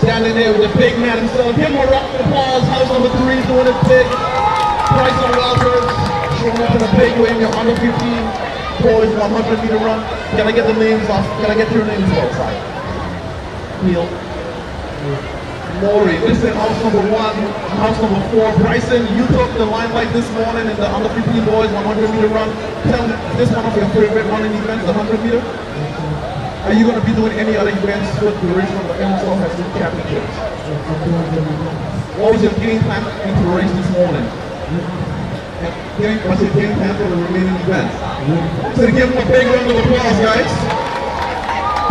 Standing there with the big man himself. Give him a round of applause. House number 3 doing it big. Bryson Walters showing up in a big way in your under 15 boys 100 meter run. Can I get the names off? Can I get your names outside? Neil. Maury. This is house number 1, house number 4. Bryson, you took the limelight this morning in the under 15 boys 100 meter run. Tell me, this one of your favorite running events, the 100 meter? Are you going to be doing any other events with the race from the NFL has been championships? What was your game plan into the race this morning? What's your game plan for the remaining events? So to give them a big round of applause, guys.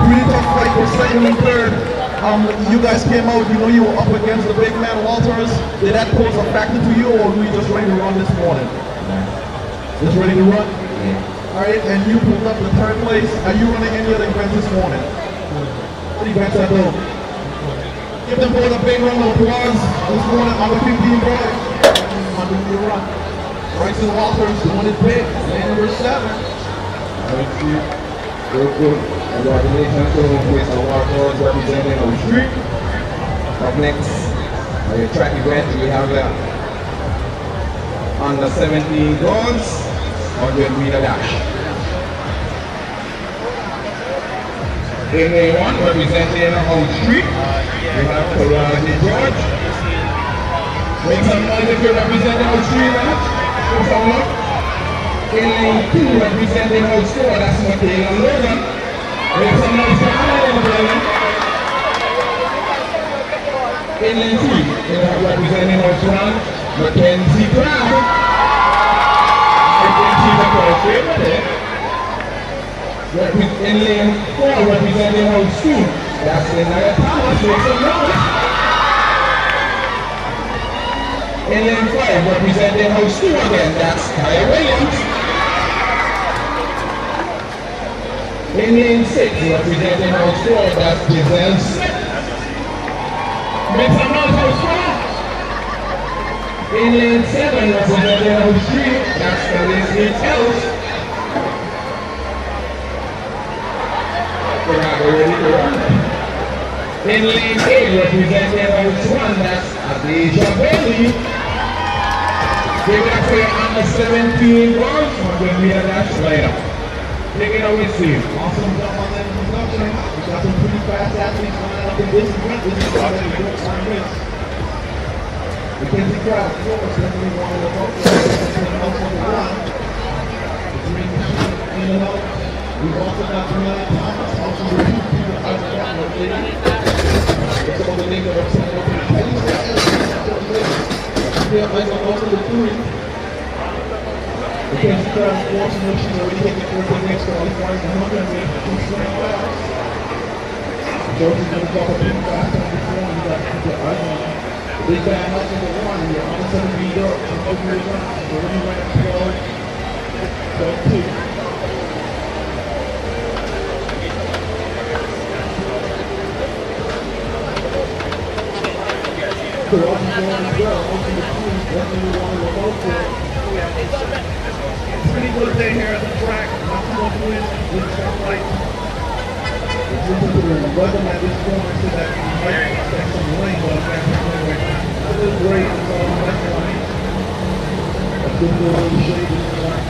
Really tough fight for second and third. You guys came out, you know you were up against the big man Walters. Did that pose a factor to you, or were you just ready to run this morning? Just ready to run? Yeah. Alright, and you pulled up the third place. Are you running any other events this morning? What events are those? Give them both a big round of applause this morning on the 15 boys. 100 meter run. Bryson Walters doing it big. Lane number 7. Alright, Steve. Real good. Congratulations to Mr. Walters representing our street. Up next, our track event, we have under 17 girls. 100 meter dash. In lane 1, representing our street, we have Carlisle George. Make some noise if you're representing our street, make some noise. In lane 2, representing our store, that's Michaela Logan. Make some noise for Carlisle. In lane 3, we have representing our son, Mackenzie Brown. In lane 4, representing our school, that's Linda Thomas, make some noise. In lane 5, representing our school again, that's Kaya Williams. In lane 6, representing our school, that's Giselle Smith. Make some noise for school. In lane 7, representing our street, that's Felicity Ellis. We're not ready to run. In lane 8, representing our 1, that's Adesia Bailey. Give it up for your under 17 girls. We're going to be a dash later. Take it away, Steve. Awesome job on that introduction. We got some pretty fast athletes lining up in this event. This is already a good time race. Mackenzie Crowd, of course, definitely one of the most the Dream Machine in the house. We've also got Julian Thomas, also the two people out of that located. It's all the names that are sent over to Kelly. Yeah, like also the touring. Mackenzie Crowd, unfortunately, she's already taken for the next qualifying 100 meters from swing fast. George's going to drop a big fast on the floor. You got to the island. Big bad house number 1, you're on the 7 meter, and over your run. So when you ran 12, 2. So also going as well, also the team, definitely one of the most. It's pretty good day here at the track. Not too much wind. It's kind of like, if you're considering weather at this point, so that you might expect some rain, but I'm not right now. It is great, it's all nice and light. A good little shade,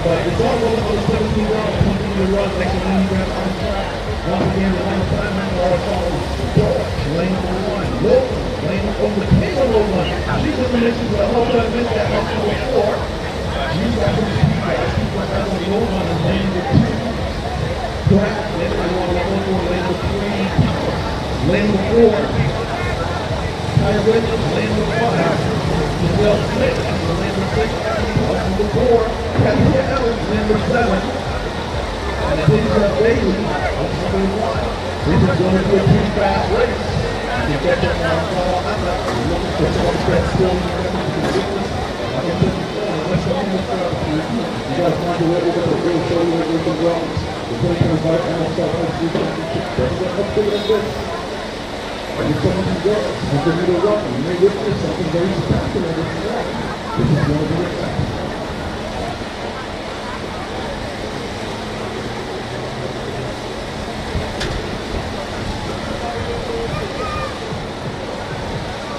but it's all over the 17 round, continue to run, like a mini grab on track. Once again, the line of time, our follows. George, lane number 1. Logan, lane number 2. She's in the mission to the whole time, missed that off number 4. You got the speed guys, keep my eyes on the low one, and lane number 2. Brad, lane number 1, lane number 3. Lane number 4. Tyler Williams, lane number 5. Giselle Smith, lane number 6. Number 4. Kathy Evans, lane number 7. And then Bailey, number 1. This is going to be a pretty fast race. You can get that on looking for some that still you got to find a way to go to show you what you can run. You're going to invite myself to do championship. There's a couple of this. And if someone can go, you can do a run. You may witness something very spectacular this morning. This is going to be exciting.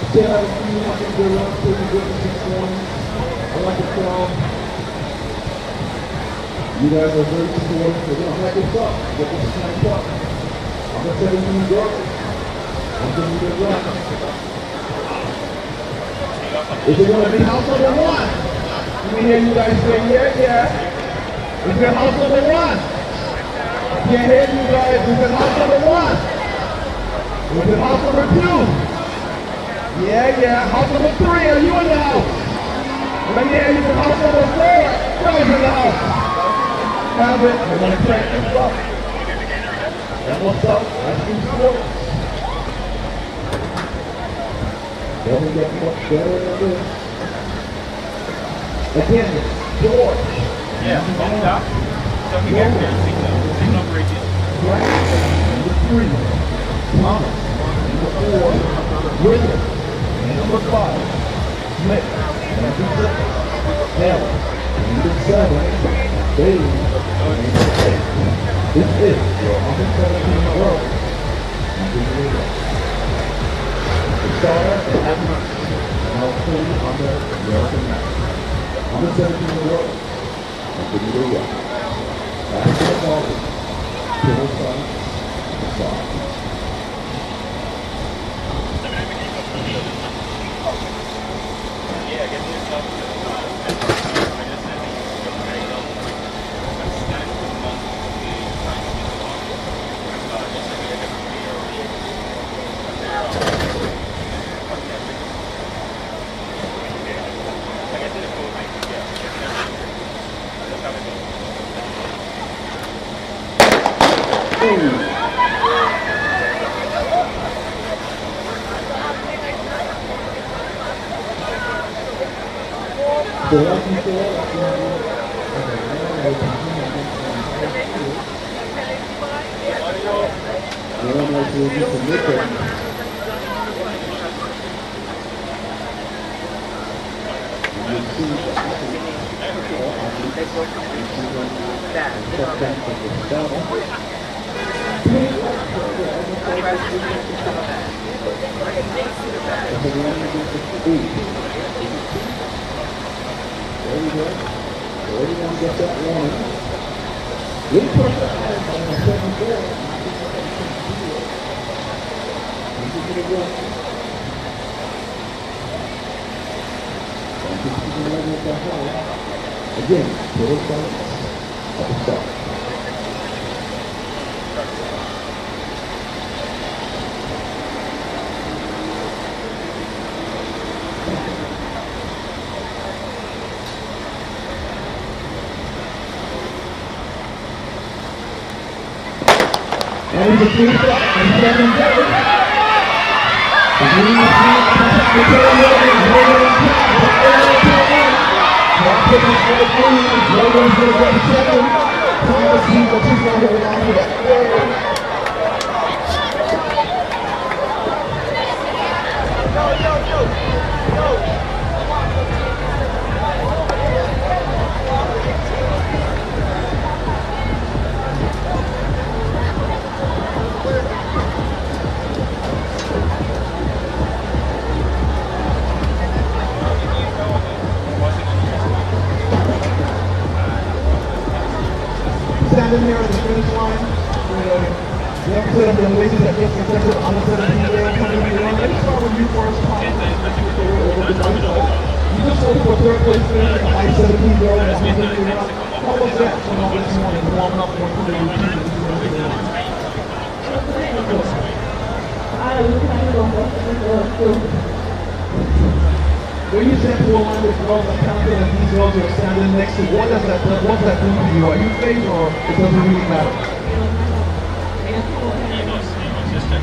Still have a few hundred good runs, pretty good this morning. I like the crowd. You guys are very supportive. We're going to have this up. Get this time up. I'm going to tell you who you go. I'm going to do the run. Is it going to be house number 1? Let me hear you guys say, yeah. Is it house number 1? Can't hear you guys. Is it house number 1? Is it house number 2? Yeah. House number 3, are you in the house? Let me hear you from house number 4. Guys in the house. Have it. We're going to crank this up. And what's up? That's two sports. Doesn't get much better than this. Again, George. Yeah, bump top. So you get there. Signal bridges. Number 3. Thomas. Number 4. William. Number 5, Smith. Number 6, Taylor. Number 7, Bailey. Number 8. This is your under-17 world. The starter is Edmund. Now fully under American Master. Under-17 world. Number 1. Back to the ball. Pure science. The side. Again, total silence at the start. And it's a free shot, and Flemming gets it. The green is free, contact with Taylor Williams, Williams, Williams, Williams going to get 7. Thomas sees that he's going to hold on to that. line. The episode of the ladies that gets accepted on the 17 girls 100 meter run. Let's start with you first, Tom. You just sold for third place finish in the high 17 girls 100 meter run. How was that from all this morning, warming up for the routine? When you step to a line with girls that counted and these girls you're standing next to, what does that do to you? Are you phased or it doesn't really matter?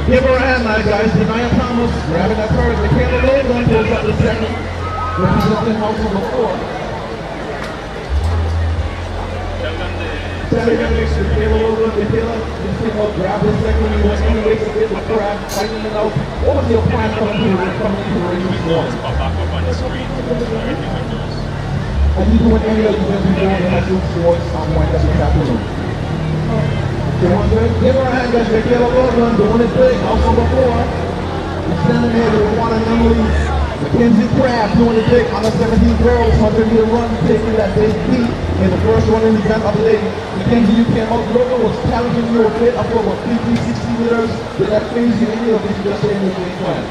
Give her a hand now, guys. Denia Thomas grabbing that first. Michaela Logan pulls up the second. Representing house on the floor. Saturday next to Michaela Logan. Michaela, just came up, grab the second. You went anyways to get the crab, fighting it out. What was your plan coming into the race this morning? Are you doing any other events before the high school sports on Wednesday this afternoon? Give her a hand, guys. Michaela Logan doing it big. House number 4. We're standing here with one and Emily Mackenzie Craft doing it big on the 17 girls 100 meter run, taking that big beat in the first running event of the day. Mackenzie, you came up. Logan was challenging you a bit up over 50, 60 meters. Did that phase you any of this? You just saying your game plan?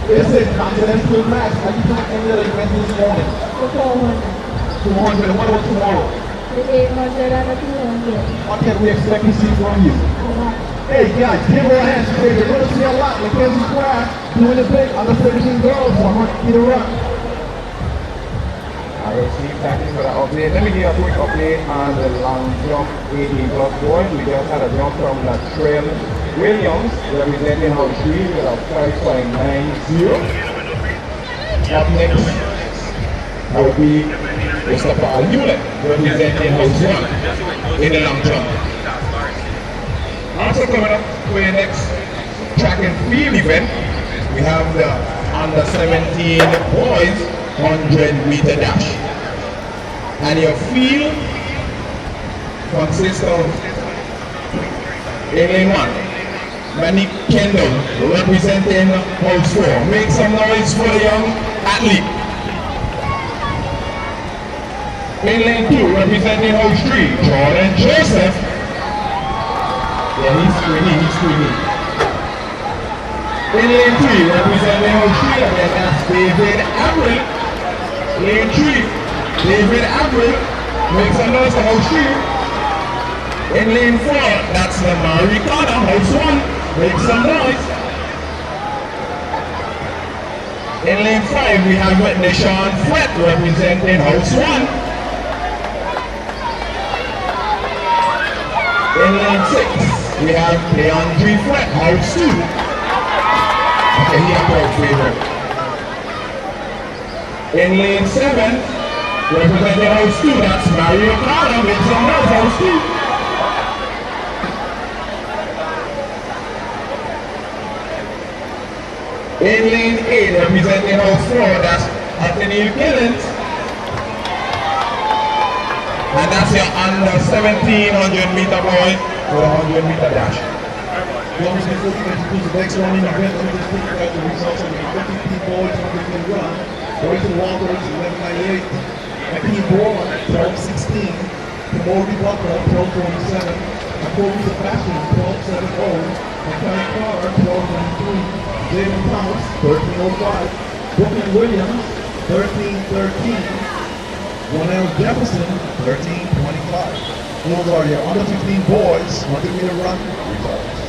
Yes, it's confidence to the max. Are you doing any other events this morning? 200. What about tomorrow? What can we expect to see from you? Hey guys, give her a hand. You're going to see a lot. Mackenzie Craft doing it big on the 17 girls 100 meter run. Alright, Steve, thank you for that update. Let me give a quick update on the long jump 18 plus boys. We just had a jump from Latrell Williams representing House 3 with a 5.90. Up next, that would be Mustafa Hewlett representing House 1 in the long jump. Also coming up for your next track and field event, we have the under 17 boys 100 meter dash. And your field consists of in lane 1, Manny Kendall representing House 4. Make some noise for the young athlete. In lane 2, representing House 3, Jordan Joseph. Yeah, he's screaming. In lane 3, representing House 3, again, that's David Avril. Lane 3, David Avril. Make some noise for House 3. In lane 4, that's Lamari Connor, House 1. Make some noise. In lane 5, we have Nishan Fred representing House 1. In lane 6, we have Leandre Fred, House 2. Okay, he a crowd favorite. In lane 7, representing House 2, that's Mario Carlisle, make some noise, House 2. In lane 8, representing House 4, that's Anthony Killens. And that's your under 1700 meter boy for the 100 meter dash. Members, before we introduce the next running event, let me just think about the results of the 50 boys 100 meter run. Bryson Walters 1198, Akeem Borland 1216, Kamori Butler 1227, Jacoby Sebastian 1270, Makai Carr 1293, Jaden Thomas 1305, Brooklyn Williams 1313. Ronell Jefferson, 1325. Those are your under 15 boys 100 meter run results.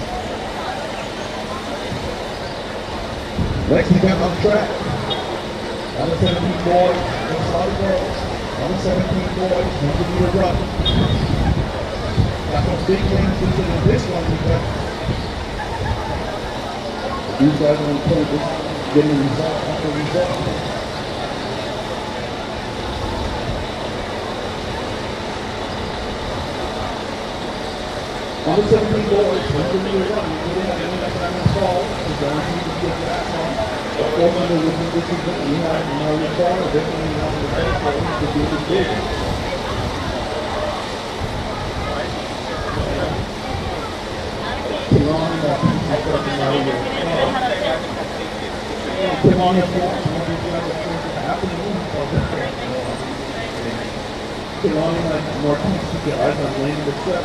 Next event on track. Under 17 boys and solid girls. Under 17 boys 100 meter run. Got some big things into this one event. You guys are going to getting the result after result. Under 17 boys, 100 meter run, you really have to make that install to guarantee to get that on. The 400 would be this event. You have no recall, definitely have the best players to do this big. Put on the force, and if you have a chance to happen, Carlisle, like Marquis, keep your eyes on lane number 7.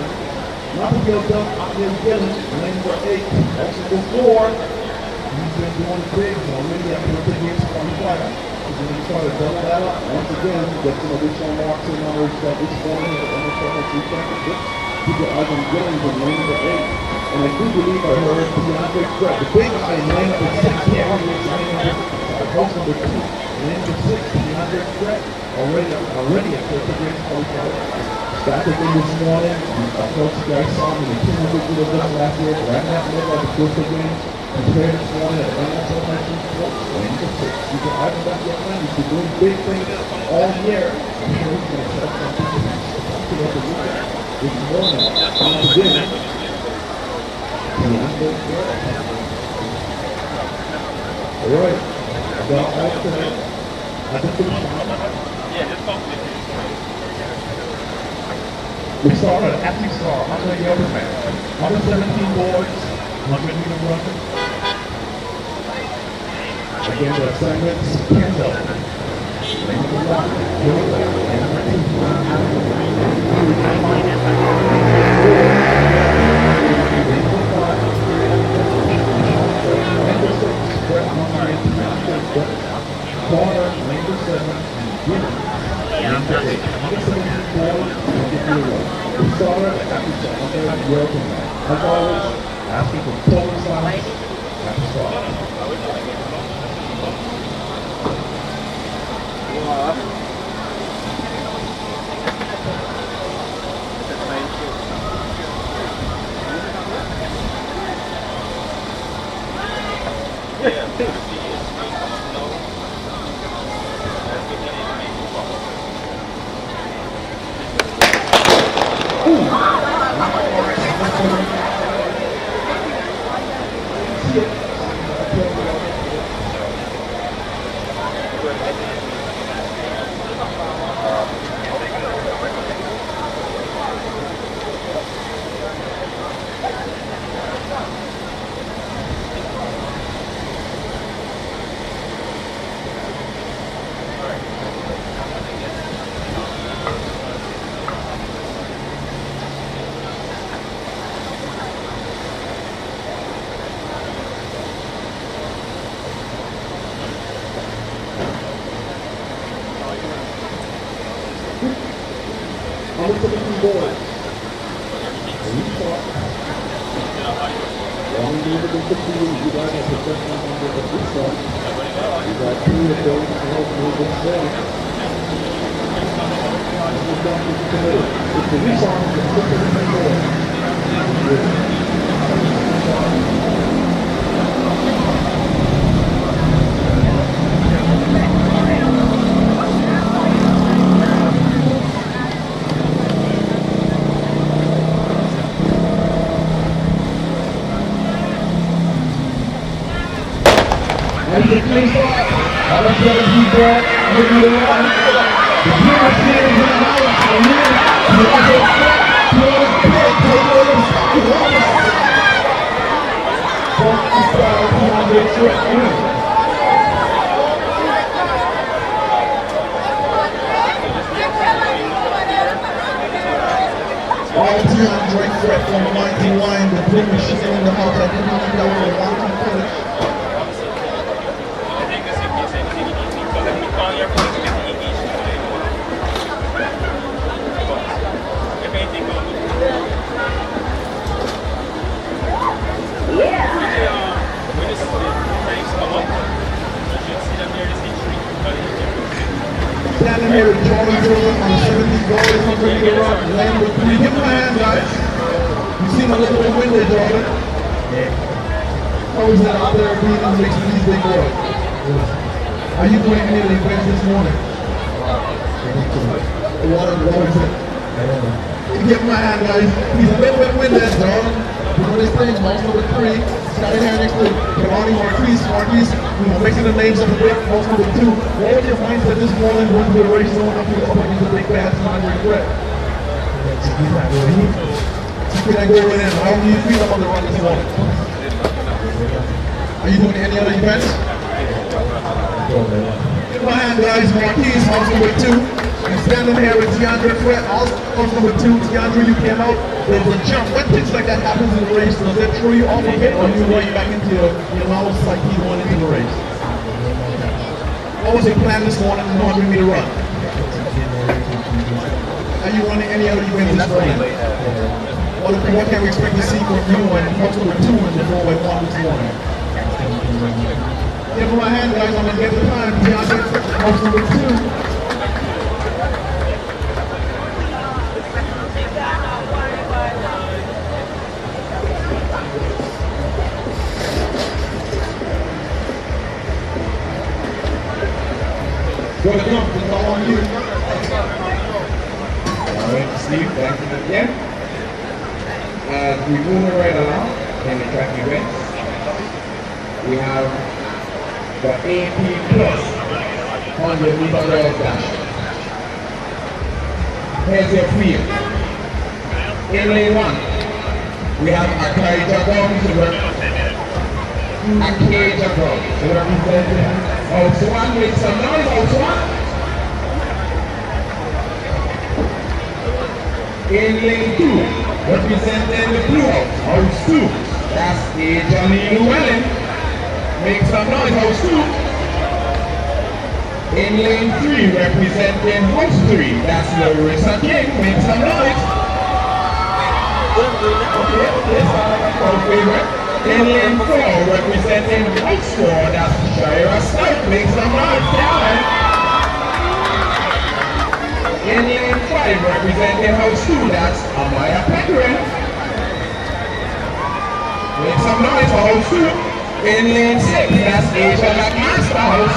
Not to go dump, Ogden Gillen, lane number 8. Also before, he's been doing big, so maybe after the game's qualifier. He's going to try to double that up. Once again, get some additional marks and numbers that this morning at the end of the championship. Keep your eyes on Gillen in lane number 8. And I do believe I heard DeAndre Fred, the big guy in lane number 6, post number 2, lane number 6, DeAndre Fred, already at the game's qualifier. Back again this morning, of course you guys saw him in the 200 meter event last year, right now at the first game. Prepared this morning at the NFL National Sports, lane number 6. You can have him back your man, he's been doing big things all year. I'm sure he's going to set something to the weekend. This morning, once again, alright, about alternate at the finish line. We start at athlete star, under the other man. Under 17 boys, 100 meter runner. Again, the assignments, Kendall. Lane number 1, Carlisle, lane number 2. Corner, lane number 7, and Gillen, lane number 8. Under 17 boys, 100 meter runner. We start at athlete star, under the other man. As always, asking for total silence at the start. Under 17 boys. Long lead against the field. You guys are professional number of this one. You got 2 of those to help move this thing. It's the resong of the 17 boys. And the police are all of 7 people looking to run. The British team is in the house. And then, you want to expect to all the pit, take all the stuff, you want to but the style of DeAndre Fred. All DeAndre Fred from the mighty line. The British team in the house. I didn't think that was a one-time finish. Standing here with Jordan Jordan on the 17th goal, he's going to bring it up, lane with 3. Give him a hand, guys. You see him a little bit windy, Jordan. How is that out there being in these big boys? Are you doing any of the events this morning? What is it? Give him a hand, guys. He's a little bit windy, Jordan. Doing his thing, most number 3. Standing here next to Carlisle, Marquis, mixing the names up a bit, most number 2. What was your mindset this morning going to the race going up to the big fast DeAndre Fred? Keeping that goal in. How do you feel about the run this morning? Are you doing any other events? Give my hand, guys. Marquis, house number 2. Standing here with DeAndre Fred, also coach number 2. DeAndre, you came out. There was a jump. When things like that happens in the race, does that throw you off a bit, or you run back into your normal psyche going into the race? What was your plan this morning in 100-meter run? Are you running any other events this morning? What can we expect to see from you and coach number 2 in the 4x1 this morning? Give him a hand, guys. I'm going to get the time. DeAndre Fred, coach number 2. Go to jump, it's all on you. Alright, Steve, thank you again. As we move right along in the track events, we have the AP Plus 100-meter rail dash. Here's your field. In lane 1, we have Akai Jagong representing House 1, make some noise, House 1. In lane 2, representing the Blue House 2, that's Johnny Llewellyn, make some noise, House 2. In lane 3, representing House 3, that's Larissa King, make some noise. Okay, sound like a crowd favorite. In lane 4, representing House 4, that's Shira Stout, make some noise, Calvin. In lane 5, representing House 2, that's Amaya Peckering. Make some noise for House 2. In lane 6, that's Asia McMaster, House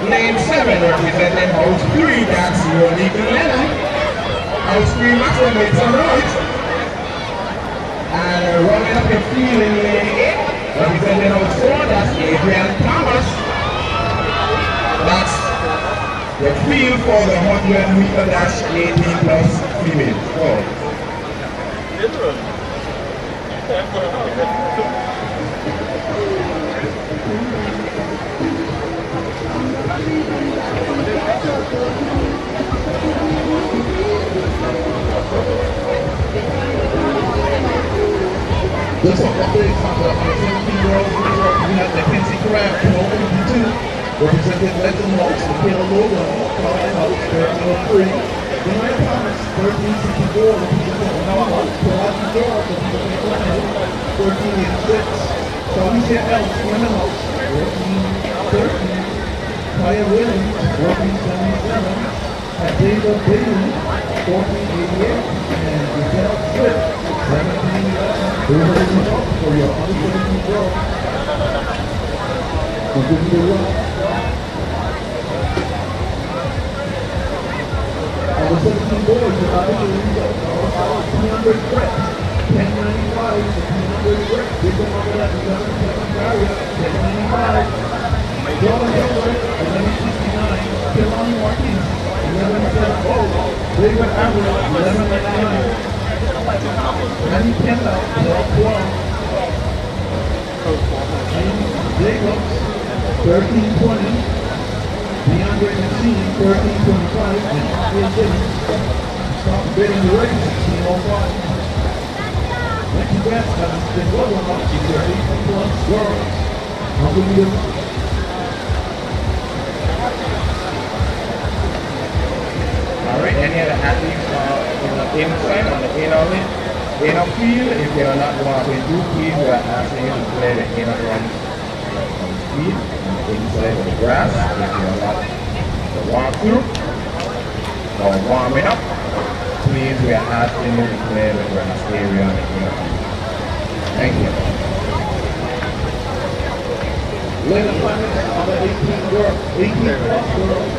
1. Lane 7, representing House 3, that's Monique Lennon. House 3 Master, make some noise. And running up your field in lane 8, representing House 4, that's Adrian Thomas. That's the field for the 100-meter dash 18 plus females. Let's talk about this. Talk about the 17-year-olds. We have the Kenzie Craft, representing Lettsome House, the Kayla Logan, Carlisle House, 1303. Daniel Thomas, 1364, representing Carlisle House, 1386. Alicia L. Flemming House, 1413. Kaya Williams, 1477. David Bailey, 1488. And Giselle Swift, 1711. Those are the results for your under 17 girls. So give me the run. On the 17 boys, the opportunity to follow 200 Brett, 1095 to 200 Brett, big one over that, 11 Barrier, 1095. Jordan Hillary, 1169, Kelani Martinez, 1170, David Averett, 1199. Manny Kendall, 1212. James Jacobs, 1320. DeAndre Machine, 1325. And Andre James. Stop bidding the race, 1605. Thank you guys. That's been well enough to your 18 plus girls. How can we do? Alright, any other athletes inside on the inner field? If they are not walking through field, we are asking you to play the inner run field inside of the grass. If you are not the walk through or warming up, please we are asking you to play the grass area on the inner field. Thank you. Ladies and gentlemen, on the 18 girls, 18 plus girls.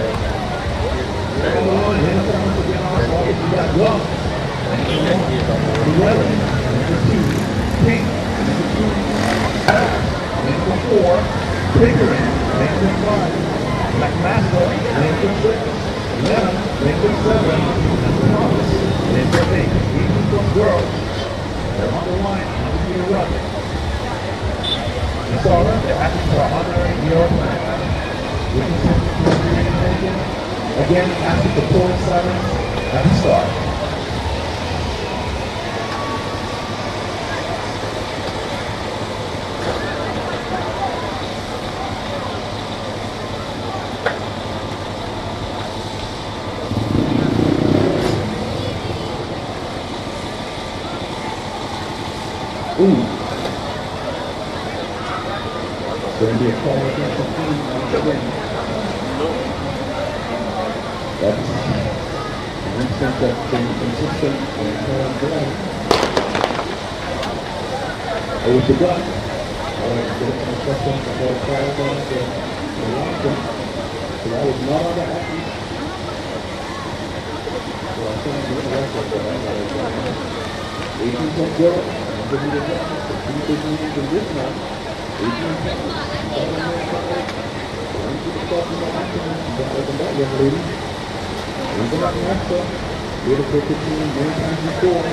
Come on, hit us on the ground. We got Love. 11, number 2, Pink, number 2, number 4, Pickering, number 5, McMaster, number 6, Lennon, number 7, number Thomas, number 8, 18 plus girls. They're on the line, on the meter run. It's all right, the athletes are honoring your time. champion. Again, asking for point silence at the start. Ooh. Going to be a call against the team once again. That's an instinct that's been consistent and good. Over to Gun. Alright, get some questions about Carlisle to London. So that was not on the athlete. So I think it's a record for that. 18.0. Give me the best. The big meetings in this month. 18 seconds. Once you start in the afternoon, you don't open that young lady. Open up next up. You're the cricket team many times before.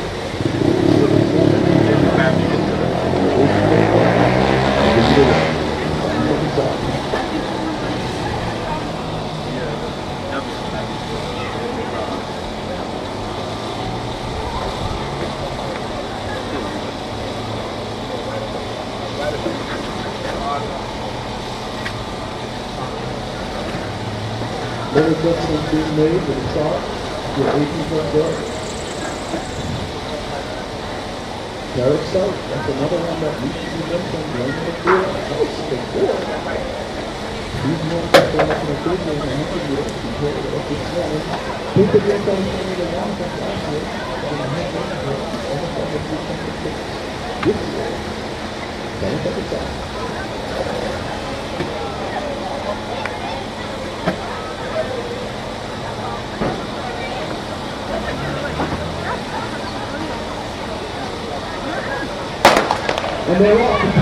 Little adjustments being made with the start. Your 18-point guard. Derek South, that's another one that needs to be mentioned. Going to the field. The four. These ones that they're not going to do, they're going to have to do it. Compared to what this morning. Who could get those in the long from last year? This year. Don't take it off. And they're off to the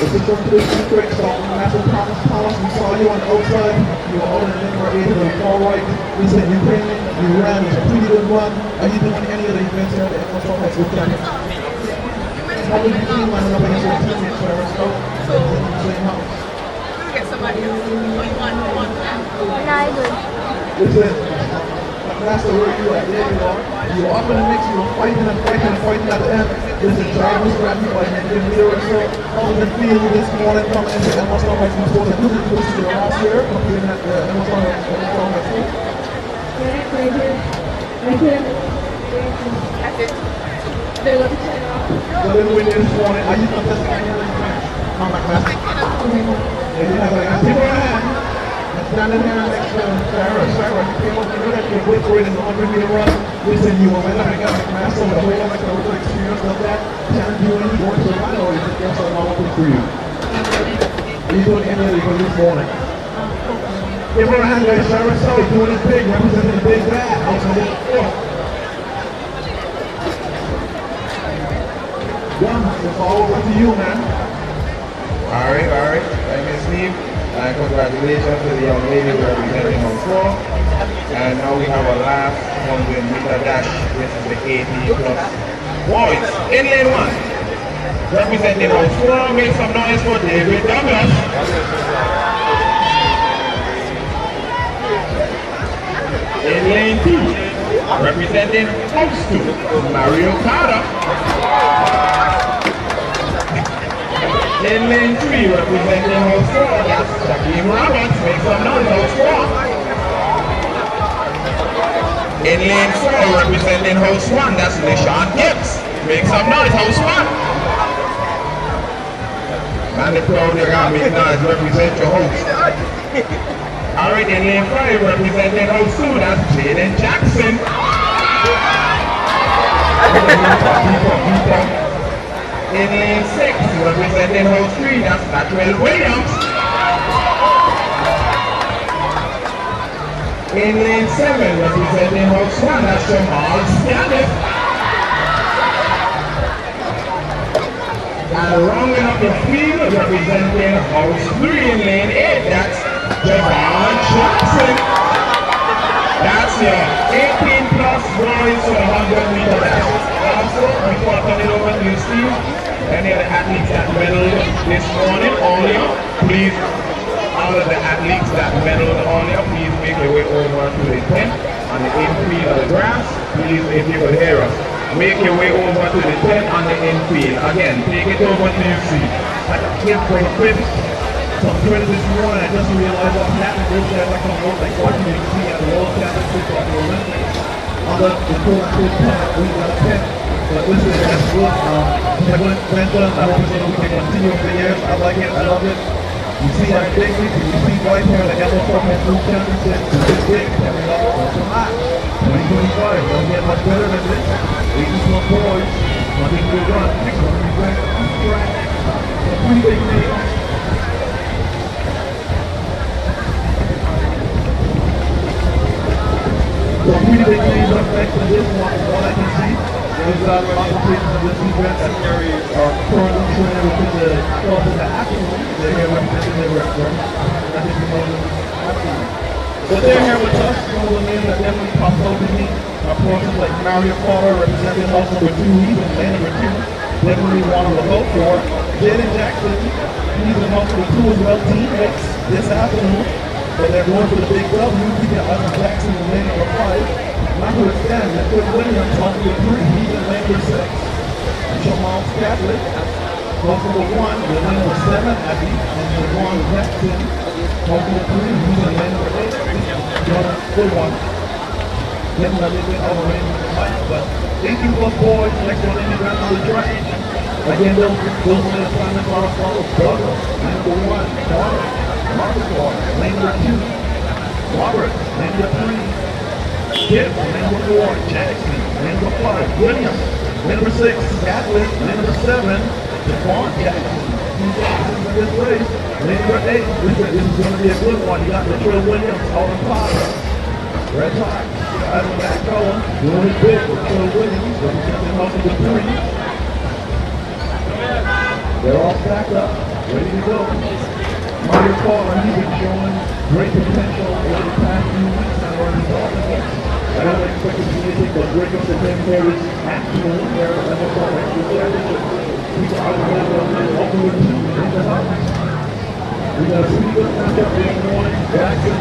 This is just the secret, so Master Thomas, we saw you on the outside, you were older than we're able to fall right. We said you came in, you ran, it's a pretty good one. Are you doing any of the events here at the Emerald Complex with that? How did you feel lining up against your teammates for the scope? So, Get somebody else. One. listen, that's the word you are. There you are. You are up in the mix, you were fighting at the end. Listen, Jarvis grabbed you by the meter or so. How did it feel this morning coming into Emerald Complex before the Duke was your last year, competing at the Emerald Complex? Very good. That's it. So then we this morning, are you contesting any other events? Come back, man. Yeah, you have a people in hand. Standing here next to Sarah. Sarah, you came up to that your book grade in the 100-meter run. Listen, you were winning against McMaster with a whole lot of experience of that. Can you any going to run or is it just a novelty for you? Are you doing any of it for this morning? Give her a hand, guys. Sarah, sorry, doing it big, representing the big bad. Outside the floor. It's all over to you, man. All right. Thank you, Steve. And congratulations to the young lady representing on 4. And now we have a last 100-meter dash. This is the 80 plus boys. In lane 1. Representing on 4. Make some noise for David Douglas. In lane 2. Representing house 2. Mario Carter. In lane 3, representing house 4, that's Shaquem Roberts. Make some noise, house 4. In lane 4, representing house 1, that's LeSean Gibbs. Make some noise, house 1. And the crowd you got me now represent your host. Alright, in lane 5 representing host 2, that's Jaden Jackson. In lane 6 representing host 3, that's Latrell Williams. In lane 7 representing host 1, that's Jamal Scaniff. And rounding up the field representing house 3 in lane 8, that's Javon Jackson. That's your 18 plus boys to the 100-meter dash. Also, before turning it over to you, Steve, any of the athletes that medaled this morning earlier, please, all of the athletes that medaled earlier, please make your way over to the tent on the infield of the grass. Please, if you could hear us. Make your way over to the tent on the infield. Again, take it over to your seat. I can't break fifth. Some credit this morning, I just realized what happened. Those guys are coming over like watching you see at the World Championships of the Olympics. On the full pack, we got a 10. But this is as good. I went done. I hope we can continue over the years. I like it. I love it. You see that big league, you see right here, the yellow format full championship. It's big. Every level, it's a lot. 2025, don't get much better than this. 81 boys, nothing to run. Next one, we went on track. So pretty big names. So pretty big names up next to this one, from what I can see. There's a lot of competition of this event that are currently training within the club in the afternoon. They're here representing their restaurant. I think you know them afternoon. But they're here with us. Some of the names that definitely popped up to me are persons like Mario Potter, representing house number 2, he's in lane number 2. Definitely one to vote for. Jaden Jackson, he's in house number 2 as well, teammates this afternoon. But they're going for the big W. We got Austin Jackson in lane number 5. Not to extend, Latrell Williams, house number 3, he's in lane number 6. Jamal Scaniff, house number 1, the lane number 7, Abby, and Javon Jackson. House number 3, he's in lane number 8. Good one. Getting a little bit out of range of the fight, but 18 plus boys, next one in the rest of the track. Again, those are the assignment for our fellow Douglas, lane number 1, Carlisle, Marcus Carlisle, lane number 2, Robert, lane number 3, Skip, lane number 4, Jackson, lane number 5, Williams, lane number 6, Gatlin, lane number 7, Javon Jackson. This race, lane number 8, this is going to be a good one. You got Latrell Williams, Alden Potter, Red Hot, guys in back going, doing his big, Latrell Williams, representing house number 3. They're all stacked up, ready to go. Mario Potter, he's been showing great potential over the past few weeks and already started it. I don't expect to see anything but break up the 10 carries afternoon there at the National Championship. People out there over with 2 in the house. We got a pretty good matchup this morning. Jackson,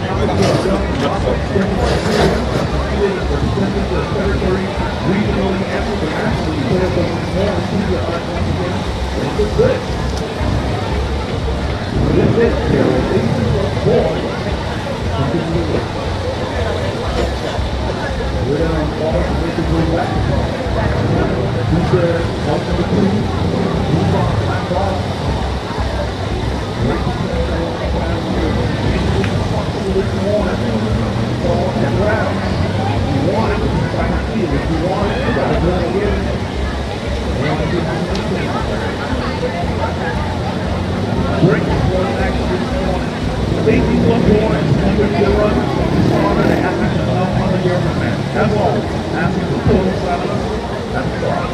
representing the territory regionally and internationally. Players of the more senior again. It's a good. This is here at 18 boys. We're down on ball to make it go back. He's there, out number 2. Move on, back ball. This morning, ball and round. If you want it, try to see it. If you want it, you gotta go and get it. Break is going action this morning. 18 plus boys, under the run, starter, and athletes are now under your command. That's all. Asking for total silence. That's the start.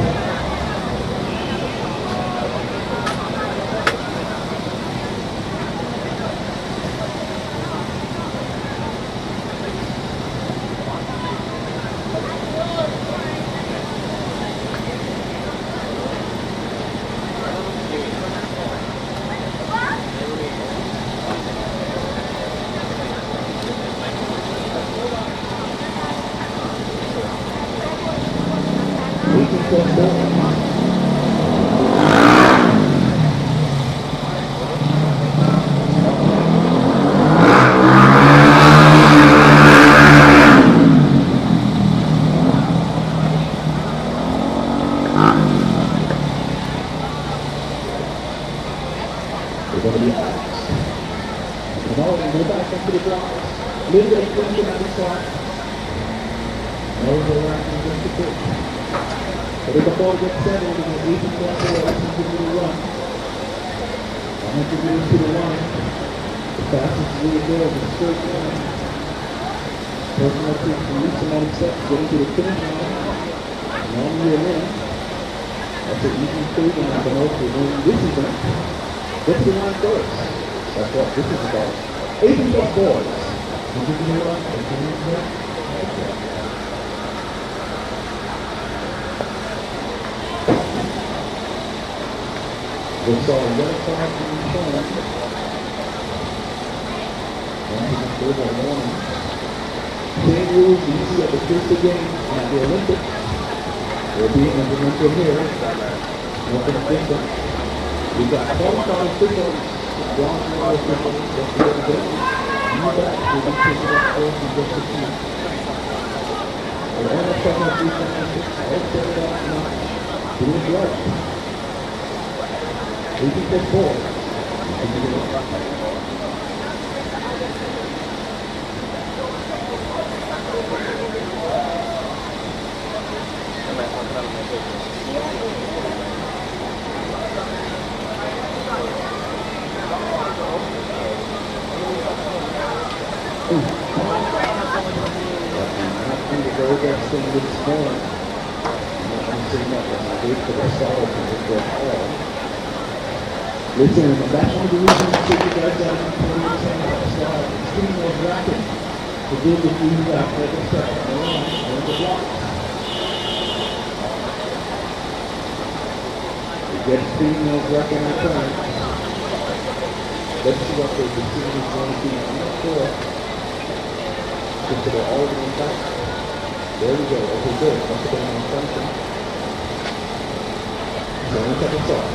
We're going to be asked. Come on, go back up to the block. A little bit of friction at the start. Overlapping against the pitch. But if the ball gets settled, we're going to leave it there for a run. 100 meters to the line. The fastest really there is a straight line. Personal takes the least amount of steps getting to the finish line. And on your win. That's an easy straight line, but also winning this event. Gets the line first. That's what this is about. 18 plus boys. 100 meter run, 18 minutes. We saw a red flag being shown. Same rules you see at the first game at the Olympics. They're being implemented here. Nothing different. We've got 12 officials, bronze medal officials, just the other day. New back will be taking up force in just a few. We're on the 703 championships, all set it out now. Doing right. 18 plus 4. Listen, that's one of the reasons I think you guys got to start extremely more rapid to build the feedback like I said, on the block. You get speed more rapid on time. Let's see what the decision is going to be. I'm not sure. Consider all of them back. There we go. Okay, good. Once again, on function. So, let's have a thought.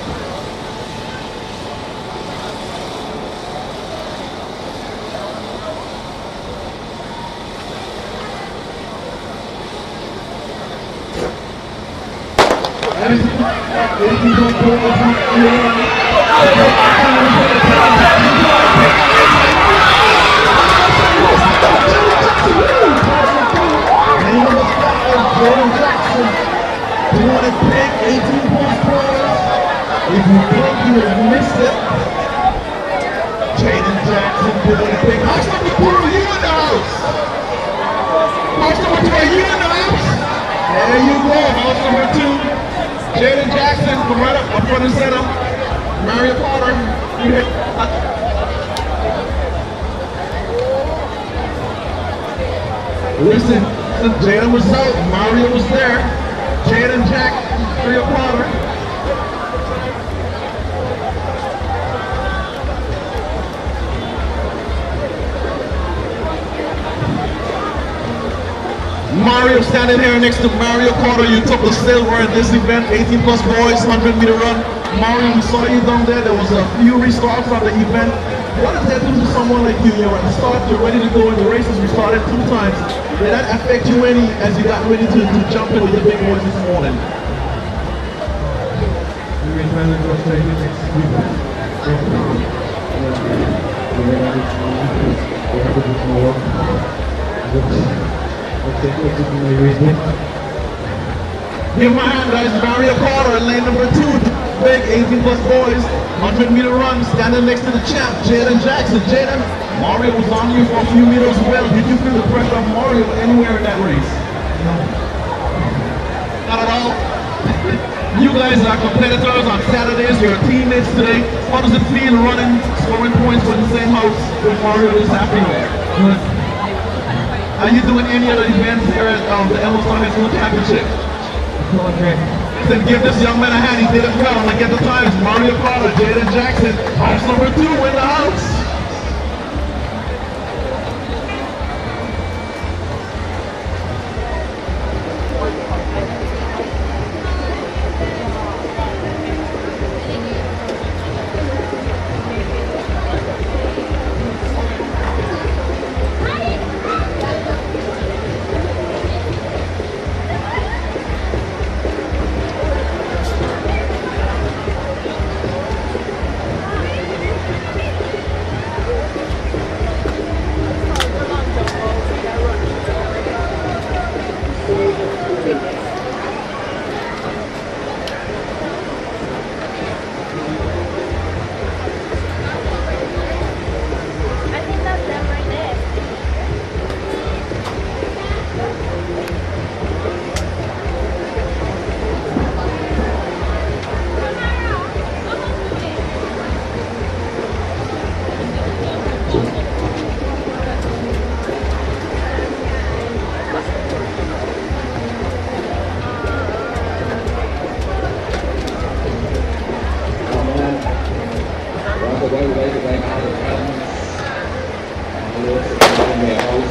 Listen, Jaden was out, Mario was there, Jaden Jack, 3-quarter. Mario standing here next to Mario Carter. You took the silver in this event, 18 plus boys, 100 meter run. Mario, we saw you down there. There was a few restarts on the event. What does that do to someone like you? You're at the start, you're ready to go in the races. We started 2 times. Did that affect you any as you got ready to jump in with the big boys this morning? We were trying to go straight to next week. Give my hand, guys. Mario Carter in lane number 2. Big 18 plus boys, 100 meter run, standing next to the champ, Jaden Jackson. Jaden, Mario was on you for a few meters as well. Did you feel the pressure of Mario anywhere in that race? No. Not at all. You guys are competitors on Saturdays, you're teammates today. How does it feel running, scoring points with the same house with Mario this afternoon? Good. Are you doing any other events here at the Yellowstone High School Championship? Going great. Then give this young man a hand. He did it well. And get the times. Mario Carter, Jaden Jackson, house number 2 in the house.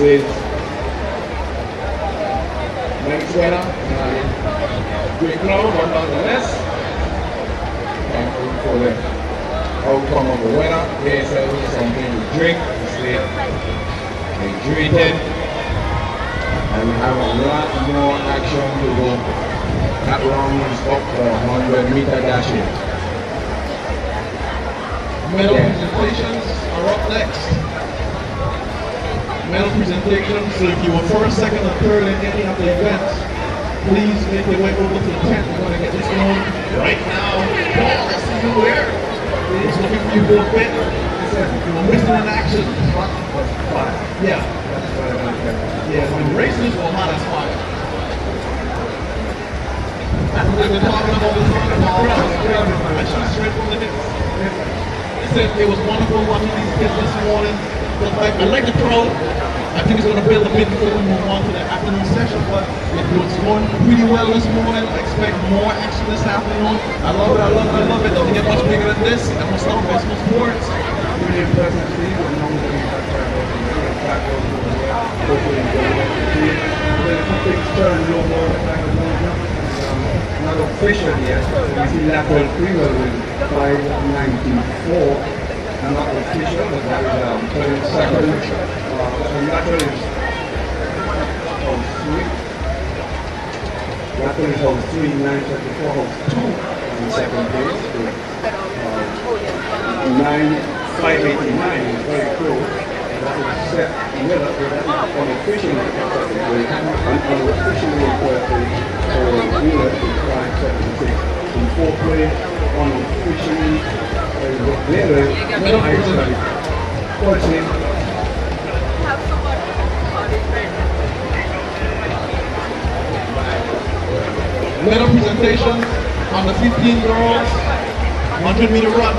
is next winner. Great crowd, but nonetheless, thank you for the outcome of the winner. Here's something to drink, to stay hydrated, and we have a lot more action to go. That round is up for 100-meter dashing. Medal presentations are up next. Medal presentations, so if you were first, second, or third in any of the events, please make your way over to the tent. We're going to get this going right now. Paul, I see you there. He's looking for you to fit. You were missing in action. Yeah. Yeah, when races were hot as fire. That's what we've been talking about this morning. I shot straight from the hips. Listen, it was wonderful watching these kids this morning. I like the crowd. I think it's going to build a bit before we move on to the afternoon session, but it was going pretty well this morning. I expect more action this afternoon. I love it, I love it, I love it. Doesn't get much bigger than this. And we'll start with some sports. Really impressive to see what normally not official yet. We see lateral freewheel with 594. Not official, but that is 30 seconds. Lateral is hold 3. Lateral is hold 3, 934, hold 2 in second place. 9,589 is very close. That is set Miller, but that is unofficially second place. Unofficially third place for Miller is 576. In fourth place, unofficially Miller, Iceland. 14. Medal presentation on the 15 girls 100-meter run.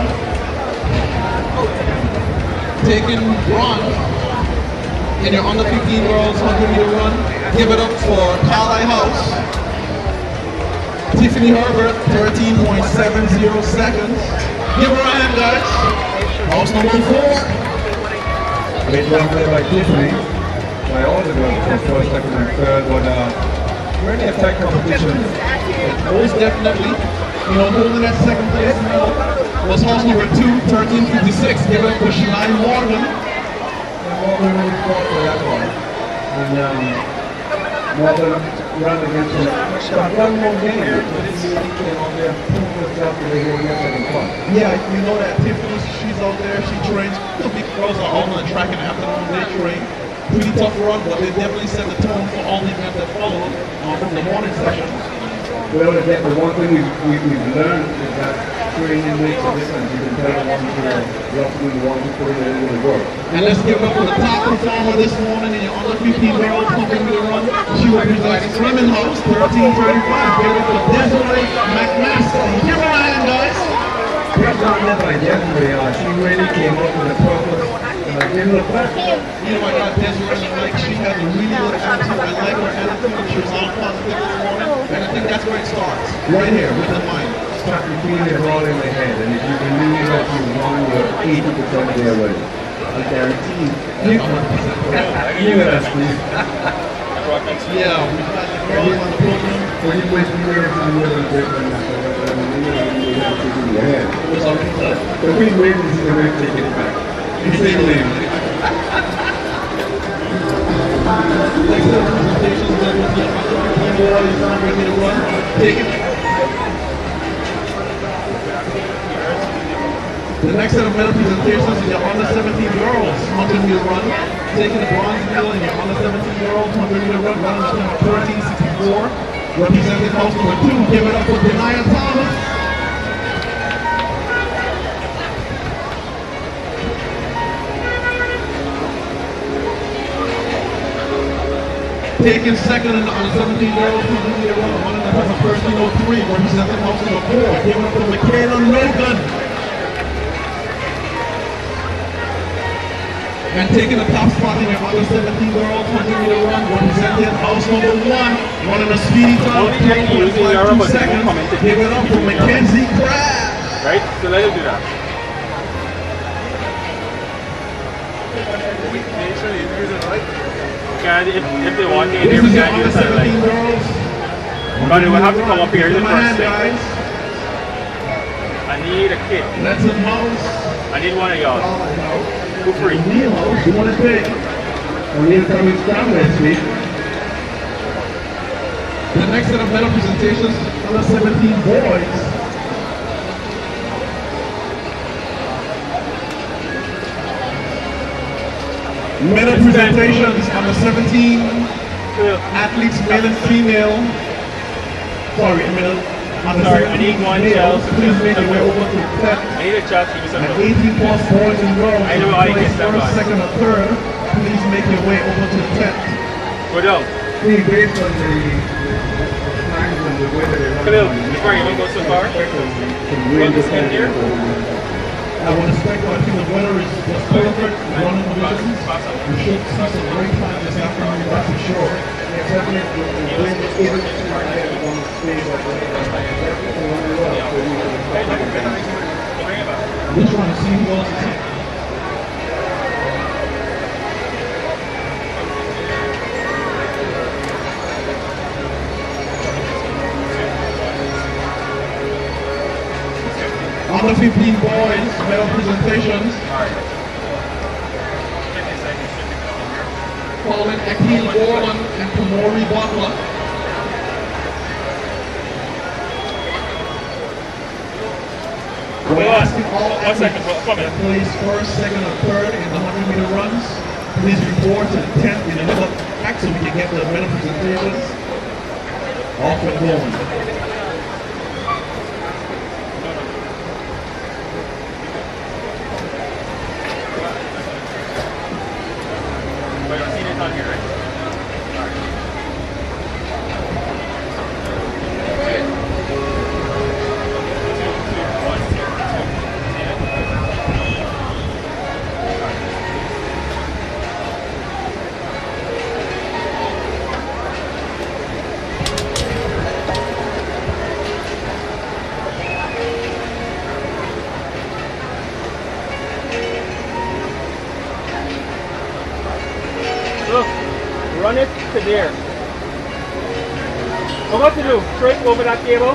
Taking bronze in your under 15 girls 100-meter run. Give it up for Carlisle House. Tiffany Herbert, 13.70 seconds. Give her a hand, guys. House number 4. Great run play by Tiffany. By all the girls, first, second, and third, but really a tight competition. Most definitely. You know, holding that second place now was house number 2, 13.56. Give it up for Shania Morgan. Morgan really fought for that one. And Morgan ran against him. One more game. He came out there and proved himself to be here in the second one. Yeah, you know that Tiffany, she's out there, she trains. The big girls are all on the track and afternoon, they train. Pretty tough run, but they definitely set the tone for all the events that follow from the morning sessions. Well, the one thing we've learned is that training makes a difference. You can tell the ones who are roughly the ones who put it in the work. And let's give it up for the top performer this morning in your under 15 girls pumping the run. She represents Flemming House, 1335. Give it up for Desiree McMaster. Give her a hand, guys. Great job led by Desiree. She really came up with a purpose. Gave her a back. You know, I got Desiree, like she has a really good attitude. I like her attitude. She was all positive this morning. And I think that's where it starts. Right here, with the mind. Start to feel it all in the head. And if you believe that you won, you're 80% there already. I guarantee you. You know that, Steve. Yeah, we've got the girls on the podium. When you went through there, you were a great one. You have to do your head. It was already done. But we wait to see the way to take it back. Next up, presentations that will be under 15 boys, 100-meter run. Taking the next set of medal presentations is your under 17 girls 100-meter run. Taking the bronze medal in your under 17 girls 100-meter run, running the time 13.64. Representing house number 2, give it up for Denia Thomas. Taking second in the under 17 girls 100-meter run, running the time of 13.03. Representing house number 4, give it up for Michaela Logan. And taking the top spot in your under 17 girls 100-meter run, representing house number 1, running a speedy time of 12.52 seconds. Give it up for Mackenzie Crab. Right? So let him do that. can, if they want it, This they is your can do under this at 17 like. girls. But they will have to come up here in the Give them a first hand, thing. guys. I need a kid. Lettsome house. I need one of y'all. Carlisle. Who free? Neil house. You want to pick? We're coming down this week. The next set of medal presentations, under 17 boys. Medal presentations, under 17 athletes, male and female. Sorry, male. Under Sorry, I 17 need one males. child. Please make your way over to 10. I need a child to give me some And milk. 18 plus boys and girls. I know how you place get that first, by. second, or third. Please make your way over to 10. Go down. Based on the times and the way that they run. Khalil, before you don't go so far. Look, this in here. I would expect I think the weather is just perfect, running conditions. We should see some great time this afternoon, that's for sure. I'm just trying to see who else is here. Under 15 boys, medal presentations. Following Akil Borland and Kamori Butler. We're asking all athletes that place first, second, or third in the 100-meter runs. Please report to the 10th in another pack so we can get the medal presentations off and going. But your seat is on here, right? Look, run it to there. What to do? Straight over that cable?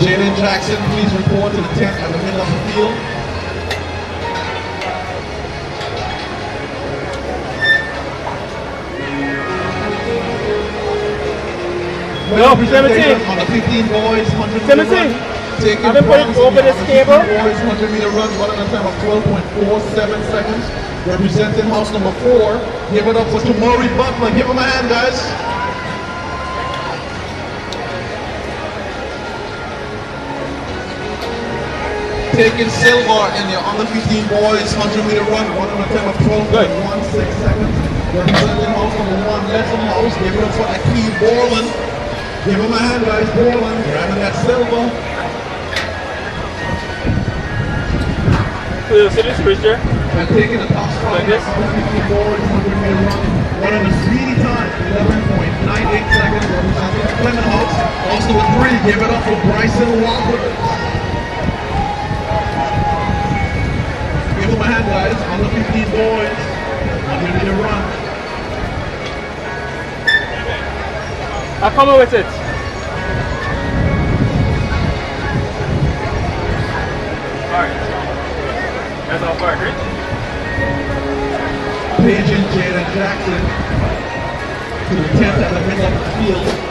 Jaden Jackson, please report to the 10th at the middle of the field. No, 17. On the 15 boys, 100 meter 17. run. Taking I've been putting bronze over on the this 15 cable. Boys, 100 meter run, running a time of 12.47 seconds. Representing house number 4. Give it up for Kamori Butler. Give him a hand, guys. Taking silver in the under 15 boys 100 meter run, running a time of 12.16 seconds. Representing house number 1, Lettsome house. Give it up for Akil Borland. Give him a hand, guys. Borland grabbing that silver. So see this bridge there? And taking the top spot Like this? under 15 boys 100 meter run, running a speedy time, 11.98 seconds. Representing Flemming house. House number 3. Give it up for Bryson Walker. Give him a hand, guys. Under 15 boys, 100 meter run. I'll come up with it. Alright. That's all part, right? Paige and Jaden Jackson to the 10th at the middle of the field.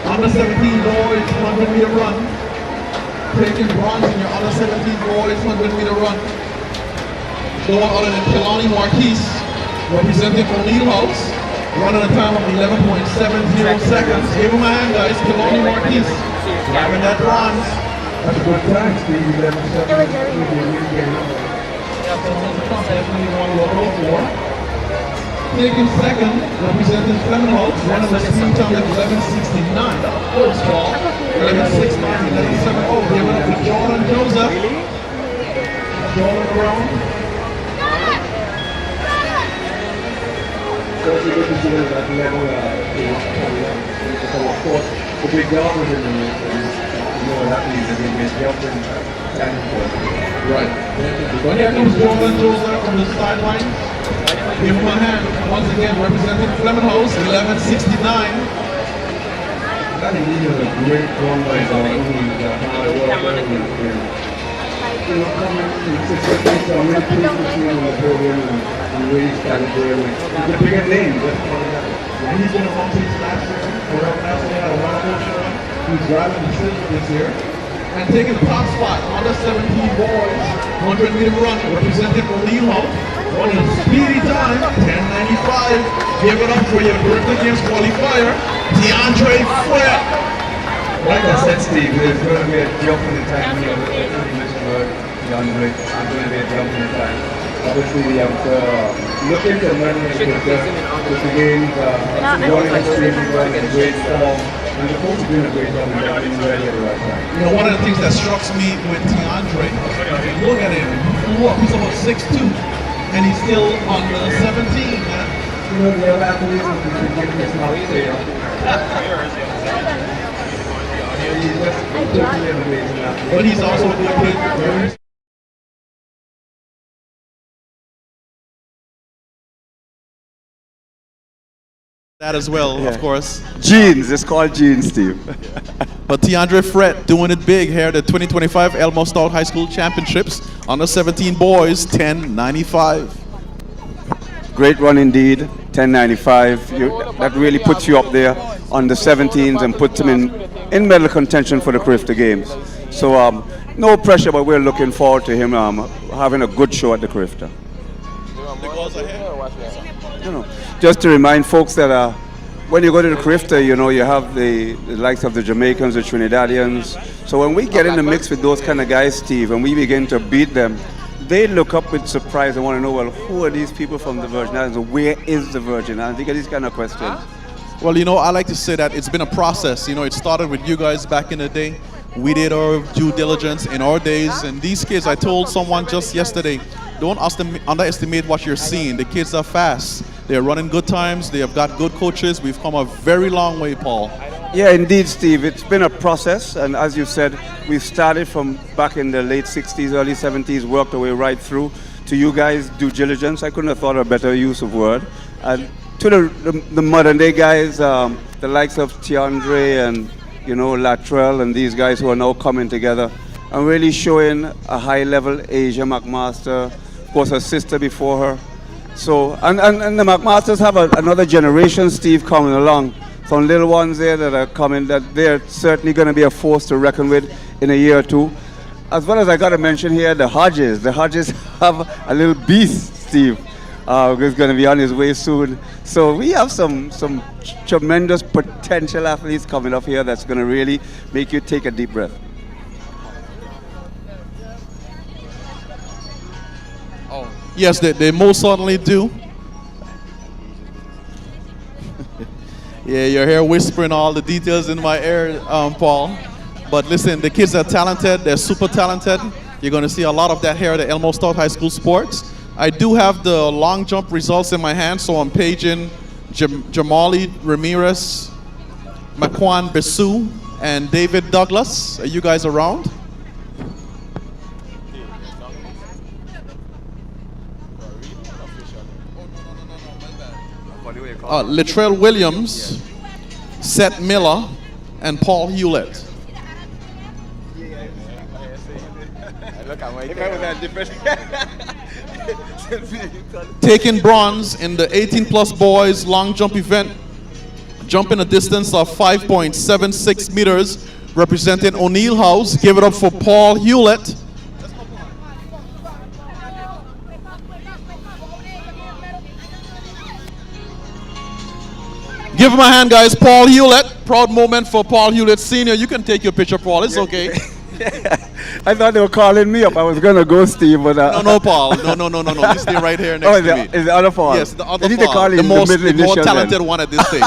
Under 17 boys, 100 meter run. taking bronze in your under 17 boys 100-meter run. No one other than Kelani Marquise, representing O'Neill House, running a time of 11.70 seconds. Give him a hand, guys. Kelani Marquise, grabbing that bronze. That's a good time, Steve. 11-7. Definitely one to look for. Taking second, representing Flemming House, running a speed time of 11:69. First ball, 11:69, 11:70. Give it up to Jordan Joseph. Jordan around. So it's good to see that that level, because of course, the big dog was in the mix, and you know what that means, they're going to be jumping and Right. But here comes Jordan Joseph from the sideline. Give him a hand. Once again, representing Flemming House, 11:69. that indeed was a great run by Jordan, you know, coming consistently, so I'm really pleased to see him on the podium and really started there. He's a bigger name, let's call it that. He's been a multi-slasher. Correct now, so he had a wonderful show. He's driving the silver this year. And taking top spot, under 17 boys, 100-meter run, representing O'Neill House. Running a speedy time, 10:95. Give it up for your Birthday Games qualifier, DeAndre Fred. Like I said, Steve, there's going to be a jump in the time here. DeAndre, I'm going to be a jump in the time. Obviously, we have to look into memory with the games, running extremely well in great form. And the coach is doing a great job in being ready at the right time. You know, one of the things that strikes me with DeAndre, look at him, he's about 6'2", and he's still on the 17, man. You know, the other athletes are getting this now clear. He's just totally amazing athlete. But he's also a good kid. That as well, of course. Jeans, it's called jeans, Steve. But DeAndre Fred doing it big here at the 2025 Elmo Stout High School Championships. Under 17 boys, 10:95. Great run indeed, 10.95. That really puts you up there on the 17s and puts him in medal contention for the Crifter Games. So no pressure, but we're looking forward to him having a good show at the Crifter. You know, just to remind folks that when you go to the Crifter, you know, you have the likes of the Jamaicans, the Trinidadians. So when we get in the mix with those kind of guys, Steve, and we begin to beat them, they look up with surprise and want to know, well, who are these people from the Virgin Islands? Where is the Virgin Islands? They get these kind of questions. Well, you know, I like to say that it's been a process. You know, it started with you guys back in the day. We did our due diligence in our days. And these kids, I told someone just yesterday, don't underestimate what you're seeing. The kids are fast. They're running good times. They have got good coaches. We've come a very long way, Paul. Yeah, indeed, Steve. It's been a process. And as you said, we've started from back in the late 60s, early 70s, worked our way right through to you guys' due diligence. I couldn't have thought of a better use of word. And to the modern day guys, the likes of Tiandre and, you know, Latrell and these guys who are now coming together and really showing a high level. Asia McMaster, of course, her sister before her. So, and the McMasters have another generation, Steve, coming along. Some little ones there that are coming that they're certainly going to be a force to reckon with in a year or two. As well as I got to mention here, the Hodges. The Hodges have a little beast, Steve, who's going to be on his way soon. So we have some tremendous potential athletes coming up here that's going to really make you take a deep breath. Yes, they most certainly do. Yeah, you're here whispering all the details in my ear, Paul. But listen, the kids are talented. They're super talented. You're going to see a lot of that here at the Elmo Stout High School Sports. I do have the long jump results in my hand, so I'm paging Jamali Ramirez, Makwan Besu, and David Douglas. Are you guys around? Latrell Williams, Seth Miller, and Paul Hewlett. Taking bronze in the 18-plus boys long jump event, jumping a distance of 5.76 meters, representing O'Neill House. Give it up for Paul Hewlett. Give him a hand, guys. Paul Hewlett. Proud moment for Paul Hewlett Sr. You can take your picture, Paul. It's okay. I thought they were calling me up. I was going to go, Steve, but... No, Paul. No. You stay right here next to me. Is the other Paul? Yes, the other They need to Paul. call him The more initial talented then. one at this stage.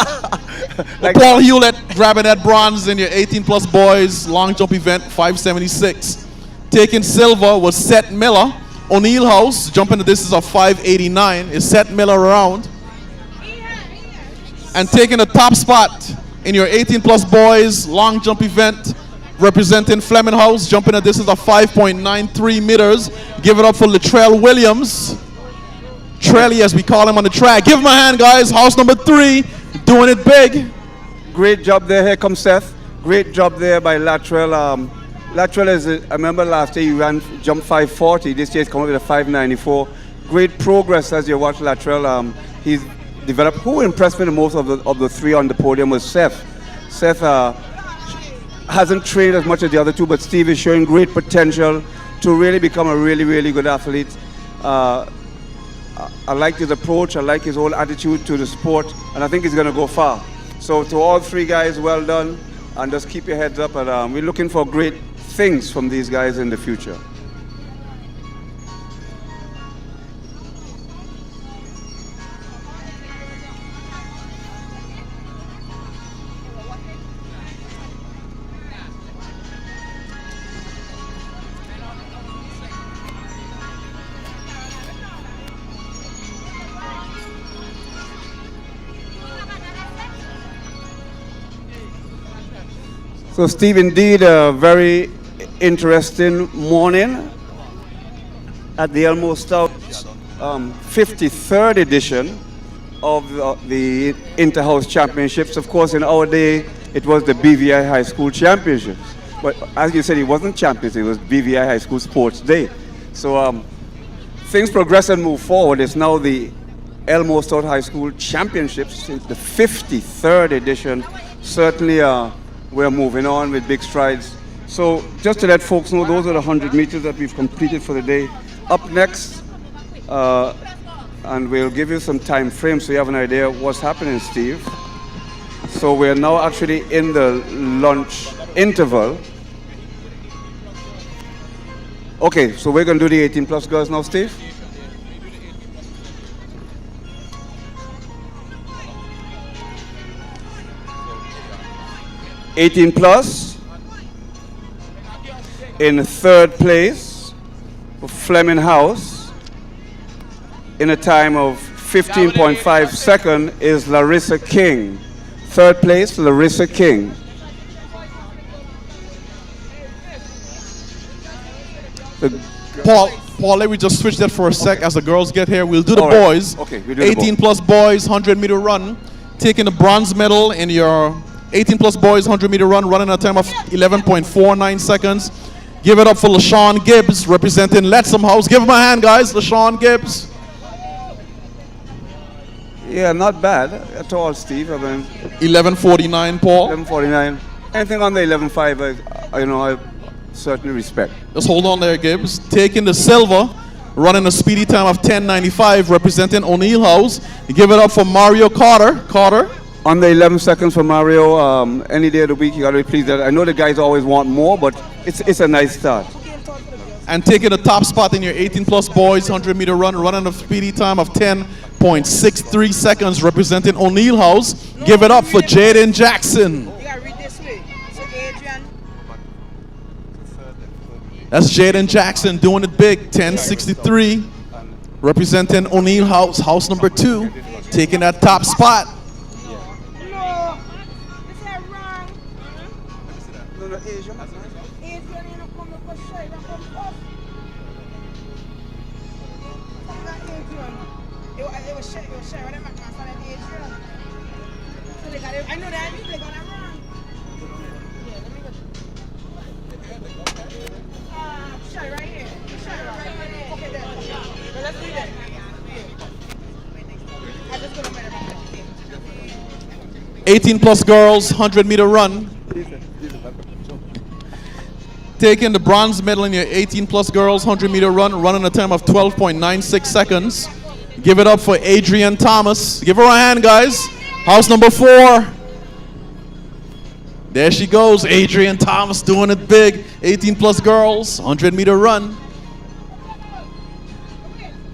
Like- Paul Hewlett grabbing that bronze in your 18-plus boys long jump event, 576. Taking silver was Seth Miller. O'Neill House, jumping the distance of 589, is Seth Miller around. And taking the top spot in your 18-plus boys long jump event, representing Flemming House, jumping a distance of 5.93 meters. Give it up for Latrell Williams. Trelly, as we call him on the track. Give him a hand, guys. House number 3, doing it big. Great job there. Here comes Seth. Great job there by Latrell. Latrell is, I remember last year he jumped 540. This year he's come up with a 594. Great progress as you watch Latrell. He's developed. Who impressed me the most of the three on the podium was Seth. Seth hasn't trained as much as the other two, but Steve is showing great potential to really become a really, really good athlete. I like his approach. I like his whole attitude to the sport, and I think he's going to go far. So to all three guys, well done, and just keep your heads up. And we're looking for great things from these guys in the future. So Steve, indeed a very interesting morning at the Elmo Stout 53rd edition of the Inter-House Championships. Of course, in our day, it was the BVI High School Championships. But as you said, it wasn't champions, it was BVI High School Sports Day. So things progress and move forward. It's now the Elmo Stout High School Championships, the 53rd edition. Certainly we're moving on with big strides. So just to let folks know, those are the 100 meters that we've completed for the day. Up next, and we'll give you some time frame so you have an idea what's happening, Steve. So we're now actually in the lunch interval. Okay, so we're going to do the 18 plus girls now, Steve. '18 plus. In third place for Flemming House, in a time of 15.5 seconds, is Larissa King. Third place, Larissa King. Paul, let me just switch that for a sec as the girls get here. We'll do the All right. boys. Okay, we do the 18 plus boys, 100-meter run. Taking the bronze medal in your 18 plus boys, 100-meter run, running a time of 11.49 seconds. Give it up for LaShawn Gibbs, representing Lettsome House. Give him a hand, guys. LaShawn Gibbs. Yeah, not bad at all, Steve. I mean, 11.49, Paul. 11:49. Anything on the 11:5, I certainly respect. Just hold on there, Gibbs. Taking the silver, running a speedy time of 10.95, representing O'Neill House. Give it up for Mario Carter. On the 11 seconds for Mario, any day of the week, you got to be pleased that I know the guys always want more, but it's a nice start. And taking the top spot in your 18 plus boys 100-meter run, running a speedy time of 10.63 seconds, representing O'Neill House. Give it up for Jaden Jackson. You gotta read this way. So Adrian. That's Jaden Jackson doing it big, 10.63, representing O'Neill House, house number 2, taking that top spot. No. This is wrong. Adrian, you know, come up with show. You come up. Come back, Adrian. It was shit. It was shit. What am I going to say? Adrian. So they got it. I know that. They got it wrong. Yeah, let me go. Shut right here. Shut right here. Okay, there. So let's do that. I just go to bed. 18 plus girls, 100-meter run. taking the bronze medal in your 18-plus girls 100-meter run, running a time of 12.96 seconds. Give it up for Adrienne Thomas. Give her a hand, guys. House number 4. There she goes, Adrienne Thomas doing it big. 18-plus girls, 100-meter run.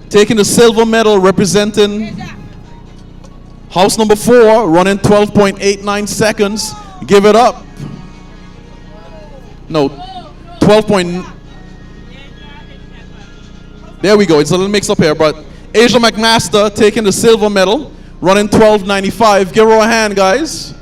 Taking the silver medal representing house number 4, running 12.89 seconds. Give it up. No, 12. There we go. It's a little mix up here, but Asia McMaster taking the silver medal, running 12.95. Give her a hand, guys.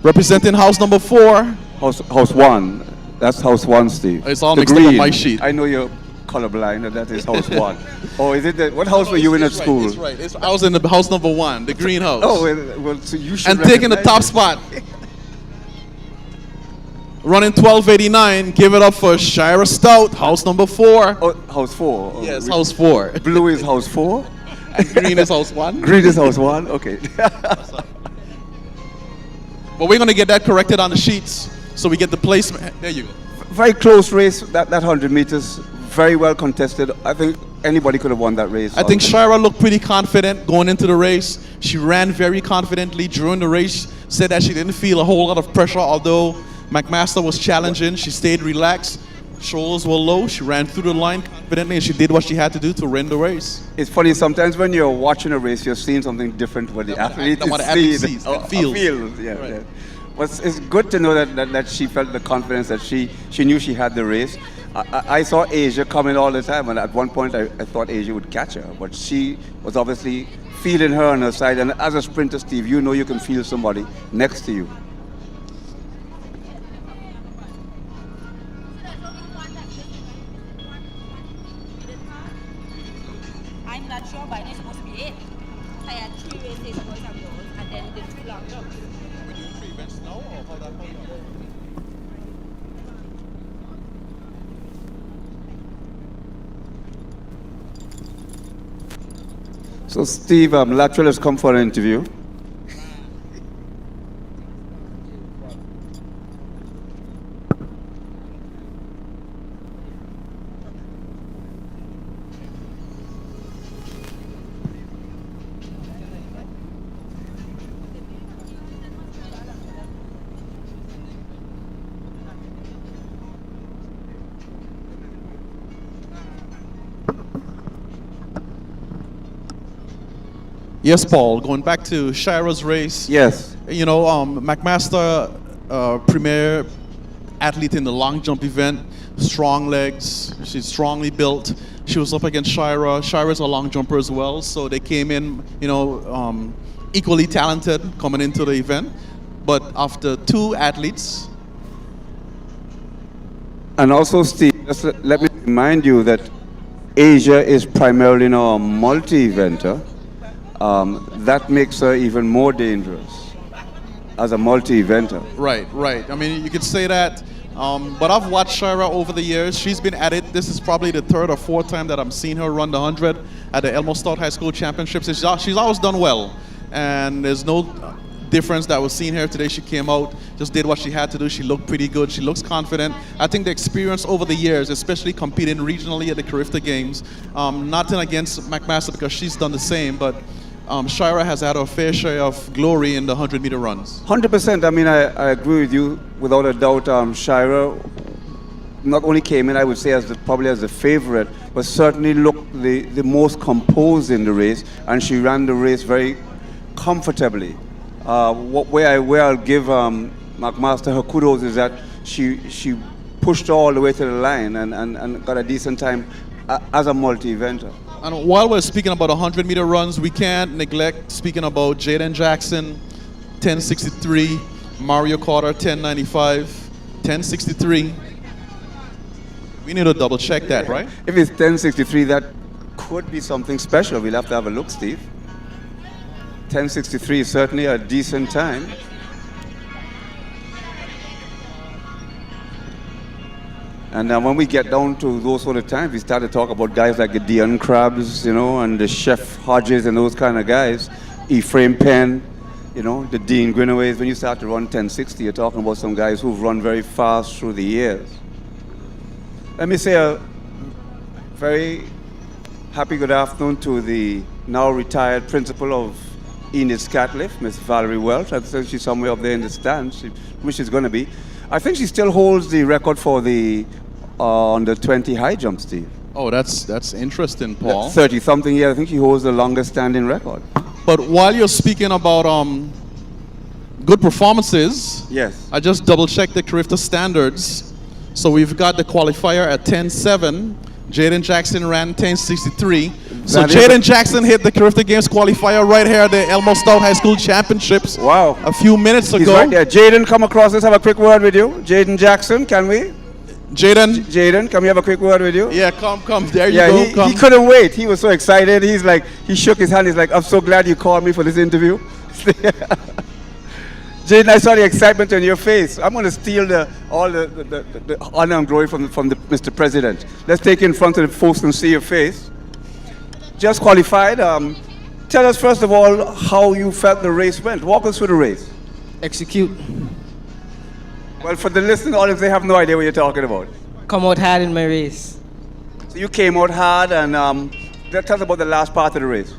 Representing house number 4. House 1. That's house 1, Steve. It's all The mixed up on green. my sheet. I know you're colorblind, and that is house 1. Oh, is it that? What house were you in at school? It's right. I was in the house number 1, the green house. Oh, well, so you should. And taking the top spot. Running 12.89. Give it up for Shira Stout, house number 4. Oh, house 4. Oh, Yes, house 4. Blue is house 4. And green is house 1. Green is house 1. Okay. But we're going to get that corrected on the sheets so we get the placement. There you go. Very close race. That 100 meters, very well contested. I think anybody could have won that race. I think Shira looked pretty confident going into the race. She ran very confidently during the race. Said that she didn't feel a whole lot of pressure, although McMaster was challenging. She stayed relaxed. Shoulders were low. She ran through the line confidently, and she did what she had to do to win the race. It's funny, sometimes when you're watching a race, you're seeing something different what the athlete than what the is athlete seeing. sees and feels. Yeah, Right. yeah. But it's good to know that she felt the confidence, that she knew she had the race. I saw Asia coming all the time, and at one point I thought Asia would catch her, but she was obviously feeling her on her side. And as a sprinter, Steve, you know you can feel somebody next to you. I'm not sure, but it's supposed to be it. I had 3 races for some those, and then the 2 long jumps. We're doing 3 events now, or how that goes? So Steve, Lateral has come for an interview. Yes, Paul. Going back to Shira's race. Yes. You know, McMaster, premier athlete in the long jump event, strong legs. She's strongly built. She was up against Shira. Shira's a long jumper as well, so they came in, you know, equally talented coming into the event. But after 2 athletes. And also, Steve, just let me remind you that Asia is primarily now a multi-eventer. That makes her even more dangerous as a multi-eventer. Right, right. I mean, you could say that. But I've watched Shira over the years. She's been at it. This is probably the 3rd or 4th time that I'm seeing her run the 100 at the Elmo Stout High School Championships. She's always done well. And there's no difference that was seen here today. She came out, just did what she had to do. She looked pretty good. She looks confident. I think the experience over the years, especially competing regionally at the Carifta Games, nothing against McMaster because she's done the same, but Shira has had her fair share of glory in the 100-meter runs. 100%. I mean, I agree with you without a doubt. Shira not only came in, I would say, probably as the favorite, but certainly looked the most composed in the race, and she ran the race very comfortably. Where I'll give McMaster her kudos is that she pushed all the way to the line and got a decent time as a multi-eventer. And while we're speaking about 100-meter runs, we can't neglect speaking about Jaden Jackson, 10:63, Mario Carter, 10:95, 10:63. We need to double check that, right? If it's 10:63, that could be something special. We'll have to have a look, Steve. 10:63 is certainly a decent time. And when we get down to those sort of times, we start to talk about guys like the Dion Krabs, you know, and the Chef Hodges and those kind of guys, Ephraim Penn, you know, the Dean Grinaways. When you start to run 10:60, you're talking about some guys who've run very fast through the years. Let me say a very happy good afternoon to the now retired principal of Enid Scatliff, Miss Valerie Welch. I think she's somewhere up there in the stands, which she's going to be. I think she still holds the record for the under 20 high jump, Steve. Oh, that's interesting, Paul. 30-something years. I think she holds the longest standing record. But while you're speaking about good performances, yes, I just double-checked the Carifta standards. So we've got the qualifier at 10.7. Jaden Jackson ran 10.63. So Jaden Jackson hit the Carifta Games qualifier right here at the Elmo Stout High School Championships. Wow. A few minutes ago. He's right there. Jaden, come across. Let's have a quick word with you. Jaden Jackson, can we? Jaden, can we have a quick word with you? Yeah, come. There you go. Come. He couldn't wait. He was so excited. He shook his hand. He's like, I'm so glad you called me for this interview. Jaden, I saw the excitement on your face. I'm going to steal all the honor and glory from the Mr. President. Let's take you in front of the folks and see your face. Just qualified. Tell us first of all how you felt the race went. Walk us through the race. Execute. Well, for the listening audience, they have no idea what you're talking about. Come out hard in my race. So you came out hard, and tell us about the last part of the race.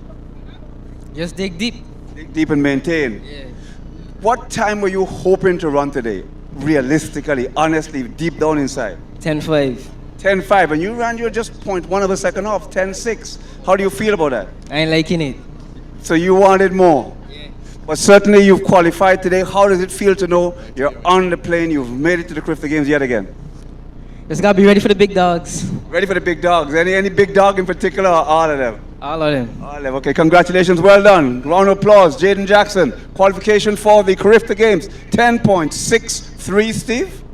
Just dig deep. Dig deep and maintain. Yeah. What time were you hoping to run today? Realistically, honestly, deep down inside. 10.5. 10.5, and you ran, you're just 0.1 of a second off, 10.6. How do you feel about that? I ain't liking it. So you wanted more? Yeah. But certainly you've qualified today. How does it feel to know you're on the plane, you've made it to the Carifta Games yet again? Just gotta be ready for the big dogs. Ready for the big dogs. Any big dog in particular, or all of them? All of them. All of them. Okay, congratulations, well done. Round of applause, Jaden Jackson. Qualification for the Carifta Games, 10.63, Steve?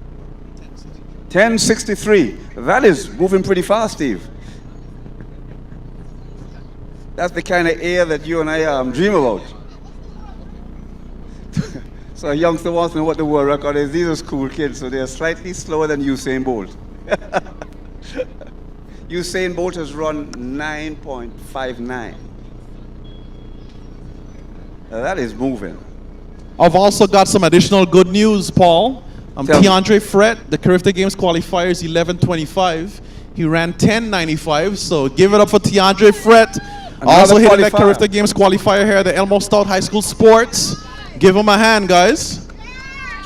10.63. That is moving pretty fast, Steve. That's the kind of air that you and I dream about. So a youngster wants to know what the world record is. These are school kids, so they're slightly slower than Usain Bolt. Usain Bolt has run 9.59. That is moving. I've also got some additional good news, Paul. Tiandre Fret, the Carifta Games qualifier is 11.25. He ran 10.95, so give it up for Tiandre Fret. Also hit the Carifta Games qualifier here at the Elmo Stout High School Sports. Give him a hand, guys.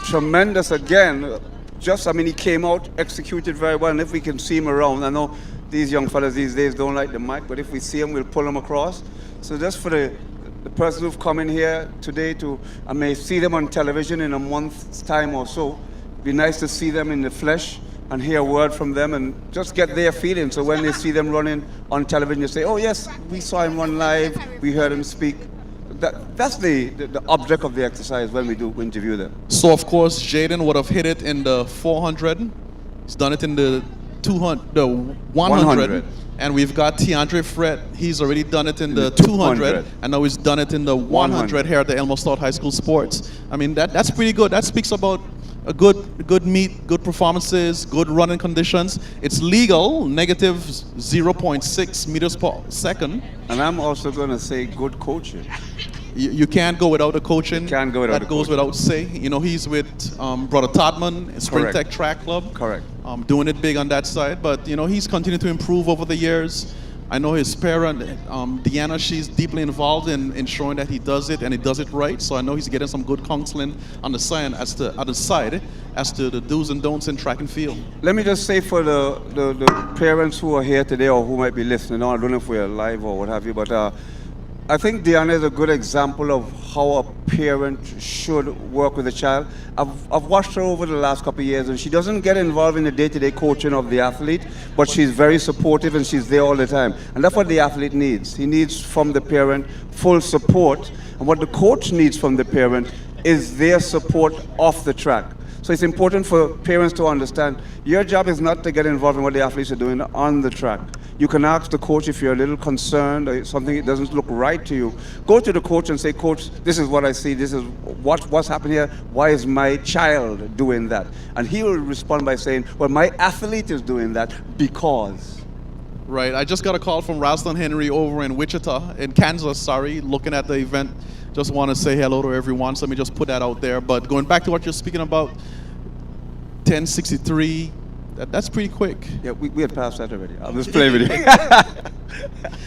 Tremendous again. He came out, executed very well, and if we can see him around, I know these young fellas these days don't like the mic, but if we see him, we'll pull him across. So just for the person who've come in here today I may see them on television in a month's time or so. It'd be nice to see them in the flesh and hear a word from them and just get their feeling. So when they see them running on television, you say, oh yes, we saw him run live, we heard him speak. That's the object of the exercise when we do interview them. So of course, Jaden would have hit it in the 400. He's done it in the 200, the 100. And we've got Tiandre Fret. He's already done it in the 200. And now he's done it in the 100 here at the Elmo Stout High School Sports. I mean, that's pretty good. That speaks about a good meet, good performances, good running conditions. It's legal, negative 0.6 meters per second. And I'm also going to say good coaching. You can't go without the coaching. You can't go without that goes without say. You know, he's with Brother Todman, Sprint Tech Track Club. Correct. Doing it big on that side. But, you know, he's continued to improve over the years. I know his parent, Deanna, she's deeply involved in ensuring that he does it and he does it right. So I know he's getting some good counseling on the side as to the do's and don'ts in track and field. Let me just say for the parents who are here today or who might be listening on, I don't know if we're live or what have you, but I think Deanna is a good example of how a parent should work with a child. I've watched her over the last couple of years, and she doesn't get involved in the day-to-day coaching of the athlete, but she's very supportive and she's there all the time. And that's what the athlete needs. He needs from the parent full support, and what the coach needs from the parent is their support off the track. So it's important for parents to understand your job is not to get involved in what the athletes are doing on the track. You can ask the coach if you're a little concerned or something that doesn't look right to you. Go to the coach and say, Coach, this is what I see, this is what's happening here, why is my child doing that? And he will respond by saying, well, my athlete is doing that because. Right, I just got a call from Ralston Henry over in Wichita, in Kansas, looking at the event. Just want to say hello to everyone, so let me just put that out there. But going back to what you're speaking about, 10.63, That's pretty quick. Yeah, we had passed that already. I'm just playing with you.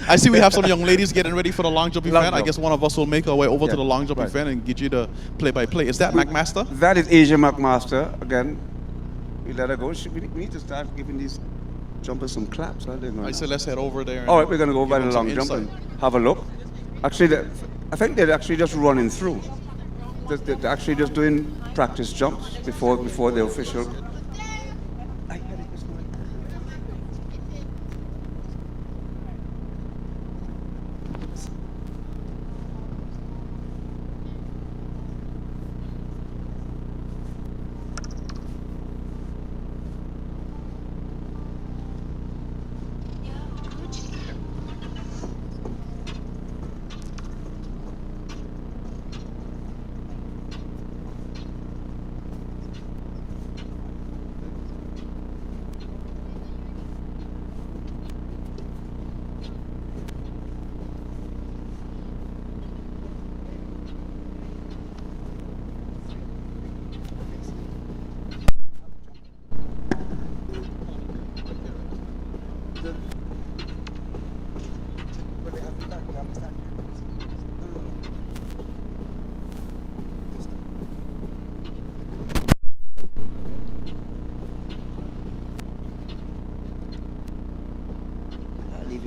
I see we have some young ladies getting ready for the long jump Long event. I jump. guess one of us will make our way over Yeah, to the long jump right. event and get you the play-by-play. Is that McMaster? That is Asia McMaster. Again, we let her go. We need to start giving these jumpers some claps. Huh? I said let's head over there. All right, we're going to go by give the them long some jump insight. and have a look. Actually, I think they're actually just running through. They're actually just doing practice jumps before the official.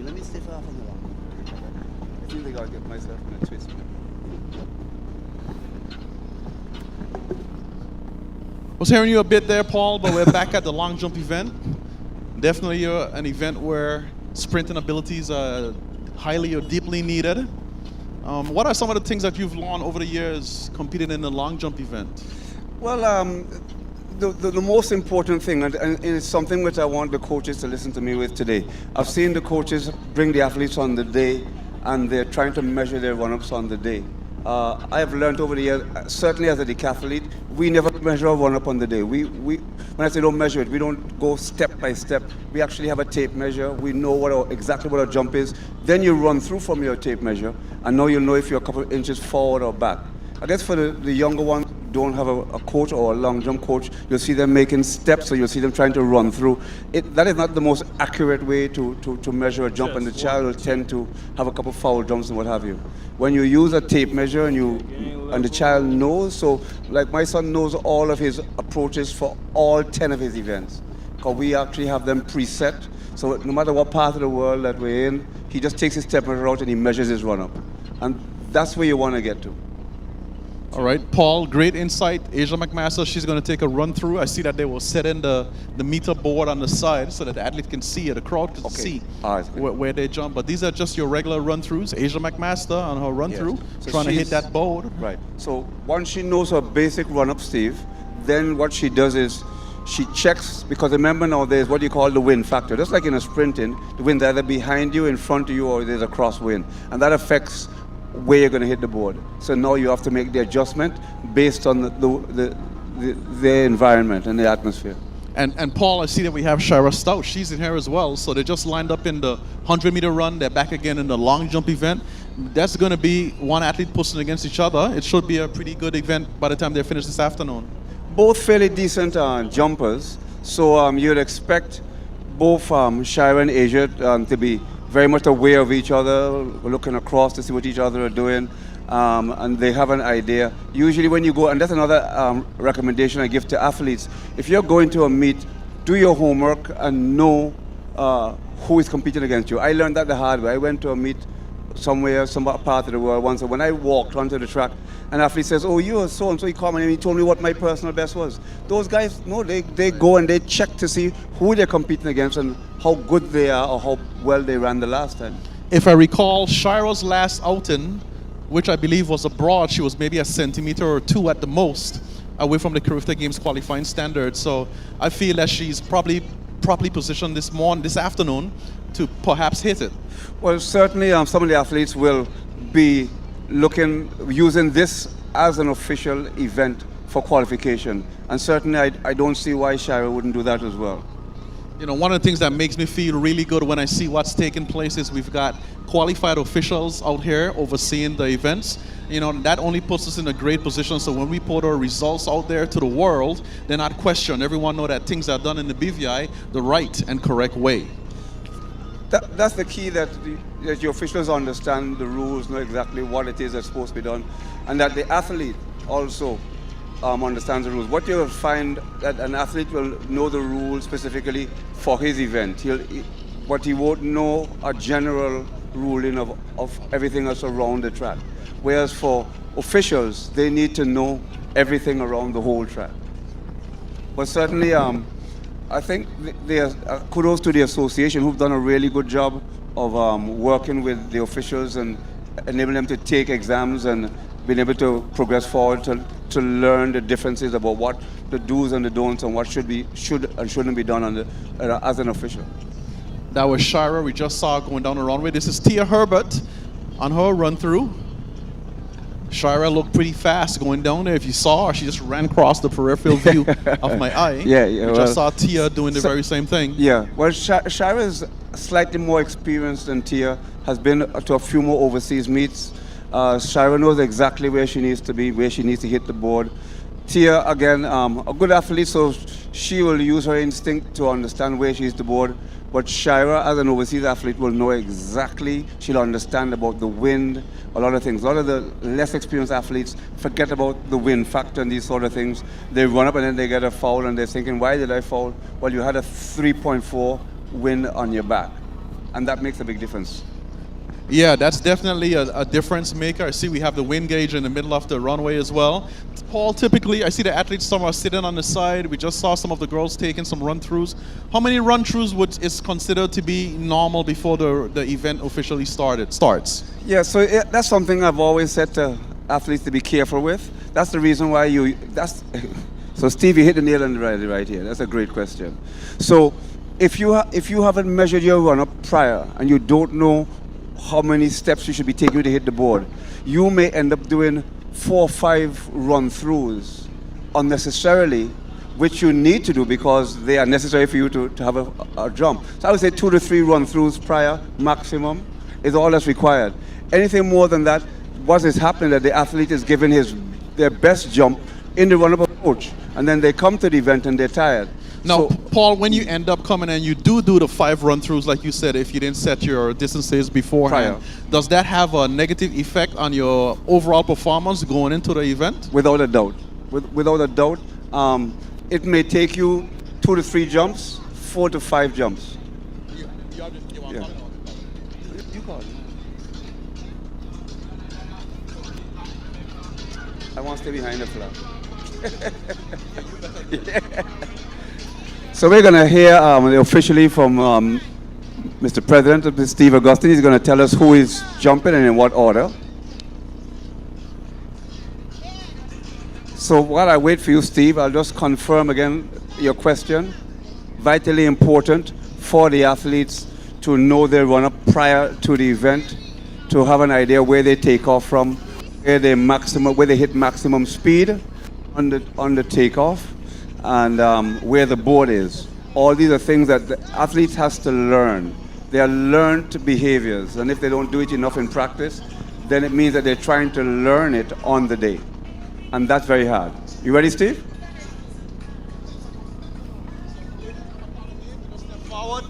Let me stay far from the long. I think I gotta get myself in a twist. Was hearing you a bit there, Paul, but we're back at the long jump event. Definitely an event where sprinting abilities are highly or deeply needed. What are some of the things that you've learned over the years competing in the long jump event? Well, the most important thing, and it's something which I want the coaches to listen to me with today. I've seen the coaches bring the athletes on the day, and they're trying to measure their run-ups on the day. I have learned over the years, certainly as a decathlete, we never measure a run-up on the day. When I say don't measure it, we don't go step by step. We actually have a tape measure. We know exactly what our jump is. Then you run through from your tape measure, and now you'll know if you're a couple of inches forward or back. I guess for the younger ones, don't have a coach or a long jump coach, you'll see them making steps, or you'll see them trying to run through. That is not the most accurate way to measure a jump, and the child will tend to have a couple of foul jumps and what have you. When you use a tape measure and the child knows, so like my son knows all of his approaches for all 10 of his events, because we actually have them preset. So no matter what part of the world that we're in, he just takes his step measure out and he measures his run up. And that's where you want to get to. All right, Paul, great insight. Asia McMaster, she's going to take a run through. I see that they will set in the meter board on the side so that the athlete can see it, the crowd can see where they jump. But these are just your regular run throughs. Asia McMaster on her run through, so trying to hit that board. Right. So once she knows her basic run up, Steve, then what she does is she checks, because remember now there's what you call the wind factor. Just like in a sprinting, the wind's either behind you, in front of you, or there's a crosswind. And that affects where you're going to hit the board. So now you have to make the adjustment based on the environment and the atmosphere. And Paul, I see that we have Shira Stout. She's in here as well. So they just lined up in the 100-meter run. They're back again in the long jump event. That's going to be one athlete pushing against each other. It should be a pretty good event by the time they finish this afternoon. Both fairly decent jumpers. So you'd expect both Shira and Asia to be very much aware of each other, looking across to see what each other are doing, and they have an idea. Usually when you go, and that's another recommendation I give to athletes, if you're going to a meet, do your homework and know who is competing against you. I learned that the hard way. I went to a meet somewhere, some part of the world once, and when I walked onto the track, an athlete says, "Oh, you are so-and-so," he called my name, he told me what my personal best was. Those guys, no, they go and they check to see who they're competing against and how good they are or how well they ran the last time. If I recall, Shira's last outing, which I believe was abroad, she was maybe a centimeter or two at the most away from the Carifta Games qualifying standard. So I feel that she's probably properly positioned this afternoon to perhaps hit it. Well, certainly some of the athletes will be using this as an official event for qualification. And certainly I don't see why Shira wouldn't do that as well. You know, one of the things that makes me feel really good when I see what's taking place is we've got qualified officials out here overseeing the events. You know, that only puts us in a great position, so when we put our results out there to the world, they're not questioned. Everyone know that things are done in the BVI the right and correct way. That's the key, that your officials understand the rules, know exactly what it is that's supposed to be done, and that the athlete also understands the rules. What you'll find that an athlete will know the rules specifically for his event, but he won't know a general ruling of everything else around the track. Whereas for officials, they need to know everything around the whole track. But certainly, I think kudos to the association, who've done a really good job of working with the officials and enabling them to take exams and being able to progress forward to learn the differences about what the do's and the don'ts and what should and shouldn't be done as an official. That was Shira we just saw going down the runway. This is Tia Herbert on her run through. Shira looked pretty fast going down there. If you saw her, she just ran across the peripheral view of my eye. Yeah. We just saw Tia doing the very same thing. Yeah, well, Shira is slightly more experienced than Tia, has been to a few more overseas meets. Shira knows exactly where she needs to be, where she needs to hit the board. Tia, again, a good athlete, so she will use her instinct to understand where she is the board. But Shira, as an overseas athlete, will know exactly, she'll understand about the wind, a lot of things. A lot of the less experienced athletes forget about the wind factor and these sort of things. They run up and then they get a foul and they're thinking, why did I foul? Well, you had a 3.4 wind on your back. And that makes a big difference. Yeah, that's definitely a difference maker. I see we have the wind gauge in the middle of the runway as well. Paul, typically, I see the athletes, some are sitting on the side. We just saw some of the girls taking some run-throughs. How many run-throughs is considered to be normal before the event officially starts? Yeah, so that's something I've always said to athletes to be careful with. That's the reason why so Steve, you hit the nail on the right here. That's a great question. So if you haven't measured your run-up prior and you don't know how many steps you should be taking to hit the board, you may end up doing 4 or 5 run-throughs unnecessarily, which you need to do because they are necessary for you to have a jump. So I would say 2 to 3 run-throughs prior, maximum, is all that's required. Anything more than that, what is happening that the athlete is giving their best jump in the run-up approach, and then they come to the event and they're tired. Now, Paul, when you end up coming and you do the 5 run-throughs, like you said, if you didn't set your distances beforehand, does that have a negative effect on your overall performance going into the event? Without a doubt. Without a doubt. It may take you 2 to 3 jumps, 4 to 5 jumps. You call it. I want to stay behind the flag. Yeah. So we're going to hear officially from Mr. President, Mr. Steve Augustine. He's going to tell us who is jumping and in what order. So while I wait for you, Steve, I'll just confirm again your question. Vitally important for the athletes to know their run-up prior to the event, to have an idea where they take off from, where they hit maximum speed on the takeoff, and where the board is. All these are things that the athletes has to learn. They are learned behaviors, and if they don't do it enough in practice, then it means that they're trying to learn it on the day. And that's very hard. You ready, Steve? Step forward.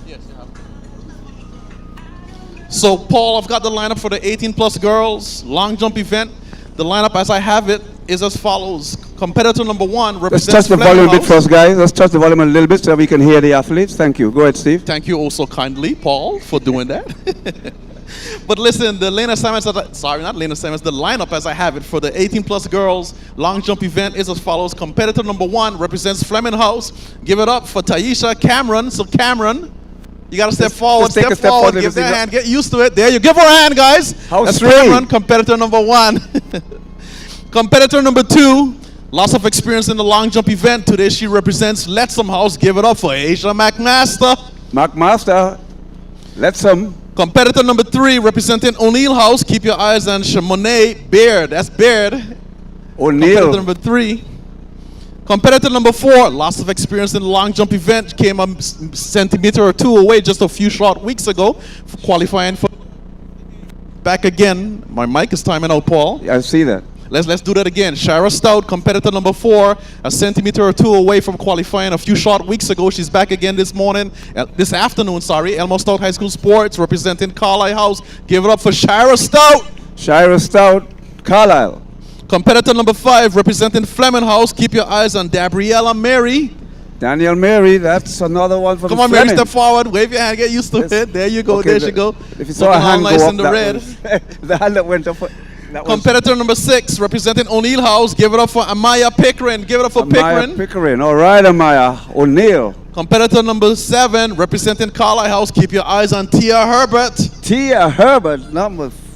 Yes, you have. So, Paul, I've got the lineup for the 18-plus girls long jump event. The lineup, as I have it, is as follows. Competitor number 1 represents Let's touch the volume a bit first, guys. Let's touch the volume a little bit so we can hear the athletes. Thank you. Go ahead, Steve. Thank you also kindly, Paul, for doing that. But listen, the lane assignments, the lineup as I have it for the 18-plus girls long jump event is as follows. Competitor number 1 represents Flemming House. Give it up for Taisha Cameron. So Cameron, you got to step forward, step forward, give that hand, get used to it. There you give her a hand, guys. That's Cameron, competitor number 1. Competitor number 2, lots of experience in the long jump event. Today she represents Lettsome House. Give it up for Asia McMaster. McMaster, Lettsome. Competitor number 3, representing O'Neill House. Keep your eyes on Chamonix Beard. That's Beard. O'Neill. Competitor number 3. Competitor number 4, lots of experience in the long jump event, came a centimeter or 2 away just a few short weeks ago, qualifying for back again. My mic is timing out, Paul. I see that. Let's do that again. Shira Stout, competitor number 4, a centimeter or 2 away from qualifying a few short weeks ago. She's back again this afternoon, Elmo Stout High School Sports, representing Carlisle House. Give it up for Shira Stout. Shira Stout, Carlisle. Competitor number 5, representing Flemming House. Keep your eyes on Gabriella Mary. Daniel Mary, that's another one from Come on, Flemming. Mary, step forward. Wave your hand, get used to it. There you go, Okay, there she go. If you saw a Looking all hand nice go up, in the that red. was- the hand that went up. That was Competitor number 6, representing O'Neill House. Give it up for Amaya Pickering. Give it up for Amaya Pickering. Pickering. All right, Amaya. O'Neill. Competitor number 7, representing Carlisle House. Keep your eyes on Tia Herbert. Tia Herbert.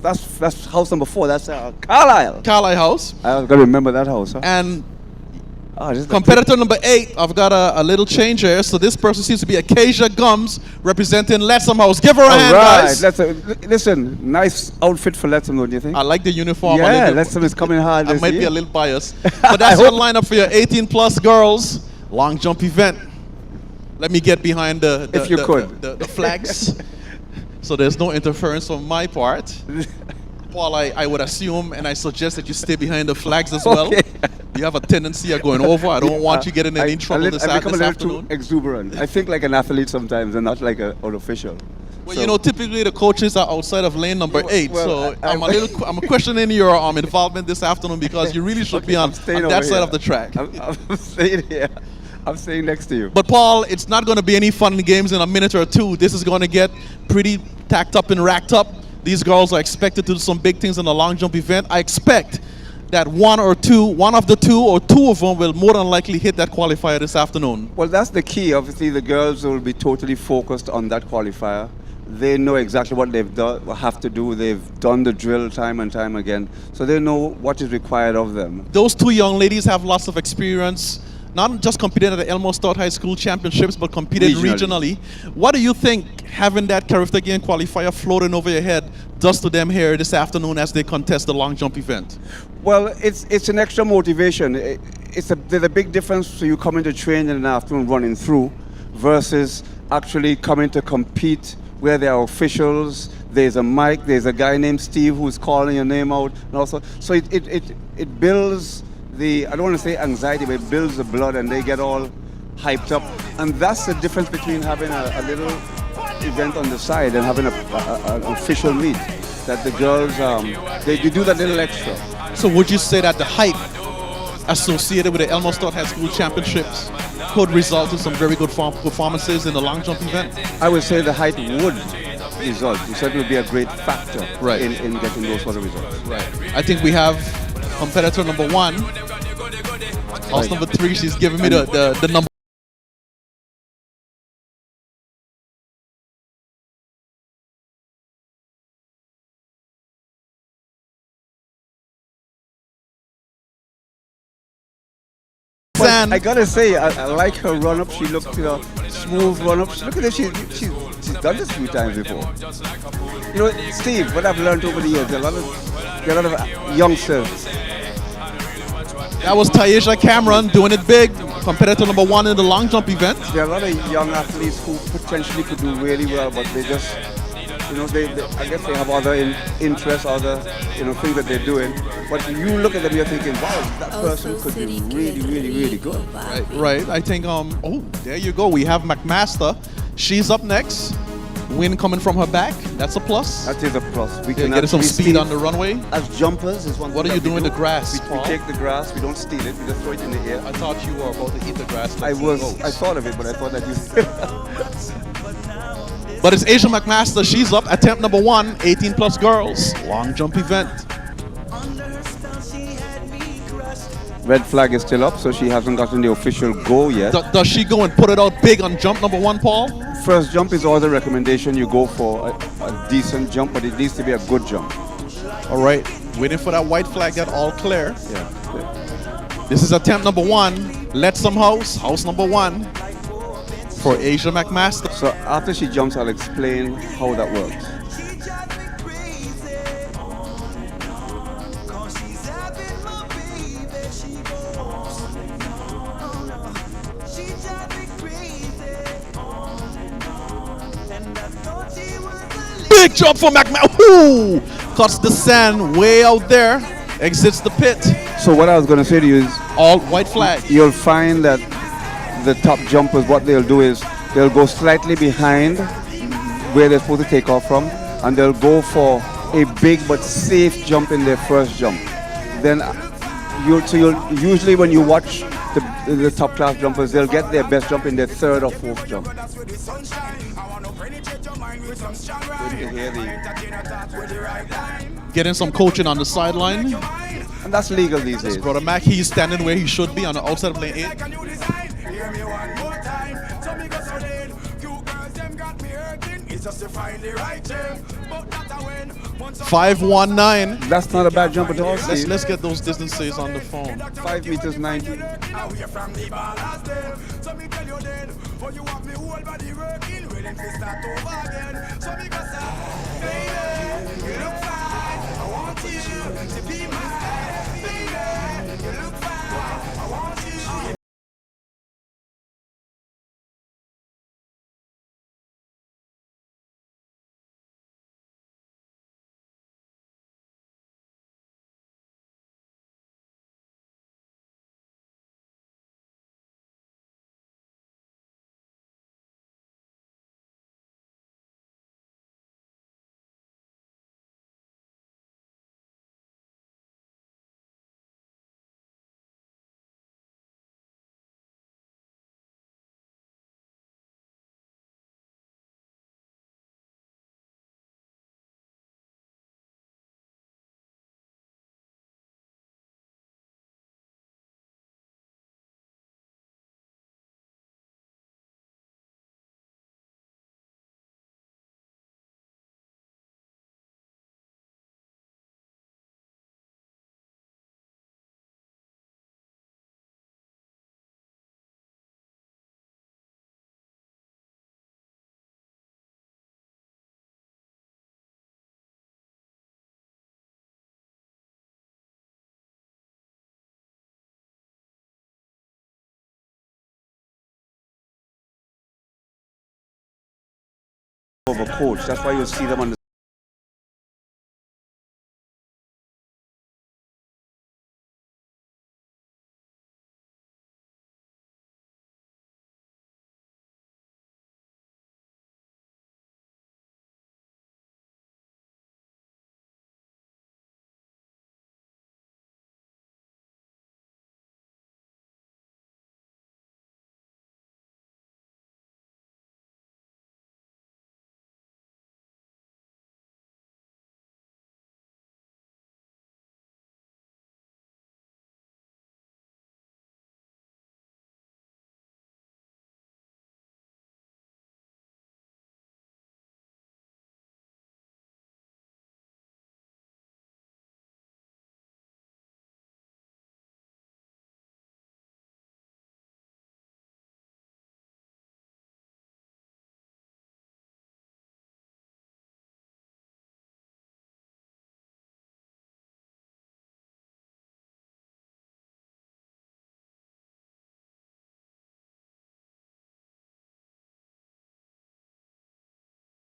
That's house number 4. That's Carlisle. Carlisle House. I was going to remember that house. Huh? And This is competitor number 8, I've got a little change here. So this person seems to be Acacia Gums, representing Lettsome House. Give her a hand, guys. Listen, nice outfit for Lettsome, don't you think? I like the uniform. Yeah, Lettsome is coming hard I this might year. be a little biased. But that's your lineup for your 18-plus girls long jump event. Let me get behind the flags. So there's no interference on my part. Paul, I would assume and I suggest that you stay behind the flags as well. Okay. You have a tendency of going over. I don't want you getting in any trouble this I become a little afternoon. too exuberant. I think like an athlete sometimes and not like an official. Well, So- you know, typically the coaches are outside of lane number 8, well, so I'm questioning your involvement this afternoon because you really should be on staying that over side here. of the track. I'm staying here. I'm staying next to you. But Paul, it's not going to be any fun and games in a minute or two. This is going to get pretty tacked up and racked up. These girls are expected to do some big things in the long jump event. I expect that one of the two or two of them will more than likely hit that qualifier this afternoon. Well, that's the key. Obviously, the girls will be totally focused on that qualifier. They know exactly what they've done, have to do. They've done the drill time and time again. So they know what is required of them. Those 2 young ladies have lots of experience, not just competing at the Elmo Stout High School Championships, but competed regionally. What do you think having that Caribbean qualifier floating over your head does to them here this afternoon as they contest the long jump event? Well, it's an extra motivation. There's a big difference so you coming to train in the afternoon running through versus actually coming to compete where there are officials, there's a mic, there's a guy named Steve who's calling your name out, and also, so it builds I don't want to say anxiety, but it builds the blood and they get all hyped up. And that's the difference between having a little event on the side and having an official meet. That the girls, they do that little extra. So would you say that the hype associated with the Elmo Stout High School Championships could result in some very good performances in the long jump event? I would say the height would result. You said it would be a great factor in getting those sort of results. Right. I think we have competitor number 1. House number 3, she's giving me the number. Well, I gotta say, I like her run up. She looked, smooth run up. Look at her. She's done this a few times before. You know, Steve, what I've learned over the years, there are a lot of youngsters. That was Taisha Cameron doing it big. Competitor number 1 in the long jump event. There are a lot of young athletes who potentially could do really well, but they just, I guess they have other interests, other, things that they're doing. But you look at them, you're thinking, wow, that person could be really, really, really good. Right. I think, there you go. We have McMaster. She's up next. Wind coming from her back. That's a plus. That is a plus. We can get some speed on the runway. As jumpers is one thing. What are you doing in the grass, We Paul? take the grass. We don't steal it. We just throw it in the air. I thought you were about to eat the grass. I thought of it, but I thought that you. But it's Asia McMaster. She's up. Attempt number 1, 18-plus girls. Long jump event. Red flag is still up, so she hasn't gotten the official go yet. Does she go and put it out big on jump number 1, Paul? First jump is always the recommendation. You go for a decent jump, but it needs to be a good jump. All right. Waiting for that white flag, that all clear. Yeah. This is attempt number 1. Lettsome house number 1 for Asia McMaster. So after she jumps, I'll explain how that works. jump for McMahon. Ooh, cuts the sand way out there, exits the pit. So what I was going to say to you is, All white flag. you'll find that the top jumpers, what they'll do is they'll go slightly behind where they're supposed to take off from, and they'll go for a big but safe jump in their first jump. Then you'll usually, when you watch the top class jumpers, they'll get their best jump in their third or fourth jump. You can hear Getting some coaching on the sideline. and that's legal these days. Brother Mac, he's standing where he should be on the outside of lane 8. 519. That's not a bad jump at all, Steve. Let's get those distances on the phone. 5 meters 90. Of a coach. That's why you'll see them on the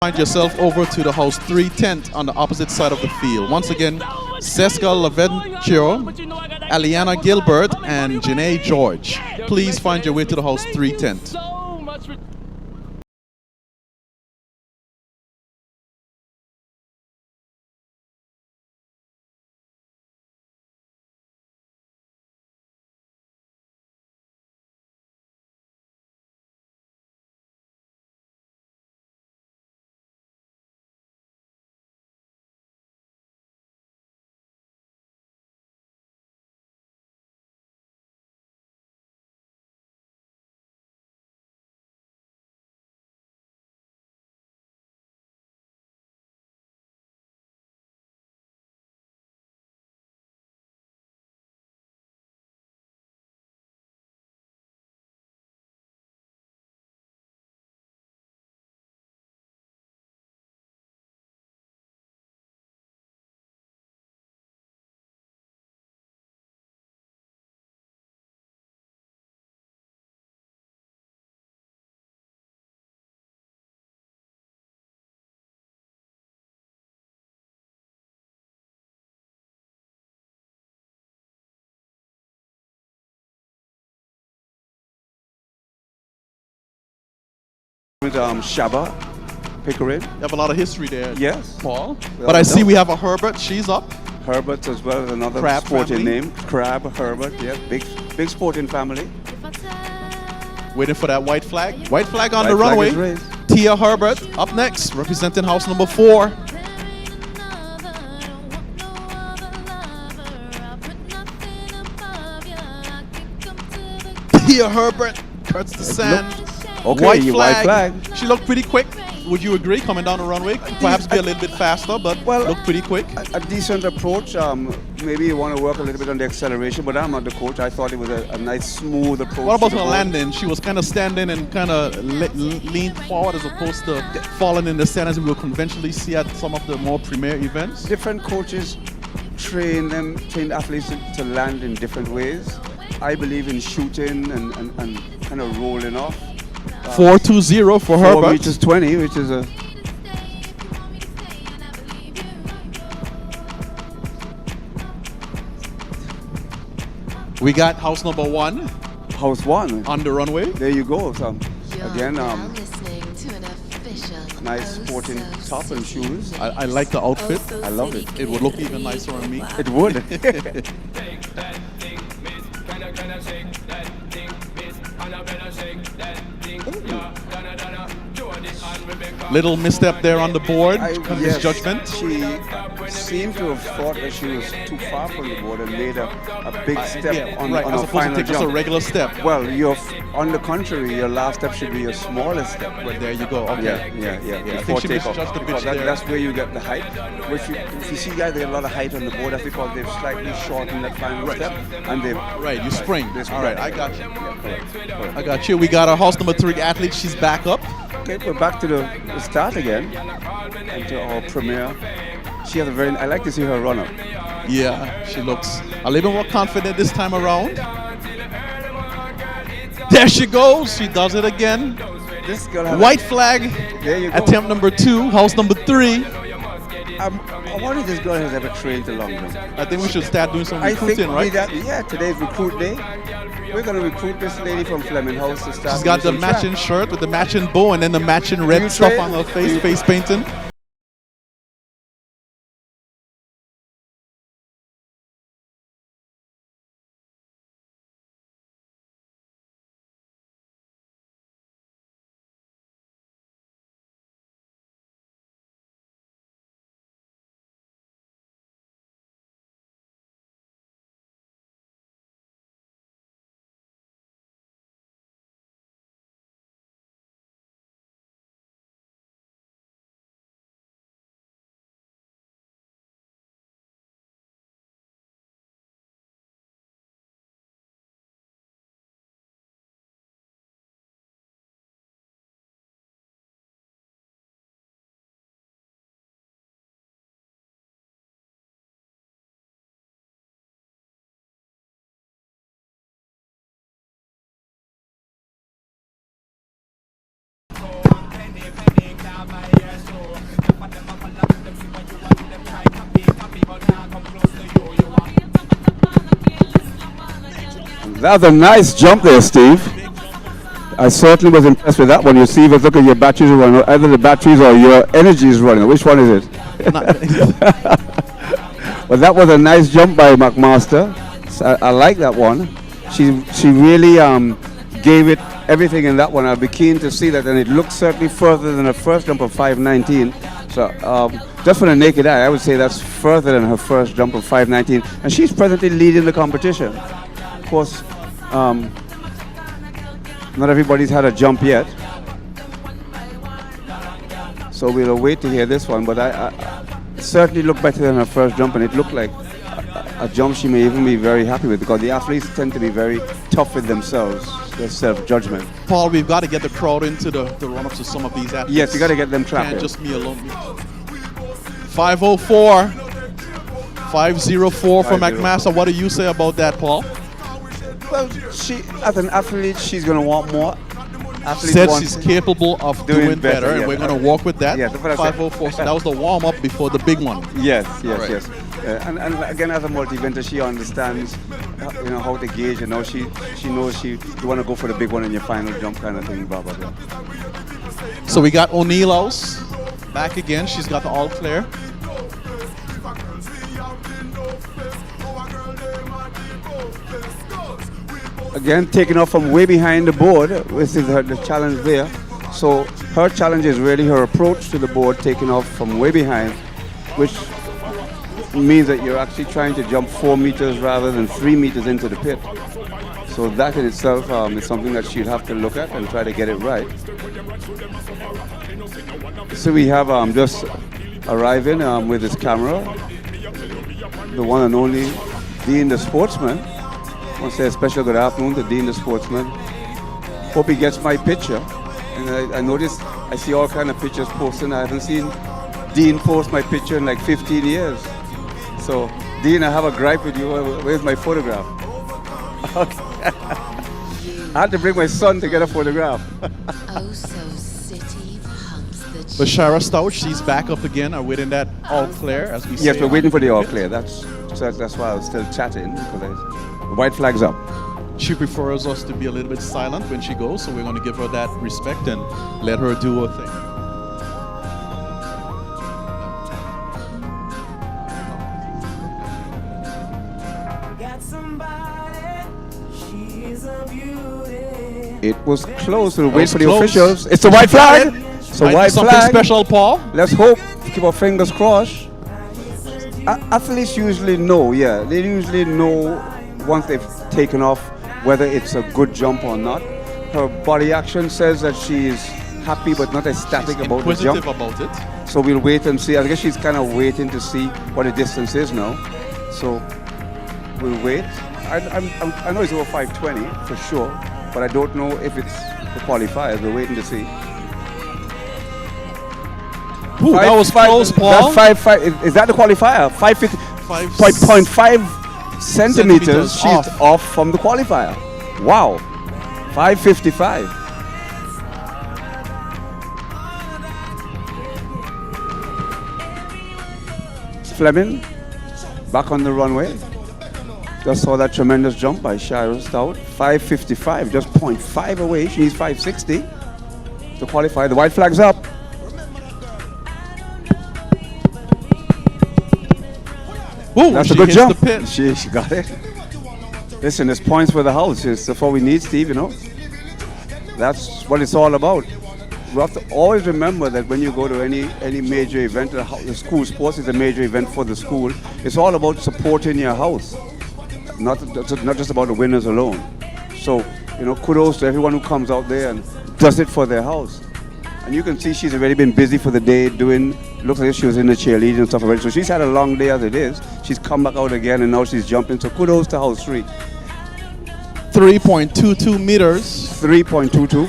Find yourself over to the house 3 tent on the opposite side of the field. Once again, Seska Laventure, Aliana Gilbert, and Janae George. Please find your way to the house 3 tent. with Shaba Pickering. You have a lot of history there. Yes. Paul. Well, But I see no. we have a Herbert. She's up. Herbert as well as another Crab sporting family. name. Crab Herbert, yeah. Big sporting family. Waiting for that white flag. White flag on White the flag runway. is raised. Tia Herbert up next, representing house number 4. Tia Herbert cuts the sand. Okay, white white flag. flag. She looked pretty quick. Would you agree? Coming down the runway, perhaps be a little bit faster, but Well, looked pretty quick. A decent approach. Maybe you want to work a little bit on the acceleration, but I'm not the coach. I thought it was a nice, smooth approach. What about to the her ball. landing? She was kind of standing and kind of leaned forward as opposed to falling in the sand as we will conventionally see at some of the more premier events. Different coaches train athletes to land in different ways. I believe in shooting and kind of rolling off. 4.20 for 4 Herbert. meters 20, which is a We got house number 1 house 1. on the runway. There you go. So again, listening to an official nice sporting top and shoes. I like the outfit. I love it. It would look even nicer on me. It would. Little misstep there on the board. Yes, Misjudgment. She seemed to have thought that she was too far from the board and made a big step on right, a as opposed to final take just a jump. regular step. Well, on the contrary, your last step should be your smallest step. But there you go. Okay. Yeah. I Before think she takeoff. misjudged the Because pitch there. that's where you get the height. If you see guys, they have a lot of height on the board. That's because they've slightly shortened that final step, and they Right, you spring. All right, I got you. Correct. I got you. We got our house number 3 athlete. She's back up. Okay, we're back to the start again, and to our premiere. She has I like to see her run up. Yeah, she looks a little more confident this time around. There she goes. She does it again. This girl has White flag. There you go. Attempt number 2. House number 3. I wonder if this girl has ever trained to long jump. I think we should start doing some I think recruiting, right? today's recruit day. We're going to recruit this lady from Flemming House to start. She's got the doing some matching track. shirt with the matching bow and then the matching red You stuff train? on her face painting. That's a nice jump there, Steve. I certainly was impressed with that one. You see, look at your batteries are running. Either the batteries or your energy is running. Which one is it? Well, that was a nice jump by McMaster. So I like that one. She really gave it everything in that one. I'll be keen to see that, and it looks certainly further than her first jump of 5.19. So just from the naked eye, I would say that's further than her first jump of 5.19, and she's presently leading the competition. Of course, not everybody's had a jump yet, so we'll wait to hear this one. But I certainly looked better than her first jump, and it looked like a jump she may even be very happy with, because the athletes tend to be very tough with themselves, their self-judgment. Paul, we've got to get the crowd into the run-ups of some of these athletes. Yes, you got to get them clapping. Can't just me alone. 504. 504 for McMaster. What do you say about that, Paul? Well, she, as an athlete, she's going to want more. Said she's capable of doing better, and yes. we're going to walk with that. Yes, 504. So that was the warm-up before the big one. Yes. Right. And again, as a multi-eventer, she understands, how to gauge. She knows you want to go for the big one in your final jump kind of thing. Blah blah blah. So we got O'Neill House back again. She's got the all clear. Again, taking off from way behind the board. This is the challenge there. So her challenge is really her approach to the board, taking off from way behind, which means that you're actually trying to jump 4 meters rather than 3 meters into the pit. So that in itself is something that she'd have to look at and try to get it right. So we have just arriving with his camera, the one and only Dean the Sportsman. I want to say a special good afternoon to Dean the Sportsman. Hope he gets my picture. And I noticed, I see all kind of pictures posted. I haven't seen Dean post my picture in like 15 years. So, Dean, I have a gripe with you. Where's my photograph? Okay. I had to bring my son to get a photograph. Oh, so city pumps the But Shara Stout, she's back up again. Are waiting that all clear as we Yes, say we're waiting for the all pit. clear. That's why I was still chatting, because the white flag's up. She prefers us to be a little bit silent when she goes, so we're going to give her that respect and let her do her thing. It was close. We'll wait was for the close. officials. It's the white flag. It's a white Something flag. special, Paul. Let's hope. Keep our fingers crossed. Athletes usually know. Yeah, they usually know once they've taken off whether it's a good jump or not. Her body action says that she is happy but not ecstatic about the jump. Inquisitive about it. So we'll wait and see. I guess she's kind of waiting to see what the distance is now. So we'll wait. I know it's over 5:20 for sure, but I don't know if it's the qualifiers. We're waiting to see. Ooh, that was close, Paul. That's 5.5. Is that the qualifier? 5.50. 0.5 centimeters. She's off from the qualifier. Wow. 5.55. Flemming back on the runway. Just saw that tremendous jump by Shira Stout. 5.55, just 0.5 away. She needs 5.60 to qualify. The white flag's up. Ooh, that's a good jump. She got it. Listen, there's points for the house. That's what we need, Steve, you know. That's what it's all about. We have to always remember that when you go to any major event, the school sports is a major event for the school. It's all about supporting your house, not just about the winners alone. So, you know, kudos to everyone who comes out there and does it for their house. And you can see she's already been busy for the day looks like she was in the cheerleading and stuff already. So she's had a long day as it is. She's come back out again and now she's jumping. So kudos to House 3. 3.22 meters. 3.22.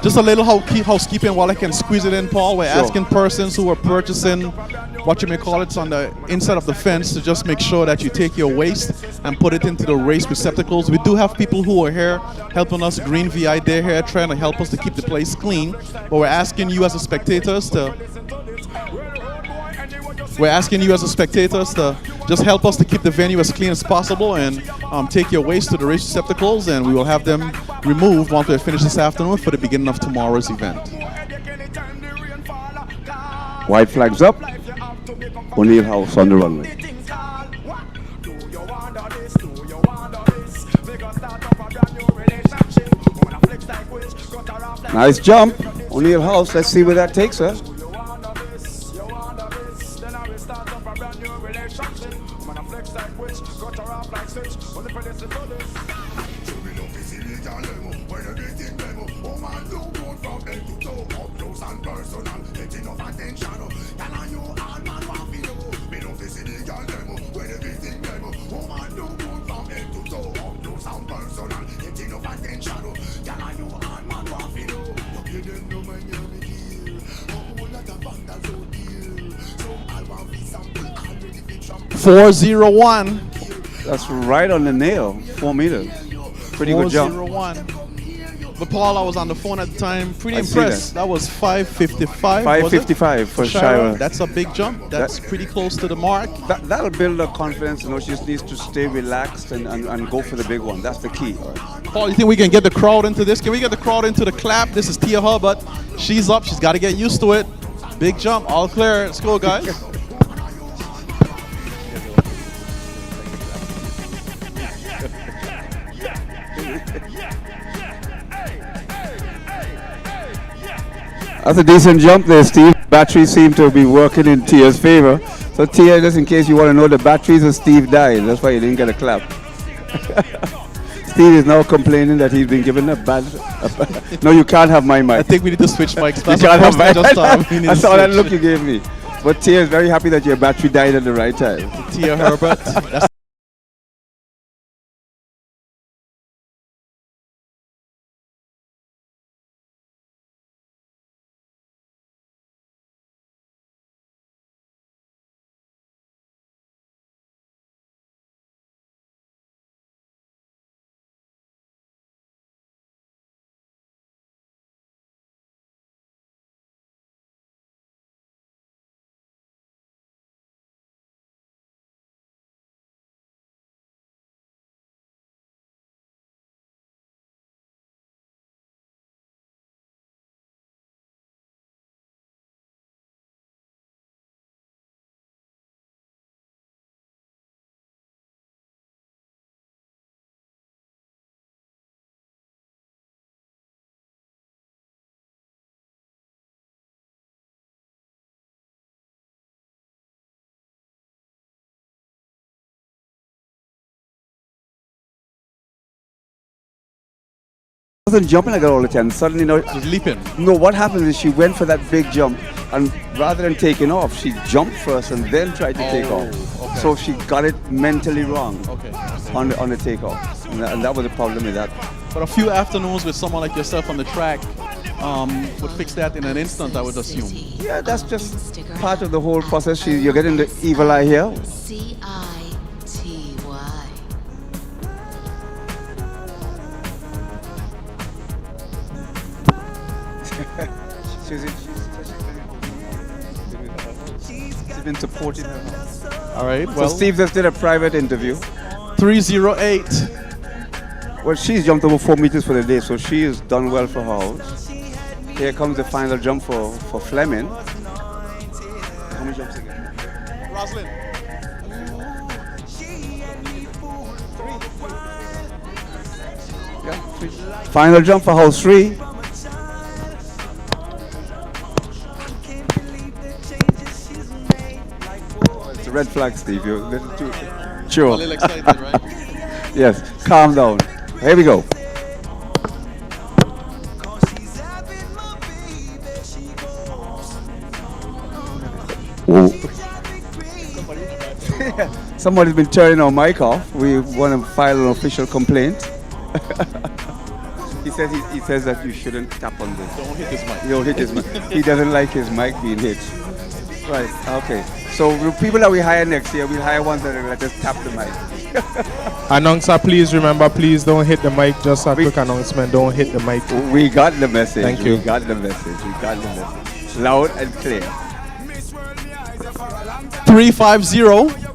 Just a little housekeeping while I can squeeze it in, Paul. We're asking persons who are purchasing what you may call it on the inside of the fence to just make sure that you take your waste and put it into the race receptacles. We do have people who are here helping us, Green VI, they're here trying to help us to keep the place clean. But we're asking you as the spectators to just help us to keep the venue as clean as possible and take your waste to the race receptacles, and we will have them removed once we finish this afternoon for the beginning of tomorrow's event. White flags up. O'Neill House on the runway. Nice jump. O'Neill House. Let's see where that takes her. .401. That's right on the nail. 4 meters. Pretty good jump. 401. But Paul, I was on the phone at the time. Pretty I see impressed. That was 5:55. 5:55 for Shira. That's a big jump. That's pretty close to the mark. That'll build her confidence. You know, she just needs to stay relaxed and go for the big one. That's the key. Paul, you think we can get the crowd into this? Can we get the crowd into the clap? This is Tia Hubbard. She's up. She's got to get used to it. Big jump. All clear. Let's go, guys. That's a decent jump there, Steve. Batteries seem to be working in Tia's favor. So Tia, just in case you want to know, the batteries of Steve died. That's why he didn't get a clap. Steve is now complaining that he's been given a bad... No, you can't have my mic. I think we need to switch mics. You can't have my I saw that look you gave me. But Tia is very happy that your battery died at the right time. Tia Herbert. That's Wasn't jumping like that all the time. Suddenly, she's leaping. No, what happened is she went for that big jump, and rather than taking off, she jumped first and then tried to take off. Okay. So she got it mentally wrong Okay. on the takeoff, and that was the problem with that. But a few afternoons with someone like yourself on the track would fix that in an instant, I would assume. Yeah, that's just part of the whole process. You're getting the evil eye here. CITY. She's been supporting her. All right. So Well, Steve just did a private interview. 308. Well, she's jumped over 4 meters for the day, so she has done well for her. Here comes the final jump for Flemming. How many jumps again? Roslyn. Yeah, 3. Final jump for house 3. It's a red flag, Steve. You're a little too sure. A little excited, right? Yes, calm down. Here we go. Whoa. Somebody's been turning our mic off. We want to file an official complaint. He says that you shouldn't tap on this. Don't hit his mic. You don't hit his mic. He doesn't like his mic being hit. Right, okay. So the people that we hire next year, we'll hire ones that will let us tap the mic. Announcer, please remember, please don't hit the mic. Just a quick announcement, don't hit the mic. We got the message. Thank you. We got the message. We got the message. Loud and clear. 350.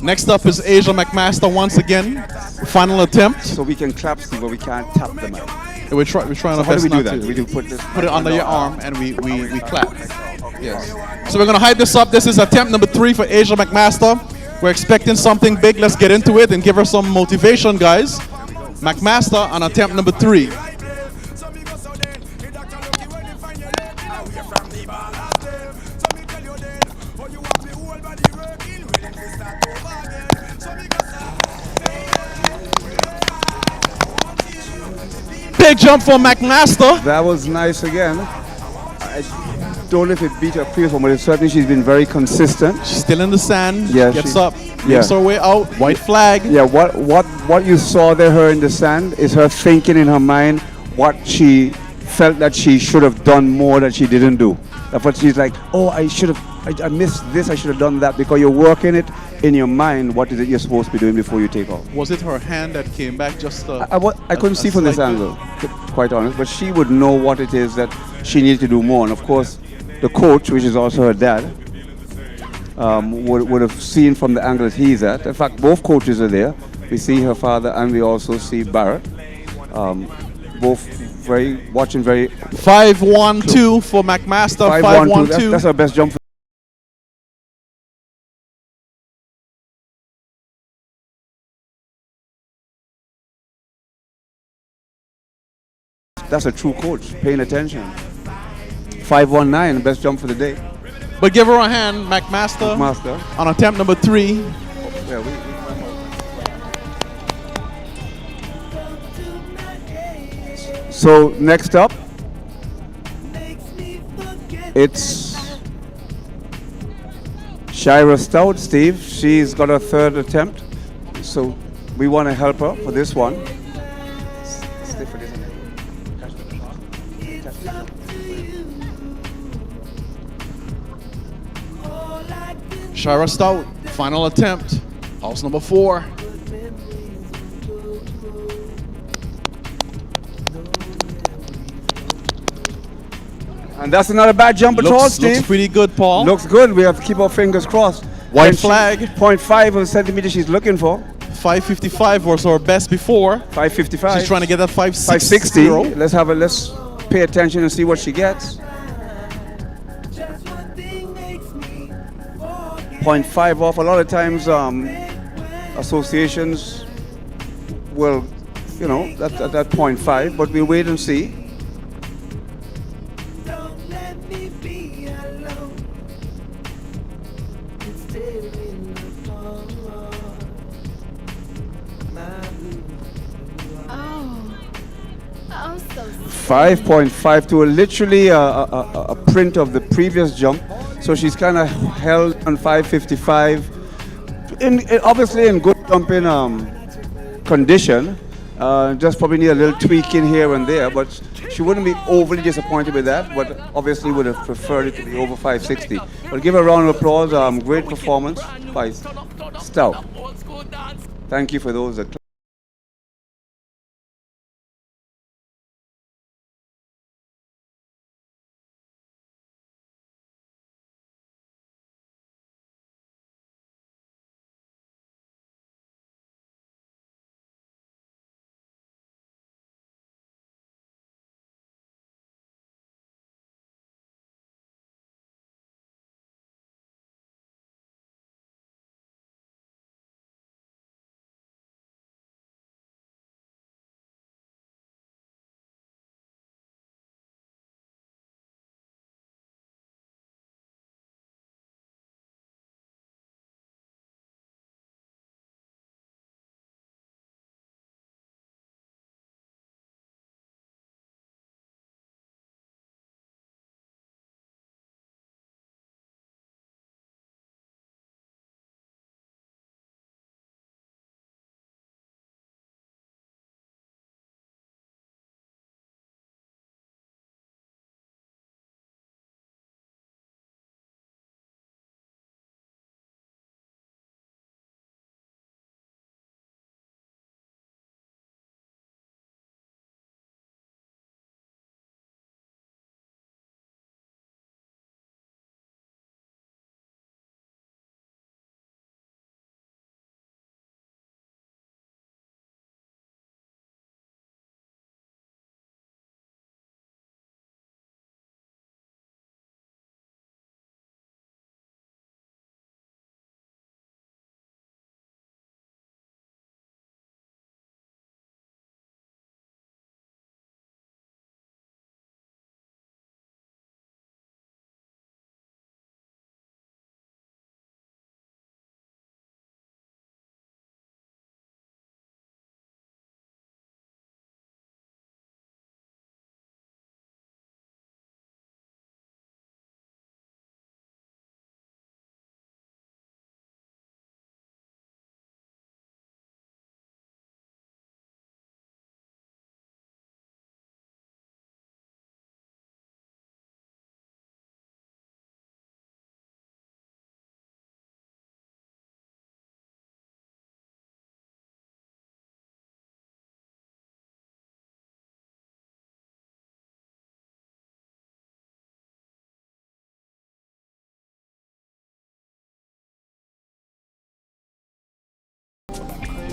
Next up is Asia McMaster once again. Final attempt. So we can clap, Steve, but we can't tap the mic. We're trying So our how do best we do not that? to. We do put this. Put it under your arm and we clap. Yes. So we're gonna hype this up. This is attempt number 3 for Asia McMaster. We're expecting something big. Let's get into it and give her some motivation, guys. McMaster on attempt number 3. Big jump for McMaster. That was nice again. I don't know if it beat her previous one, but certainly she's been very consistent. She's still in the sand. Yeah, Gets she- up. yeah. Makes her way out. White flag. Yeah, what you saw there, her in the sand, is her thinking in her mind what she felt that she should have done more that she didn't do. That's what she's like, oh, I should have I missed this, I should have done that, because you're working it in your mind, what is it you're supposed to be doing before you take off. Was it her hand that came back just I couldn't see from this slight angle, to be quite honest, but she would know what it is that she needed to do more. And of course, the coach, which is also her dad, would have seen from the angle that he's at. In fact, both coaches are there. We see her father and we also see Barrett. Both watching very... 5-1-2 for McMaster, 5-1-2. That's our best jump. That's a true coach, paying attention. 5-1-9, best jump for the day. But give her a hand, McMaster. On attempt number 3. Yeah, So next up, it's Shira Stout, Steve. She's got her 3rd attempt, so we want to help her for this one. Shira Stout, final attempt, house number 4. And that's not a bad jump at all, Steve. Looks pretty good, Paul. Looks good. We have to keep our fingers crossed. White flag. 0.5 of a centimeter she's looking for. 555 was her best before. 555. She's trying to get that 560. Let's pay attention and see what she gets. 0.5 off. A lot of times associations will, that's at that 0.5, but we'll wait and see. Oh, so 5.52, literally a print of the previous jump. So she's kind of held on 555. Obviously in good jumping condition. Just probably need a little tweaking here and there, but she wouldn't be overly disappointed with that, but obviously would have preferred it to be over 560. But give her a round of applause. Great performance by Stout. Thank you for those.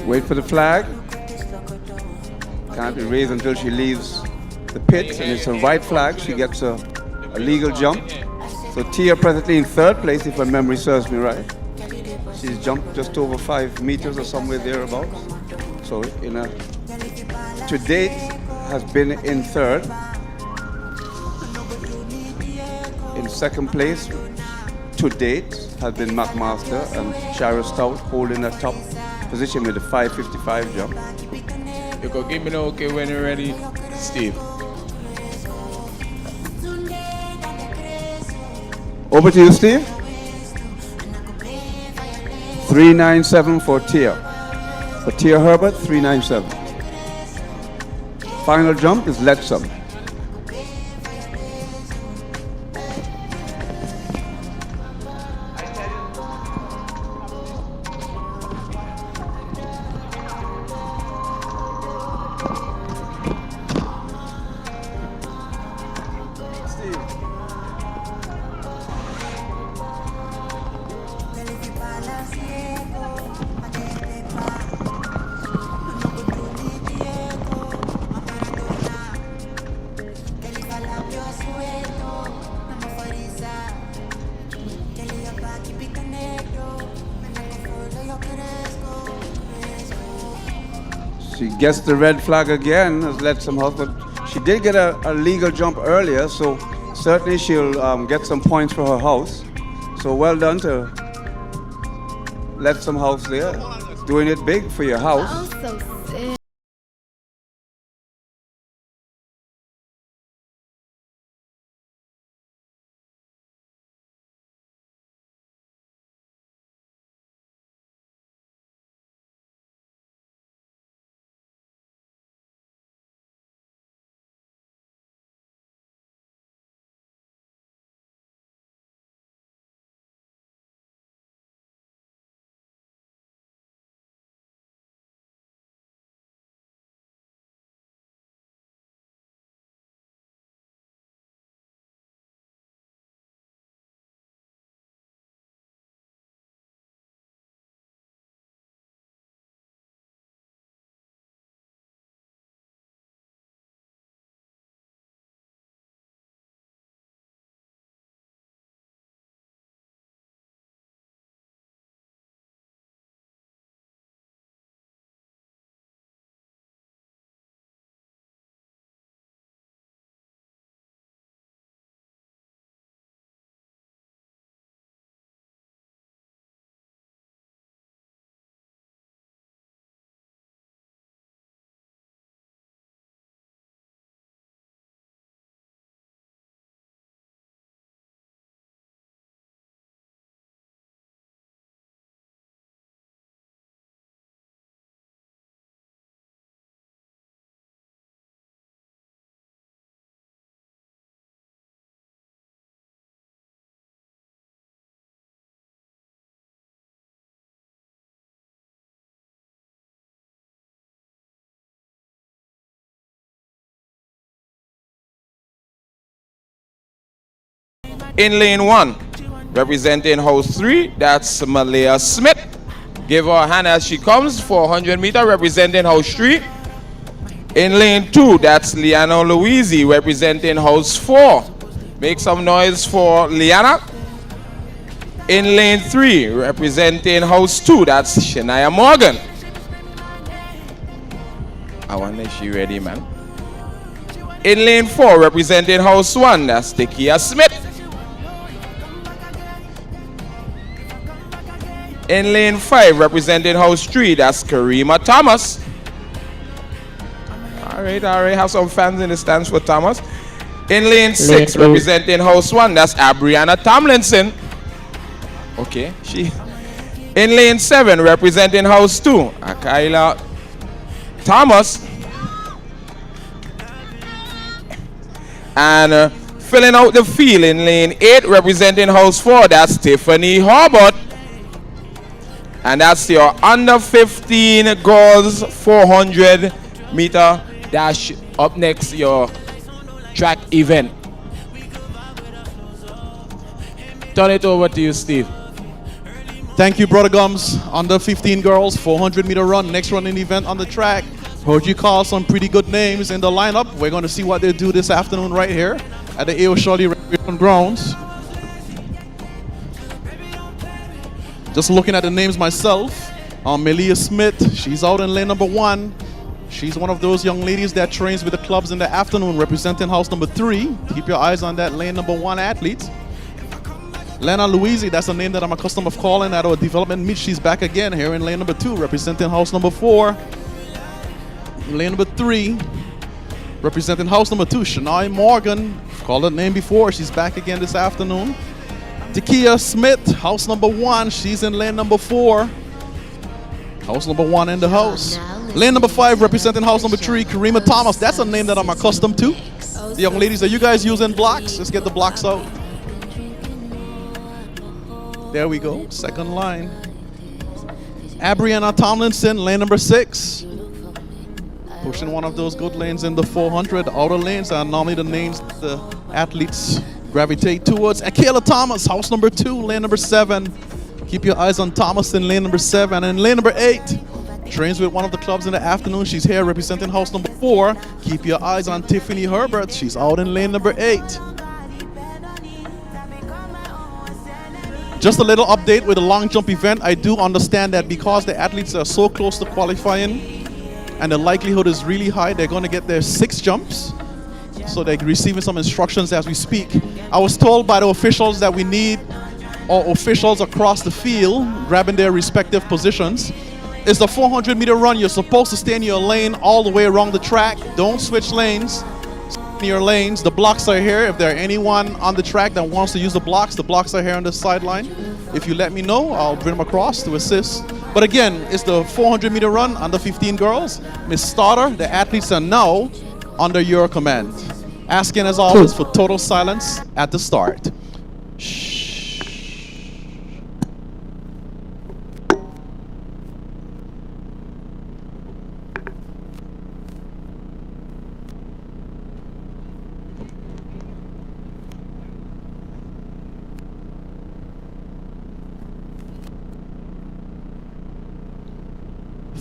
Wait for the flag. Can't be raised until she leaves the pit, and it's a white flag. She gets a legal jump. So Tia presently in third place, if my memory serves me right. She's jumped just over 5 meters or somewhere thereabouts. So to date has been in third. In second place to date has been McMaster and Shara Stout holding a top position with a 5:55 jump. You can give me the okay when you're ready, Steve. Over to you, Steve. 397 for Tia. For Tia Herbert, 397. Final jump is Lettsome. She gets the red flag again as Lettsome House, but she did get a legal jump earlier, so certainly she'll get some points for her house. So well done to Lettsome House there, doing it big for your house. In lane 1, representing house 3, that's Malaya Smith. Give her a hand as she comes, 400 meter, representing house 3. In lane 2, that's Liana Louisi, representing house 4. Make some noise for Liana. In lane 3, representing house 2, that's Shania Morgan. I wonder if she ready, man. In lane 4, representing house 1, that's Tikia Smith. In lane 5, representing house 3, that's Karima Thomas. All right, have some fans in the stands for Thomas. In lane 6, representing house 1, that's Abriana Tomlinson. Okay, she. In lane 7, representing house 2, Akaila Thomas. And filling out the field in lane 8, representing house 4, that's Tiffany Harbert. And that's your under 15 girls 400 meter dash. Up next, your track event. Turn it over to you, Steve. Thank you, Brother Gums. Under 15 girls, 400-meter run. Next running event on the track. Heard you call some pretty good names in the lineup. We're going to see what they do this afternoon right here at the A.O. Shawley Recreation Grounds. Just looking at the names myself. Melia Smith, she's out in lane number 1. She's one of those young ladies that trains with the clubs in the afternoon, representing house number 3. Keep your eyes on that lane number 1 athlete. Lena Louisi, that's a name that I'm accustomed of calling at our development meet. She's back again here in lane number 2, representing house number 4. Lane number 3, representing house number 2, Shania Morgan. Called that name before. She's back again this afternoon. Takia Smith, house number 1. She's in lane number 4. House number 1 in the house. Lane number 5, representing house number 3, Karima Thomas. That's a name that I'm accustomed to. The young ladies, are you guys using blocks? Let's get the blocks out. There we go, second line. Abriana Tomlinson, lane number 6. Pushing one of those good lanes in the 400. Outer lanes are normally the names the athletes gravitate towards. And Kayla Thomas, house number 2, lane number 7. Keep your eyes on Thomas in lane number 7. And in lane number 8, trains with one of the clubs in the afternoon. She's here representing house number 4. Keep your eyes on Tiffany Herbert. She's out in lane number 8. Just a little update with the long jump event. I do understand that because the athletes are so close to qualifying and the likelihood is really high, they're going to get their 6 jumps. So they're receiving some instructions as we speak. I was told by the officials that we need our officials across the field grabbing their respective positions. It's the 400-meter run. You're supposed to stay in your lane all the way around the track. Don't switch lanes. Stay in your lanes. The blocks are here. If there are anyone on the track that wants to use the blocks are here on the sideline. If you let me know, I'll bring them across to assist. But again, it's the 400-meter run under 15 girls. Miss Starter, the athletes are now under your command. Asking as always for total silence at the start. Shh.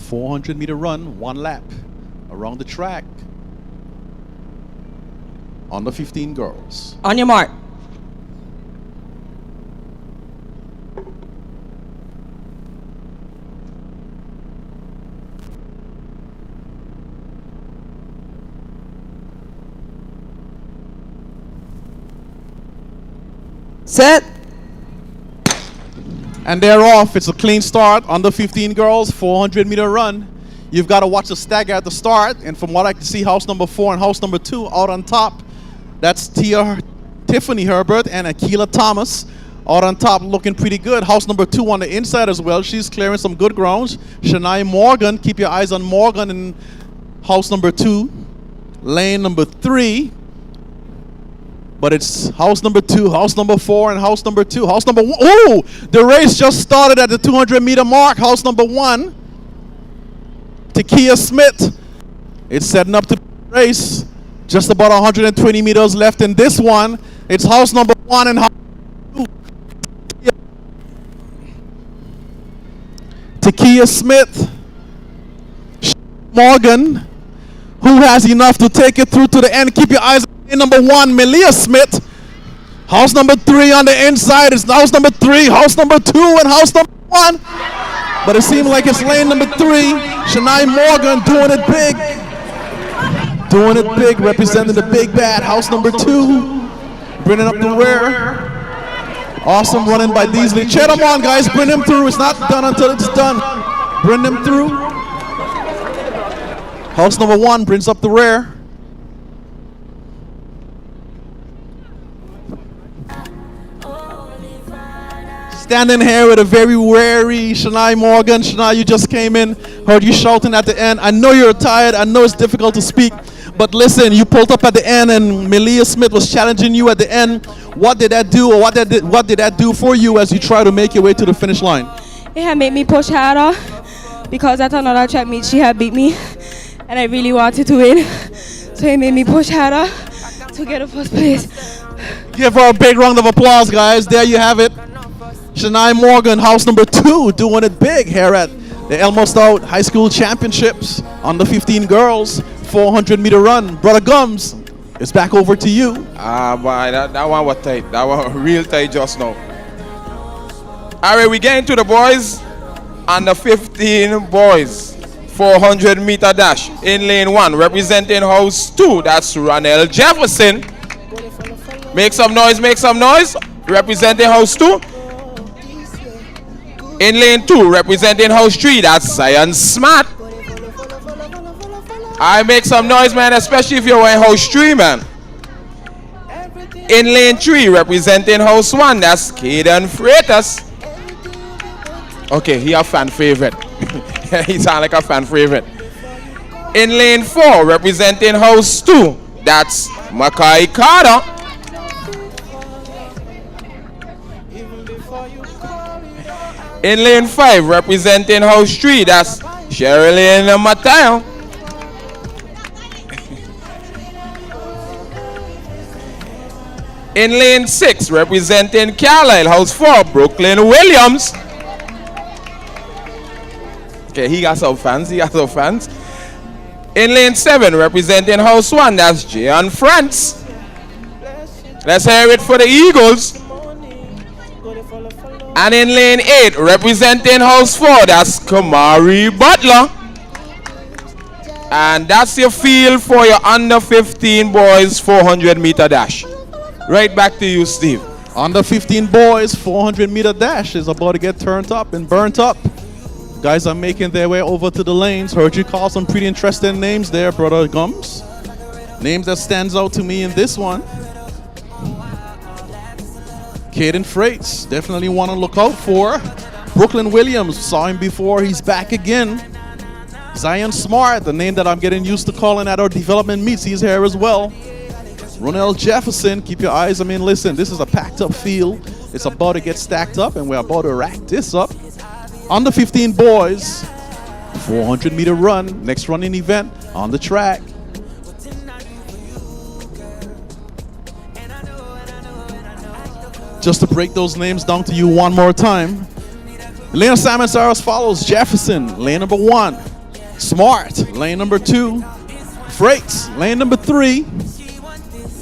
400-meter run, 1 lap around the track. Under 15 girls. On your mark. Set. And they're off. It's a clean start. Under 15 girls, 400-meter run. You've got to watch the stagger at the start. And from what I can see, house number 4 and house number 2 out on top. That's Tiffany Herbert and Akila Thomas out on top, looking pretty good. House number 2 on the inside as well. She's clearing some good grounds. Shania Morgan. Keep your eyes on Morgan in house number 2. Lane number 3. But it's house number 2, house number 4, and house number 2. House number 1. Oh, the race just started at the 200-meter mark. House number 1, Takia Smith. It's setting up to the race. Just about 120 meters left in this one. It's house number 1 and house number 2. Takia Smith. Morgan, who has enough to take it through to the end. Keep your eyes on lane number 1, Melia Smith. House number 3 on the inside. It's house number 3, house number 2, and house number 1. But it seems like it's lane number 3. Shania Morgan doing it big. Doing it big, representing the big bad. House number 2, bringing up the rear. Awesome running by Deasley. Cheer them on, guys. Bring them through. It's not done until it's done. Bring them through. House number 1 brings up the rear. Standing here with a very wary Shania Morgan. Shania, you just came in. Heard you shouting at the end. I know you're tired. I know it's difficult to speak. But listen, you pulled up at the end and Melia Smith was challenging you at the end. What did that do, or what did that do for you as you try to make your way to the finish line? It had made me push harder because at another track meet she had beat me and I really wanted to win. So it made me push harder to get a first place. Give her a big round of applause, guys. There you have it. Shania Morgan, house number 2, doing it big here at the Elmo Stout High School Championships. Under 15 girls, 400-meter run. Brother Gums, it's back over to you. Boy, that one was tight. That one real tight just now. All right, we get into the boys. Under 15 boys, 400-meter dash. In lane 1, representing house 2, that's Ronell Jefferson. Make some noise, make some noise. Representing house 2. In lane 2, representing house 3, that's Zion Smart. I make some noise, man, especially if you're in house 3, man. In lane 3, representing house 1, that's Caden Freitas. Okay, he a fan favorite. He sound like a fan favorite. In lane 4, representing house 2, that's Mackay Carter. In lane 5, representing house 3, that's Sherilyn Mateo. In lane 6, representing Carlisle, house 4, Brooklyn Williams. Okay, he got some fans, In lane 7, representing house 1, that's Jayon France. Let's hear it for the Eagles. And in lane 8, representing house 4, that's Kamari Butler. And that's your field for your under 15 boys 400-meter dash. Right back to you, Steve. Under 15 boys 400-meter dash is about to get turned up and burnt up. Guys are making their way over to the lanes. Heard you call some pretty interesting names there, Brother Gums. Names that stands out to me in this one. Caden Freitas, definitely want to look out for. Brooklyn Williams, saw him before, he's back again. Zion Smart, the name that I'm getting used to calling at our development meets, he's here as well. Ronell Jefferson, keep your eyes, listen, this is a packed up field. It's about to get stacked up and we're about to rack this up. Under 15 boys, 400-meter run, next running event on the track. Just to break those names down to you one more time. Lane assignments are as follows. Jefferson, lane number 1. Smart, lane number 2. Freitas, lane number 3.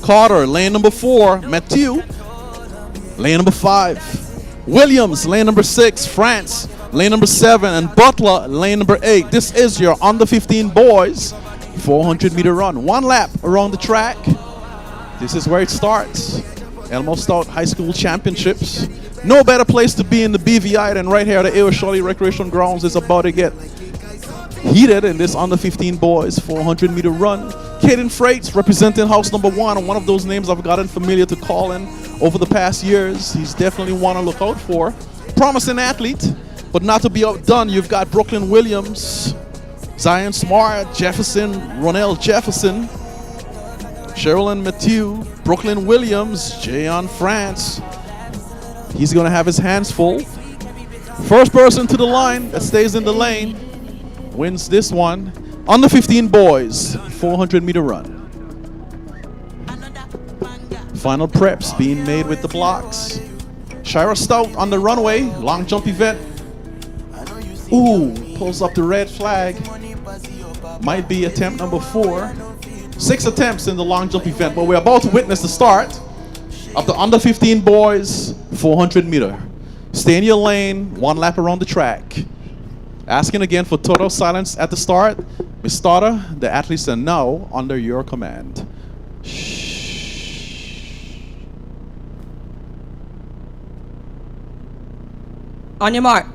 Carter, lane number 4. Matthew, lane number 5. Williams, lane number 6. France, lane number 7. And Butler, lane number 8. This is your under 15 boys 400-meter run. 1 lap around the track. This is where it starts. Elmo Stout High School Championships. No better place to be in the BVI than right here at the ESHS Recreation Grounds. It's about to get heated in this under 15 boys 400-meter run. Caden Freitas representing house number 1, one of those names I've gotten familiar to calling over the past years. He's definitely one to look out for. Promising athlete, but not to be outdone. You've got Brooklyn Williams, Zion Smart, Jefferson, Ronell Jefferson, Sherilyn Matthew, Brooklyn Williams, Jayon France. He's going to have his hands full. First person to the line that stays in the lane wins this one. Under 15 boys, 400-meter run. Final preps being made with the blocks. Shira Stout on the runway, long jump event. Ooh, pulls up the red flag. Might be attempt number 4. 6 attempts in the long jump event, but we're about to witness the start of the under 15 boys 400-meter. Stay in your lane, 1 lap around the track. Asking again for total silence at the start. Ms. Starter, the athletes are now under your command. Shh. On your mark.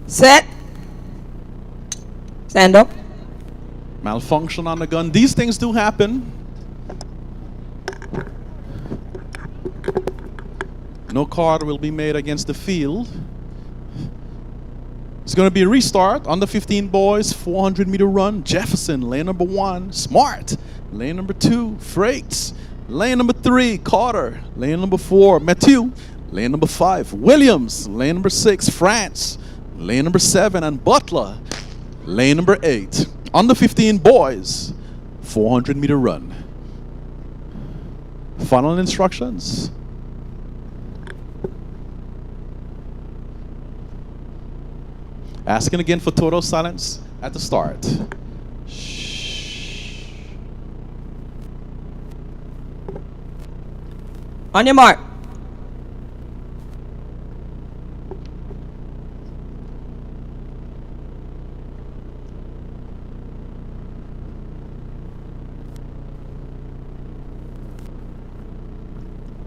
Set. Stand up. Malfunction on the gun. These things do happen. No card will be made against the field. It's going to be a restart. Under 15 boys, 400-meter run. Jefferson, lane number 1. Smart, lane number 2. Freitas, lane number 3. Carter, lane number 4. Matthew, Lane number 5, Williams. Lane number 6, France. Lane number 7, and Butler. Lane number 8. Under 15 boys, 400-meter run. Final instructions. Asking again for total silence at the start. Shh. On your mark.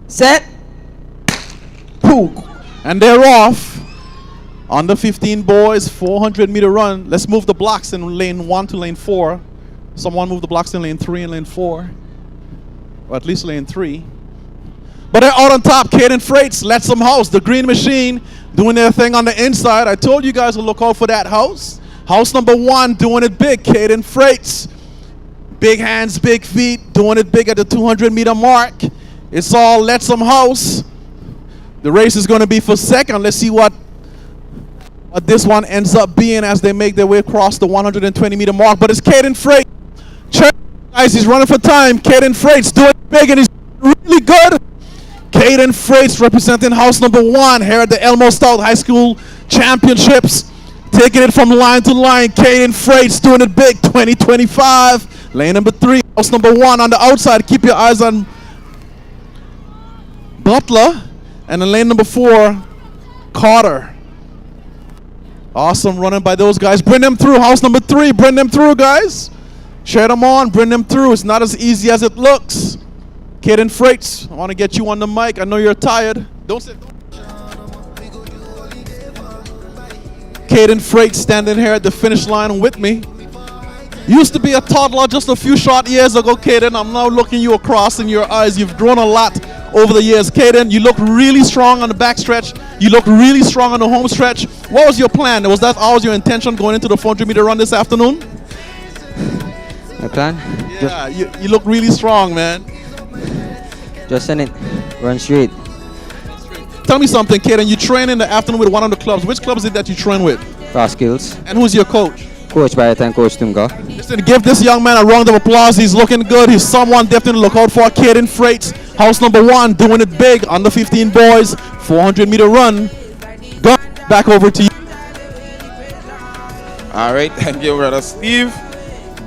Set. Pook. And they're off. Under 15 boys, 400-meter run. Let's move the blocks in lane 1 to lane 4. Someone move the blocks in lane 3 and lane 4. Or at least lane 3. But they're out on top. Caden Freights, Lettsome House, the green machine, doing their thing on the inside. I told you guys to look out for that house. House number 1, doing it big. Caden Freights. Big hands, big feet, doing it big at the 200-meter mark. It's all Lettsome House. The race is going to be for second. Let's see what this one ends up being as they make their way across the 120-meter mark. But it's Caden Freights. Guys, he's running for time. Caden Freights doing it big, and he's really good. Caden Freights representing house number 1 here at the Elmo Stout High School Championships. Taking it from line to line. Caden Freights doing it big. 2025. Lane number 3. House number 1 on the outside. Keep your eyes on Butler. And in lane number 4, Carter. Awesome running by those guys. Bring them through. House number 3. Bring them through, guys. Share them on. Bring them through. It's not as easy as it looks. Caden Freights, I want to get you on the mic. I know you're tired. Don't sit. Caden Freights standing here at the finish line with me. Used to be a toddler just a few short years ago, Caden. I'm now looking you across in your eyes. You've grown a lot over the years. Caden, you look really strong on the back stretch. You look really strong on the home stretch. What was your plan? Was that always your intention going into the 400-meter run this afternoon? My plan? Yeah, you look really strong, man. Just send it. Run straight. Tell me something, Caden. You train in the afternoon with one of the clubs. Which club is it that you train with? Skills. And who's your coach? Coach by the time, Coach Tumga. Listen, give this young man a round of applause. He's looking good. He's someone definitely look out for. Caden Freights, house number 1, doing it big. Under 15 boys, 400-meter run. Go back over to you. All right, thank you, Brother Steve.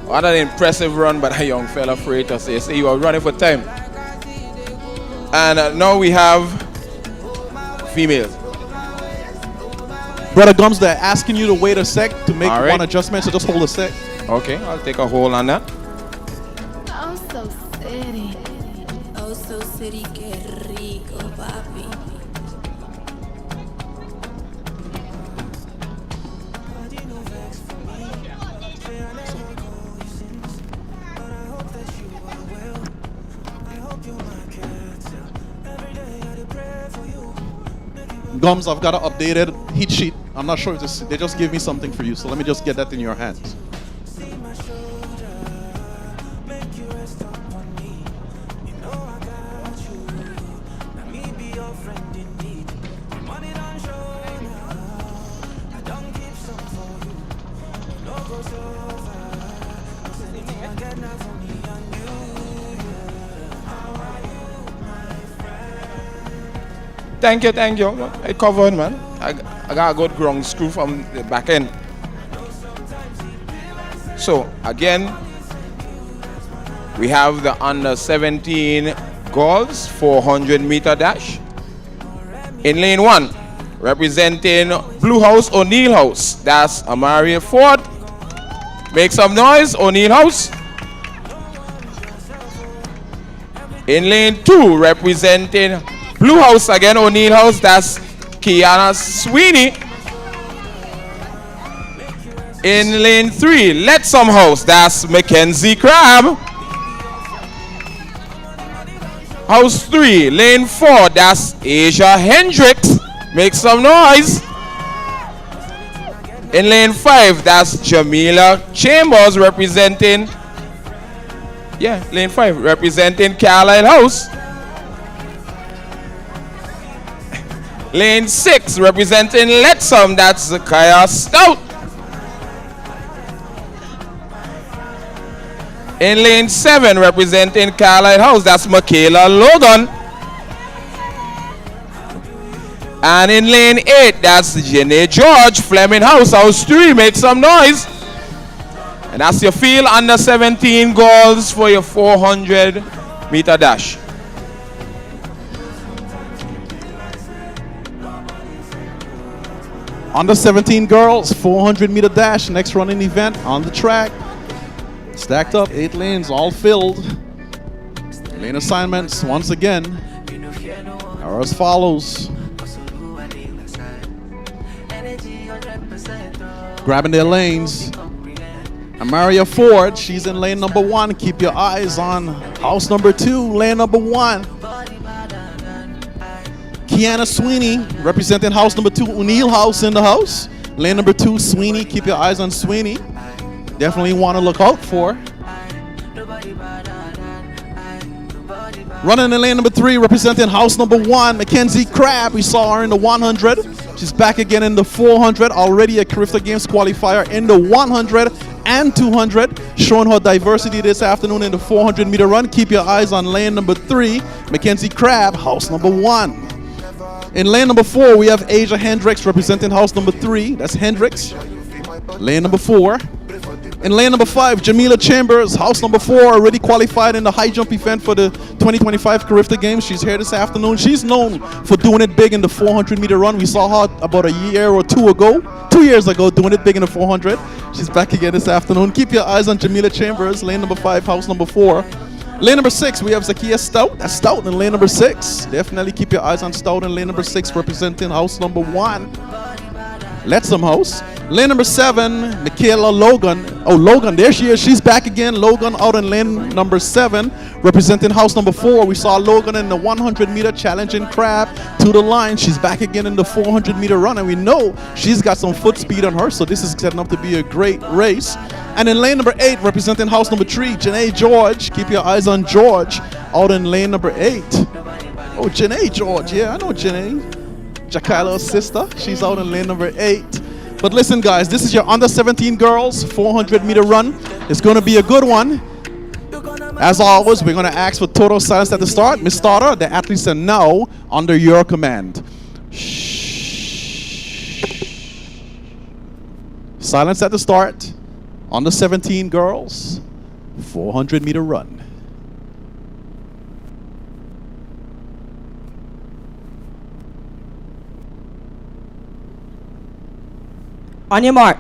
What an impressive run by that young fella, Freights. They say you are running for time. And now we have females. Brother Gums, they're asking you to wait a sec to make one adjustment, so just hold a sec. Okay, I'll take a hold on that. Oh, so city. Oh, so city, que rico, papi. Gums, I've got an updated heat sheet. I'm not sure if this, they just gave me something for you, so let me just get that in your hands. Thank you. I covered, man. I got a good ground screw from the back end. So, again, we have the under 17 girls 400-meter dash. In lane 1, representing Blue House, O'Neill House. That's Amaria Ford. Make some noise, O'Neill House. In lane 2, representing Blue House again, O'Neill House, that's Kiana Sweeney. In lane 3, Lettsome House, that's Mackenzie Crab. House 3, lane 4, that's Asia Hendricks. Make some noise. In lane 5, that's Jamila Chambers representing, lane 5, representing Carlisle House. Lane 6, representing Lettsome, that's Kaya Stout. In lane 7, representing Carlisle House, that's Michaela Logan. And in lane 8, that's Jenny George, Flemming House, House 3, make some noise. And that's your field under 17 goals for your 400-meter dash. Under 17 girls, 400-meter dash, next running event on the track. Stacked up, 8 lanes, all filled. Lane assignments, once again, are as follows. Grabbing their lanes. Amaria Ford, she's in lane number 1. Keep your eyes on house number 2, lane number 1. Kiana Sweeney, representing house number 2, O'Neill House in the house. Lane number 2, Sweeney, keep your eyes on Sweeney. Definitely want to look out for. Running in lane number 3, representing house number 1, Mackenzie Crabb. We saw her in the 100. She's back again in the 400. Already a Carifta Games qualifier in the 100 and 200. Showing her diversity this afternoon in the 400-meter run. Keep your eyes on lane number 3, Mackenzie Crabb, house number 1. In lane number 4, we have Asia Hendricks representing house number 3. That's Hendricks. Lane number 4. In lane number 5, Jamila Chambers, house number 4, already qualified in the high jump event for the 2025 Carifta Games. She's here this afternoon. She's known for doing it big in the 400-meter run. We saw her about a year or 2 ago, 2 years ago, doing it big in the 400. She's back again this afternoon. Keep your eyes on Jamila Chambers, lane number 5, house number 4. Lane number 6, we have Zakia Stout. That's Stout in lane number 6. Definitely keep your eyes on Stout in lane number 6, representing house number 1. Lettsome House. Lane number 7, Michaela Logan. Oh, Logan, there she is. She's back again. Logan out in lane number 7, representing house number 4. We saw Logan in the 100-meter challenging Crab to the line. She's back again in the 400-meter run, and we know she's got some foot speed on her, so this is setting up to be a great race. And in lane number 8, representing house number 3, Janae George. Keep your eyes on George out in lane number 8. Oh, Janae George. Yeah, I know Janae. Jakaila's sister. She's out in lane number 8. But listen, guys, this is your under 17 girls 400-meter run. It's going to be a good one. As always, we're going to ask for total silence at the start. Miss Starter, the athletes are now under your command. Shh. Silence at the start. Under 17 girls 400-meter run. On your mark.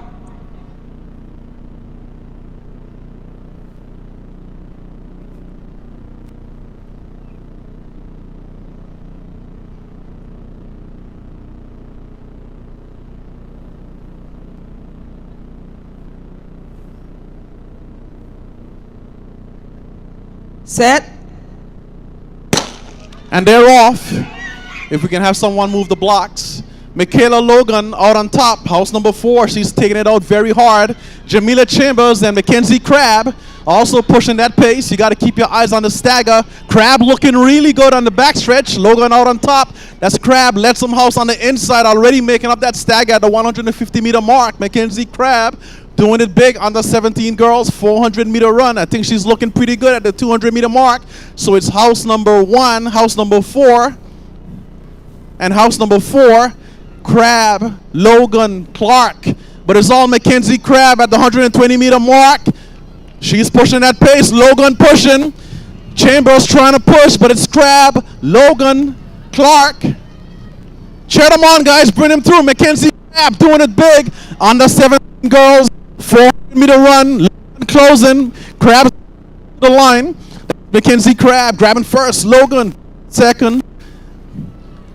Set. And they're off. If we can have someone move the blocks. Michaela Logan out on top, house number 4. She's taking it out very hard. Jamila Chambers and Mackenzie Crabb also pushing that pace. You got to keep your eyes on the stagger. Crabb looking really good on the backstretch. Logan out on top. That's Crabb. Lettsome House on the inside, already making up that stagger at the 150-meter mark. Mackenzie Crabb doing it big under 17 girls, 400-meter run. I think she's looking pretty good at the 200-meter mark. So it's house number 1, house number 4, and house number 4. Crabb, Logan, Clark, but it's all Mackenzie Crabb at the 120-meter mark. She's pushing that pace. Logan pushing. Chambers trying to push, but it's Crabb, Logan, Clark. Cheer them on, guys. Bring them through. Mackenzie Crabb doing it big. Under 17 girls, 400-meter run. Logan closing. Crabb the line. Mackenzie Crabb grabbing first. Logan second.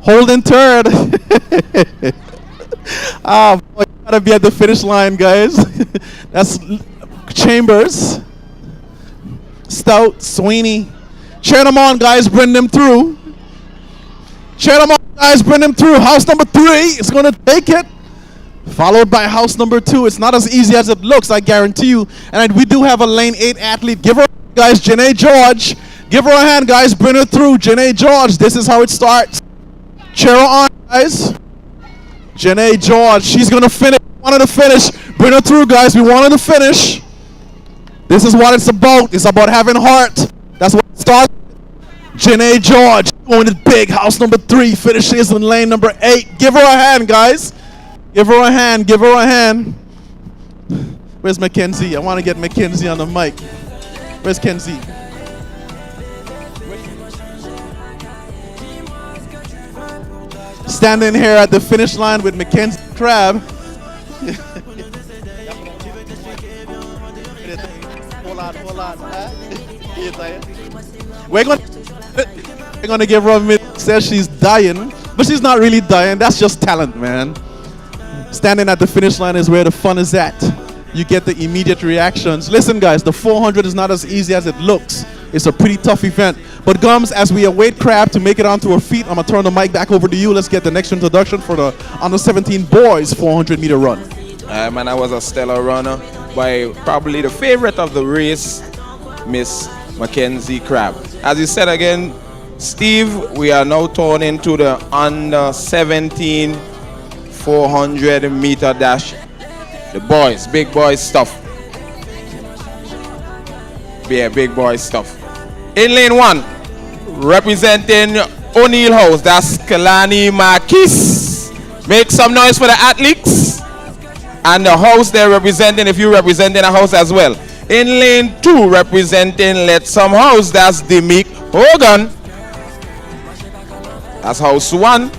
Holding third. Ah, boy, you gotta be at the finish line, guys. That's Chambers, Stout, Sweeney. Cheer them on, guys. Bring them through. Cheer them on, guys. Bring them through. House number 3 is gonna take it, followed by house number 2. It's not as easy as it looks, I guarantee you. And we do have a lane 8 athlete. Give her, guys, Janae George. Give her a hand, guys. Bring her through, Janae George. This is how it starts. Cheer her on, guys. Janae George, she's gonna finish. Wanted to finish. Bring her through, guys. We wanted to finish. This is what it's about. It's about having heart. That's what it starts. Janae George going to big. House number 3 finishes in lane number 8. Give her a hand, guys. Give her a hand. Give her a hand. Where's Mackenzie? I want to get Mackenzie on the mic. Where's Kenzie? Standing here at the finish line with Mackenzie Crab. Hold on. We're gonna give her a minute. Says she's dying, but she's not really dying. That's just talent, man. Standing at the finish line is where the fun is at. You get the immediate reactions. Listen, guys, the 400 is not as easy as it looks. It's a pretty tough event. But Gums, as we await Crab to make it onto her feet, I'm gonna turn the mic back over to you. Let's get the next introduction for the under 17 boys 400 meter run. Man, I was a stellar runner by probably the favorite of the race, Miss Mackenzie Crab. As you said again, Steve, we are now turning to the under 17 400 meter dash. The boys, big boys stuff. Yeah, big boys stuff. In lane 1, representing O'Neill House, that's Kalani Marquis. Make some noise for the athletes. And the house they're representing, if you're representing a house as well. In lane 2, representing Lettsome House, that's Demick Hogan. That's house 1.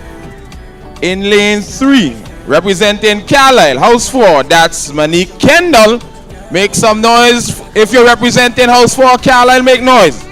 In lane 3, representing Carlisle, house 4, that's Monique Kendall. Make some noise if you're representing house 4, Carlisle, make noise.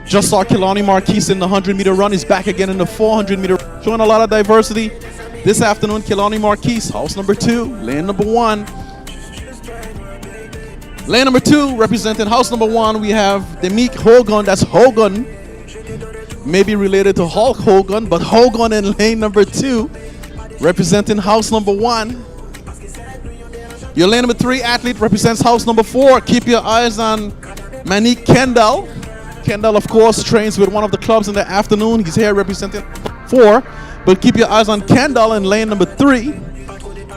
Just saw Kalani Marquis in the 100 meter run. He's back again in the 400 meter, showing a lot of diversity. This afternoon, Kalani Marquis, house number 2, lane number 1. Lane number 2, representing house number 1, we have Demick Hogan. That's Hogan. Maybe related to Hulk Hogan, but Hogan in lane number 2, representing house number 1. Your lane number 3 athlete represents house number 4. Keep your eyes on Monique Kendall. Kendall, of course, trains with one of the clubs in the afternoon. He's here representing 4. But keep your eyes on Kendall in lane number 3.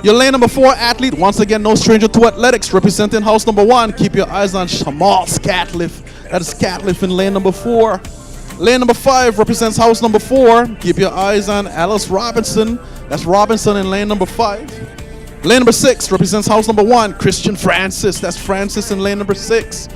Your lane number 4 athlete, once again, no stranger to athletics, representing house number 1. Keep your eyes on Shamal Scatliff. That is Scatliff in lane number 4. Lane number 5 represents house number 4. Keep your eyes on Alice Robinson. That's Robinson in lane number 5. Lane number 6 represents house number 1, Christian Francis. That's Francis in lane number 6.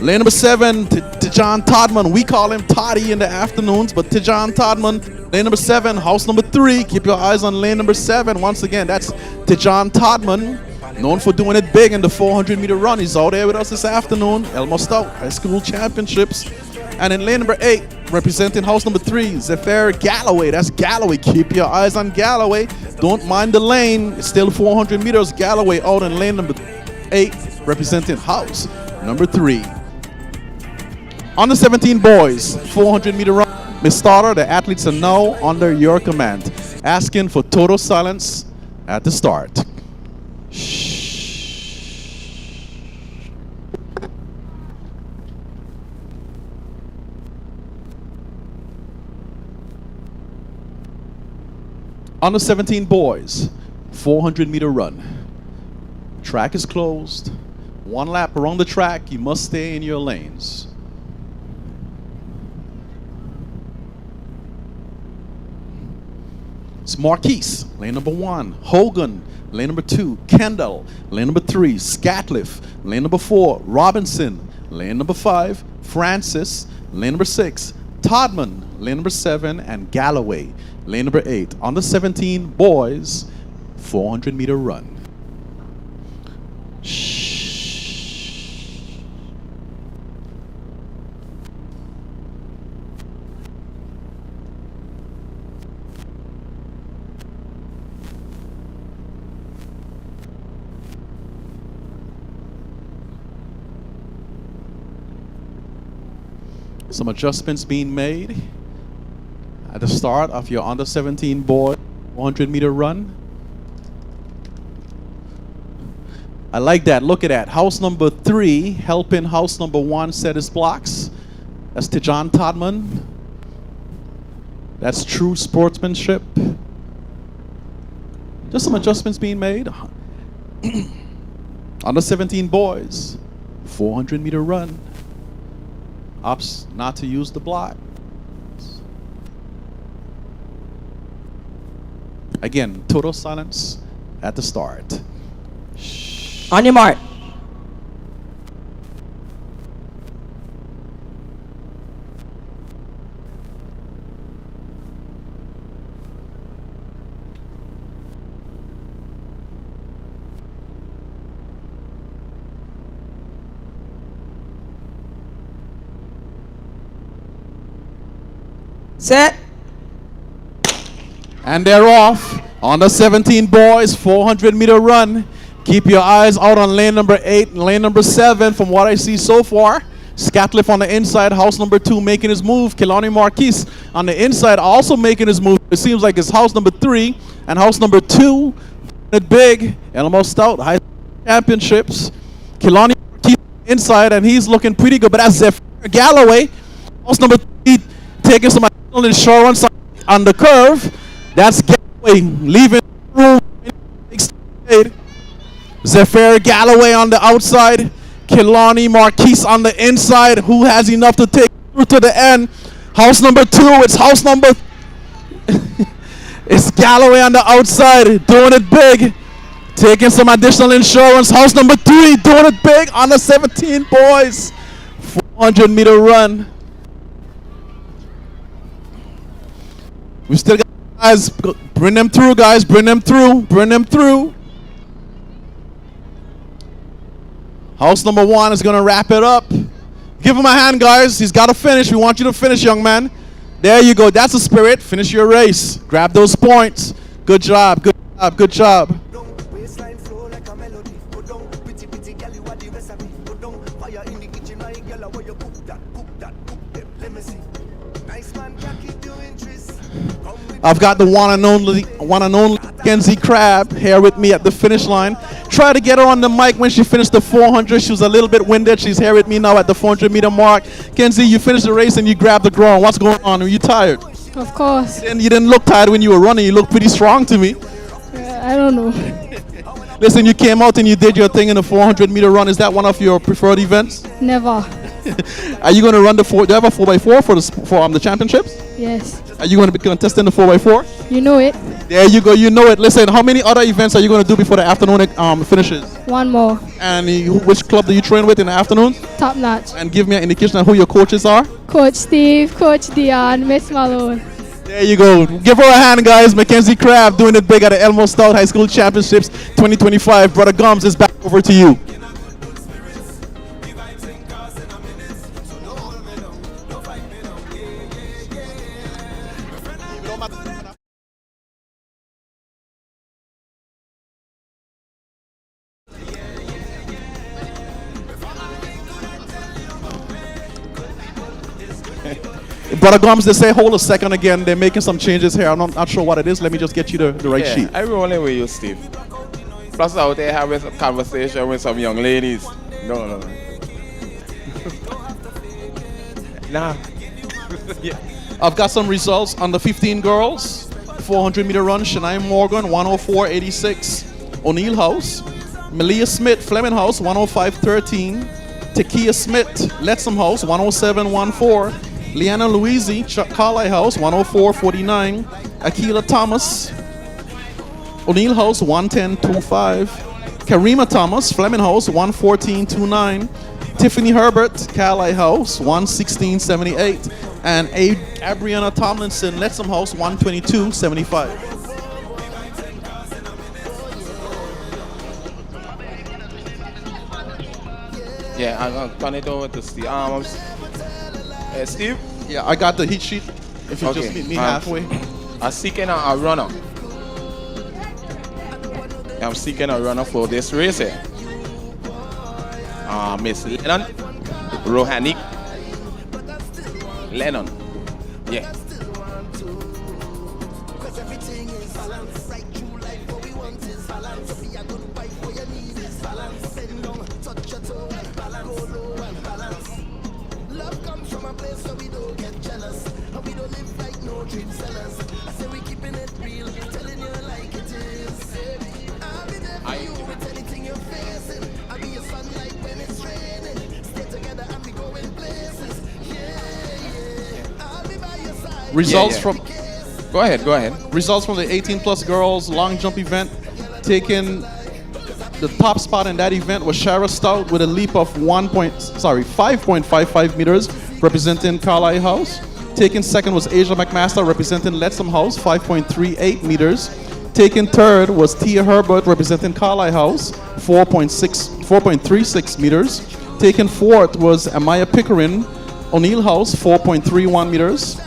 Lane number 7, Tijan Todman. We call him Toddy in the afternoons, but Tijan Todman. Lane number 7, house number 3. Keep your eyes on lane number 7. Once again, that's Tijan Todman, known for doing it big in the 400 meter run. He's out there with us this afternoon. Elmo Stout High School Championships. And in lane number 8, representing house number 3, Zephyr Galloway. That's Galloway. Keep your eyes on Galloway. Don't mind the lane. It's still 400 meters. Galloway out in lane number 8, representing house number 3. Under 17 boys, 400 meter run. Miss Starter, the athletes are now under your command. Asking for total silence at the start. Under 17 boys, 400 meter run. Track is closed. One lap around the track, you must stay in your lanes. It's Marquise, lane number 1. Hogan, lane number 2. Kendall, lane number 3. Scatliff, lane number 4. Robinson, lane number 5. Francis, lane number 6. Todman, lane number 7. And Galloway, lane number 8. On the 17 boys, 400 meter run. Some adjustments being made at the start of your under 17 boy 100 meter run. I like that. Look at that. House number 3 helping house number 1 set his blocks. That's Tijan Todman. That's true sportsmanship. Just some adjustments being made. Under 17 boys 400 meter run. Ups not to use the block. Again, total silence at the start. On your mark. Set. And they're off. On the 17 boys, 400 meter run. Keep your eyes out on lane number 8 and lane number 7 from what I see so far. Scatliff on the inside, house number 2 making his move. Kilani Marquise on the inside also making his move. It seems like it's house number 3 and house number 2. It big. Elmo Stout, high championships. Kilani Marquise inside and he's looking pretty good. But that's Zephyr Galloway. House number 3 taking some additional insurance on the curve. That's Galloway leaving room. Zephyr Galloway on the outside. Kilani Marquise on the inside. Who has enough to take through to the end? House number 2. It's house number. It's Galloway on the outside doing it big. Taking some additional insurance. House number 3 doing it big on the 17 boys. 400 meter run. We still got guys. Bring them through, guys. Bring them through. Bring them through. House number 1 is going to wrap it up. Give him a hand, guys. He's got to finish. We want you to finish, young man. There you go. That's the spirit. Finish your race. Grab those points. Good job. Good job. Good job. I've got the one and only Mackenzie Crabb here with me at the finish line. Try to get her on the mic when she finished the 400. She was a little bit winded. She's here with me now at the 400 meter mark. Kenzie, you finished the race and you grabbed the ground. What's going on? Are you tired? Of course. You didn't look tired when you were running. You looked pretty strong to me. I don't know. Listen, you came out and you did your thing in the 400 meter run. Is that one of your preferred events? Never. Are you going to run the 4? Do you have a 4x4 for the championships? Yes. Are you going to be contesting the 4x4? You know it. There you go. You know it. Listen, how many other events are you going to do before the afternoon finishes? One more. And which club do you train with in the afternoon? Top Notch. And give me an indication of who your coaches are. Coach Steve, Coach Dion, Miss Malone. There you go. Give her a hand, guys. Mackenzie Crabb doing it big at the Elmo Stout High School Championships 2025. Brother Gums is back over to you. Brother Gums, they say hold a second again. They're making some changes here. I'm not sure what it is. Let me just get you the right sheet. I roll in with you, Steve. Plus out there having a conversation with some young ladies. No. Nah. Yeah. I've got some results on the 15 girls. 400 meter run, Shania Morgan, 104.86. O'Neill House. Malia Smith, Flemming House, 105.13. Takia Smith, Lettsome House, 107.14. Leanna Louisi, Carlisle House, 104.49. Akila Thomas, O'Neill House, 110.25. Karima Thomas, Flemming House, 114.29. Tiffany Herbert, Carlisle House, 116.78. And Abriana Tomlinson, Lettsome House, 122.75. Yeah, I'm going to turn it over to Steve. Steve? Yeah, I got the heat sheet. If you just meet me halfway. I'm seeking a runner. I'm seeking a runner for this race here. Miss Lennon, Rohanik Lennon. Yeah. Results from... Go ahead. Results from the 18 plus girls long jump event. Taking the top spot in that event was Shara Stout with a leap of 5.55 meters, representing Carlisle House. Taking second was Asia McMaster, representing Lettsome House, 5.38 meters. Taking third was Tia Herbert, representing Carlisle House, 4.36 meters. Taking fourth was Amaya Pickering, O'Neill House, 4.31 meters.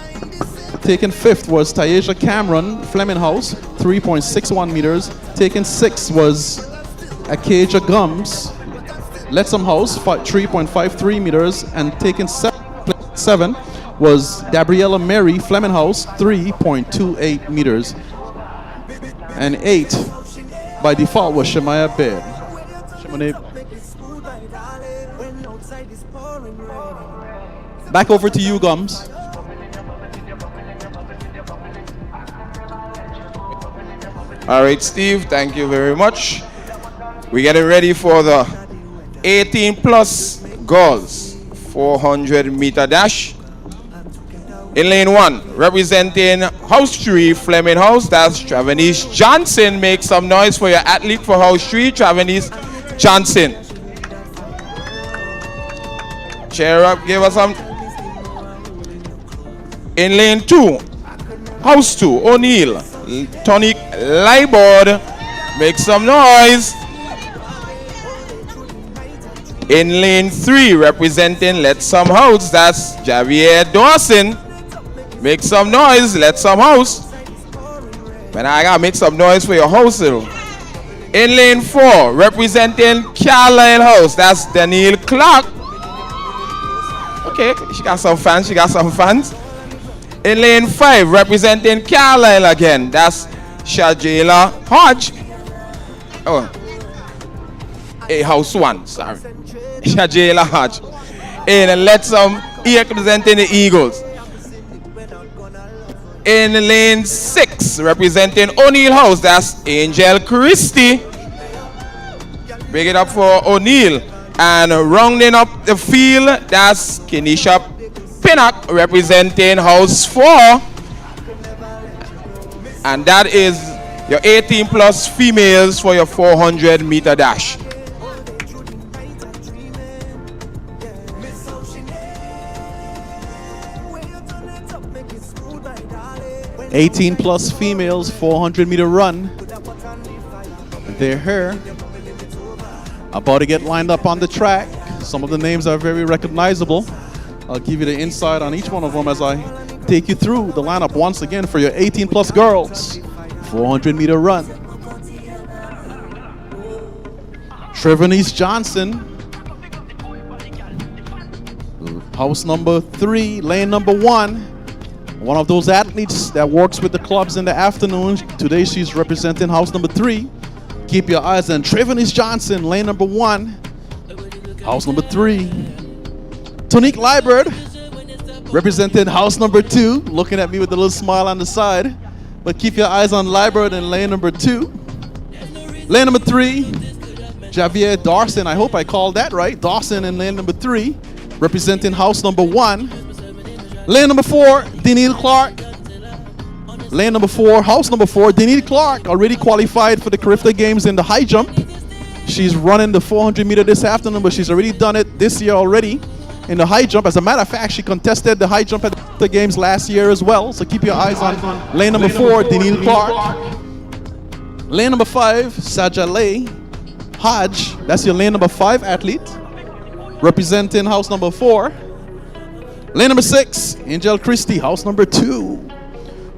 Taken fifth was Taisha Cameron, Flemming House, 3.61 meters. Taken sixth was Acacia Gums, Lettsome House, 3.53 meters. And taken seven was Gabriella Mary, Flemming House, 3.28 meters. And eight, by default, was Shemaya Baird. Back over to you, Gums. All right, Steve, thank you very much. We're getting ready for the 18 plus girls 400 meter dash. In lane 1, representing House 3, Flemming House, that's Travanese Johnson. Make some noise for your athlete for House 3, Travanese Johnson. Cheer up, give us some. In lane 2, House 2, O'Neill, Tonic Libord. Make some noise. In lane 3, representing Lettsome House, that's Javier Dawson. Make some noise, Lettsome House. Man, I gotta make some noise for your house. In lane 4, representing Carlisle House, that's Danielle Clark. Okay, she got some fans, In lane 5, representing Carlisle again, that's Shajela Hodge. Oh, House 1, sorry. Shajela Hodge. In Lettsome, representing the Eagles. In lane 6, representing O'Neill House, that's Angel Christie. Bring it up for O'Neill. And rounding up the field, that's Kenisha Pinnock, representing House 4. And that is your 18 plus females for your 400 meter dash. '18 plus females, 400 meter run. They're here. About to get lined up on the track. Some of the names are very recognizable. I'll give you the insight on each one of them as I take you through the lineup once again for your 18 plus girls, 400 meter run. Travanese Johnson, house number 3, lane number 1. One of those athletes that works with the clubs in the afternoon. Today she's representing house number 3. Keep your eyes on Trevonis Johnson, lane number 1. House number 3. Tonique Liebert, representing house number 2. Looking at me with a little smile on the side. But keep your eyes on Liebert in lane number 2. Lane number 3, Javier Dawson. I hope I called that right. Dawson in lane number 3, representing house number 1. Lane number 4, Denise Clark. Lane number 4, house number 4, Denise Clark, already qualified for the Carifta Games in the high jump. She's running the 400 meter this afternoon, but she's already done it this year already in the high jump. As a matter of fact, she contested the high jump at the Games last year as well. So keep your eyes on lane number 4, Denise Clark. Lane number 5, Sajaleh Hodge. That's your lane number 5 athlete, representing house number 4. Lane number 6, Angel Christie, house number 2.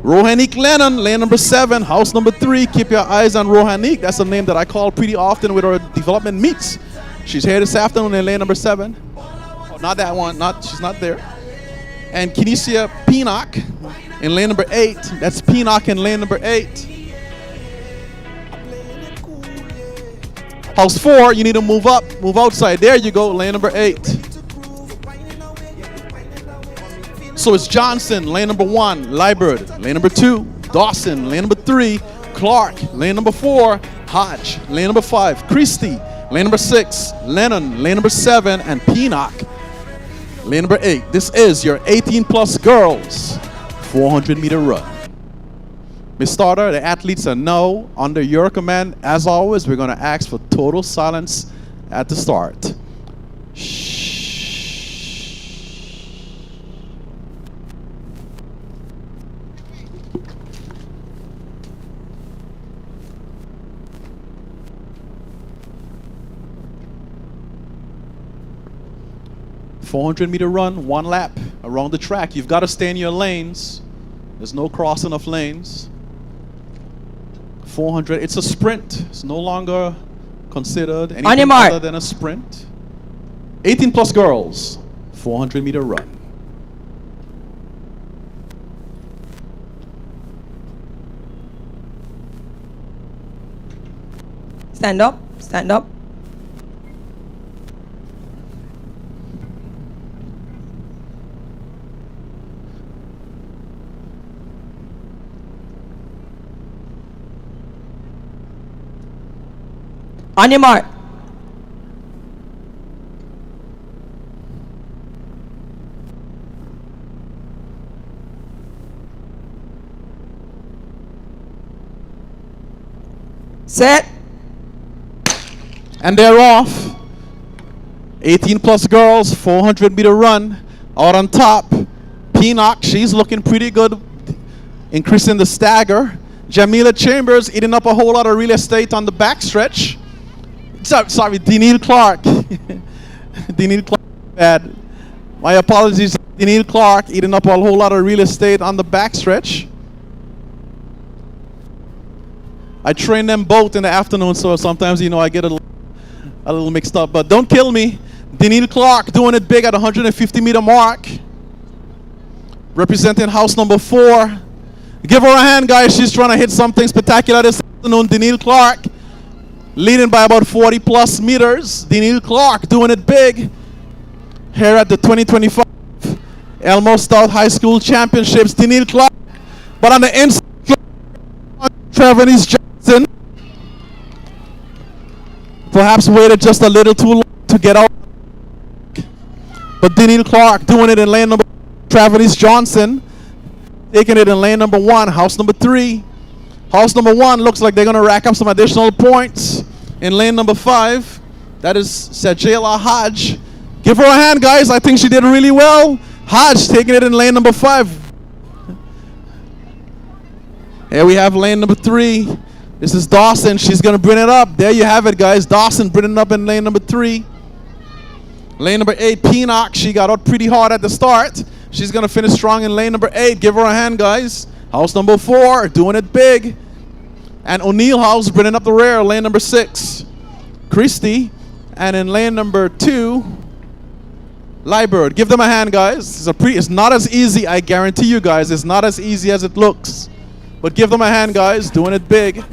Rohanique Lennon, lane number 7, house number 3. Keep your eyes on Rohanique. That's a name that I call pretty often with our development meets. She's here this afternoon in lane number 7. Oh, not that one, she's not there. And Kinesia Pinnock in lane number 8. That's Pinnock in lane number 8. House 4, you need to move up, move outside. There you go, lane number 8. So it's Johnson, lane number 1, Liebert, lane number 2, Dawson, lane number 3, Clark, lane number 4, Hodge, lane number 5, Christie, lane number 6, Lennon, lane number 7, and Pinnock, lane number 8. This is your 18 plus girls 400 meter run. Ms. Starter, the athletes are now under your command. As always, we're going to ask for total silence at the start. Shh. 400 meter run, 1 lap around the track. You've got to stay in your lanes. There's no crossing of lanes. 400, it's a sprint. It's no longer considered anything other than a sprint. 18 plus girls, 400 meter run. Stand up, stand up. On your mark. Set. And they're off. 18 plus girls, 400 meter run. Out on top, Pinnock, she's looking pretty good, increasing the stagger. Jamila Chambers eating up a whole lot of real estate on the backstretch. Sorry, Denise Clark. Denise Clark, bad. My apologies, Denise Clark eating up a whole lot of real estate on the backstretch. I train them both in the afternoon, so sometimes, you know, I get a little mixed up. But don't kill me. Denise Clark doing it big at 150 meter mark. Representing house number 4. Give her a hand, guys. She's trying to hit something spectacular this afternoon. Denise Clark leading by about 40 plus meters. Denise Clark doing it big here at the 2025 Elmo Stout High School Championships. Denise Clark, but on the inside, Trevonis Johnson perhaps waited just a little too long to get out. But Denise Clark doing it in lane number Trevonis Johnson taking it in lane number 1, house number 3. House number 1 looks like they're going to rack up some additional points in lane number 5. That is Sajela Hodge. Give her a hand, guys. I think she did really well. Hodge taking it in lane number 5. Here we have lane number 3. This is Dawson. She's going to bring it up. There you have it, guys. Dawson bringing it up in lane number 3. Lane number 8, Pinnock. She got out pretty hard at the start. She's going to finish strong in lane number 8. Give her a hand, guys. House number 4 doing it big. And O'Neill House bringing up the rear, lane number 6. Christie. And in lane number 2, Liebert, give them a hand, guys. It's not as easy, I guarantee you guys. It's not as easy as it looks. But give them a hand, guys. Doing it big.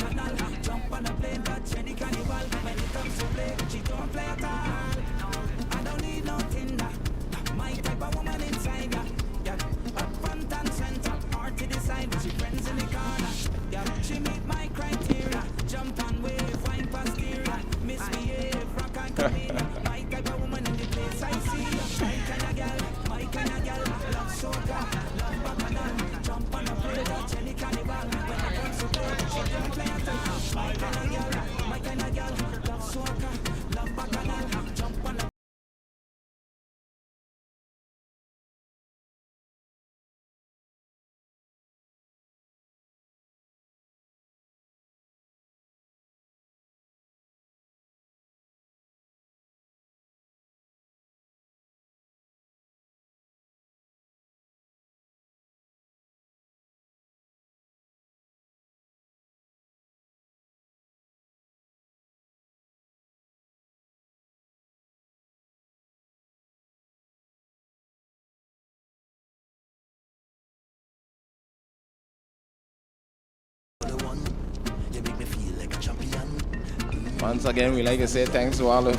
Once again, we like to say thanks to all the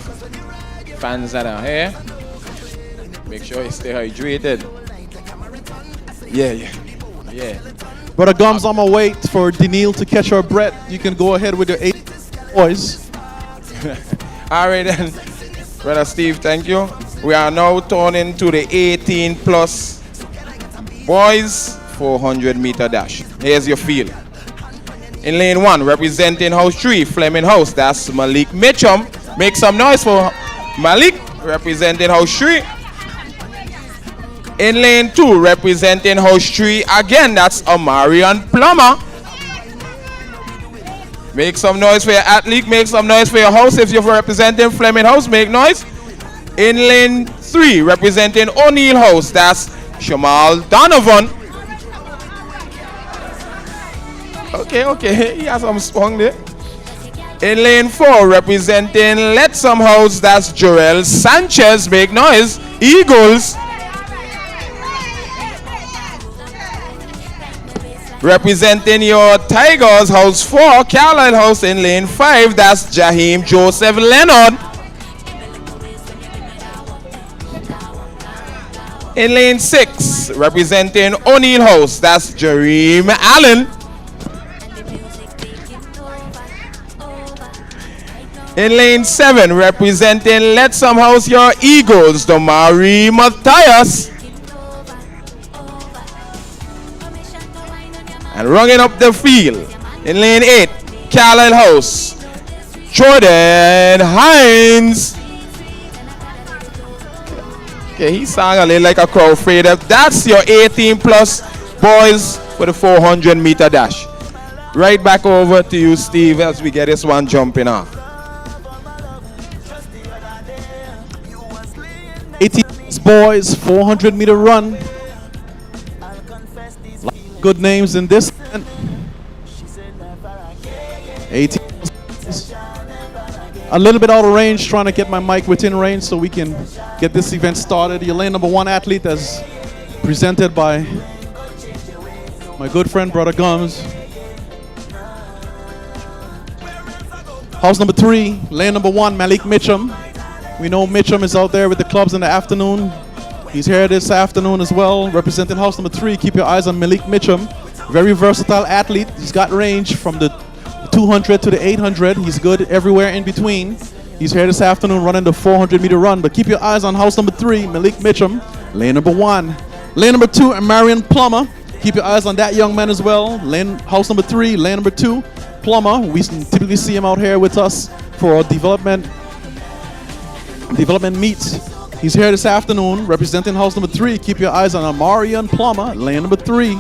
fans that are here. Make sure you stay hydrated. Yeah. Brother Gums, I'm gonna wait for Daniil to catch her breath. You can go ahead with your 8 boys. All right then, Brother Steve, thank you. We are now turning to the 18 plus boys 400 meter dash. Here's your field. In lane 1, representing house 3, Flemming House, that's Malik Mitchum. Make some noise for Malik, representing house 3. In lane 2, representing house 3 again, that's Amarian Plummer. Make some noise for your athlete, make some noise for your house. If you're representing Flemming House, make noise. In lane 3, representing O'Neill House, that's Shamal Donovan. Okay, he has some swung there. In lane 4, representing Lettsome House, that's Joel Sanchez. Make noise, Eagles. Representing your Tigers, house 4, Carlisle House in lane 5, that's Jaheim Joseph Leonard. In lane 6, representing O'Neill House, that's Jareem Allen. In lane 7, representing Lettsome House, your Eagles, Domari Matthias. And running up the field, in lane 8, Carlisle House, Jordan Hines. Okay, he sang a little like a crowd fader. That's your 18 plus boys for the 400 meter dash. Right back over to you, Steve, as we get this one jumping off. 18 boys, 400 meter run. Good names in this. 18. A little bit out of range, trying to get my mic within range so we can get this event started. Your lane number 1 athlete as presented by my good friend, Brother Gums. House number 3, lane number 1, Malik Mitchum. We know Mitchum is out there with the clubs in the afternoon. He's here this afternoon as well, representing house number 3. Keep your eyes on Malik Mitchum. Very versatile athlete. He's got range from the 200 to the 800. He's good everywhere in between. He's here this afternoon running the 400 meter run. But keep your eyes on house number 3, Malik Mitchum. Lane number 1. Lane number 2, Marion Plummer. Keep your eyes on that young man as well. House number 3, lane number 2, Plummer. We typically see him out here with us for development meets. He's here this afternoon representing house number 3. Keep your eyes on Amarian Plummer, lane number 3.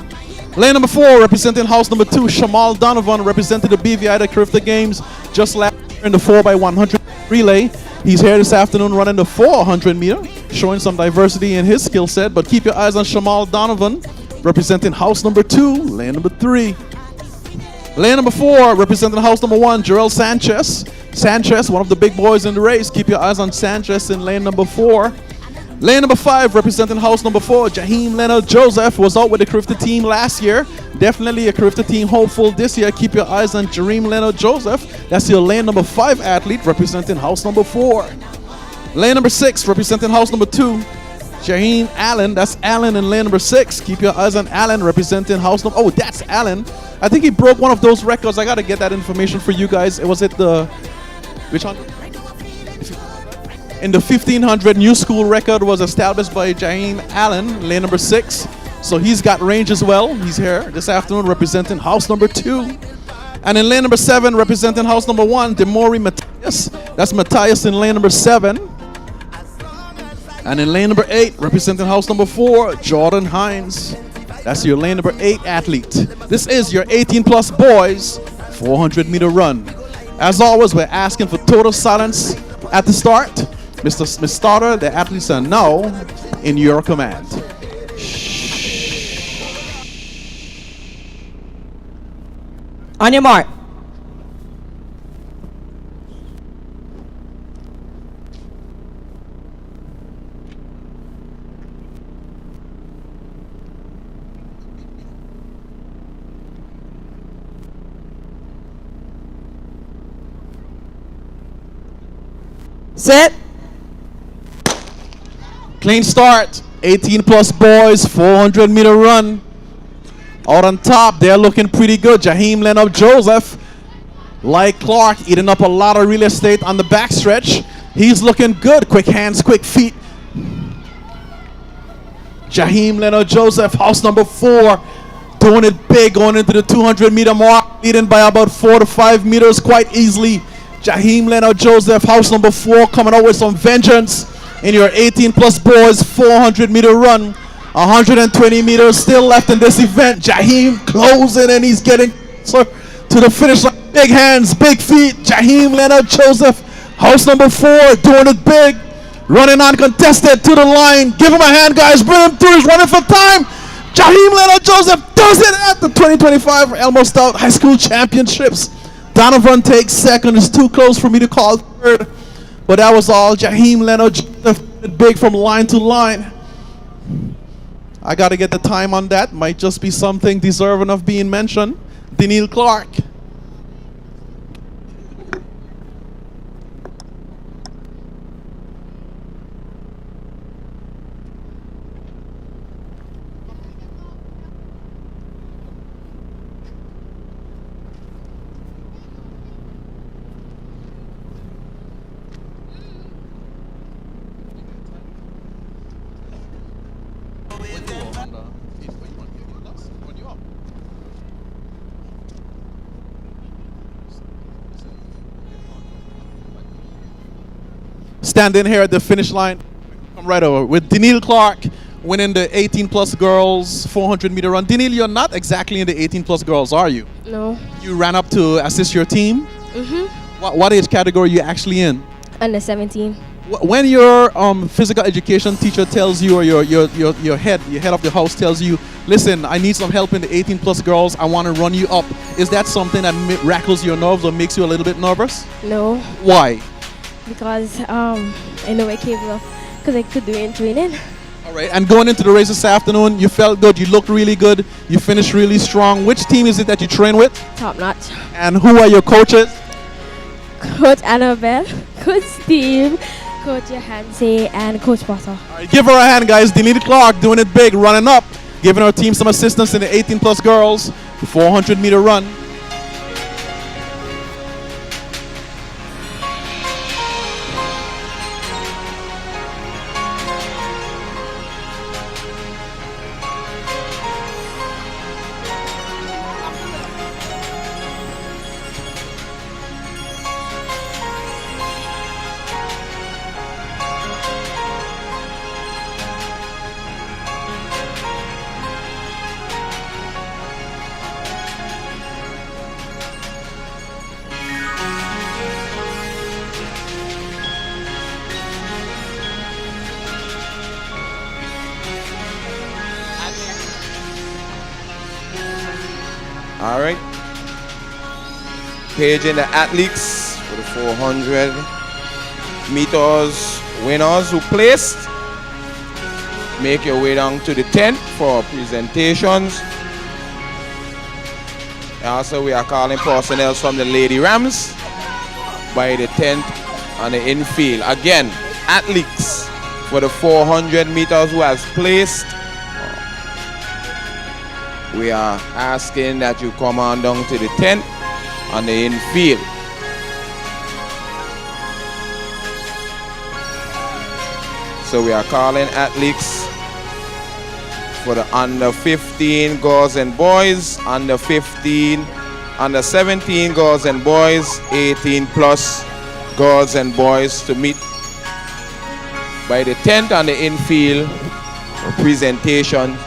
Lane number 4, representing house number 2, Shamal Donovan, represented the BVI that curved the games just last year in the 4x100 relay. He's here this afternoon running the 400 meter, showing some diversity in his skill set. But keep your eyes on Shamal Donovan, representing house number 2, lane number 3. Lane number 4, representing house number 1, Joel Sanchez. Sanchez, one of the big boys in the race. Keep your eyes on Sanchez in lane number 4. Lane number 5, representing house number 4, Jaheim Leonard Joseph was out with the Carifta team last year. Definitely a Carifta team hopeful this year. Keep your eyes on Jaheim Leonard Joseph. That's your lane number 5 athlete representing house number 4. Lane number 6, representing house number 2, Jaheim Allen. That's Allen in lane number 6. Keep your eyes on Allen representing house number... Oh, that's Allen. I think he broke one of those records. I got to get that information for you guys. It was at the... Which one? In the 1500, new school record was established by Jaheim Allen, lane number 6. So he's got range as well. He's here this afternoon representing house number 2. And in lane number 7, representing house number 1, Demori Matthias. That's Matthias in lane number 7. And in lane number 8, representing house number 4, Jordan Hines. That's your lane number 8 athlete. This is your 18 plus boys 400 meter run. As always, we're asking for total silence at the start. Mr. Starter, the athletes are now in your command. On your mark. Set. Clean start. 18 plus boys, 400 meter run. Out on top, they're looking pretty good. Jaheim Leonard Joseph, like Clark, eating up a lot of real estate on the backstretch. He's looking good. Quick hands, quick feet. Jaheim Leonard Joseph, house number 4, doing it big, going into the 200 meter mark, leading by about 4 to 5 meters quite easily. Jaheim Leonard Joseph, house number 4, coming out with some vengeance in your 18 plus boys 400 meter run. 120 meters still left in this event. Jaheim closing and he's getting to the finish line. Big hands, big feet. Jaheim Leonard Joseph, house number 4, doing it big. Running uncontested to the line. Give him a hand, guys. Bring him through. He's running for time. Jaheim Leonard Joseph does it at the 2025 Elmo Stout High School Championships. Donovan takes second. It's too close for me to call third. But that was all. Jaheim Leonard Joseph big from line to line. I got to get the time on that. Might just be something deserving of being mentioned. Daniil Clark. Standing here at the finish line, come right over with Daniil Clark winning the 18 plus girls 400 meter run. Daniil, you're not exactly in the 18 plus girls, are you? No. You ran up to assist your team? Mm-hmm. What age category are you actually in? Under 17. When your physical education teacher tells you, or your head of the house tells you, listen, I need some help in the 18 plus girls, I want to run you up, is that something that rattles your nerves or makes you a little bit nervous? No. Why? Because I know I capable of, because I could do it in training. All right, and going into the race this afternoon, you felt good, you looked really good, you finished really strong. Which team is it that you train with? Top notch. And who are your coaches? Coach Annabelle, Coach Steve, Coach Johansson, and Coach Potter. All right, give her a hand, guys. Daniil Clark doing it big, running up, giving her team some assistance in the 18 plus girls, the 400 meter run. All right. Paging the athletes for the 400 meters winners who placed. make your way down to the tent for presentations. Also, we are calling personnel from the Lady Rams by the tent on the infield. Again, athletes for the 400 meters who has placed, we are asking that you come on down to the tent on the infield. So we are calling athletes for the under 15 girls and boys, under 15, under 17 girls and boys, 18 plus girls and boys to meet by the tent on the infield for presentation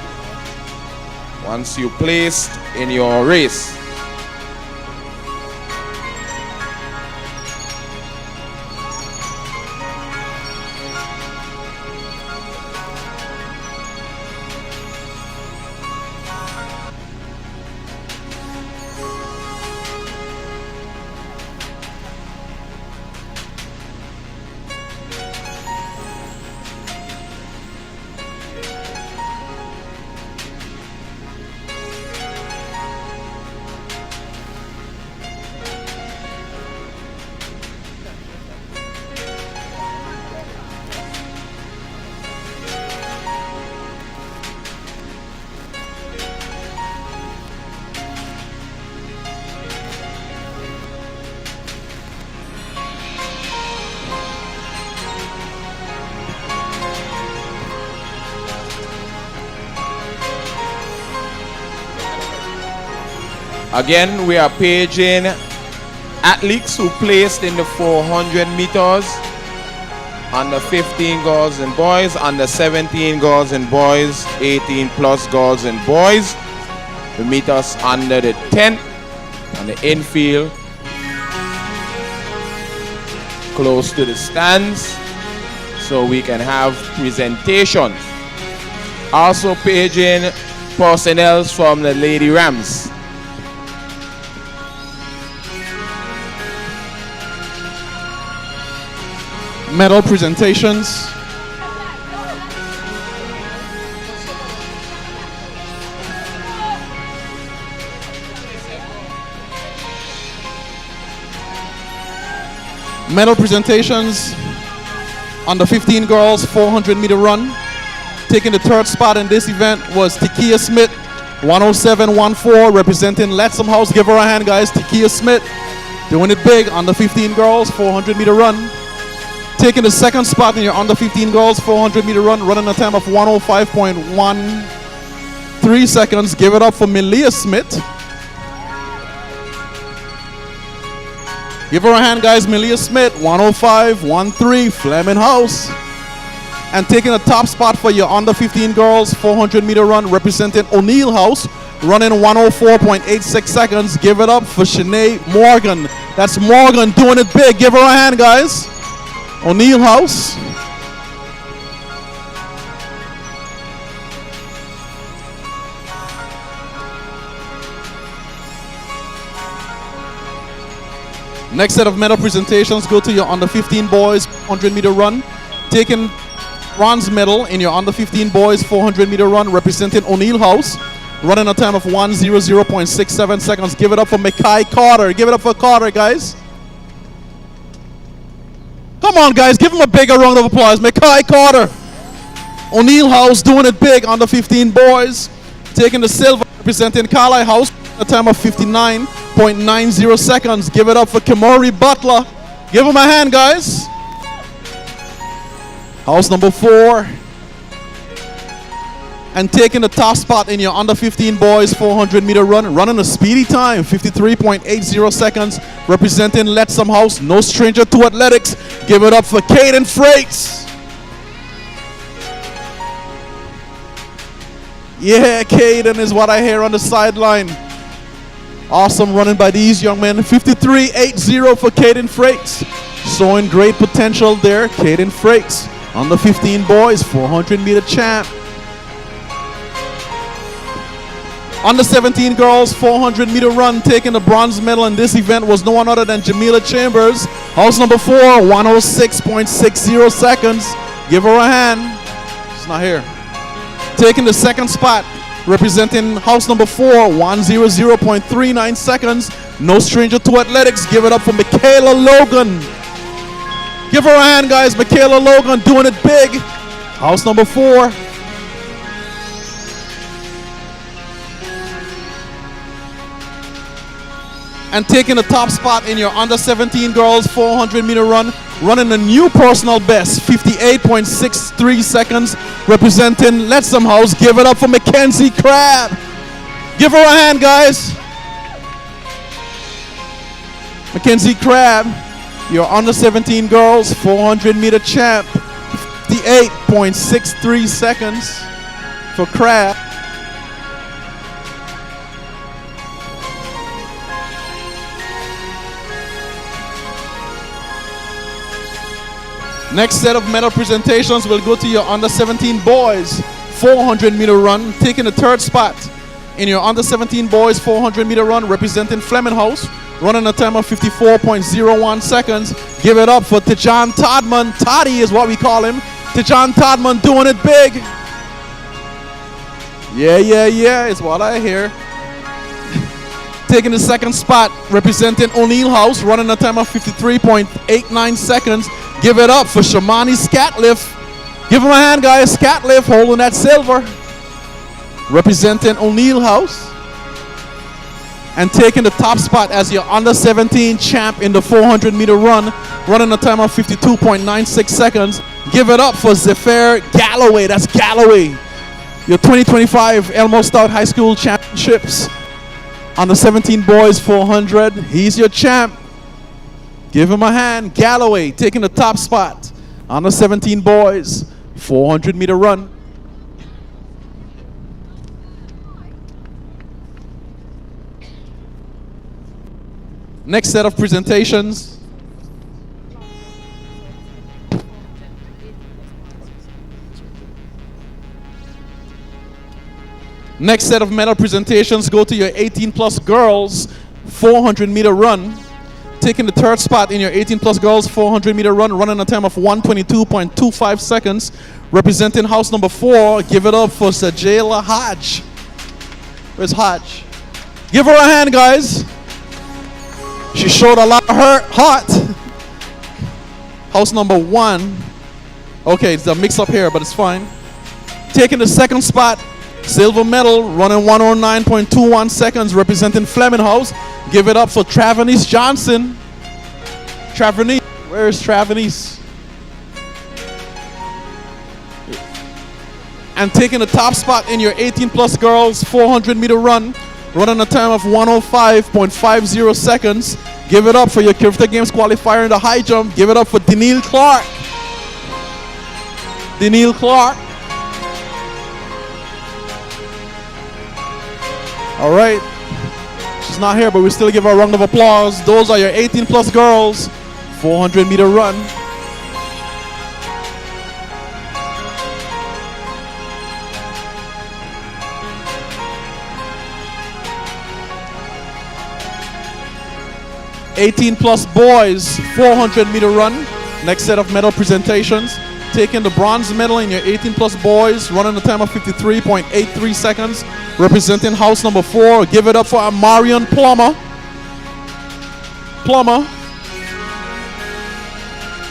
once you placed in your race. Again, we are paging athletes who placed in the 400 meters, under 15 girls and boys, under 17 girls and boys, 18 plus girls and boys, to meet us under the tent on the infield, close to the stands, so we can have presentations. Also paging personnel from the Lady Rams. Medal presentations. Medal presentations. Under 15 girls, 400 meter run. Taking the third spot in this event was Tikia Smith, 107.14, representing Lettsome House. Give her a hand, guys. Tikia Smith doing it big. Under 15 girls, 400 meter run. Taking the second spot in your under 15 girls 400 meter run, running a time of 105.13 seconds. Give it up for Melia Smith. Give her a hand, guys. Melia Smith, 105.13, Flemming House. And taking the top spot for your under 15 girls 400 meter run, representing O'Neill House, running 104.86 seconds. Give it up for Shanae Morgan. That's Morgan doing it big. Give her a hand, guys. O'Neill House. Next set of medal presentations go to your under 15 boys 100 meter run. Taking bronze medal in your under 15 boys 400 meter run, representing O'Neill House, running a time of 1:00.67 seconds. Give it up for Mackay Carter. Give it up for Carter, guys. Come on, guys, give him a bigger round of applause. Mackay Carter. O'Neill House doing it big on the 15 boys. Taking the silver, representing Carlisle House, a time of 59.90 seconds. Give it up for Kamori Butler. Give him a hand, guys. House number 4. And taking the top spot in your under 15 boys 400 meter run, running a speedy time, 53.80 seconds, representing Lettsome House, no stranger to athletics. Give it up for Caden Freights. Yeah, Caden is what I hear on the sideline. Awesome running by these young men. 53.80 for Caden Freights. Showing great potential there. Caden Freights, under 15 boys 400 meter champ. Under 17 girls 400 meter run, taking the bronze medal in this event was no one other than Jamila Chambers. House number 4, 106.60 seconds. Give her a hand. She's not here. Taking the second spot, representing house number 4, 100.39 seconds. No stranger to athletics. Give it up for Michaela Logan. Give her a hand, guys. Michaela Logan doing it big. House number 4. And taking the top spot in your under 17 girls 400 meter run, running a new personal best, 58.63 seconds, representing Lettsome House. Give it up for Mackenzie Crabb. Give her a hand, guys. Mackenzie Crabb, your under 17 girls 400 meter champ, 58.63 seconds for Crabb. Next set of medal presentations will go to your under 17 boys 400 meter run, taking the third spot in your under 17 boys 400 meter run, representing Flemming House, running a time of 54.01 seconds. Give it up for Tijan Todman. Toddy is what we call him. Tijan Todman doing it big. Yeah, is what I hear. Taking the second spot, representing O'Neill House, running a time of 53.89 seconds. Give it up for Shamani Scatliff. Give him a hand, guys. Scatliff holding that silver. Representing O'Neill House. And taking the top spot as your under 17 champ in the 400 meter run, running a time of 52.96 seconds. Give it up for Zephyr Galloway. That's Galloway. Your 2025 Elmo Stout High School Championships. Under 17 boys 400. He's your champ. Give him a hand. Galloway taking the top spot. Under 17 boys 400 meter run. Next set of presentations. Next set of medal presentations go to your 18 plus girls 400 meter run. Taking the third spot in your 18 plus girls 400 meter run, running a time of 122.25 seconds, representing house number 4. Give it up for Sajela Hodge. Where's Hodge? Give her a hand, guys. She showed a lot of her heart. House number 1. Okay, it's a mix up here, but it's fine. Taking the second spot, silver medal, running 109.21 seconds, representing Flemming House. Give it up for Travanese Johnson. Travanese, where is Travanese? And taking the top spot in your 18 plus girls 400 meter run, running a time of 105.50 seconds. Give it up for your Kirfta Games qualifier in the high jump. Give it up for Danielle Clark. Danielle Clark. All right. She's not here, but we still give her a round of applause. Those are your 18 plus girls 400 meter run. '18 plus boys 400 meter run. Next set of medal presentations. Taking the bronze medal in your 18 plus boys, running a time of 53.83 seconds, representing house number 4. Give it up for Marion Plummer.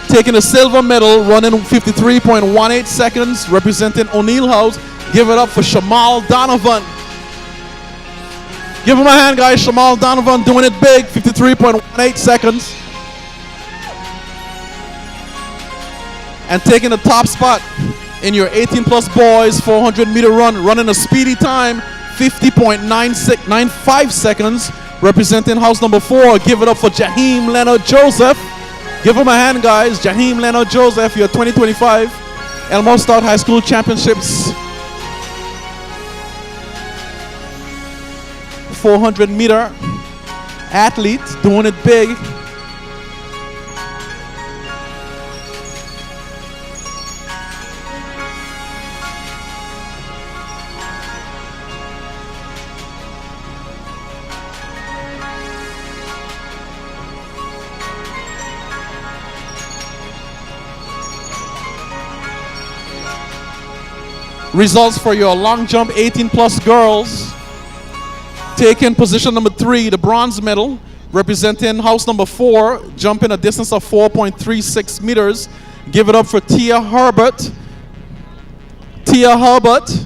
Taking the silver medal, running 53.18 seconds, representing O'Neill House. Give it up for Shamal Donovan. Give him a hand, guys. Shamal Donovan doing it big, 53.18 seconds. And taking the top spot in your 18 plus boys 400 meter run, running a speedy time, 50.95 seconds, representing house number 4. Give it up for Jaheim Leonard Joseph. Give him a hand, guys. Jaheim Leonard Joseph, your 2025 Elmo Stout High School Championships 400 meter athlete, doing it big. Results for your long jump 18 plus girls. Taking position number 3, the bronze medal, representing house number 4, jumping a distance of 4.36 meters. Give it up for Tia Herbert. Tia Herbert.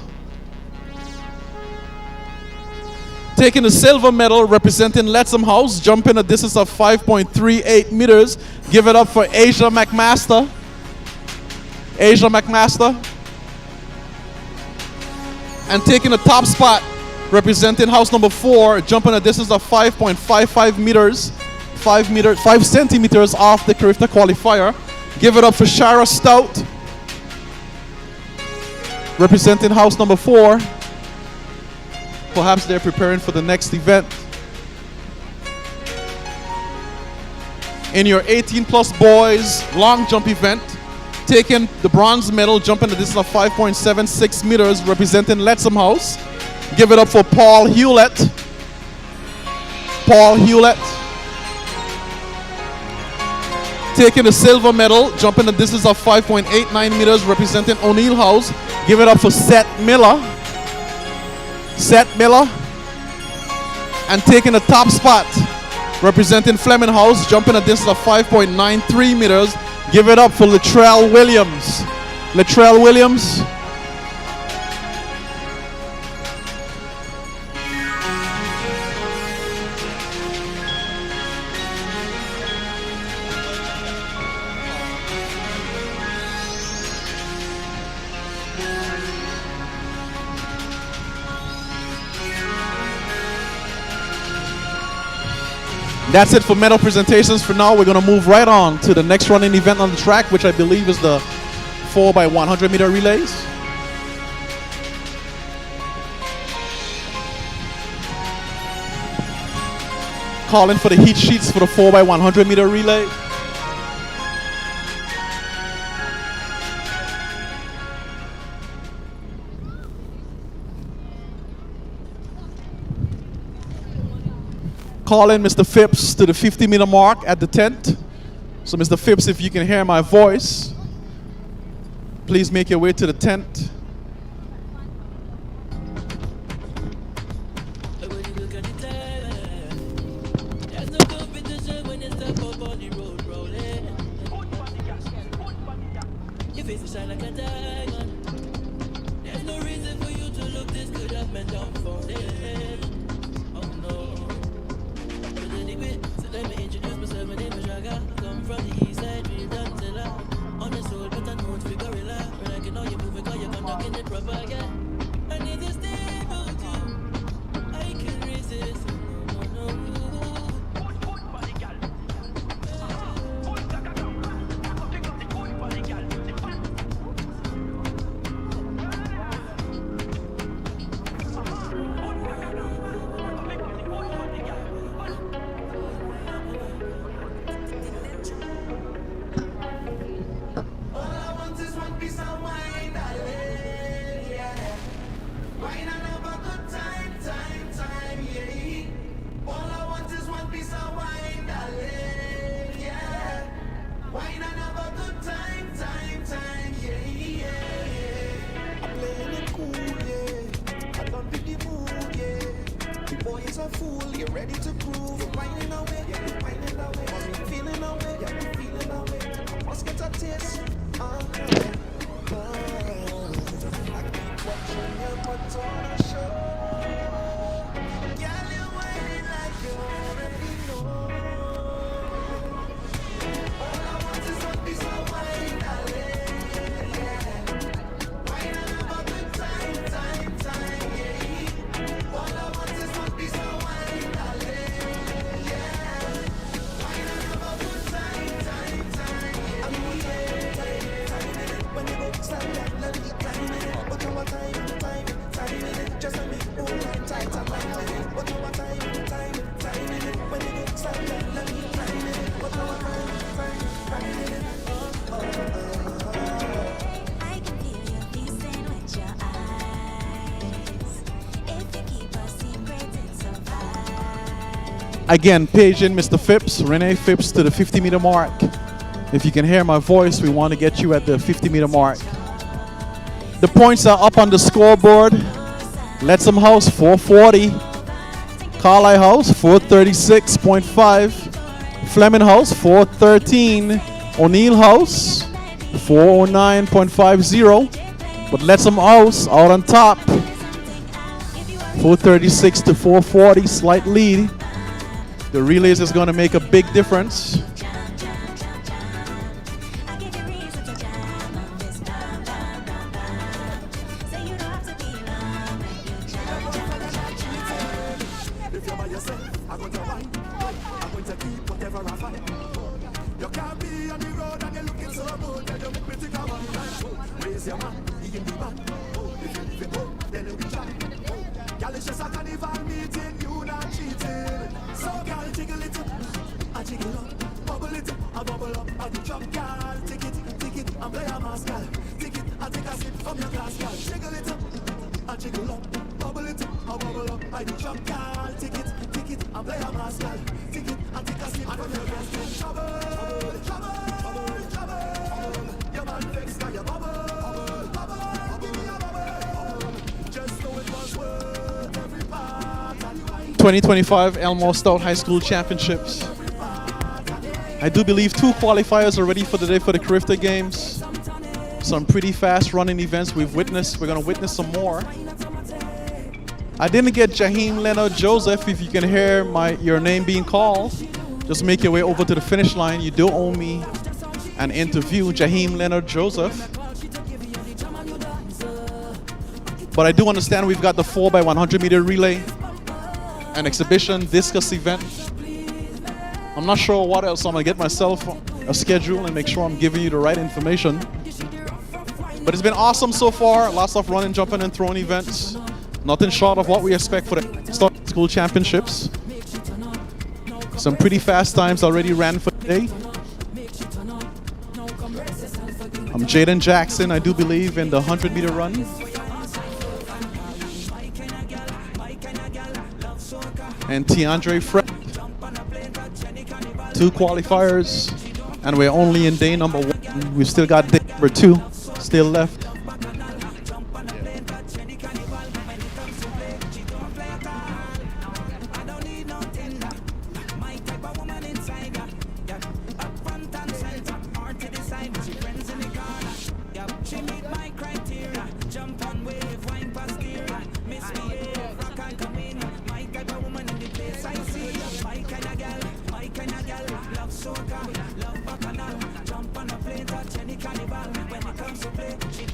Taking the silver medal, representing Lettsome House, jumping a distance of 5.38 meters. Give it up for Asia McMaster. Asia McMaster. And taking the top spot, representing house number 4, jumping a distance of 5.55 meters, 5 centimeters off the Carifta qualifier. Give it up for Shara Stout, representing house number 4. Perhaps they're preparing for the next event. In your 18 plus boys long jump event, taking the bronze medal, jumping the distance of 5.76 meters, representing Lettsome House. Give it up for Paul Hewlett. Paul Hewlett. Taking the silver medal, jumping the distance of 5.89 meters, representing O'Neill House. Give it up for Seth Miller. Seth Miller. And taking the top spot, representing Flemming House, jumping a distance of 5.93 meters. Give it up for Latrell Williams. Latrell Williams. That's it for medal presentations for now. We're going to move right on to the next running event on the track, which I believe is the 4x100 meter relays. Calling for the heat sheets for the 4x100 meter relay. Calling Mr. Phipps to the 50-meter mark at the tent. So Mr. Phipps, if you can hear my voice, please make your way to the tent. Again, page in Mr. Phipps, Renee Phipps to the 50-meter mark. If you can hear my voice, we want to get you at the 50-meter mark. The points are up on the scoreboard. Lettsome House 440. Carlisle House 436.5. Flemming House 413. O'Neill House 409.50. But Lettsome House out on top. 436 to 440, slight lead. The relays is going to make a big difference. '25 Elmore Stout High School Championships. I do believe 2 qualifiers are ready for the day for the Carifta Games. Some pretty fast running events we've witnessed. We're going to witness some more. I didn't get Jaheim Leonard Joseph. If you can hear your name being called, just make your way over to the finish line. You do owe me an interview, Jaheim Leonard Joseph. But I do understand we've got the 4x100 meter relay, an exhibition, discus event. I'm not sure what else. I'm going to get myself a schedule and make sure I'm giving you the right information. But it's been awesome so far. Lots of running, jumping, and throwing events. Nothing short of what we expect for the school championships. Some pretty fast times already ran for the day. I'm Jaden Jackson, I do believe, in the 100 meter run. And Tiandre Fred. 2 qualifiers, and we're only in day number 1. We've still got day number 2 still left. Love bacchanal, jump on a plane, touch any carnival. When it comes to play, she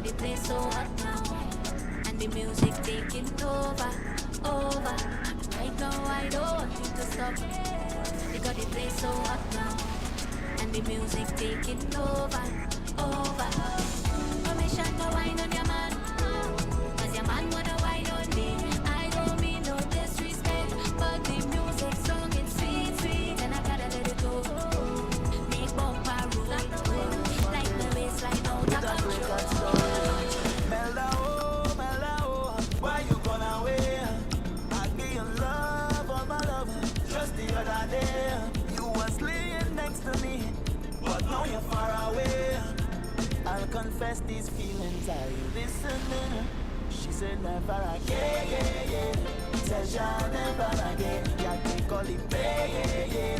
got the place so hot now, and the music taking over. Right now I don't want you to stop. You got the place so hot now, and the music taking over. Permission to wine on your man, cause your man wanna wine on me. I don't mean no disrespect, but the music song is sweet, and I gotta let it go. Make bumper roll, like the bassline out of control. Melda, why you gone away? I'd be in love, all my love. Just the other day, you was laying next to me, but now you're far away. I'll confess these feelings, are you listening? She said never again, says ya never again. Ya can call it pay,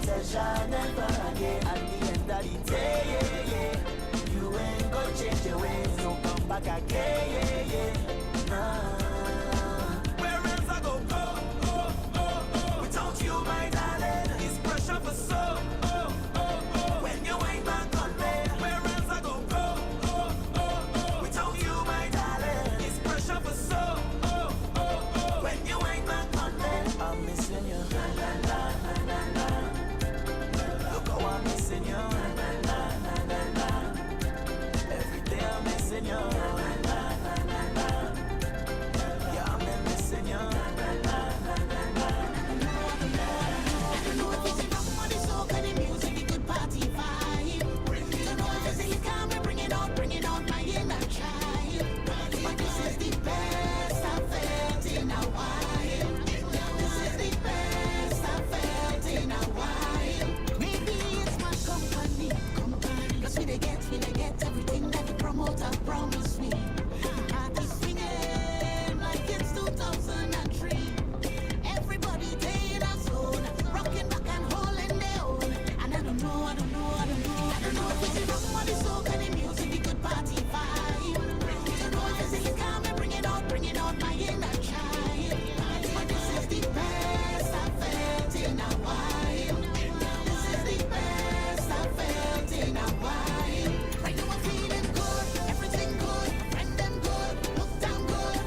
says ya never again. At the end of the day, you ain't gonna change your ways, so come back again. Where else I go, without you, my darling, it's pressure for so. When you ain't back on me, where else I go, without you, my darling, it's pressure for so. When you ain't back on me, I'm missing you. Look how I'm missing you. Every day I'm missing you. Yeah, I'm missing you. Bring it on my inner child. But this is the best I've felt in a while. This is the best I've felt in a while. Maybe it's my company. Cause we they get everything that the promoter promised me. The party's swinging like it's 2003. Everybody day in a zone, rocking back and holding their own. And I don't know if it's the rock or the soul kind of music, the good party vibe. Don't know if it's the calm, bring it out my inner child. But this is the best I've felt in a while. This is the best I've felt in a while. Right now I'm feeling good, everything good, friend them good, look down good.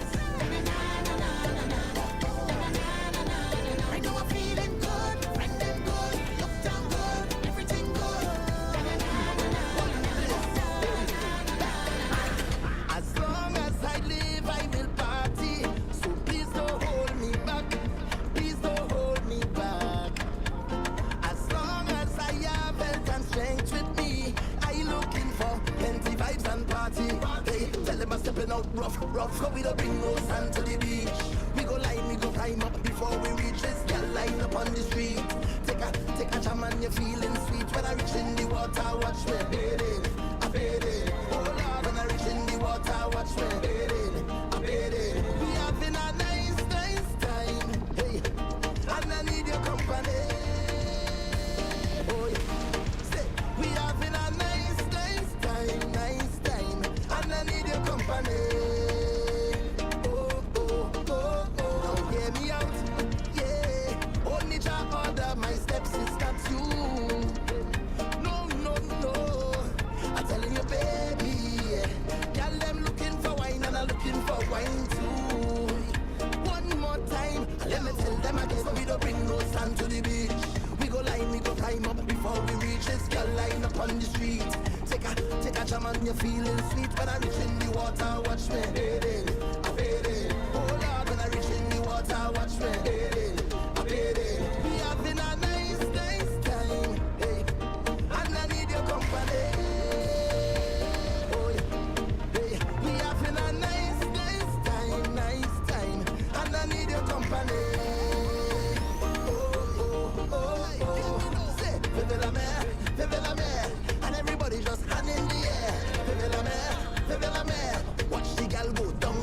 Right now I'm feeling good, friend them good, look down good, everything good. As long as I live, I will party. So please don't hold me back. Please don't hold me back. As long as I have health and strength with me, I looking for plenty vibes and party. Hey, tell them I'm stepping out rough. So we don't bring no sand to the beach. We go line, we go climb up before we reach this girl line up on the street. Take a jam and you're feeling sweet. When I reach in the water, watch me bathing. I'm bathing. Oh Lord, when I reach in the water, watch me bathing. I'm bathing. We having a nice time. Hey, and I need your company. Oh yeah. Say, we having a nice time. And I need your company. Now hear me out. Yeah. Only Jah order my steps, it's not you. No. I'm telling you, baby. Girl, them looking for wine and I'm looking for wine too. One more time, let me tell them again. So we don't bring no sand to the beach. We go line, we go climb up before we reach this girl line up on the street. Take a jam and you're feeling sweet. When I reach in the water, watch me bathing. I'm bathing. Oh Lord, when I reach in the water, watch me bathing. I'm bathing. We having a nice time. Hey, and I need your company. Oh yeah. Hey, we having a nice time. And I need your company. Say, vive la mer, and everybody just hand in the air. Vive la mer. Watch the girl go down.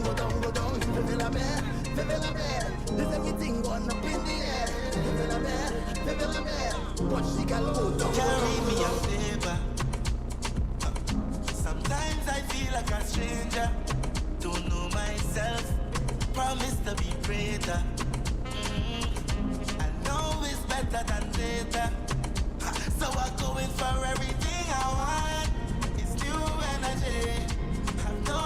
Vive la mer. There's everything going up in the air. Vive la mer. Watch the girl go down. Carry me a favor. Sometimes I feel like a stranger. Don't know myself. Promise to be greater. I know it's better than later. So I'm going for everything I want. It's new energy. Have no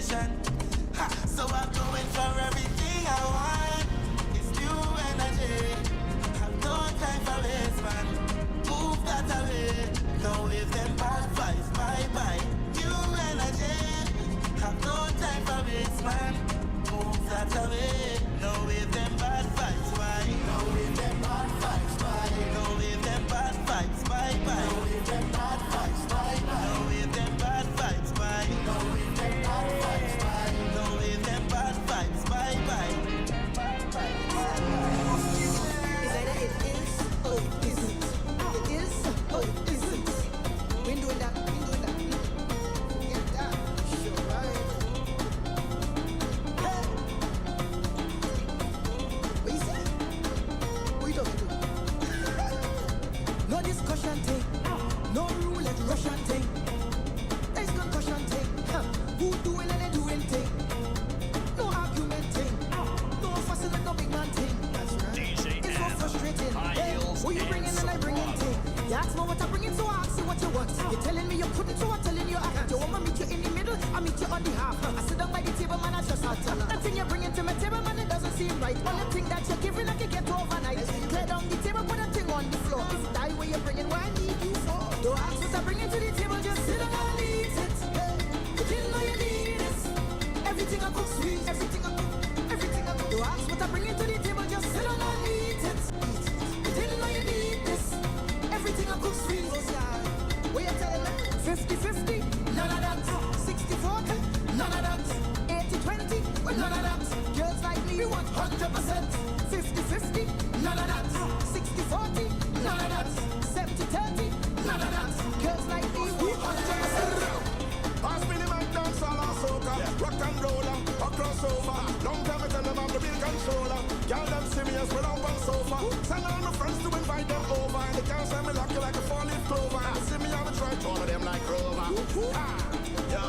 motivation. So I'm going for everything I want. It's new energy. Have no time for waste, man. Move that away. Now with them bad vibes, bye-bye. New energy. Have no time for waste, man. Move that away. Now with them bad vibes, why? Now with them bad vibes, why? Now with them bad vibes, bye-bye. Now with them bad vibes, bye-bye. Now with them bad vibes, why? Now with them bad vibes, why? Now with them bad vibes, bye-bye. Is that it is or it isn't? It is or it isn't? We ain't doing that. We ain't doing that. Get that. Sure, right. Hey. What you say? What you talking to? No discussion thing. No roulette Russian thing. There's concussion thing. Who doing and they doing thing. No argument thing. No fussing with no big man thing. That's right. It's so frustrating. Hey, who you bringing and I bringing thing. You ask me what I bring in, so I ask you what you want. You're telling me you couldn't, so I'm telling you I can't. You want me meet you in the middle, I meet you on the half. I sit down by the table, man, I just start tell her. That thing you're bringing to my table, man, it doesn't seem right. Only thing that you're giving, I can get overnight. Clear down the table, put that thing on the floor. If die where you're bringing, what I need you for? Don't ask what I bring into the table, just sit down and eat it. Hey, you didn't know you need this. Everything I cook sweet, everything I cook, everything I cook. Don't ask what I bring into the table, just sit down and eat it. You didn't know you need this. Everything I cook sweet. What you telling me? 50-50, none of that. 60-40, none of that. 80-20, well, none of that. Girls like me, we want 100%. 50-50, none of that. 60-40, none of that. 70-30, none of that. Girls like me, we 100%. Pass me the mic, dance all our soca. Rock and roller, or crossover. Long time I tell them I'm the big controller. Y'all them serious, we don't want sofa. Send all my friends to invite them over. And they can't say me lucky like a four-leaf clover. And see me on the try, all of them like Rover. Yo,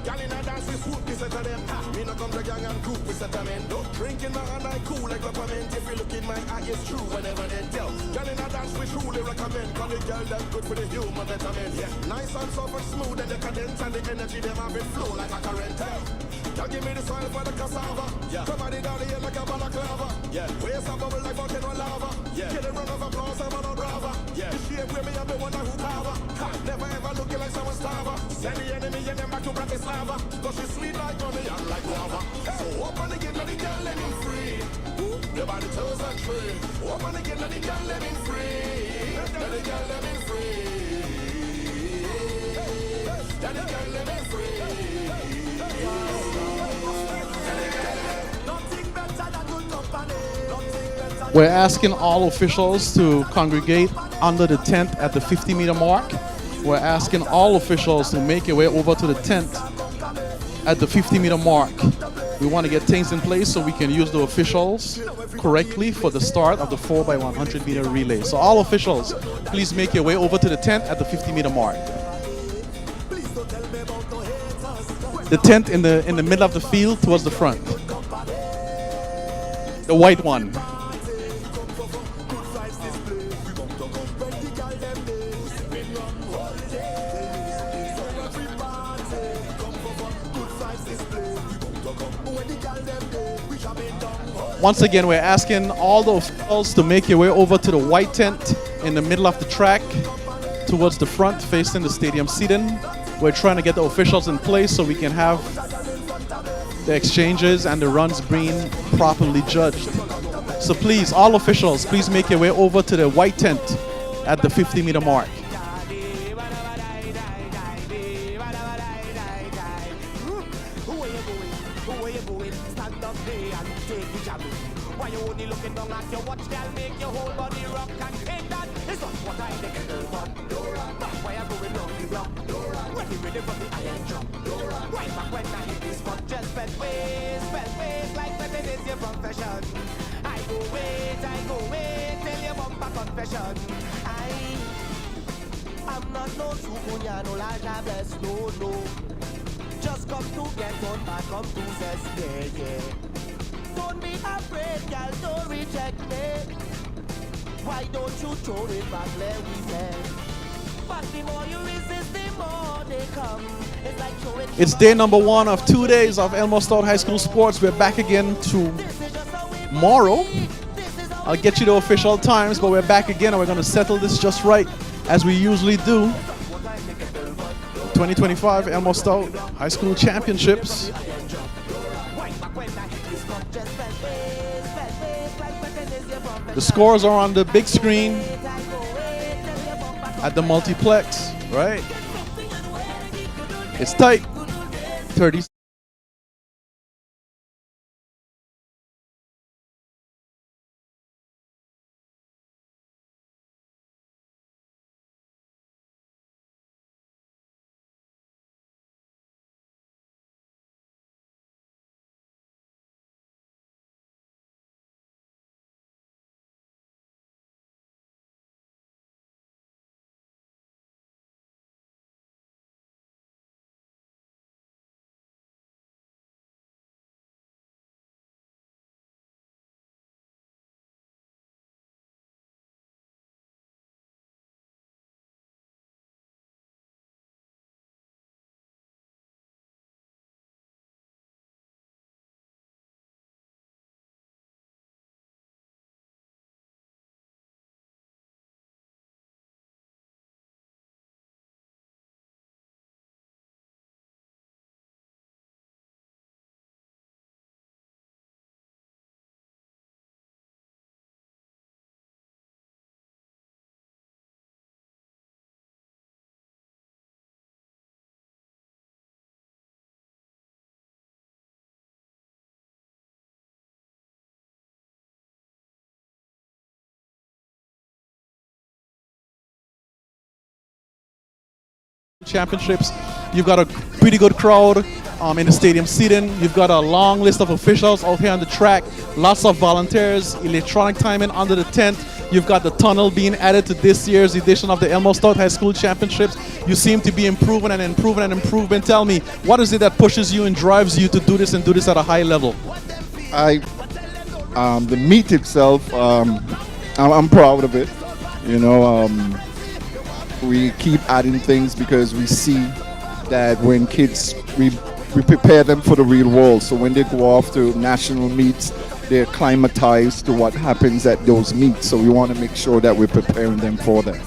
y'all in a dance, we swoop, we set to them. Me no come to gang and group, we set them in. Drinking my hand, I cool like peppermint. If you look in my eye, it's true whenever they tell. Y'all in a dance, we truly recommend. Cause the girl them good for the human vitamin. Nice and soft and smooth and decadent. And the energy them have it flow like a current. Y'all give me the soil for the cassava. Somebody down here like a balaclava. Waist a bubble like volcano lava. Get a run of applause, I'm on brava. The shape where me have the one who cover. Never ever looking like someone starver. Send the enemy and them back to Bratislava. Cause she's sweet like honey and like guava. So open again, let the girl let me free. The body toes are free. Open again, let the girl let me free. Let the girl let me free. Let the girl let me free. We're asking all officials to congregate under the tent at the 50-meter mark. We're asking all officials to make your way over to the tent at the 50-meter mark. We want to get things in place so we can use the officials correctly for the start of the 4x100 meter relay. So all officials, please make your way over to the tent at the 50-meter mark. The tent in the middle of the field towards the front. The white one. Once again, we're asking all the officials to make your way over to the white tent in the middle of the track towards the front facing the stadium seating. We're trying to get the officials in place so we can have the exchanges and the runs being properly judged. So please, all officials, please make your way over to the white tent at the 50-meter mark. I'm not no Sukunya, no large bless, no. Just come to get on back, come to zest, yeah. Don't be afraid, girl, don't reject me. Why don't you throw it back, let me say. But the more you resist, the It's day number 1 of 2 days of Elmo Stout High School sports. We're back again tomorrow. I'll get you the official times, but we're back again and we're going to settle this just right as we usually do. 2025 Elmo Stout High School Championships. The scores are on the big screen at the multiplex, right? It's tight. 30. Championships. You've got a pretty good crowd in the stadium seating. You've got a long list of officials out here on the track, lots of volunteers, electronic timing under the tent. You've got the tunnel being added to this year's edition of the Elmo Stout High School Championships. You seem to be improving and improving and improving. Tell me, what is it that pushes you and drives you to do this and do this at a high level? The meet itself, I'm proud of it. You know, we keep adding things because we see that when kids, we prepare them for the real world. So when they go off to national meets, they're acclimatized to what happens at those meets. So we want to make sure that we're preparing them for that.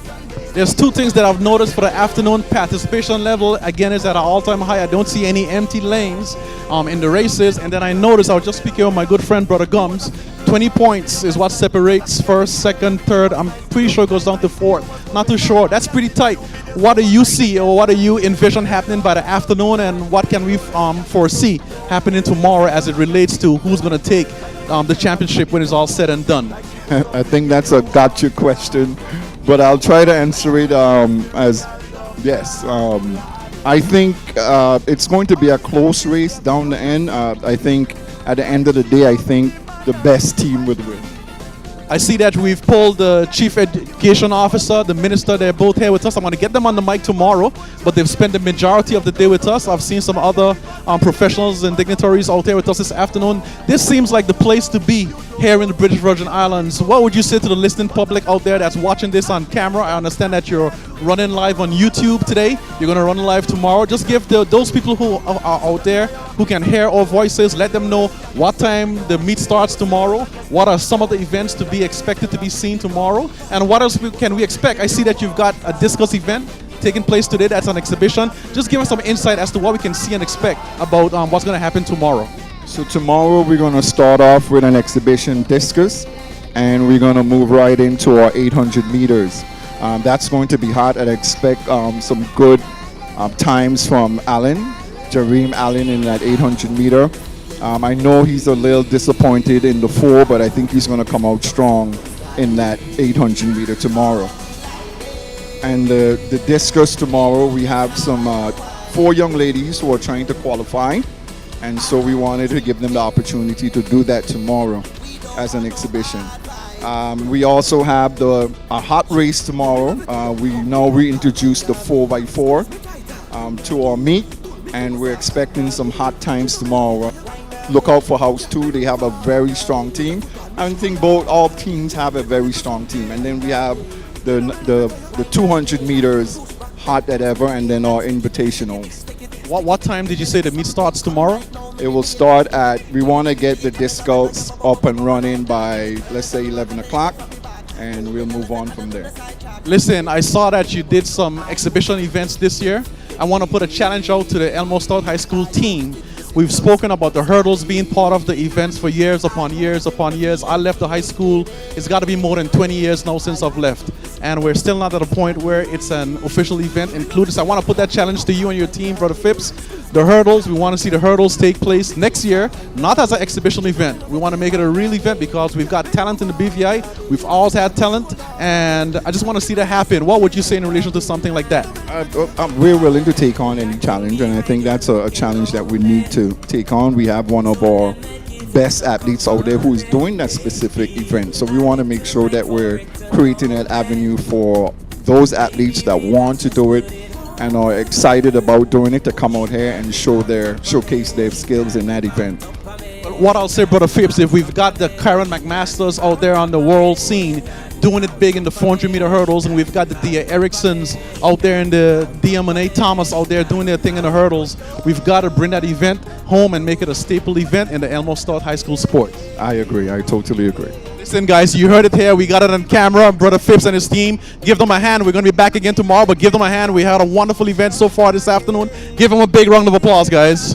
There's 2 things that I've noticed for the afternoon. Participation level, again, is at an all-time high. I don't see any empty lanes in the races. And then I noticed, I was just speaking with my good friend, Brother Gums, 20 points is what separates first, second, third. I'm pretty sure it goes down to fourth. Not too sure. That's pretty tight. What do you see or what do you envision happening by the afternoon, and what can we foresee happening tomorrow as it relates to who's going to take the championship when it's all said and done? I think that's a gotcha question, but I'll try to answer it as yes. I think it's going to be a close race down the end. I think at the end of the day, I think the best team would win. I see that we've pulled the Chief Education Officer, the Minister, they're both here with us. I'm going to get them on the mic tomorrow, but they've spent the majority of the day with us. I've seen some other professionals and dignitaries out here with us this afternoon. This seems like the place to be here in the British Virgin Islands. What would you say to the listening public out there that's watching this on camera? I understand that you're running live on YouTube today. You're going to run live tomorrow. Just give those people who are out there who can hear our voices, let them know what time the meet starts tomorrow, what are some of the events to be expected to be seen tomorrow, and what else can we expect. I see that you've got a discus event taking place today. That's an exhibition. Just give us some insight as to what we can see and expect about what's going to happen tomorrow. So tomorrow we're going to start off with an exhibition discus, and we're going to move right into our 800 meters. That's going to be hot. I'd expect some good times from Jareem Allen in that 800 meter. I know he's a little disappointed in the 4, but I think he's going to come out strong in that 800 meter tomorrow. And the discus tomorrow, we have some 4 young ladies who are trying to qualify. And so we wanted to give them the opportunity to do that tomorrow as an exhibition. We also have a hot race tomorrow. We now reintroduced the 4x4 to our meet, and we're expecting some hot times tomorrow. Look out for House 2. They have a very strong team. I think all teams have a very strong team. And then we have the 200 meters hot than ever, and then our invitationals. What time did you say the meet starts tomorrow? It will start at, we want to get the disc golfs up and running by, let's say, 11 o'clock, and we'll move on from there. Listen, I saw that you did some exhibition events this year. I want to put a challenge out to the Elmo Stout High School team. We've spoken about the hurdles being part of the events for years upon years upon years. I left the high school. It's got to be more than 20 years now since I've left. And we're still not at a point where it's an official event included. So I want to put that challenge to you and your team, Brother Phipps. The hurdles, we want to see the hurdles take place next year, not as an exhibition event. We want to make it a real event because we've got talent in the BVI. We've always had talent, and I just want to see that happen. What would you say in relation to something like that? We're willing to take on any challenge, and I think that's a challenge that we need to take on. We have one of our best athletes out there who is doing that specific event, so we want to make sure that we're creating that avenue for those athletes that want to do it and are excited about doing it to come out here and showcase their skills in that event. What I'll say, Brother Phipps, if we've got the Karen McMasters out there on the world scene doing it big in the 400-meter hurdles, and we've got the Dia Ericksons out there and the D.M.A. Thomas out there doing their thing in the hurdles, we've got to bring that event home and make it a staple event in the Elmo Stout High School sport. I agree. I totally agree. Listen, guys, you heard it here. We got it on camera. Brother Phipps and his team. Give them a hand. We're going to be back again tomorrow, but give them a hand. We had a wonderful event so far this afternoon. Give them a big round of applause, guys.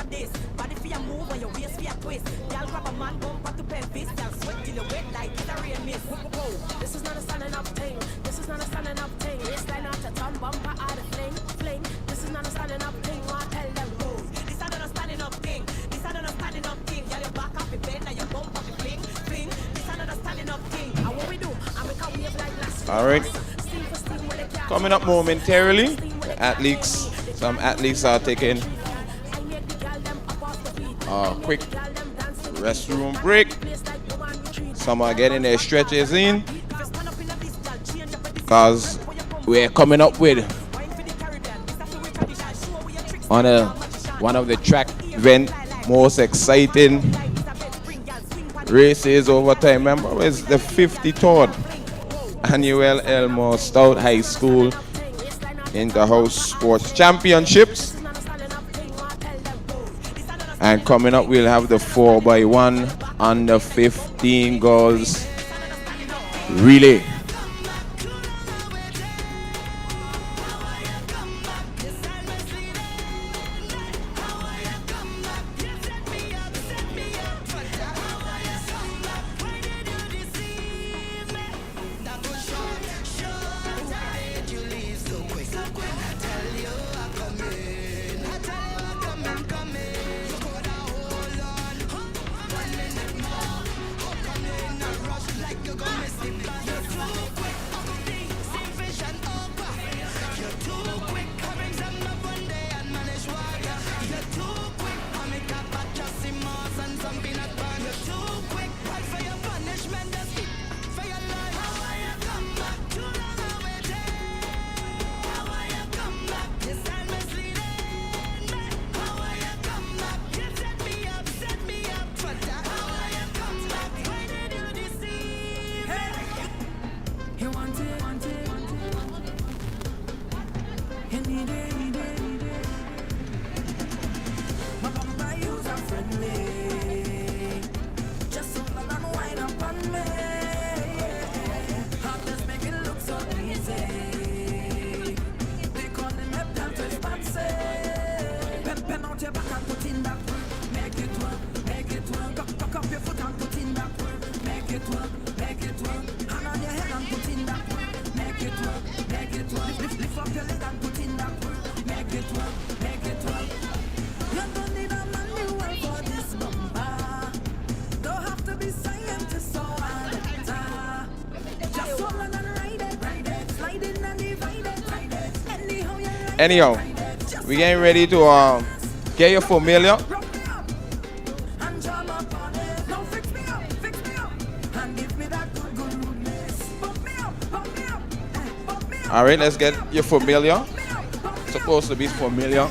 this. Body for your move when your waist for your twist. Y'all grab a man, bump to pelvis. Y'all sweat till you wet like it's a rain mist. This is not a standing up thing. This is not a standing up thing. Waistline out your tongue, bumper out of fling, fling. This is not a standing up thing. I tell them, whoa. This is not a standing up thing. This is not a standing up thing. Y'all your back off your bed, now your bump off your fling, fling. This is not a standing up thing. And what we do, I make a wave like last. All right. Coming up momentarily, some athletes are taking a quick restroom break. Some are getting their stretches in because we're coming up with one of the track event most exciting races over time. Remember, it's the 53rd annual Elmore Stout High School Inter-House Sports Championships. And coming up, we'll have the 4x1 under 15 girls relay. Anyhow, we're getting ready to get your familiar. All right, let's get you familiar. Supposed to be familiar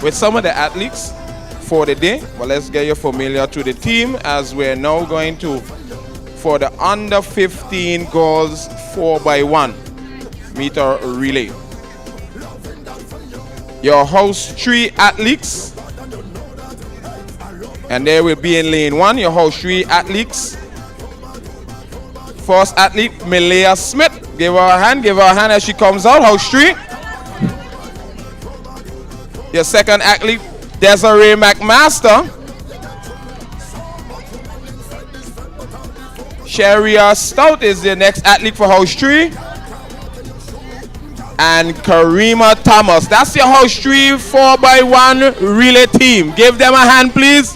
with some of the athletes for the day, but let's get you familiar to the team as we're now going to for the under 15 girls 4x1 meter relay. Your house 3 athletes, and they will be in lane 1. Your house 3 athletes. First athlete, Malaya Smith. Give her a hand as she comes out. House 3. Your second athlete, Desiree McMaster. Sharia Stout is the next athlete for house 3. And Karima Thomas. That's your house 3 4x1 relay team. Give them a hand, please.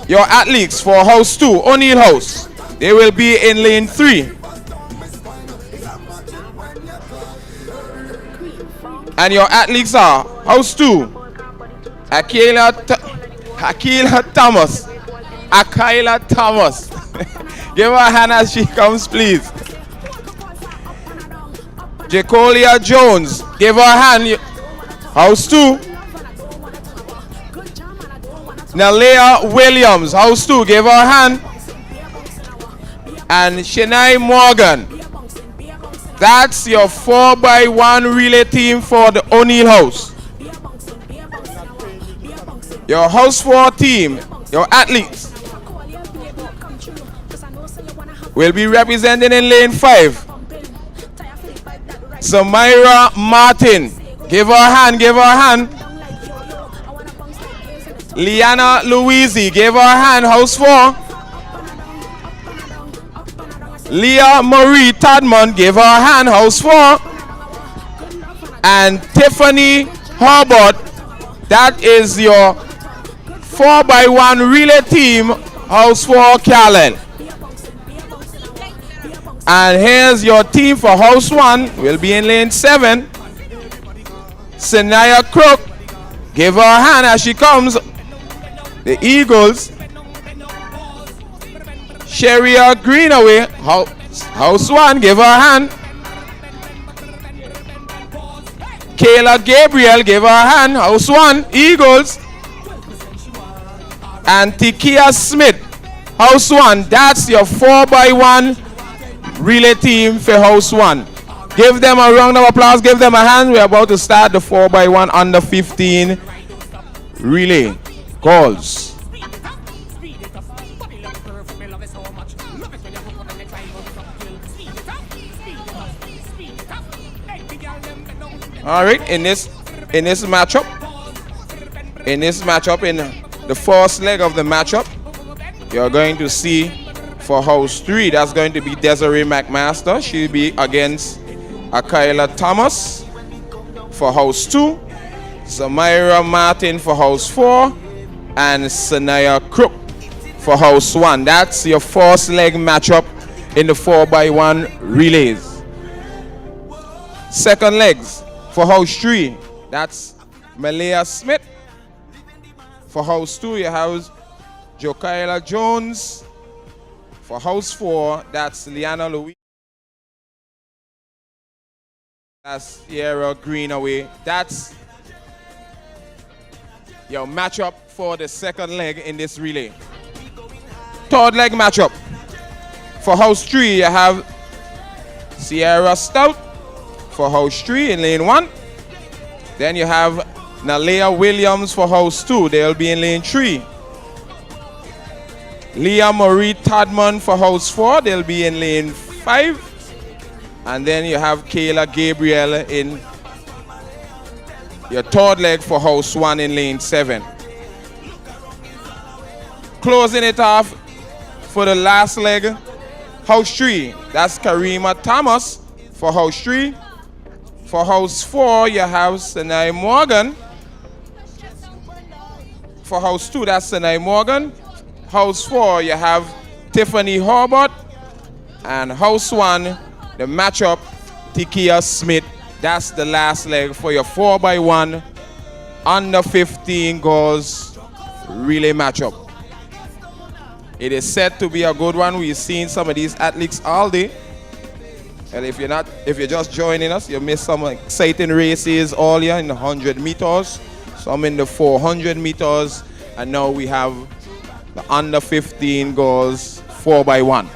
Your athletes for house 2, O'Neill House. They will be in lane 3. And your athletes are house 2, Akila Thomas. Akila Thomas. Give her a hand as she comes, please. Jacolia Jones, give her a hand. House 2. Nalea Williams, house 2, give her a hand. And Shania Morgan. That's your 4x1 relay team for the O'Neill House. Your house 4 team, your athletes, will be represented in lane 5. Samira Martin, Give her a hand, give her a hand. Liana Louisi, give her a hand, house 4. Leah Marie Tadman, give her a hand, house 4. And Tiffany Harbert, that is your 4x1 relay team, house 4 Carlisle. And here's your team for house 1, will be in lane 7. Sanaya Crook, give her a hand as she comes. The Eagles. Sheria Greenaway, house 1, give her a hand. Kayla Gabriel, give her a hand, house 1, Eagles. And Tikia Smith, house 1, that's your 4x1 relay team for house 1. Give them a round of applause, give them a hand. We're about to start the 4x1 under 15 relay calls. All right, in this matchup, in the first leg of the matchup, you're going to see for house 3, that's going to be Desiree McMaster. She'll be against Akayla Thomas. For house 2, Samira Martin for house 4, and Sanaya Crook for house 1. That's your first leg matchup in the 4x1 relays. Second legs. For house 3, that's Malaya Smith. For house 2, you have Jokaila Jones. For house 4, that's Liana Louise. That's Sierra Greenaway. That's your matchup for the second leg in this relay. Third leg matchup. For house 3, you have Sierra Stout. For house 3 in lane 1. Then you have Nalea Williams for house 2. They'll be in lane 3. Leah Marie Tadman for house 4. They'll be in lane 5. And then you have Kayla Gabriel in your third leg for house 1 in lane 7. Closing it off for the last leg, house 3. That's Karima Thomas for house 3. For house 4, you have Sinai Morgan. For house 2, that's Sinai Morgan. House 4, you have Tiffany Harbert. And house 1, the matchup, Tikia Smith. That's the last leg for your 4x1 under 15 goals relay matchup. It is set to be a good one. We've seen some of these athletes all day. And if you're just joining us, you missed some exciting races all year in the 100 meters, some in the 400 meters, and now we have the under 15 goals 4x1.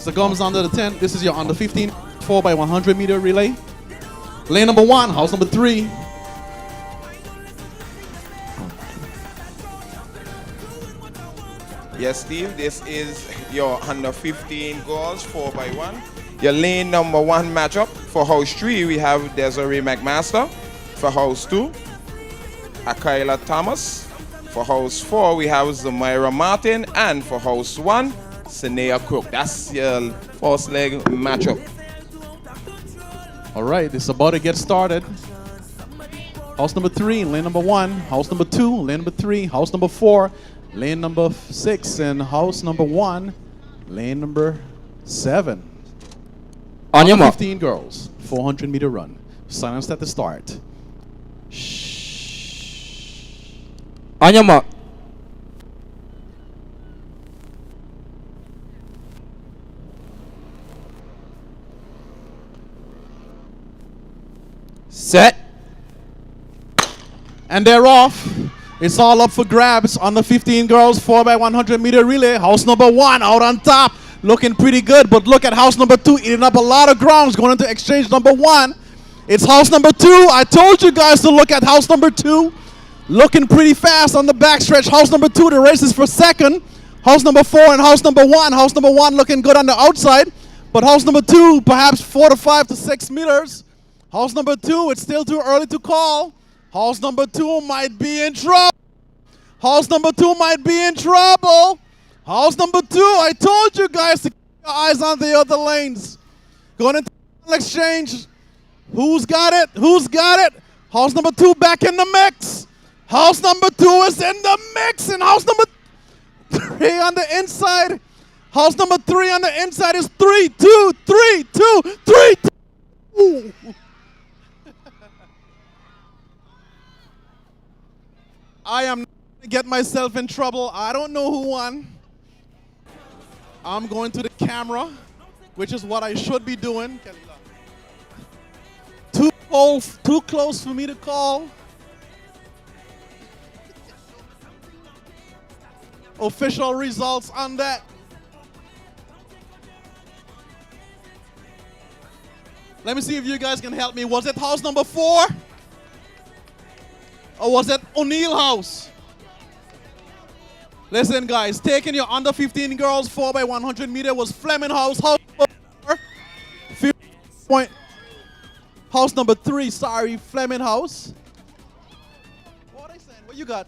So comes under the 10. This is your under 15 4 by 100 meter relay. Lane number 1, house number 3. Yes, Steve, this is your under 15 girls 4 by 1. Your lane number 1 matchup. For house 3, we have Desiree McMaster. For house 2, Akayla Thomas. For house 4, we have Zamira Martin. And for house 1, Sinea Cook. That's your first leg matchup. All right, it's about to get started. House number 3, lane number 1. House number 2, lane number 3. House number 4, lane number 6. And house number 1, lane number 7. On your mark. 15 girls, 400 meter run. Silence at the start. On your mark. Set. And they're off. It's all up for grabs on the 15 girls 4 by 100 meter relay. House number 1 out on top. Looking pretty good, but look at house number 2 eating up a lot of grounds going into exchange number 1. It's house number 2. I told you guys to look at house number 2. Looking pretty fast on the backstretch. House number 2, the race is for second. House number 4 and house number 1. House number 1 looking good on the outside, but house number 2 perhaps 4 to 5 to 6 meters. House number 2, it's still too early to call. House number 2 might be in trouble. House number 2 might be in trouble. House number 2, I told you guys to keep your eyes on the other lanes. Going into the exchange. Who's got it? Who's got it? House number 2 back in the mix. House number 2 is in the mix. And house number 3 on the inside. House number 3 on the inside is 3, 2, 3, 2, 3, 2. I am not going to get myself in trouble. I don't know who won. I'm going to the camera, which is what I should be doing. Too close for me to call. Official results on that. Let me see if you guys can help me. Was it house number 4? Or was it O'Neill House? Listen, guys, taking your under 15 girls 4 by 100 meter was Flemming House. House number 4. Point. House number 3, sorry, Flemming House. What are they saying? What you got?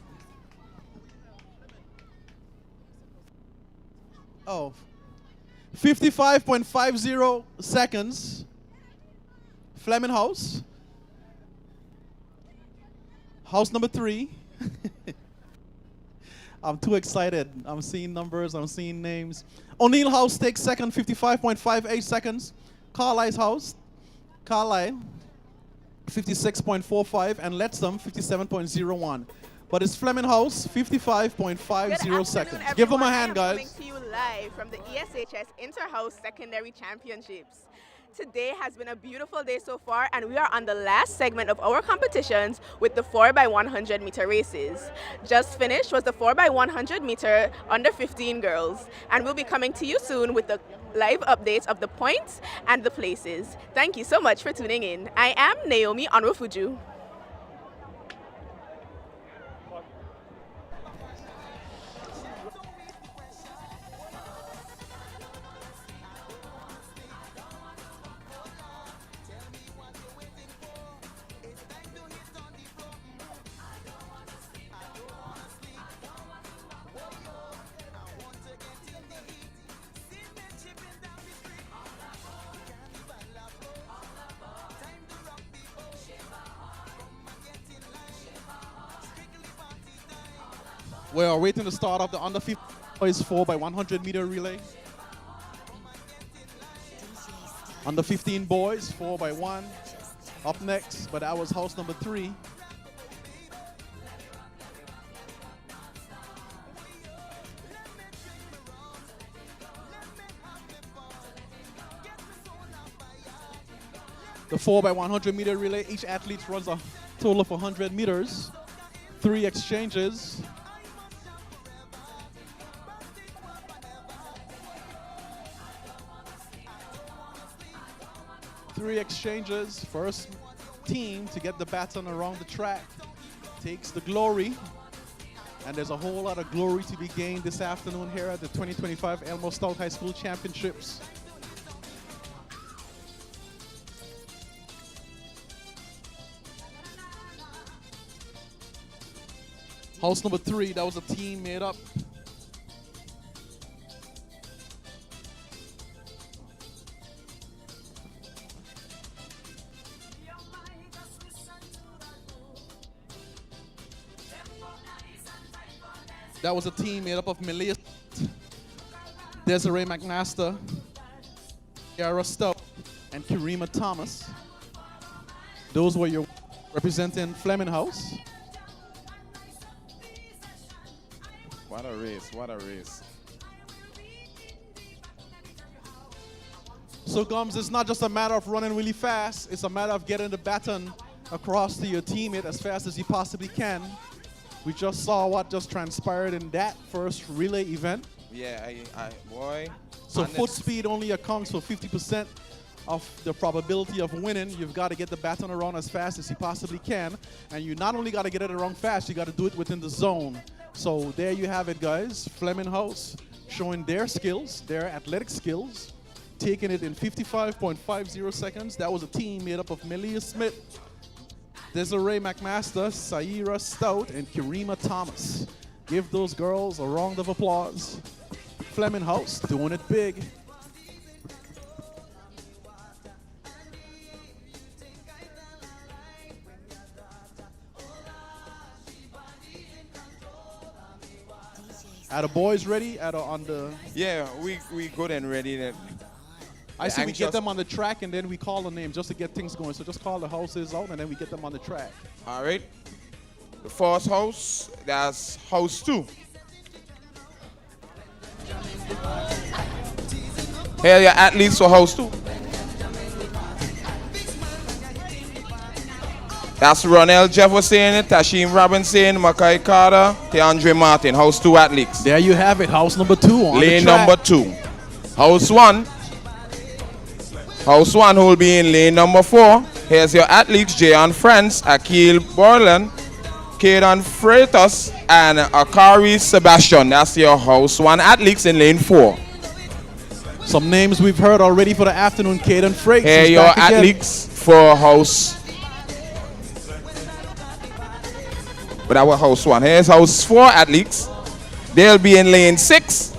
Oh, 55.50 seconds. Flemming House. House number 3. I'm too excited. I'm seeing numbers. I'm seeing names. O'Neill House takes second, 55.58 seconds. Carlisle's House. Carlisle, 56.45. And Lettsome, 57.01. But it's Flemming House, 55.50 seconds. Give them a hand, guys. Coming to you live from the ESHS Inter-House Secondary Championships. Today has been a beautiful day so far, and we are on the last segment of our competitions with the 4 by 100 meter races. Just finished was the 4 by 100 meter under 15 girls, and we'll be coming to you soon with the live updates of the points and the places. Thank you so much for tuning in. I am Naomi Onwofuju. We are waiting to start off the under 15 boys 4 by 100 meter relay. Under 15 boys 4 by 1. Up next, but that was house number 3. The 4 by 100 meter relay, each athlete runs a total of 100 meters. 3 exchanges. 3 exchanges. First team to get the baton around the track takes the glory. And there's a whole lot of glory to be gained this afternoon here at the 2025 Elmo Stout High School Championships. House number 3, that was a team made up. That was a team made up of Melia, Desiree McMaster, Yara Stout, and Karima Thomas. Those were your representing Flemming House. What a race, what a race. So Gums, it's not just a matter of running really fast, it's a matter of getting the baton across to your teammate as fast as you possibly can. We just saw what just transpired in that first relay event. Yeah, boy. So foot speed only accounts for 50% of the probability of winning. You've got to get the baton around as fast as you possibly can. And you not only got to get it around fast, you got to do it within the zone. So there you have it, guys. Flemming House showing their skills, their athletic skills, taking it in 55.50 seconds. That was a team made up of Melia Smith, Desiree McMaster, Saira Stout, and Karima Thomas. Give those girls a round of applause. Flemming House doing it big. Are the boys ready? On the Yeah, we good and ready. I say we get them on the track and then we call the name just to get things going. So just call the houses out and then we get them on the track. All right. The first house, that's house 2. Here are your athletes for house 2. That's Ronell Jefferson, Tashim Robinson, Mackay Carter, DeAndre Martin. House 2 athletes. There you have it. House number 2 on lane the track. number 2. House 1. House 1 who will be in lane number 4. Here's your athletes, Jay and Friends, Akil Borland, Kaden Freitas, and Akari Sebastian. That's your house 1 athletes in lane 4. Some names we've heard already for the afternoon. Kaden Freitas. Here are your athletes for house. But that was house 1. Here's house 4 athletes. They'll be in lane 6.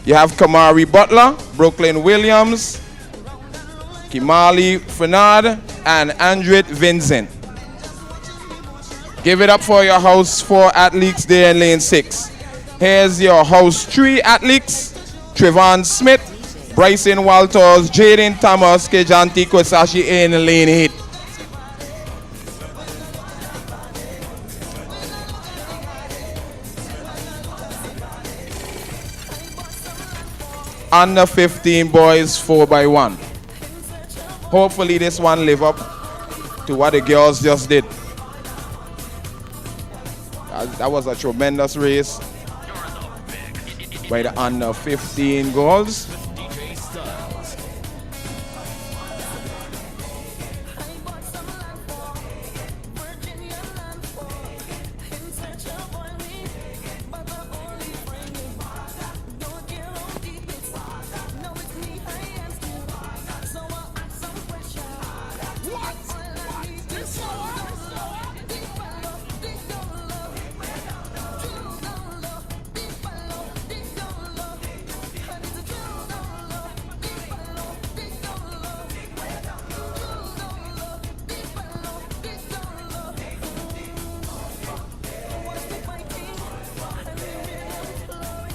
You have Kamari Butler, Brooklyn Williams, Kimali Fernand, and Andret Vincent. Give it up for your house 4 athletes there in lane 6. Here's your house 3 athletes. Trevon Smith, Bryson Walters, Jaden Thomas, Kejanti Kosashi in lane 8. Under 15 boys 4x1. Hopefully this one live up to what the girls just did. That was a tremendous race by the under 15 girls.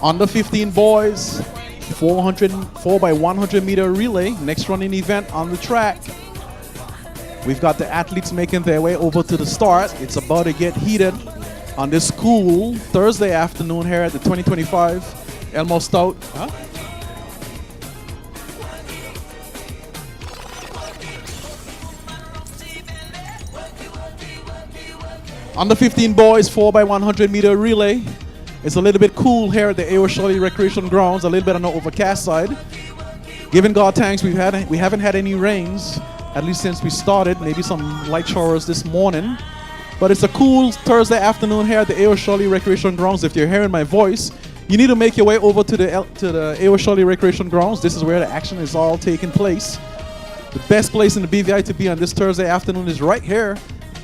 Under 15 boys, 4x100 meter relay, next running event on the track. We've got the athletes making their way over to the start. It's about to get heated on this cool Thursday afternoon here at the 2025 Elmo Stout. Under 15 boys, 4x100 meter relay. It's a little bit cool here at the Ayo Shirley Recreation Grounds, a little bit on the overcast side. Giving God thanks, we haven't had any rains, at least since we started. Maybe some light showers this morning. But it's a cool Thursday afternoon here at the A.O. Shirley Recreation Grounds. If you're hearing my voice, you need to make your way over to the A.O. Shirley Recreation Grounds. This is where the action is all taking place. The best place in the BVI to be on this Thursday afternoon is right here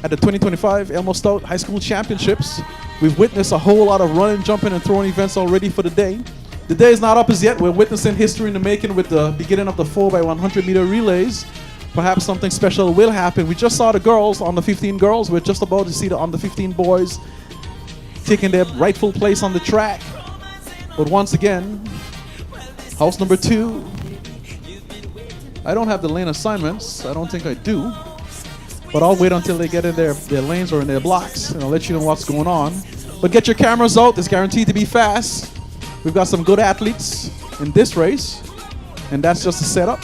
at the 2025 Elmo Stout High School Championships. We've witnessed a whole lot of running, jumping, and throwing events already for the day. The day is not up as yet. We're witnessing history in the making with the beginning of the 4x100 meter relays. Perhaps something special will happen. We just saw the girls, on the 15 girls. We're just about to see the under 15 boys taking their rightful place on the track. But once again, house number 2. I don't have the lane assignments. I don't think I do. But I'll wait until they get in their lanes or in their blocks, and I'll let you know what's going on. But get your cameras out. It's guaranteed to be fast. We've got some good athletes in this race, and that's just a setup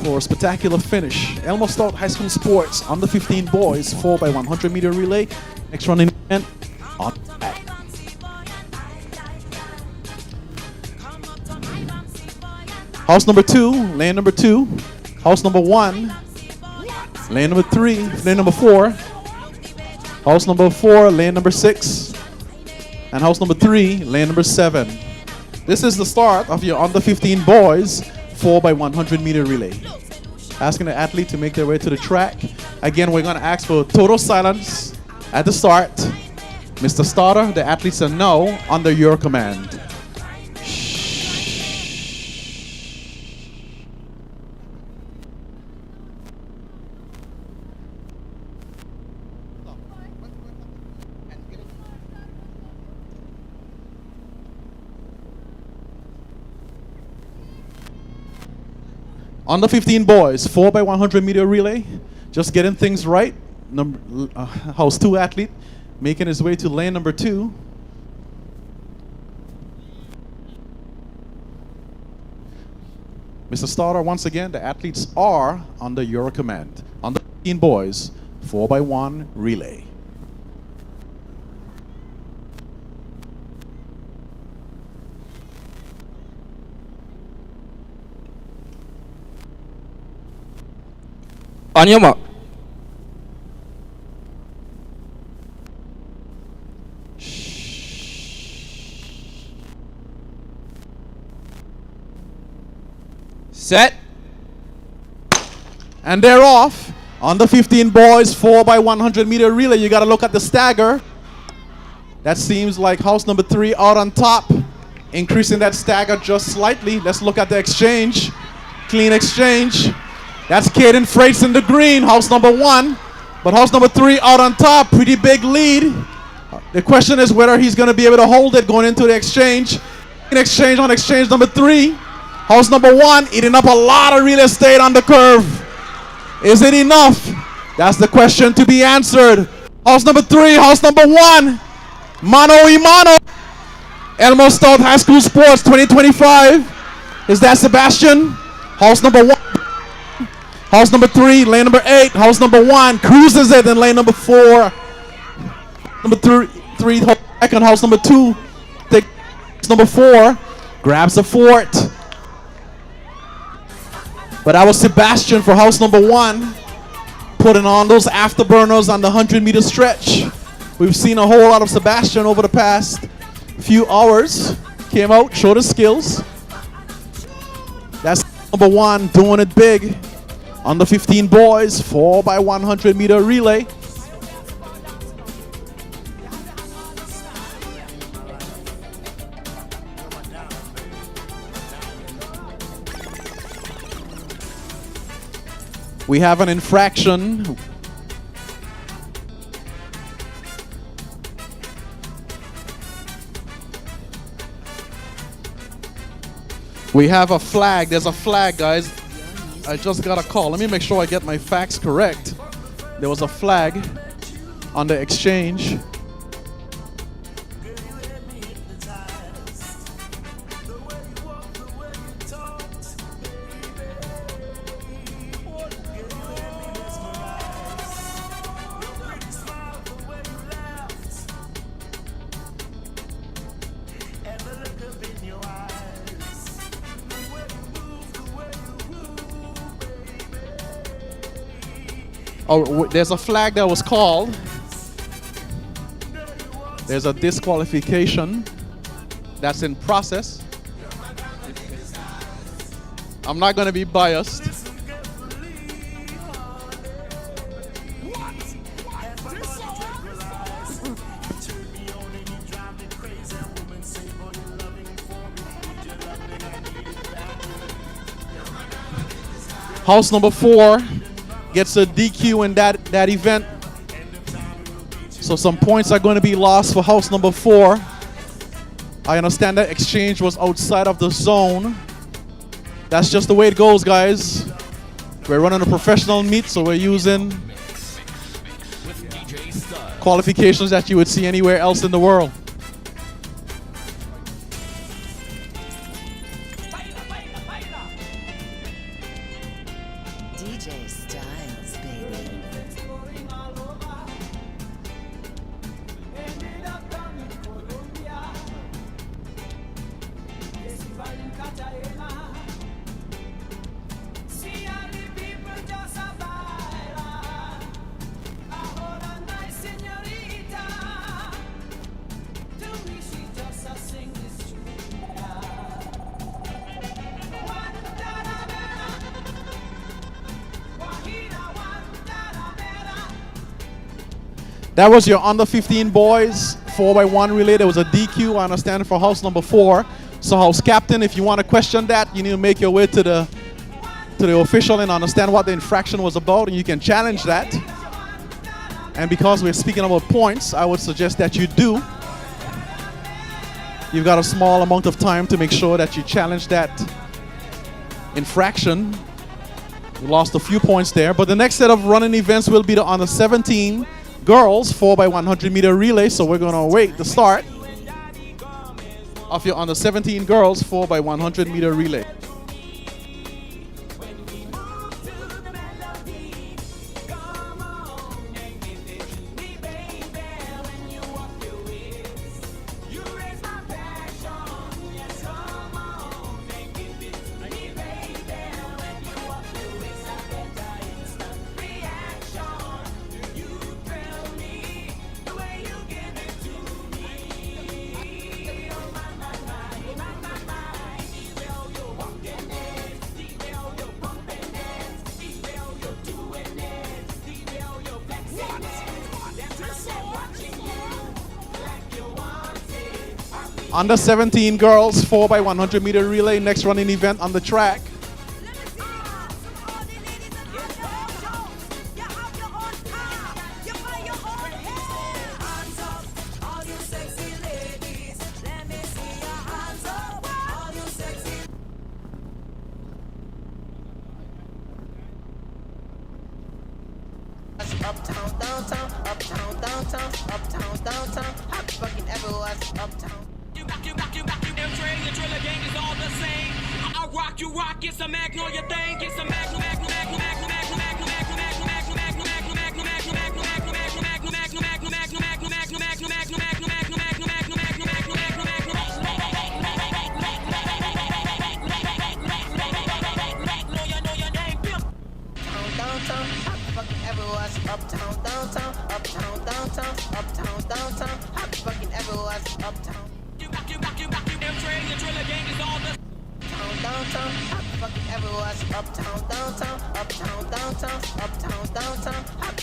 for a spectacular finish. Elmo Stout High School Sports under 15 boys 4x100 meter relay. Next running event on track. House number 2, lane number 2. House number 1, lane number 3, lane number 4. House number 4, lane number 6. And house number 3, lane number 7. This is the start of your under 15 boys 4x100 meter relay. Asking the athlete to make their way to the track. Again, we're going to ask for total silence at the start. Mr. Starter, the athletes are now under your command. Under 15 boys, 4x100 meter relay. Just getting things right. House 2 athlete making his way to lane number 2. Mr. Starter, once again, the athletes are under your command. Under 15 boys, 4x1 relay. On your mark. Set. And they're off. On the 15 boys, 4x100 meter relay. You got to look at the stagger. That seems like house number 3 out on top. Increasing that stagger just slightly. Let's look at the exchange. Clean exchange. That's Caden Freights in the green, house number 1. But house number 3 out on top, pretty big lead. The question is whether he's going to be able to hold it going into the exchange. In exchange on exchange number 3. House number 1 eating up a lot of real estate on the curve. Is it enough? That's the question to be answered. House number 3, house number 1. Mano y mano. Elmo Stout High School Sports 2025. Is that Sebastian? House number 1. House number 3, lane number 8. House number 1 cruises it in lane number 4. Number 3 second. House number 2 takes number 4. Grabs the fort. But that was Sebastian for house number 1. Putting on those afterburners on the 100-meter stretch. We've seen a whole lot of Sebastian over the past few hours. Came out, showed his skills. That's number 1 doing it big. Under 15 boys, 4x100 meter relay. We have an infraction. We have a flag. There's a flag, guys. I just got a call. Let me make sure I get my facts correct. There was a flag on the exchange. Oh, there's a flag that was called. There's a disqualification that's in process. I'm not going to be biased. House number 4 gets a DQ in that event. So some points are going to be lost for house number 4. I understand that exchange was outside of the zone. That's just the way it goes, guys. We're running a professional meet, so we're using qualifications that you would see anywhere else in the world. DJ Styles, baby. That was your under 15 boys 4x1 relay. There was a DQ, I understand, for house number 4. So house captain, if you want to question that, you need to make your way to the official and understand what the infraction was about, and you can challenge that. And because we're speaking about points, I would suggest that you do. You've got a small amount of time to make sure that you challenge that infraction. We lost a few points there, but the next set of running events will be the under 17 girls 4x100 meter relay. So we're going to await the start of your under 17 girls 4x100 meter relay. Under 17 girls 4x100 meter relay, next running event on the track. Uptown, downtown, uptown, downtown, uptown, downtown, hot fucking everyone's uptown. Your driller gang is all the same. I rock, you rock, it's a magnolia thing, it's a Uptown, downtown, uptown, downtown, uptown, downtown, hot fucking everyone's uptown. Downtown, hot fucking everyone's uptown, downtown, uptown, downtown, uptown, downtown, hot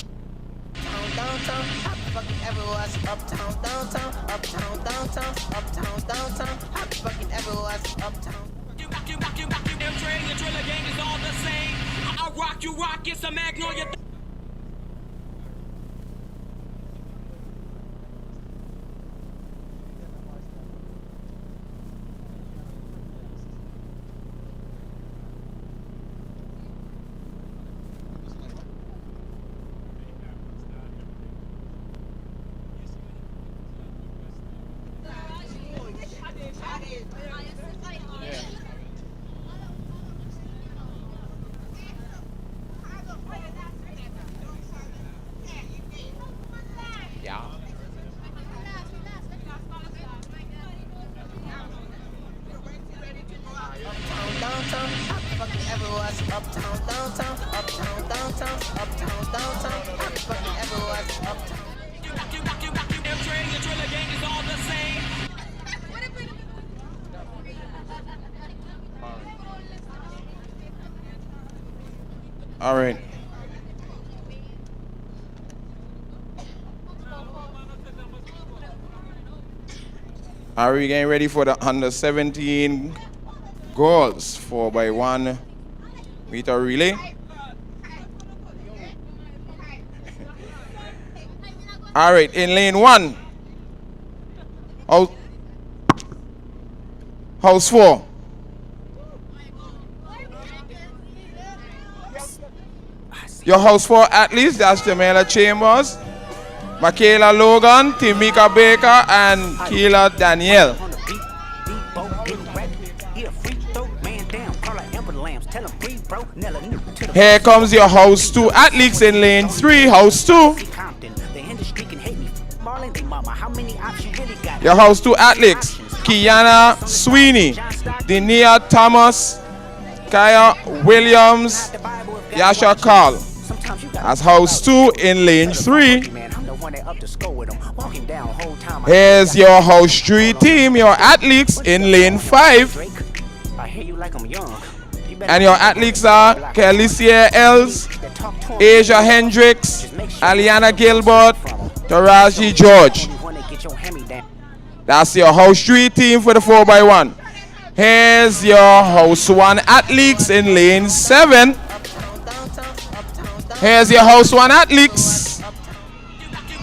downtown, hot fucking everyone's uptown, downtown, uptown, downtown, uptown, downtown, hot fucking everyone's uptown. Your driller gang is all the same. I rock, you rock, it's a magnolia thing. Downtown, hot fucking everyone's uptown, downtown, uptown, downtown, uptown, downtown, All right. Are we getting ready for the under 17 girls 4x1 meter relay? All right, in lane 1. House 4. Your house 4 athletes, that's Jamila Chambers, Michaela Logan, Timika Baker, and Keela Danielle. Here comes your house 2 athletes in lane 3, house 2. Your house 2 athletes, Kiana Sweeney, Denia Thomas, Kaya Williams, Yasha Carl. As house 2 in lane 3. Here's your house 3 team, your athletes in lane 5. And your athletes are Kelicia Els, Asia Hendricks, Aliana Gilbert, Taraji George. That's your house 3 team for the 4x1. Here's your house 1 athletes in lane 7. Here's your house 1 athletes.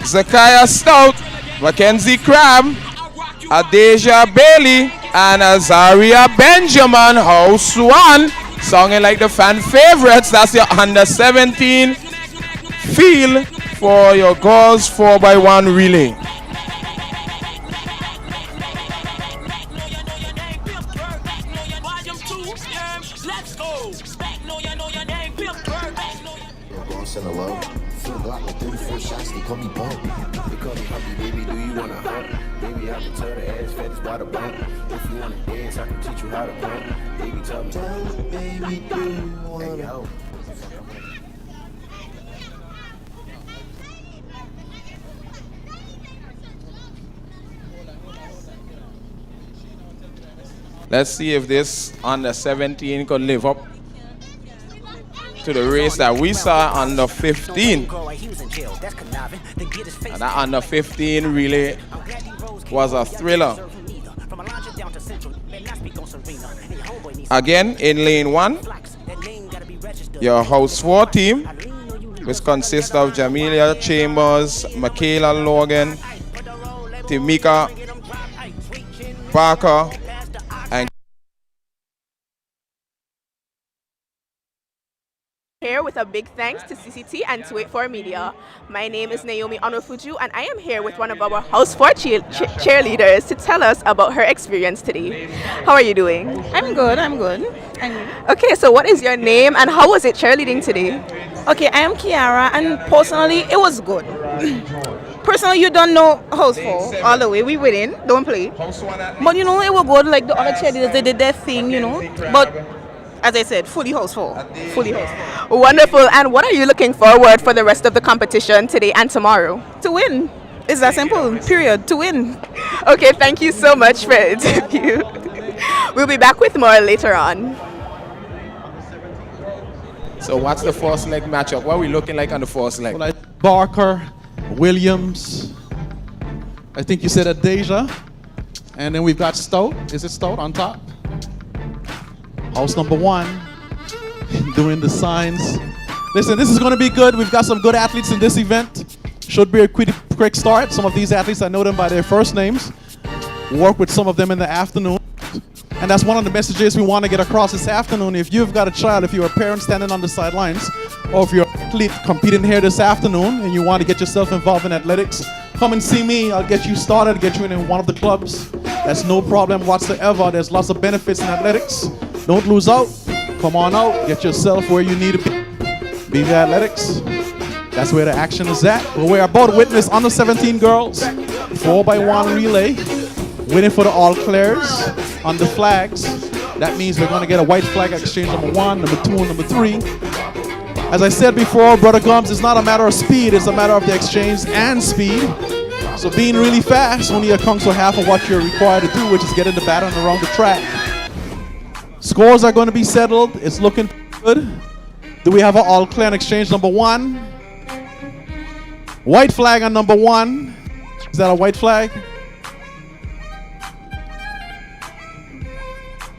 Zakiah Stout, Mackenzie Cram, Adeja Bailey, and Azaria Benjamin, house 1. Songing like the fan favorites. That's your under 17 field for your girls 4x1 relay. Send a love. Feel Glock with 34 shots, they call me bump. They call me Humpy, baby, do you wanna hump? Baby, I can tell the ass fat is why the bump. If you wanna dance, I can teach you how to pump. Baby, tell me, baby, do you wanna help? Let's see if this under 17 could live up to the race that we saw under 15. And that under 15 really was a thriller. Again, in lane 1, your house 4 team, which consists of Jamelia Chambers, Michaela Logan, Timika Parker, and Here with a big thanks to CCT and 284 Media. My name is Naomi Onofuju and I am here with one of our House 4 cheerleaders to tell us about her experience today. How are you doing? I'm good. And you? Okay, so what is your name and how was it cheerleading today? Okay, I am Kiara and personally it was good. Personally, you don't know House 4 all the way. We win, don't play. But you know, it was good. Like the other cheerleaders, they did their thing, you know. But as I said, fully House 4. Fully House 4. Wonderful. And what are you looking forward for the rest of the competition today and tomorrow? To win. It's that simple. Period. To win. Okay, thank you so much for the interview. We'll be back with more later on. so what's the first leg matchup? What are we looking like on the first leg? Well, Barker, Williams, I think you said Adeja, and then we've got Stout. Is it Stout on top? House number 1, doing the signs. Listen, this is going to be good. We've got some good athletes in this event. Should be a quick start. Some of these athletes, I know them by their first names. Work with some of them in the afternoon. And that's one of the messages we want to get across this afternoon. If you've got a child, if you're a parent standing on the sidelines, or if you're an athlete competing here this afternoon and you want to get yourself involved in athletics, come and see me. I'll get you started, get you in one of the clubs. That's no problem whatsoever. There's lots of benefits in athletics. Don't lose out. Come on out. Get yourself where you need to be. Be the athletics. That's where the action is at. But we're about to witness under 17 girls, 4x1 relay, winning for the all clears on the flags. That means we're going to get a white flag exchange number 1, number 2, and number 3. As I said before, Brother Gums, it's not a matter of speed, it's a matter of the exchange and speed. So being really fast only accounts for half of what you're required to do, which is getting the baton around the track. Scores are going to be settled. It's looking good. Do we have an all clear on exchange number 1? White flag on number 1. Is that a white flag?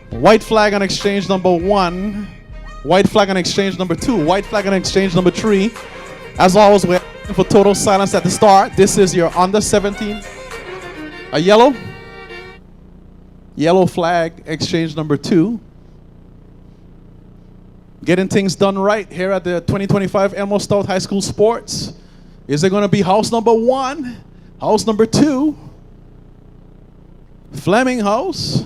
White flag on exchange number 1. White flag on exchange number 2. White flag on exchange number 3. As always, we're asking for total silence at the start. This is your under 17. A yellow. Yellow flag, exchange number 2. Getting things done right here at the 2025 Elmo Stout High School Sports. Is it going to be house number 1? House number 2? Flemming house?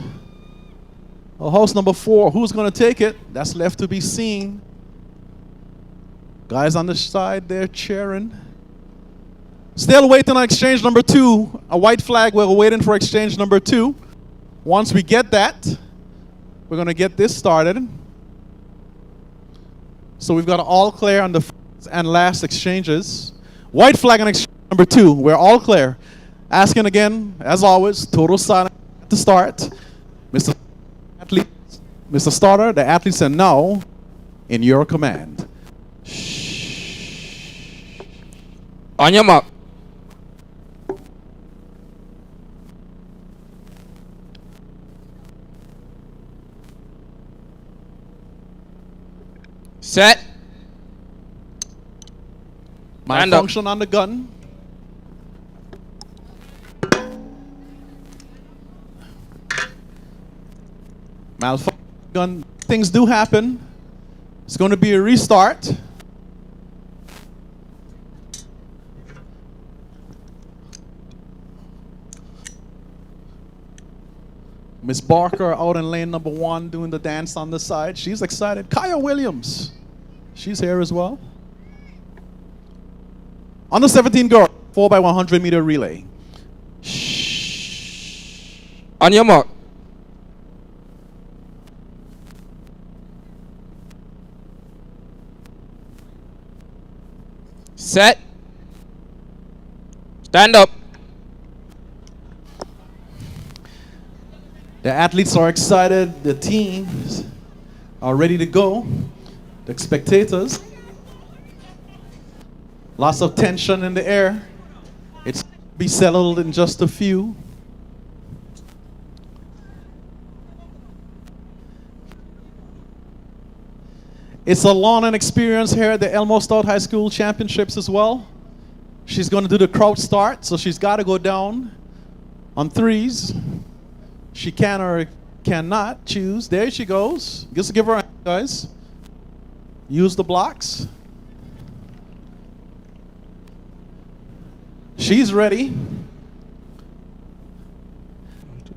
Or house number 4? Who's going to take it? That's left to be seen. Guys on the side there cheering. Still waiting on exchange number 2. A white flag, we're waiting for exchange number 2. Once we get that, we're going to get this started. So we've got all clear on the first and last exchanges. White flag on exchange number 2. We're all clear. Asking again, as always, total silence at the start. Mr. Athlete, Mr. Starter, the athletes are now in your command. On your mark. Set. Malfunction on the gun. Malfunction gun. Things do happen. It's going to be a restart. Miss Barker out in lane number 1 doing the dance on the side. She's excited. Kaya Williams. She's here as well. Under 17 girl, 4x100 meter relay. On your mark. Set. Stand up. The athletes are excited. The teams are ready to go. The spectators. Lots of tension in the air. It's be settled in just a few. It's a learning experience here at the Elmo Stout High School Championships as well. She's going to do the crouch start, so she's got to go down on 3s. She can or cannot choose. There she goes. Just give her a hand, guys. Use the blocks. She's ready.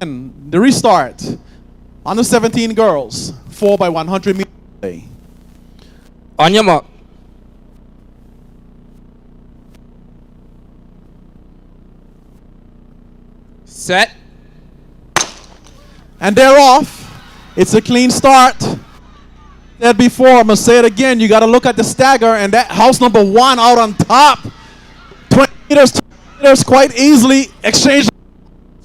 And the restart. Under 17 girls, 4x100 meter relay. On your mark. Set. And they're off. It's a clean start. Said before, I'm going to say it again. You got to look at the stagger, and that house number 1 out on top. 20 meters quite easily. Exchange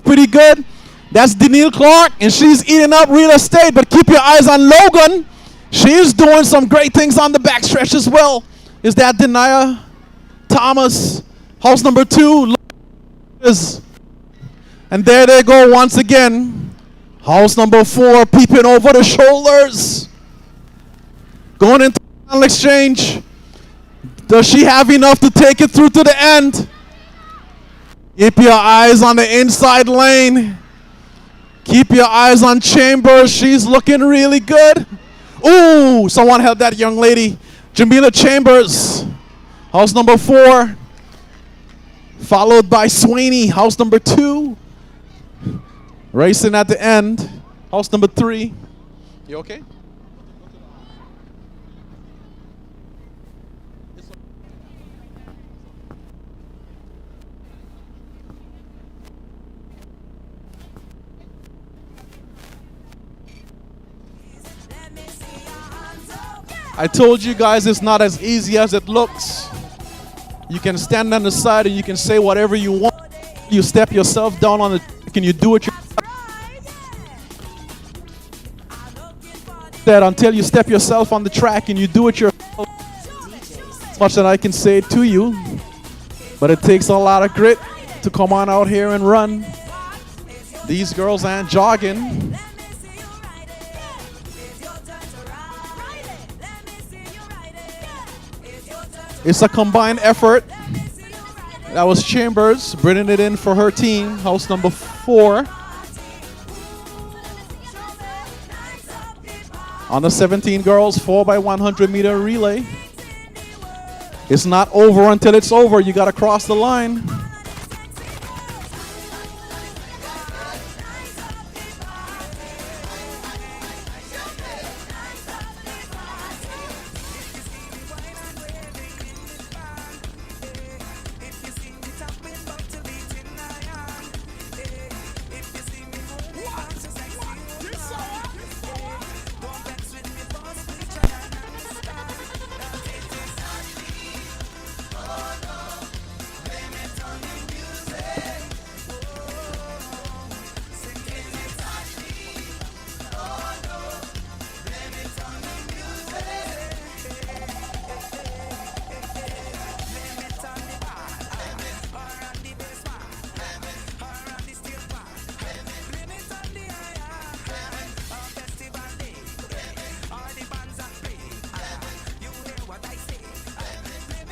pretty good. That's Danielle Clark, and she's eating up real estate, but keep your eyes on Logan. She's doing some great things on the backstretch as well. Is that Denia Thomas? House number 2. And there they go once again. House number 4 peeping over the shoulders. Going into the final exchange. Does she have enough to take it through to the end? Keep your eyes on the inside lane. Keep your eyes on Chambers. She's looking really good. Ooh, someone help that young lady. Jamila Chambers. House number 4. Followed by Sweeney. House number 2. Racing at the end. House number 3. You okay? I told you guys it's not as easy as it looks. You can stand on the side and you can say whatever you want. You step yourself down on the track and you do it. That until you step yourself on the track and you do it yourself. much that I can say to you, but it takes a lot of grit to come on out here and run. These girls aren't jogging. It's a combined effort. That was Chambers bringing it in for her team, house number 4. On the 17 girls 4x100 meter relay. It's not over until it's over. You got to cross the line.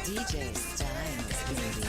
DJ Styles, baby.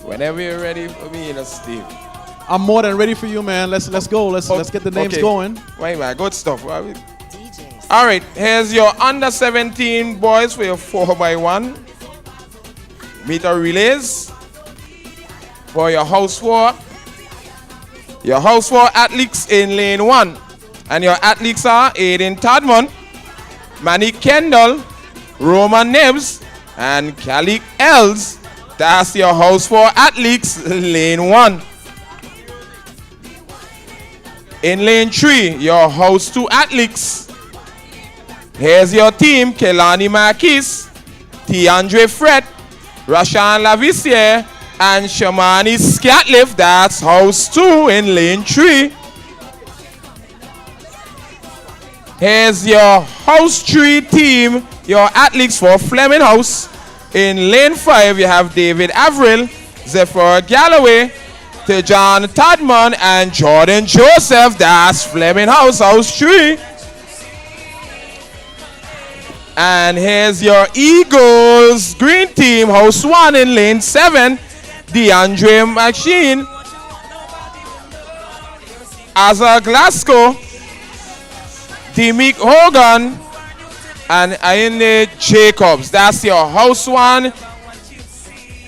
Whenever you're ready for me, Steve. I'm more than ready for you, man. Let's go. Let's get the names going. Wait, man, good stuff. All right, here's your under 17 boys for your 4x1 meter relays. For your house 4. Your house 4 athletes in lane 1. And your athletes are Aiden Tadman, Manny Kendall, Roman Nibs, and Kalik Els. That's your house 4 athletes, lane 1. In lane 3, your house 2 athletes. Here's your team: Kelani Marquis, Tiandre Fred, Rashan Lavissiere, and Shamani Scatliff. That's house 2 in lane 3. Here's your house 3 team, your athletes for Flemming House. In lane 5, you have David Avril, Zephyr Galloway, Tejan Tadman, and Jordan Joseph. That's Flemming House, house 3. And here's your Eagles green team, house 1 in lane 7, DeAndre Machine, Asa Glasgow, Demick Hogan, and Ayane Jacobs. That's your house 1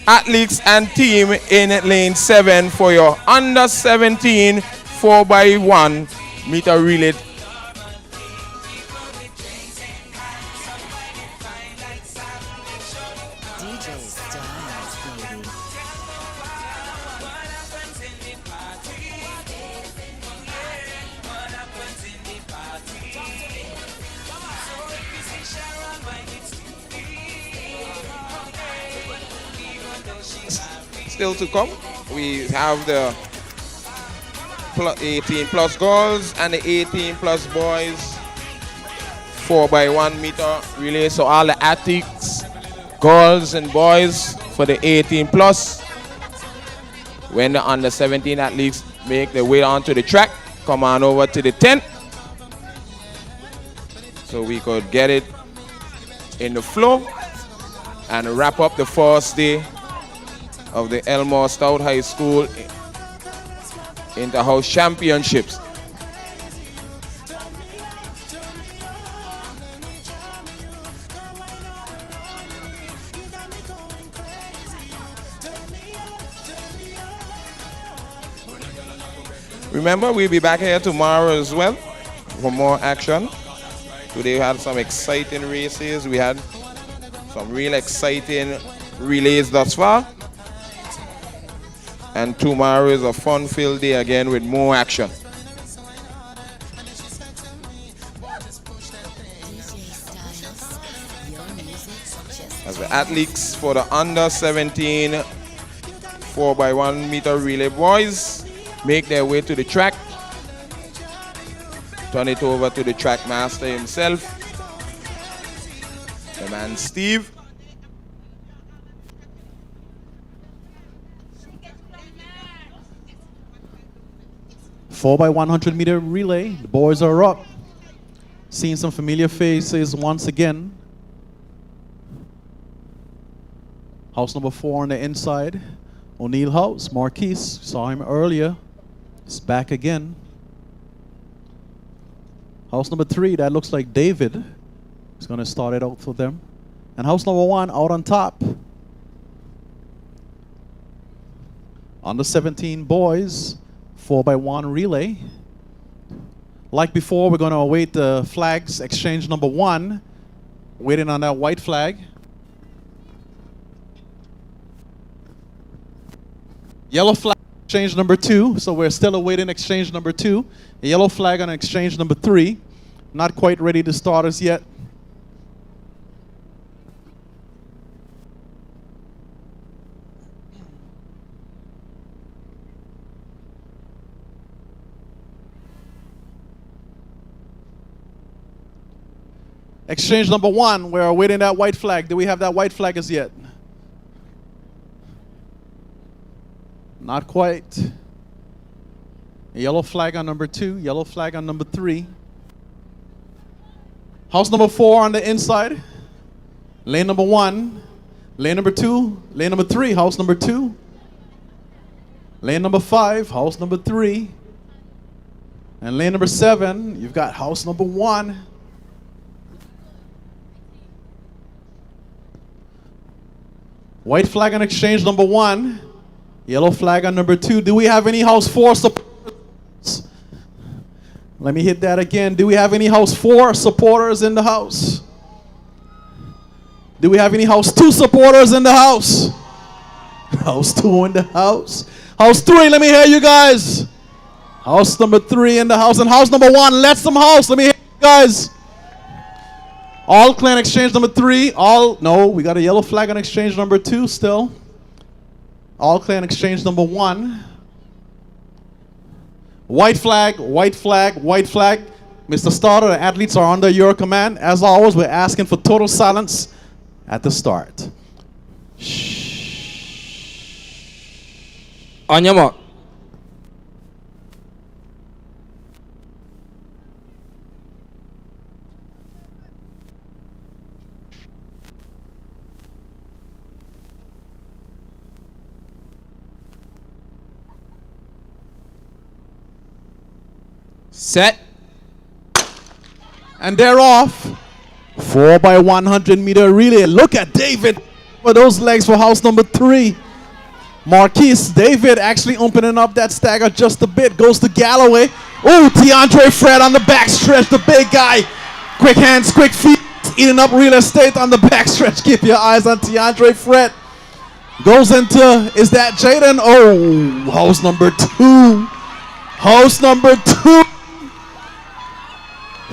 athletes and team in lane 7 for your under 17 4x1 meter relay. DJ Styles. still to come. We have the 18 plus girls and the 18 plus boys 4x1 meter relay. So all the athletes, girls and boys for the 18 plus. When the under 17 athletes make their way onto the track, come on over to the tent so we could get it in the flow and wrap up the first day of the Elmore Stout High School Inter-House Championships. Remember, we'll be back here tomorrow as well for more action. Today we had some exciting races. We had some real exciting relays thus far. And tomorrow is a fun-filled day again with more action. As the athletes for the under 17 4x1 meter relay boys make their way to the track. Turn it over to the track master himself, the man Steve. Four by 100 meter relay. The boys are up. Seeing some familiar faces once again. House number 4 on the inside. O'Neill House, Marquise, saw him earlier. He's back again. House number 3, that looks like David. He's going to start it out for them. And house number 1 out on top. Under 17 boys, 4x1 relay. Like before, we're going to await the flags, exchange number 1. Waiting on that white flag. Yellow flag, exchange number 2. So we're still awaiting exchange number 2. A yellow flag on exchange number 3. Not quite ready to start us yet. Exchange number 1, we're awaiting that white flag. Do we have that white flag as yet? Not quite. A yellow flag on number 2, yellow flag on number 3. House number 4 on the inside. Lane number 1, lane number 2, lane number 3, house number 2. Lane number 5, house number 3. And lane number 7, you've got house number 1. White flag on exchange number 1. Yellow flag on number 2. Do we have any house 4 supporters? Let me hit that again. Do we have any house 4 supporters in the house? Do we have any house 2 supporters in the house? House 2 in the house. House 3, let me hear you guys. House number 3 in the house. And house number 1, Lettsome House. Let me hear you guys. All clan exchange number 3. No, we got a yellow flag on exchange number 2 still. All clan exchange number 1. White flag, white flag, white flag. Mr. Starter, the athletes are under your command. As always, we're asking for total silence at the start. On your mark. Set. And they're off. 4 by 100 meter relay. Look at David for those legs for house number 3. Marquise, David actually opening up that stagger just a bit. Goes to Galloway. Oh, DeAndre Fred on the backstretch, the big guy. Quick hands, quick feet. Eating up real estate on the backstretch. Keep your eyes on DeAndre Fred. Goes into, is that Jaden? Oh, house number 2. House number 2.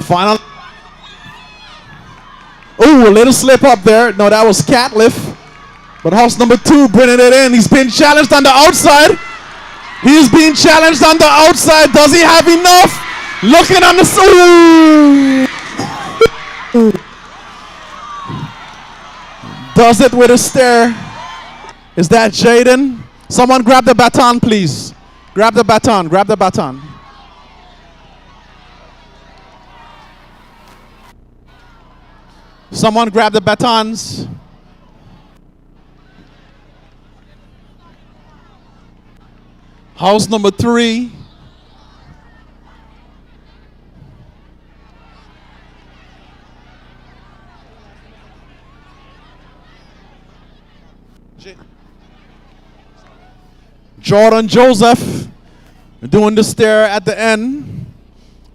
Final. Oh, a little slip up there. No, that was Catliff. But house number 2 bringing it in. He's being challenged on the outside. He's being challenged on the outside. Does he have enough? Looking on the side. Does it with a stare. Is that Jaden? Someone grab the baton, please. Grab the baton. Grab the baton. Someone grab the batons. House number 3. Jordan Joseph doing the stare at the end,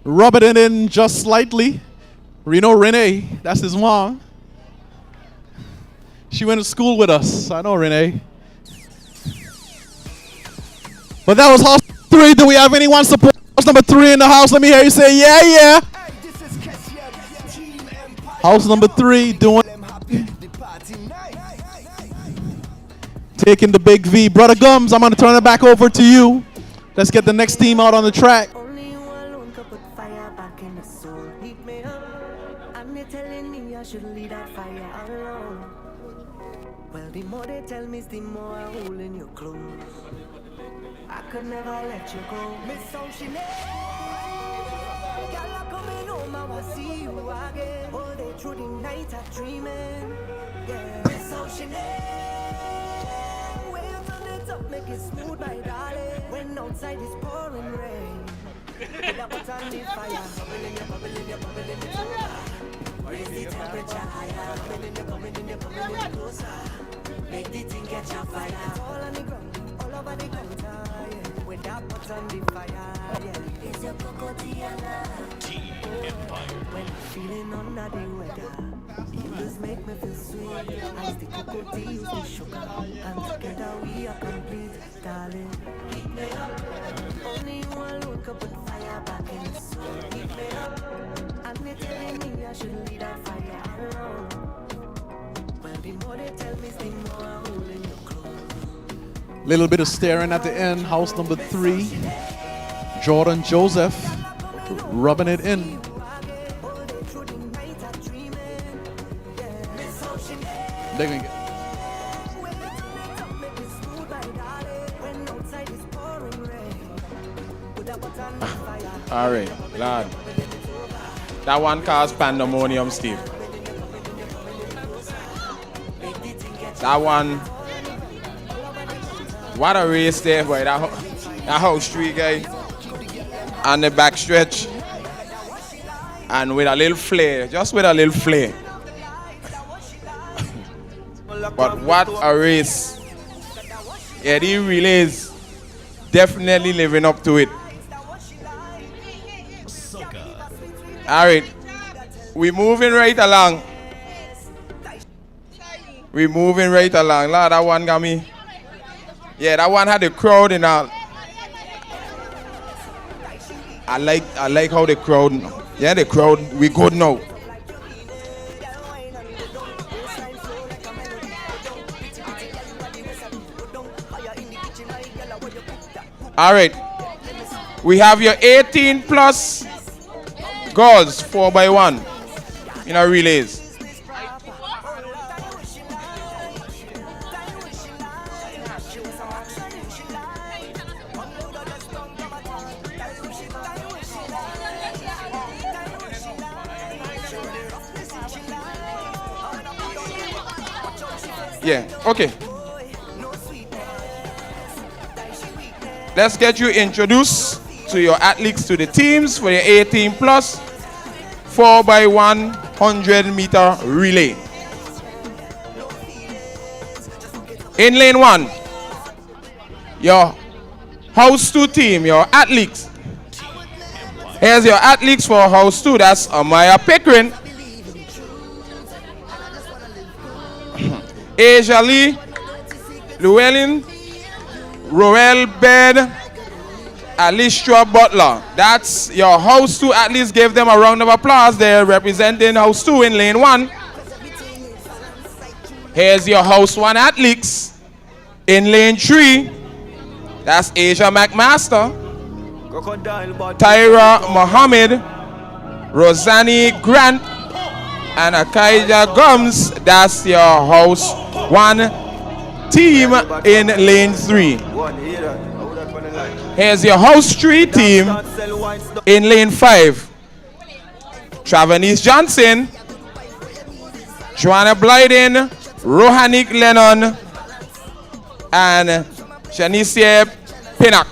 rubbing it in just slightly. Renee, that's his mom. She went to school with us. I know Renee. But that was house 3. Do we have anyone support house number 3 in the house? Let me hear you say, yeah, yeah. House number 3 doing. Taking the big V. Brother Gums, I'm going to turn it back over to you. Let's get the next team out on the track. Should lead that fire alone. Well, the more they tell me, the more I hold in your clothes. I could never let you go. Miss Ocean, girl, I coming home, I will see you again. All day through the night, I'm dreaming. Yeah, Miss Ocean, way up on the top, make it smooth, my darling. When outside is pouring rain, put up what's on the fire. Bubbling, you're bubbling, you're bubbling, you're bubbling. Raise the temperature higher. Coming in, you're closer. Make the thing catch on fire. All on the ground, all over the counter, yeah. With that pot on the fire, yeah. It's your Coco Tiana. When I'm feeling under the weather, you just make me feel sweet. Ice the cocoa tea, use the sugar. And together we are complete, darling. Heat me up. Only you alone can put fire back in the soul. Heat me up. And they're telling me I should lead that fire alone. Well, the more they tell me, the more I'm holding your clothes. Little bit of staring at the end. House number 3. Jordan Joseph rubbing it in. They're gonna get. All right, lad. That one caused pandemonium, Steve. That one. What a race there, boy. That house 3 guy on the back stretch. And with a little flair, just with a little flair. But what a race. Yeah, he really is definitely living up to it. All right, we're moving right along. We're moving right along. Lord, that one got me. Yeah, that one had the crowd and all. I like how the crowd. Yeah, the crowd. We good now. All right, we have your 18 plus girls 4x1 in our relays. Yeah, okay. Let's get you introduced to your athletes, to the teams for your 18 plus 4x100 meter relay. In lane 1, your house 2 team, your athletes. Here's your athletes for house 2. That's Amaya Pickering, Asia Lee, Llewellyn, Roel Bed, Alistra Butler. That's your house 2 athletes. Give them a round of applause. They're representing house 2 in lane 1. Here's your house one athletes. In lane 3, that's Asia McMaster, Tyra Mohammed, Rosani Grant, and Akaija Gums. That's your house one team in lane 3. Here's your house 3 team in lane 5. Travanese Johnson, Joanna Blyden, Rohanik Lennon, and Shanice Pinnock.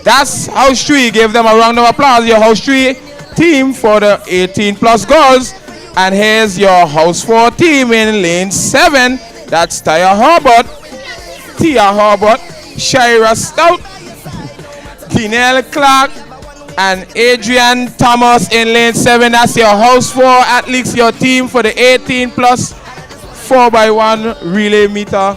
That's house 3. Give them a round of applause. Your house 3 team for the 18 plus girls. And here's your house 4 team in lane 7. That's Tia Harbert, Shira Stout, Kinel Clark, and Adrian Thomas in lane 7. That's your house 4 athletes, your team for the 18 plus 4x1 relay meter.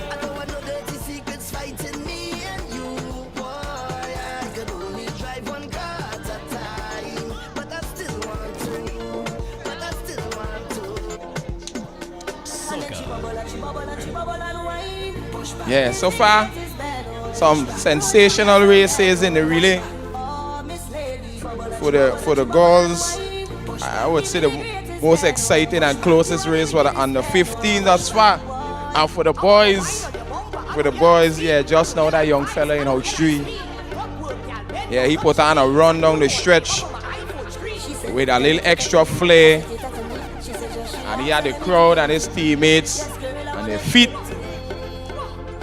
Yeah, so far some sensational races in the relay for the girls. I would say the most exciting and closest race was the under 15 thus far. And for the boys, yeah, just now that young fella in house 3, yeah, he put on a run down the stretch with a little extra flair, and he had the crowd and his teammates and their feet.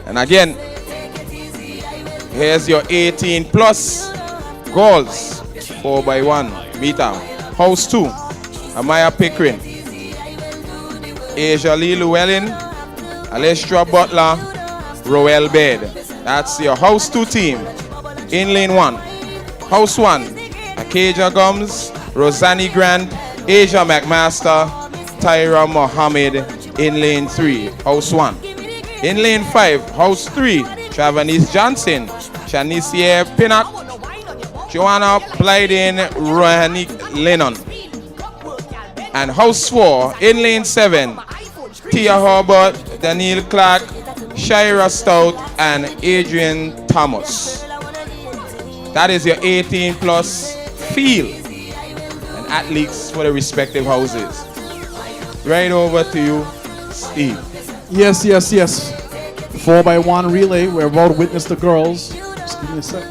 And again, here's your 18 plus goals 4x1 meter. House 2, Amaya Pickering, Asia Lee Llewellyn, Alestra Butler, Roel Bed. That's your house 2 team in lane 1. House 1, Akaja Gums, Rosani Grant, Asia McMaster, Tyra Mohammed in lane 3. House 1. In lane 5, house 3, Travanese Johnson, Shanice Pinnock, Joanna Blyden, Rohanik Lennon. And house 4, in lane 7, Tia Harbert, Daniel Clark, Shira Stout, and Adrian Thomas. That is your 18 plus field and athletes for the respective houses. Right over to you, Steve. Yes. 4x1 relay. We're about to witness the girls. Just give me a sec.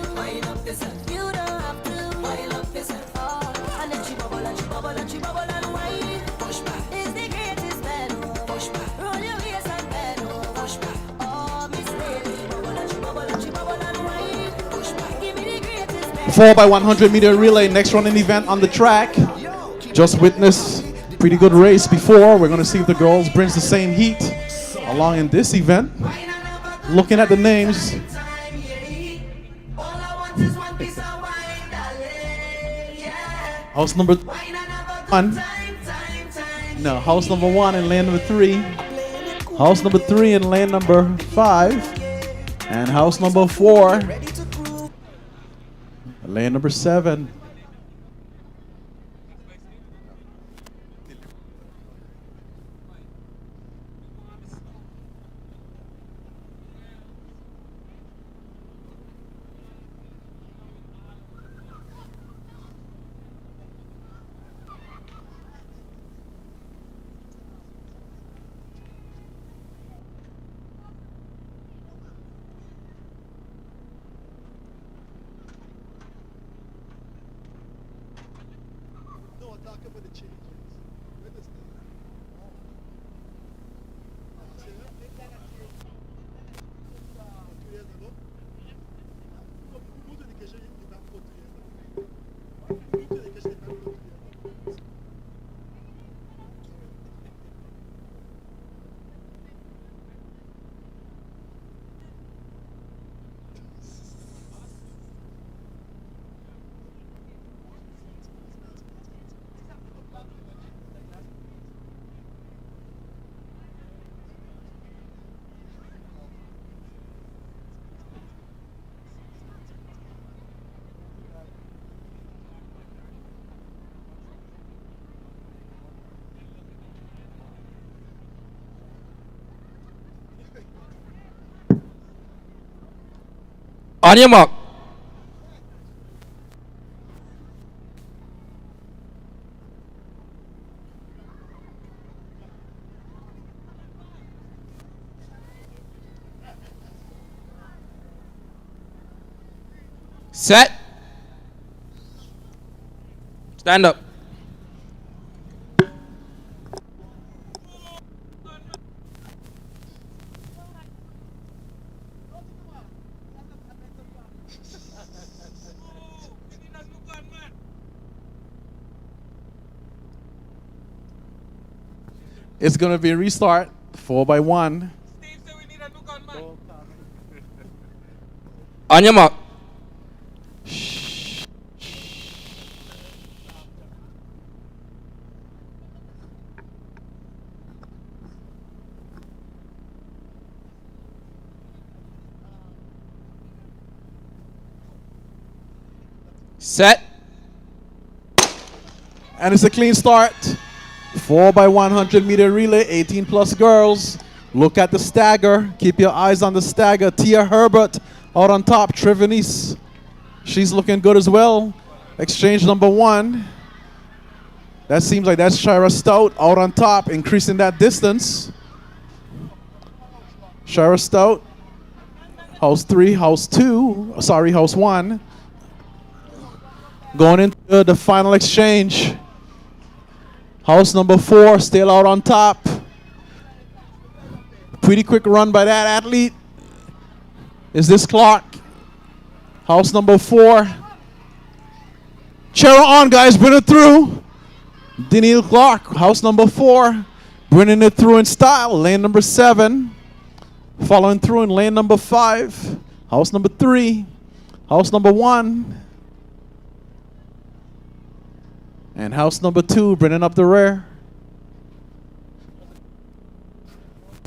Four by 100 meter relay, next running event on the track. Just witnessed pretty good race before. We're going to see if the girls brings the same heat along in this event. Looking at the names, house number 1. No, house number 1 in lane number 3. House number 3 in lane number 5. And house number 4, lane number 7. On your mark. Set. Stand up. It's going to be a restart, 4x1. On your mark. Set. And it's a clean start. 4x100 meter relay, 18 plus girls. Look at the stagger. Keep your eyes on the stagger. Tia Herbert out on top. Trevanice. She's looking good as well. Exchange number 1. That seems like that's Shira Stout out on top, increasing that distance. Shira Stout. House 3, house 2. Sorry, house 1. Going into the final exchange. House number 4 still out on top. Pretty quick run by that athlete. Is this Clark? House number 4. Cheryl on, guys, bring it through. Danielle Clark, house number 4. Bringing it through in style. Lane number 7. Following through in lane number 5. House number 3. House number 1. And house number 2 bringing up the rear.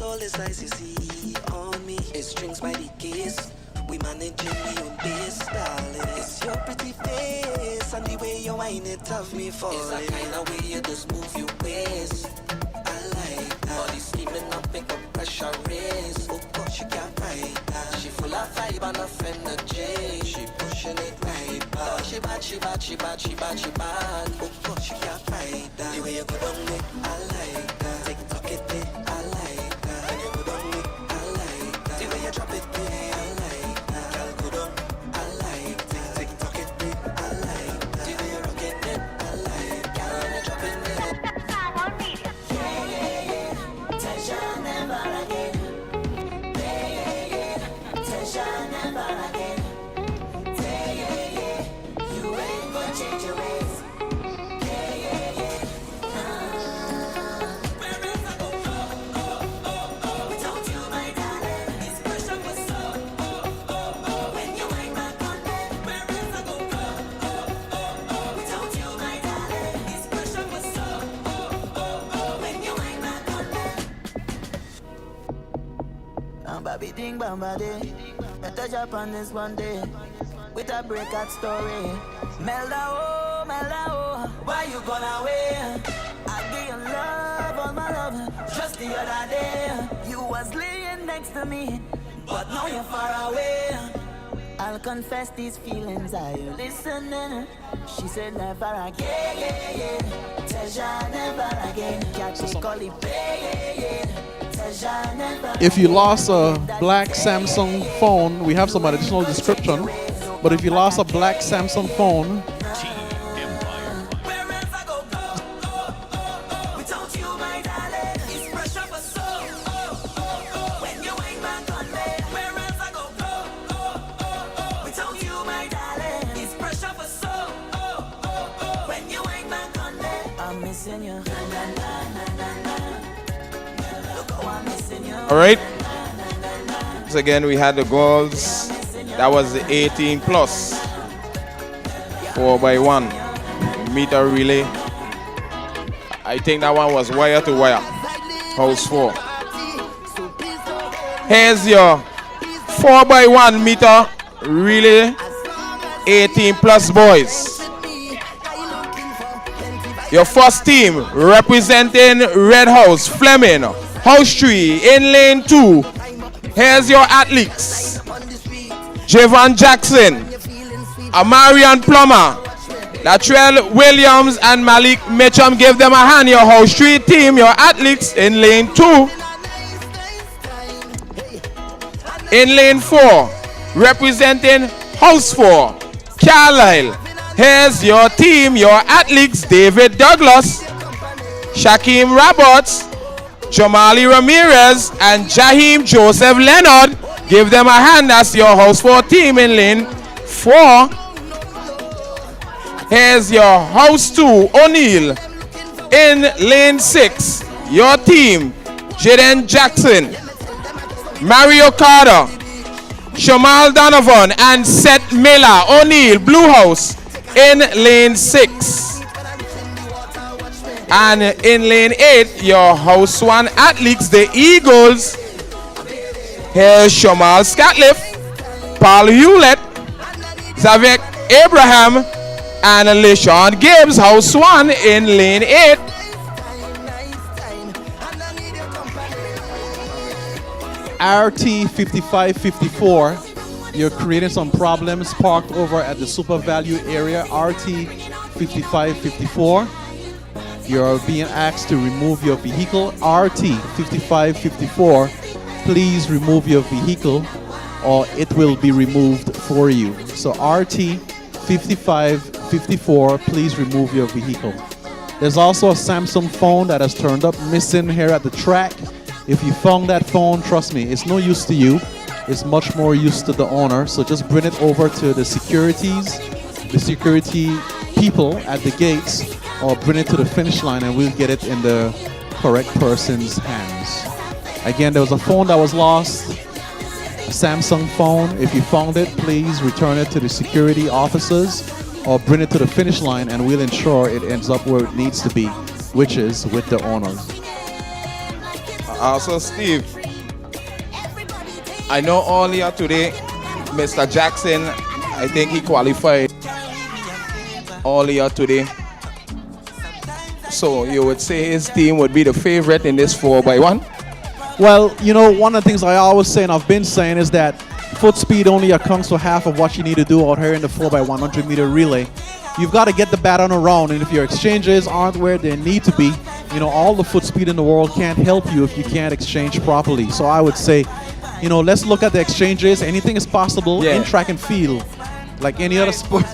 All is nice, you see, on me. It strings by the case. We managing we own base, darling. It's your pretty face and the way you whine it of me for it's a kind of way you just move your waist. I like that. Body scheming up, make up pressure raise. Oh God, she can't fight that. She full of vibe and of energy. She pushing it right back. Oh, she bad, she bad, she bad, she bad, she bad. Oh God, she can't fight that. The way you go down me, I like that. Take talk it me, I like that. When you go down me, I like that. The way you drop it me, I like that. Girl, go down, I like that. Take talk it me, I like that. The way you rock it me, I like that. Girl, when you drop it me. Yeah, yeah, yeah. Tension never again. Yeah, yeah, yeah. Tension never again. Yeah, yeah, yeah. You ain't gonna change your ways. Yeah, yeah, yeah. Without you, my darling, it's pressure for so. When you ain't back on me, where is I go? Without you, my darling, it's pressure for so. When you ain't back on me. Baby ding bamba day. Better jump on this one day. With a breakout story. Melda oh, why you gone away? I give you love, all my love. Just the other day, you was laying next to me, but now you're far away. I'll confess these feelings, are you listening? She said never again, yeah, yeah. Teja never again. Catch me call it, yeah, yeah. Teja never. If you lost a black Samsung phone, we have some additional description. But if you lost a black Samsung phone, Without you, my darling, it's pressure for so. When you ain't back on me, where else I go? Without you, my darling, it's pressure for so. When you ain't back on me, I'm missing you. Look how I'm missing you. All right. So again, we had the goals. That was the 18 plus 4x1 meter relay. I think that one was wire to wire. House 4. Here's your 4x1 meter relay 18 plus boys. Your first team representing Red House, Flemming, House 3 in lane 2. Here's your athletes. Javon Jackson, Amarian Plummer, Latrell Williams, and Malik Mitchum. Give them a hand. Your house 3 team, your athletes in lane 2. In lane 4, representing house 4, Carlisle. Here's your team, your athletes: David Douglas, Shaquem Roberts, Jamali Ramirez, and Jaheim Joseph Leonard. Give them a hand. That's your house 4 team in lane 4. Here's your house 2, O'Neill. In lane 6, your team: Jaden Jackson, Mario Carter, Shamal Donovan, and Seth Miller. O'Neill, Blue House, in lane 6. And in lane 8, your house 1 athletes, the Eagles. Here's Shamal Scatliff, Paul Hewlett, Xavier Abraham, and LeSean Gibbs, house 1 in lane 8. RT 5554, you're creating some problems parked over at the super value area. RT 5554, you're being asked to remove your vehicle. RT 5554, please remove your vehicle or it will be removed for you. So RT 5554, please remove your vehicle. There's also a Samsung phone that has turned up missing here at the track. If you found that phone, trust me, it's no use to you. It's much more use to the owner. So just bring it over to the security people at the gates, or bring it to the finish line and we'll get it in the correct person's hands. Again, there was a phone that was lost, a Samsung phone. If you found it, please return it to the security officers or bring it to the finish line and we'll ensure it ends up where it needs to be, which is with the owners. Also, Steve, I know earlier today, Mr. Jackson, I think he qualified earlier today. So you would say his team would be the favorite in this 4x1? Well, you know, one of the things I always say and I've been saying is that foot speed only accounts for half of what you need to do out here in the 4x100 meter relay. You've got to get the baton around, and if your exchanges aren't where they need to be, you know, all the foot speed in the world can't help you if you can't exchange properly. So I would say, you know, let's look at the exchanges. Anything is possible in track and field, like any other sport.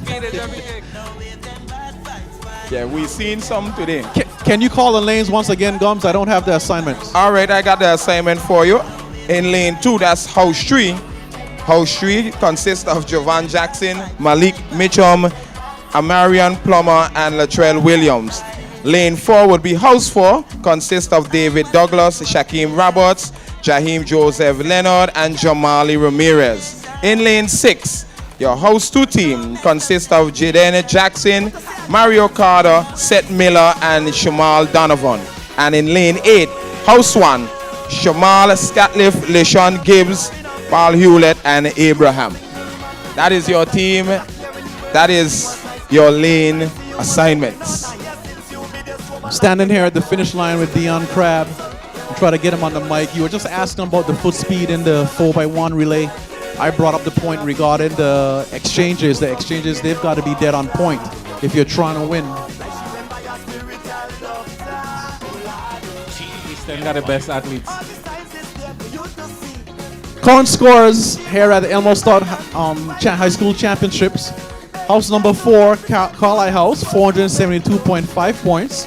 Yeah, we've seen some today. Can you call the lanes once again, Gums? I don't have the assignments. All right, I got the assignment for you. In lane 2, that's house 3. House 3 consists of Javon Jackson, Malik Mitchum, Amarian Plummer, and Latrell Williams. Lane 4 would be house 4, consists of David Douglas, Shaquem Roberts, Jaheim Joseph Leonard, and Jamali Ramirez. In lane 6, your house 2 team consists of Jaden Jackson, Mario Carter, Seth Miller, and Shamal Donovan. And in lane 8, house 1, Shamal Scatliff, LeSean Gibbs, Paul Hewlett, and Abraham. That is your team. That is your lane assignments. Standing here at the finish line with Dion Crabb, try to get him on the mic. You were just asking about the foot speed in the 4x1 relay. I brought up the point regarding the exchanges. The exchanges, they've got to be dead on point if you're trying to win. Eastern got the best athletes. Current scores here at the Elmo Stott High School Championships. House number 4, Carlisle House, 472.5 points.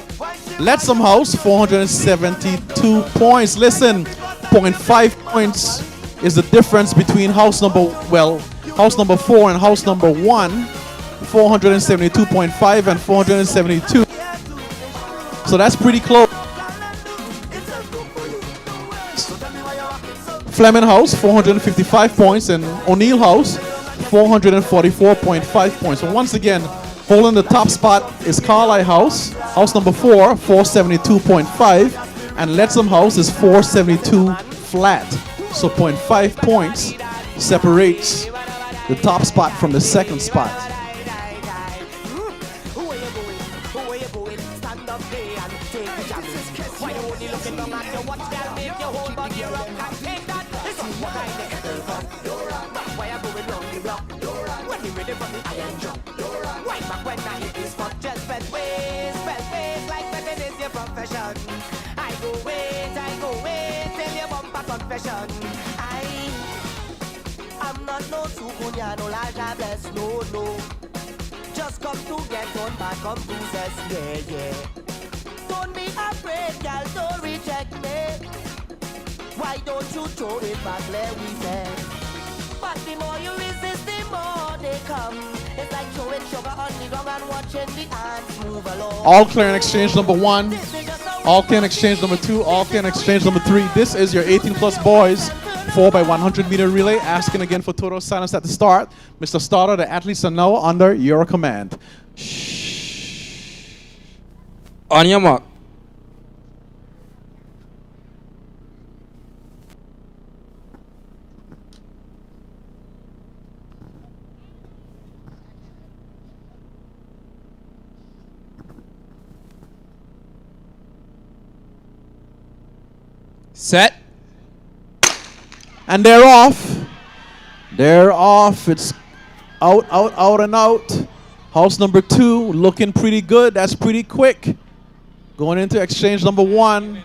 Lettsome House, 472 points. Listen, 0.5 points is the difference between house number 4 and house number 1, 472.5 and 472. So that's pretty close. Flemming House, 455 points, and O'Neill House, 444.5 points. So once again, holding the top spot is Carlisle House, house number 4, 472.5, and Lettsome House is 472 flat. So 0.5 points separates the top spot from the second spot. going round the block. When you ready from the iron drop. Right back when I hit this spot, just bend ways, like betting is your profession. I go wait, till your bumper confession. I'm not no sukunya, no large bless, no. Just come to get on back, come to zest, yeah. Don't be afraid, girl, don't reject me. Why don't you throw it back, let me say. But the more you resist, the more they come. It's like throwing sugar on the ground and watching the ants move along. All clear in exchange number 1. All clear in exchange number 2. All clear in exchange number 3. This is your 18 plus boys 4x100 meter relay. Asking again for total silence at the start. Mr. Starter, the athletes are now under your command. On your mark. Set. And they're off. They're off. It's out, and out. House number 2 looking pretty good. That's pretty quick. Going into exchange number 1.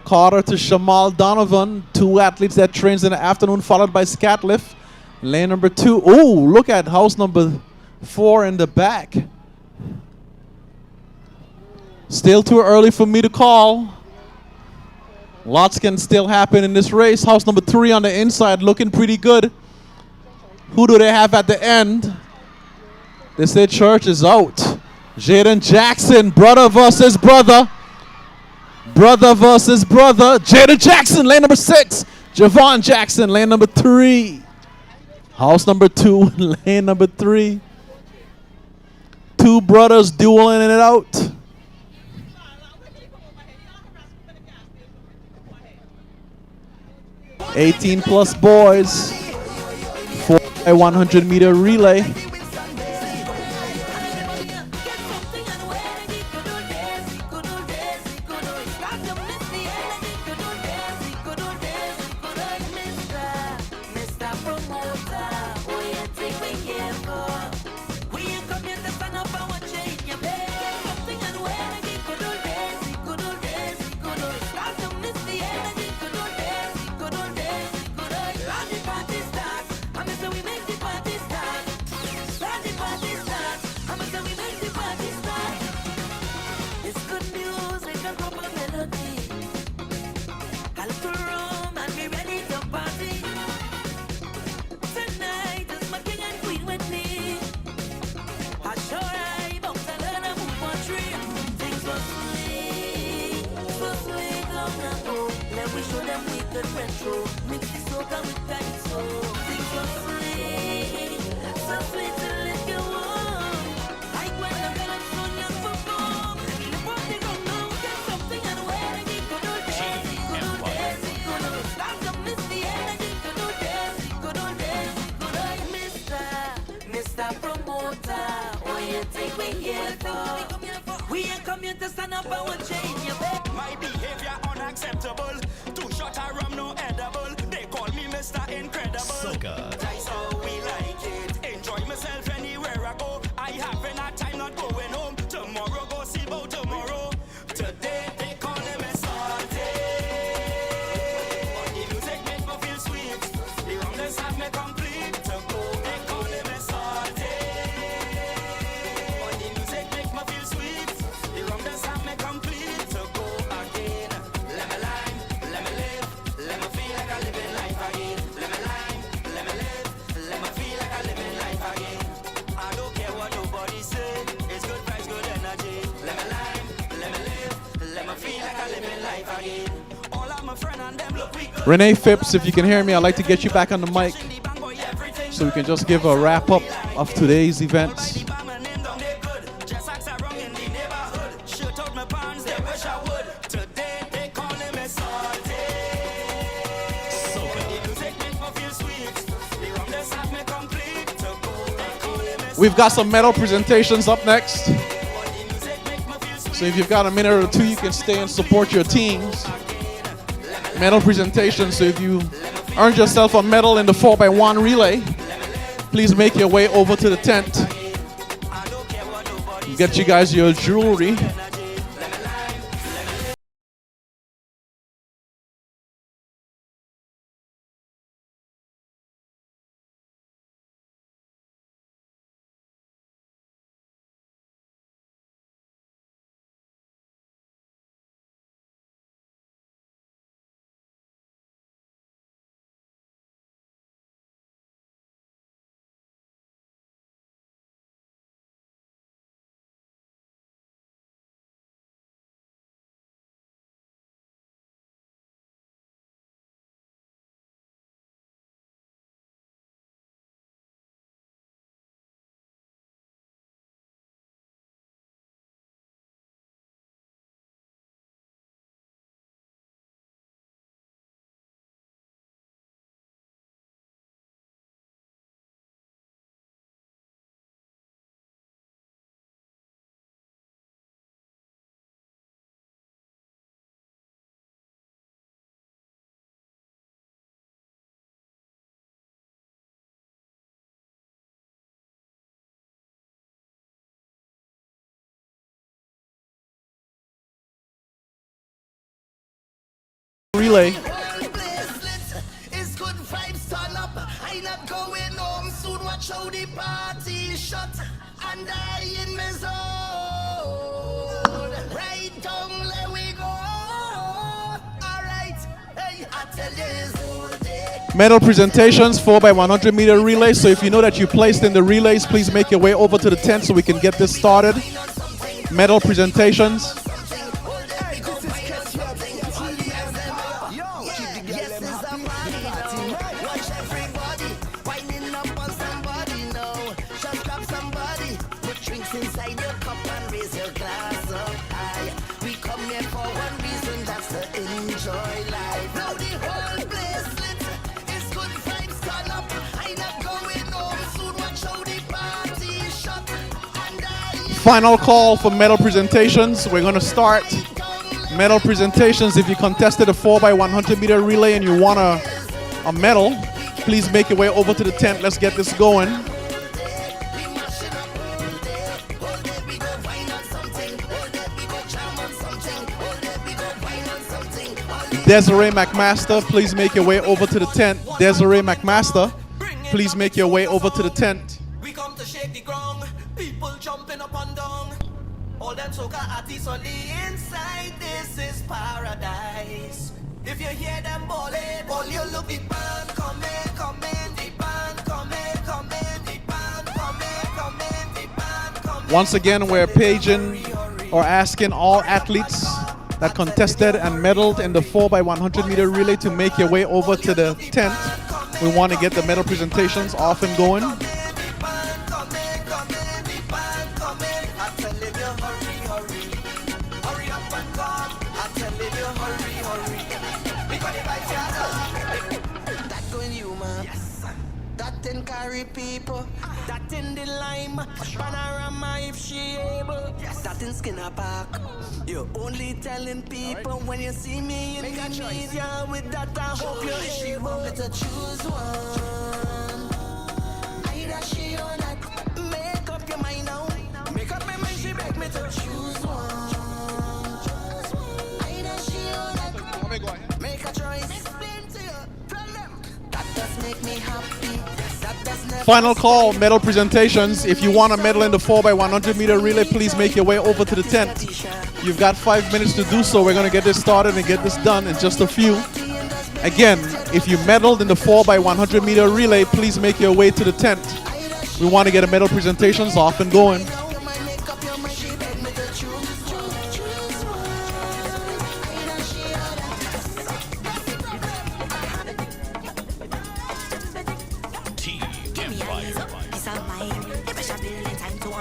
Carter to Shamal Donovan. 2 athletes that trains in the afternoon, followed by Scatliff. Lane number 2. Oh, look at house number 4 in the back. Still too early for me to call. Lots can still happen in this race. House number 3 on the inside looking pretty good. Who do they have at the end? They say Church is out. Jaden Jackson, brother versus brother. Brother versus brother. Jaden Jackson, lane number 6. Javon Jackson, lane number 3. House number 2, lane number 3. 2 brothers dueling it out. 18 plus boys, 4x100 meter relay. My behavior unacceptable. Too short a rum, no edible. They call me Mr. Incredible. That's how we like it. Enjoy myself anywhere I go. I having a time not going home. Tomorrow go see about tomorrow. Today they call me salty. But the music make me feel sweet. The rum just have me complete. To go they call me salty. But the music make me feel sweet. The rum just have me complete. To go again. Let me lime, let me live. Let me feel like I living life again. Let me lime, let me live. Let me feel like I living life again. I don't care what nobody say. It's good vibes, good energy. Let me lime, let me live. Let me feel like I living life again. All of my friends and them look we good. Renee Phipps, if you can hear me, I'd like to get you back on the mic so we can just give a wrap up of today's events. We've got some medal presentations up next. So if you've got a minute or two, you can stay and support your teams. Medal presentations, so if you earned yourself a medal in the 4x1 relay, please make your way over to the tent. Get you guys your jewelry. Relay. It's good vibes turn up. I not going home soon. Watch how the party shut. And I in my zone. Right down, let we go. Alright, hey, I tell you this whole day. Medal presentations 4x100 meter relay. So if you know that you placed in the relays, please make your way over to the tent so we can get this started. Medal presentations. Inside your cup and raise your glass up high. We come here for one reason, that's to enjoy life. Now the whole place lit. It's good vibes turn up. I not going home soon. Watch how the party shut. And Final call for medal presentations. We're going to start medal presentations. If you contested a 4x100 meter relay and you want a medal, please make your way over to the tent. Let's get this going. Desiree McMaster, please make your way over to the tent. Desiree McMaster, please make your way over to the tent. We come to shake the ground, people jumping up and down. All them soca artists on the inside, this is paradise. If you hear them ballin', all you look the band coming, the band coming, the band coming, the band coming. Once again, we're paging or asking all athletes that contested and medaled in the 4x100 meter relay to make your way over to the tent. We want to get the medal presentations off and going. That going you, man. Yes. That in carry people. That in the lime. Panorama if she able. Yes. That in Skinner Park. You're only telling people when you see me in the media with that. I hope you're able to choose one. Either she or not. Make up your mind now. Make up my mind. She beg me to choose one. Either she or not. Make a choice. Explain to you. Tell them. That does make me happy. That does never. Final call, medal presentations. If you want a medal in the 4x100 meter relay, please make your way over to the tent. You've got 5 minutes to do so. We're going to get this started and get this done in just a few. Again, if you medaled in the 4x100 meter relay, please make your way to the tent. We want to get a medal presentations off and going.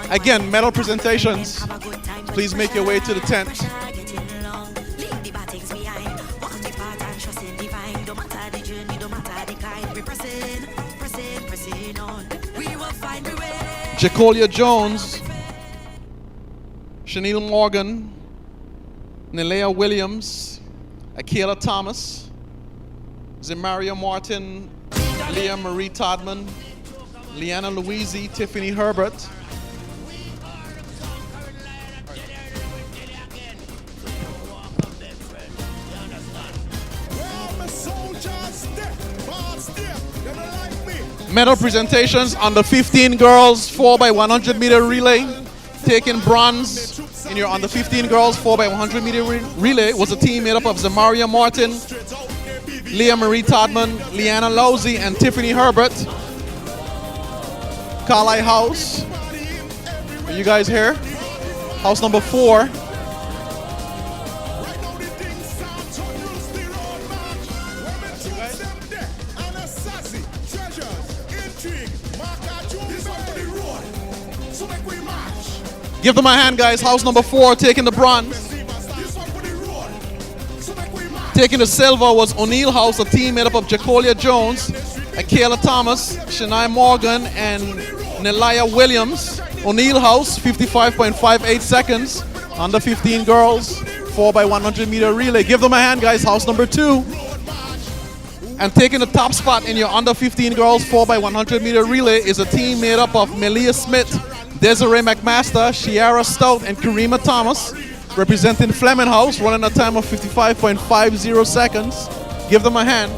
Again, medal presentations. Please make your way to the tent. Jacolia Jones, Chanel Morgan, Nelea Williams, Akela Thomas, Zemaria Martin, Leah Marie Todman, Leanna Louisi, Tiffany Herbert. Medal presentations on the 15 girls 4x100 meter relay. Taking bronze in your under 15 girls 4x100 meter relay was a team made up of Zamaria Martin, Leah Marie Todman, Leanna Lousy, and Tiffany Herbert. Carlisle House. Are you guys here? House number 4. Give them a hand, guys. House number 4 taking the bronze. Taking the silver was O'Neill House, a team made up of Jacolia Jones, Akela Thomas, Shania Morgan, and Nelia Williams. O'Neill House, 55.58 seconds. Under 15 girls, 4x100 meter relay. Give them a hand, guys. House number 2. And taking the top spot in your under 15 girls 4x100 meter relay is a team made up of Melia Smith, Desiree McMaster, Shiara Stout, and Karima Thomas, representing Flemming House, running a time of 55.50 seconds. Give them a hand.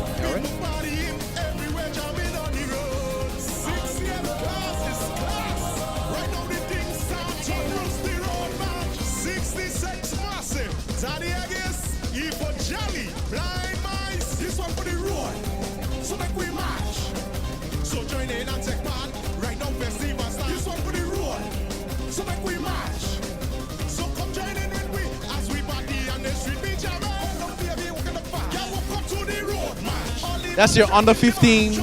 That's your under 15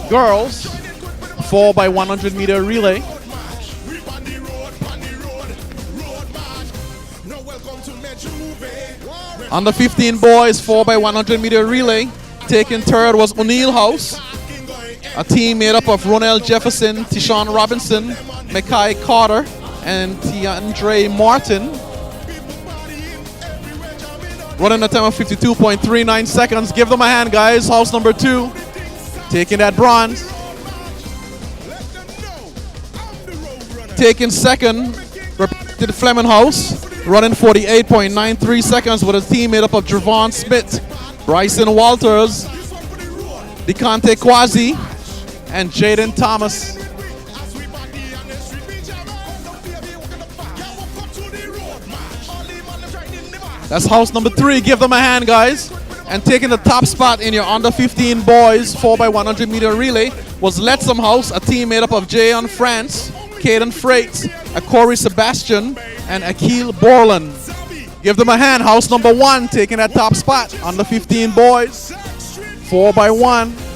girls 4x100 meter relay. Under 15 boys 4x100 meter relay. Taking third was O'Neill House, a team made up of Ronell Jefferson, Tishawn Robinson, Mackay Carter, and Tiandre Martin. Running a time of 52.39 seconds. Give them a hand, guys. House number 2 taking that bronze. Taking second, represented Flemming House, running 48.93 seconds with a team made up of Javon Smith, Bryson Walters, DeConte Quasi, and Jaden Thomas. That's house number 3. Give them a hand, guys. And taking the top spot in your under 15 boys 4x100 meter relay was Lettsome House, a team made up of Jayon France, Caden Freight, Corey Sebastian, and Akil Borland. Give them a hand. House number 1 taking that top spot. Under 15 boys 4x1.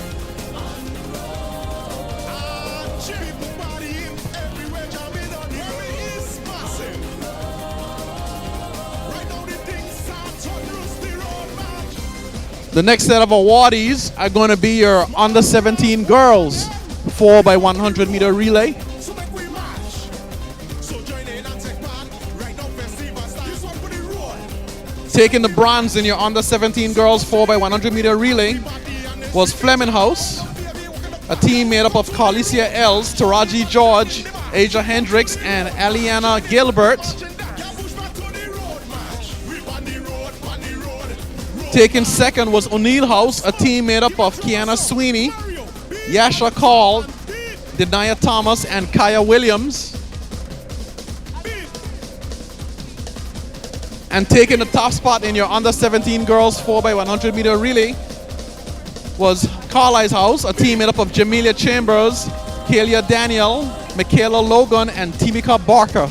The next set of awardees are going to be your under 17 girls 4x100 meter relay. Taking the bronze in your under 17 girls 4x100 meter relay was Flemming House, a team made up of Carlisle Els, Taraji George, Asia Hendricks, and Aliana Gilbert. Taking second was O'Neill House, a team made up of Kiana Sweeney, Yasha Call, Denia Thomas, and Kaya Williams. And taking the top spot in your under 17 girls 4x100 meter relay was Carlisle's House, a team made up of Jamelia Chambers, Kalia Daniel, Michaela Logan, and Timika Barker.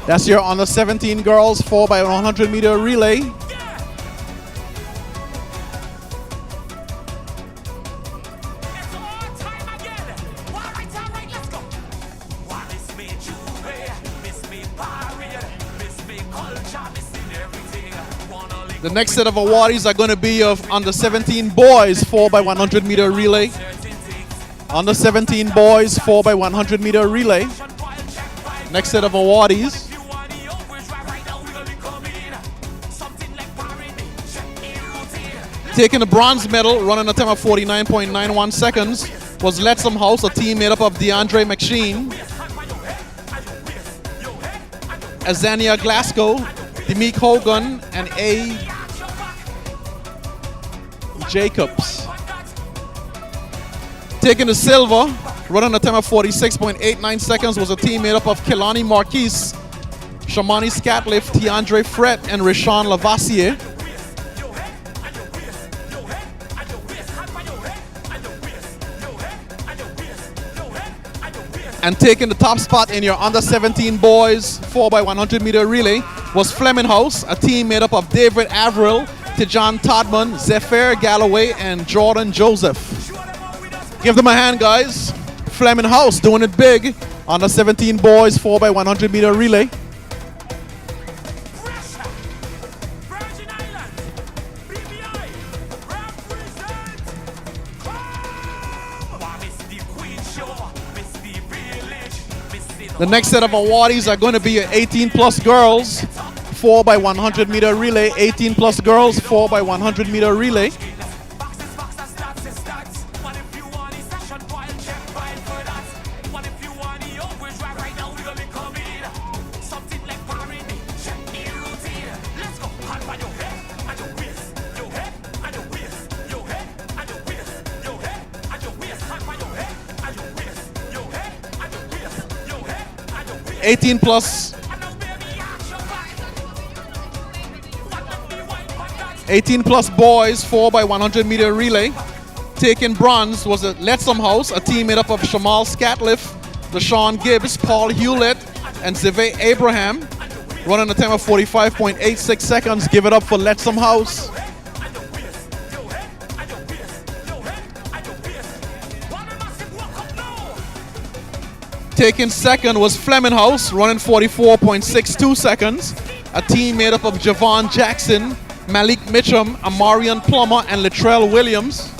That's your under 17 girls 4x100 meter relay. The next set of awardees are going to be of under 17 boys 4x100 meter relay. Under 17 boys 4x100 meter relay. Next set of awardees. Taking the bronze medal, running a time of 49.91 seconds, was Lettsome House, a team made up of DeAndre McSheen, Azania Glasgow, Demick Hogan, and A. Jacobs. Taking the silver, running a time of 46.89 seconds, was a team made up of Kelani Marquise, Shamani Scatliff, Tiandre Fret, and Rashawn Lavassier. And taking the top spot in your under 17 boys 4x100 meter relay was Flemming House, a team made up of David Averill, Tijan Todman, Zephyr Galloway, and Jordan Joseph. Give them a hand, guys. Flemming House doing it big. Under 17 boys 4x100 meter relay. The next set of awardees are going to be 18 plus girls 4x100 meter relay. 18 plus girls 4x100 meter relay. Eighteen plus 18 plus boys 4x100 meter relay. Taking bronze was at Lettsome House, a team made up of Shamal Scatliff, Deshaun Gibbs, Paul Hewlett, and Zive Abraham. Running a time of 45.86 seconds. Give it up for Lettsome House. Taking second was Flemming House, running 44.62 seconds. A team made up of Javon Jackson, Malik Mitchum, Amarian Plummer, and Latrell Williams.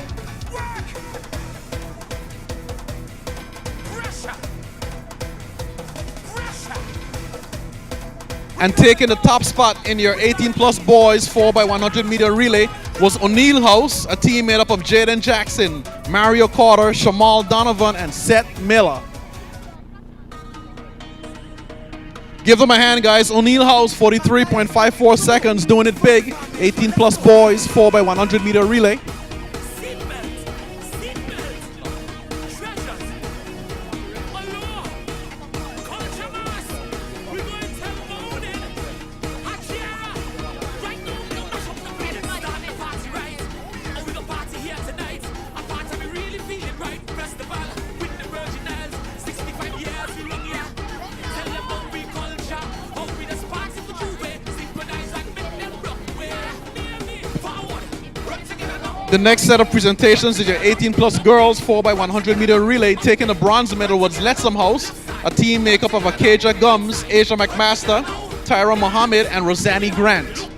And taking the top spot in your 18 plus boys 4x100 meter relay was O'Neill House, a team made up of Jaden Jackson, Mario Carter, Shamal Donovan, and Seth Miller. Give them a hand, guys. O'Neill House, 43.54 seconds, doing it big. 18 plus boys, 4x100 meter relay. The next set of presentations is your 18 plus girls 4x100 meter relay. Taking the bronze medal was Lettsome House, a team made up of Akeja Gums, Asia McMaster, Tyra Mohammed, and Rosani Grant.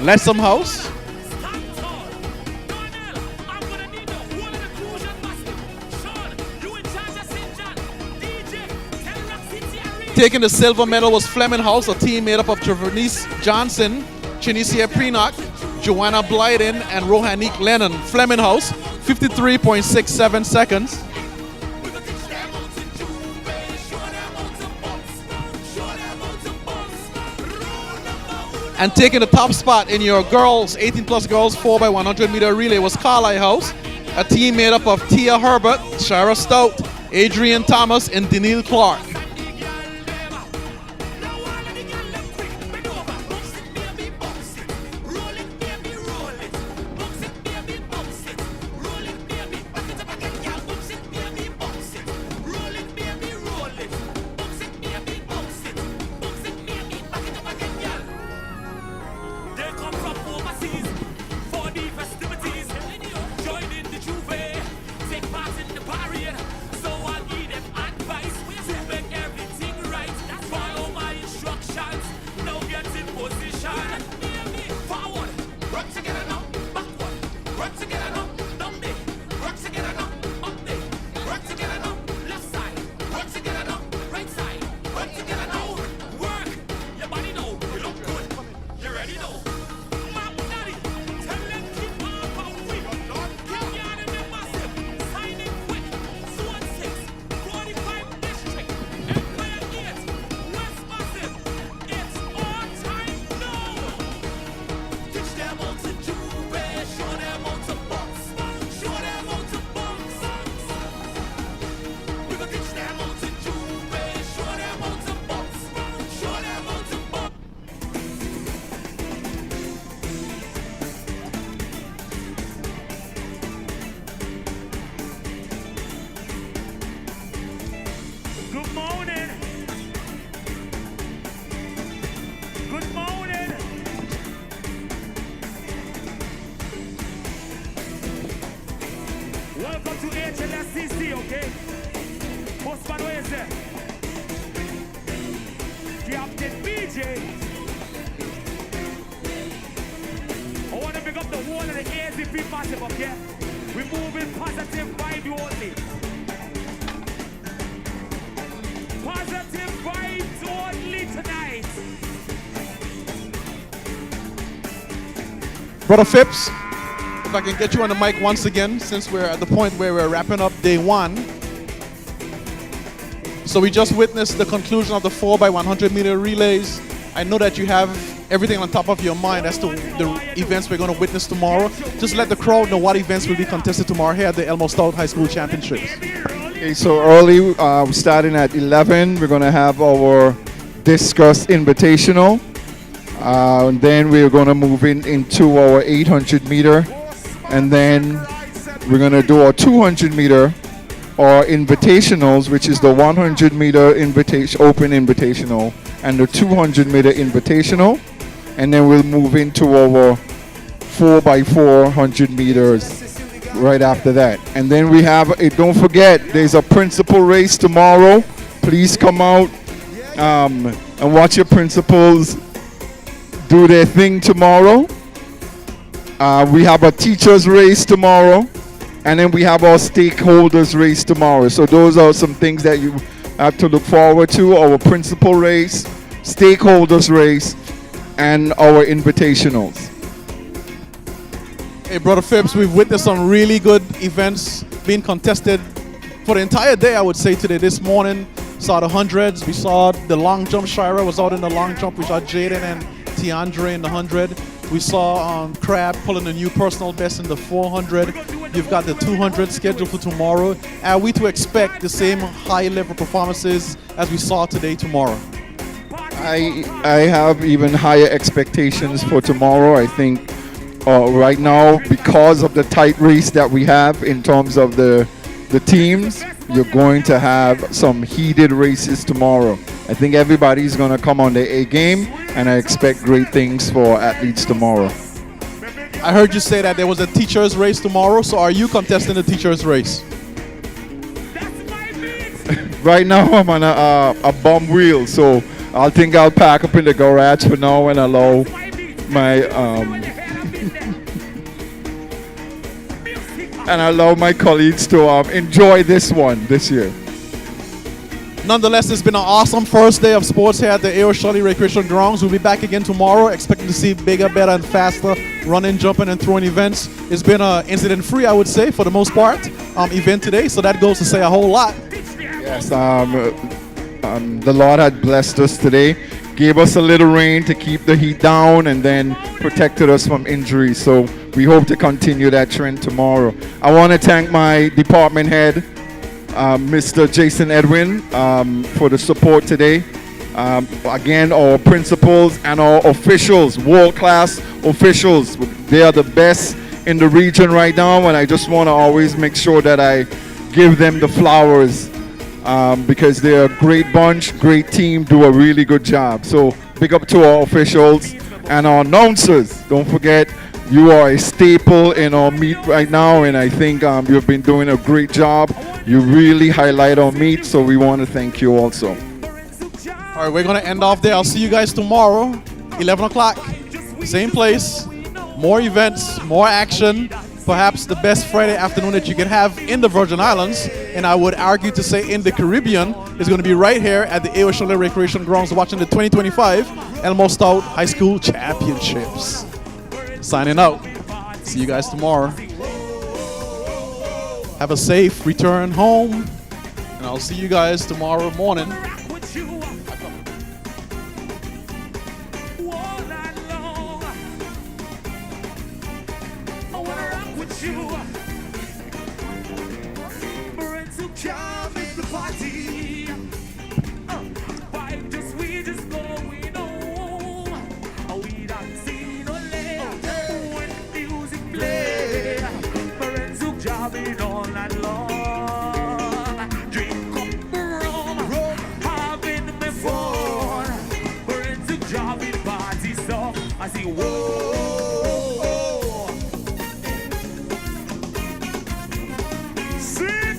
Lettsome House. Taking the silver medal was Flemming House, a team made up of Travernice Johnson, Chinisia Prenock, Joanna Blyden, and Rohanique Lennon. Flemming House, 53.67 seconds. And taking the top spot in your girls, 18 plus girls 4x100 meter relay was Carlisle House, a team made up of Tia Herbert, Shara Stout, Adrian Thomas, and Daniil Clark. okay? Postman, where is it? Captain BJ. I want to pick up the whole of the AZP massive up here. We're moving positive vibe only. Positive vibes only tonight. Brother Phipps, if I can get you on the mic once again, since we're at the point where we're wrapping up day one. So we just witnessed the conclusion of the 4x100 meter relays. I know that you have everything on top of your mind as to the events we're going to witness tomorrow. Just let the crowd know what events will be contested tomorrow here at the Elmo Stout High School Championships. Okay, so early, starting at 11, we're going to have our discus invitational. And then we're going to move into our 800 meter. And then we're going to do our 200 meter or invitationals, which is the 100 meter open invitational and the 200 meter invitational. And then we'll move into our 4x400 meters right after that. And then we have, don't forget, there's a principal race tomorrow. Please come out and watch your principals do their thing tomorrow. We have a teachers race tomorrow. And then we have our stakeholders race tomorrow. So those are some things that you have to look forward to. Our principal race, stakeholders race, and our invitationals. Hey, Brother Phipps, we've witnessed some really good events being contested for the entire day, I would say, today. This morning, saw the hundreds. We saw the long jump. Shira was out in the long jump. We saw Jaden and Tiandre in the 100. We saw Crab pulling a new personal best in the 400. You've got the 200 scheduled for tomorrow. Are we to expect the same high-level performances as we saw today tomorrow? I have even higher expectations for tomorrow. I think right now, because of the tight race that we have in terms of the teams, you're going to have some heated races tomorrow. I think everybody's going to come on their A game, and I expect great things for athletes tomorrow. I heard you say that there was a teacher's race tomorrow, so are you contesting the teacher's race? Right now, I'm on a bum wheel, so I think I'll pack up in the garage for now and allow my colleagues to enjoy this one this year. Nonetheless, it's been an awesome first day of sports here at the ESHS Recreation Grounds. We'll be back again tomorrow, expecting to see bigger, better, and faster running, jumping, and throwing events. It's been an incident-free, I would say, for the most part, event today, so that goes to say a whole lot. Yes, the Lord had blessed us today, gave us a little rain to keep the heat down, and then protected us from injuries. So we hope to continue that trend tomorrow. I want to thank my department head, Mr. Jason Edwin, for the support today. Again, our principals and our officials, world-class officials. They are the best in the region right now, and I just want to always make sure that I give them the flowers because they're a great bunch, great team, do a really good job. So big up to our officials and our announcers. Don't forget, you are a staple in our meet right now, and I think you've been doing a great job. You really highlight our meet, so we want to thank you also. All right, we're going to end off there. I'll see you guys tomorrow, 11 o'clock, same place, more events, more action, perhaps the best Friday afternoon that you can have in the Virgin Islands, and I would argue to say in the Caribbean, is going to be right here at the ESHS Recreation Grounds watching the 2025 Elmo Stout High School Championships. Signing out. See you guys tomorrow. Have a safe return home, and I'll see you guys tomorrow morning. I see, whoa. Sit.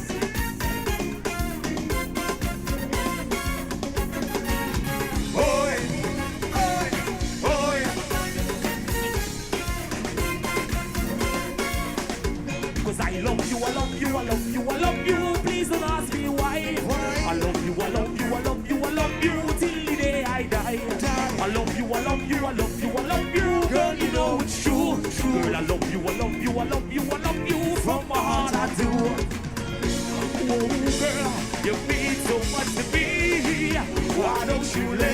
love you, I love you, I love you, I love you. Girl, you know it's true, true. Girl, I love you, I love you, I love you, I love you. From my heart I do. Oh, girl, you mean so much to me. Why don't you let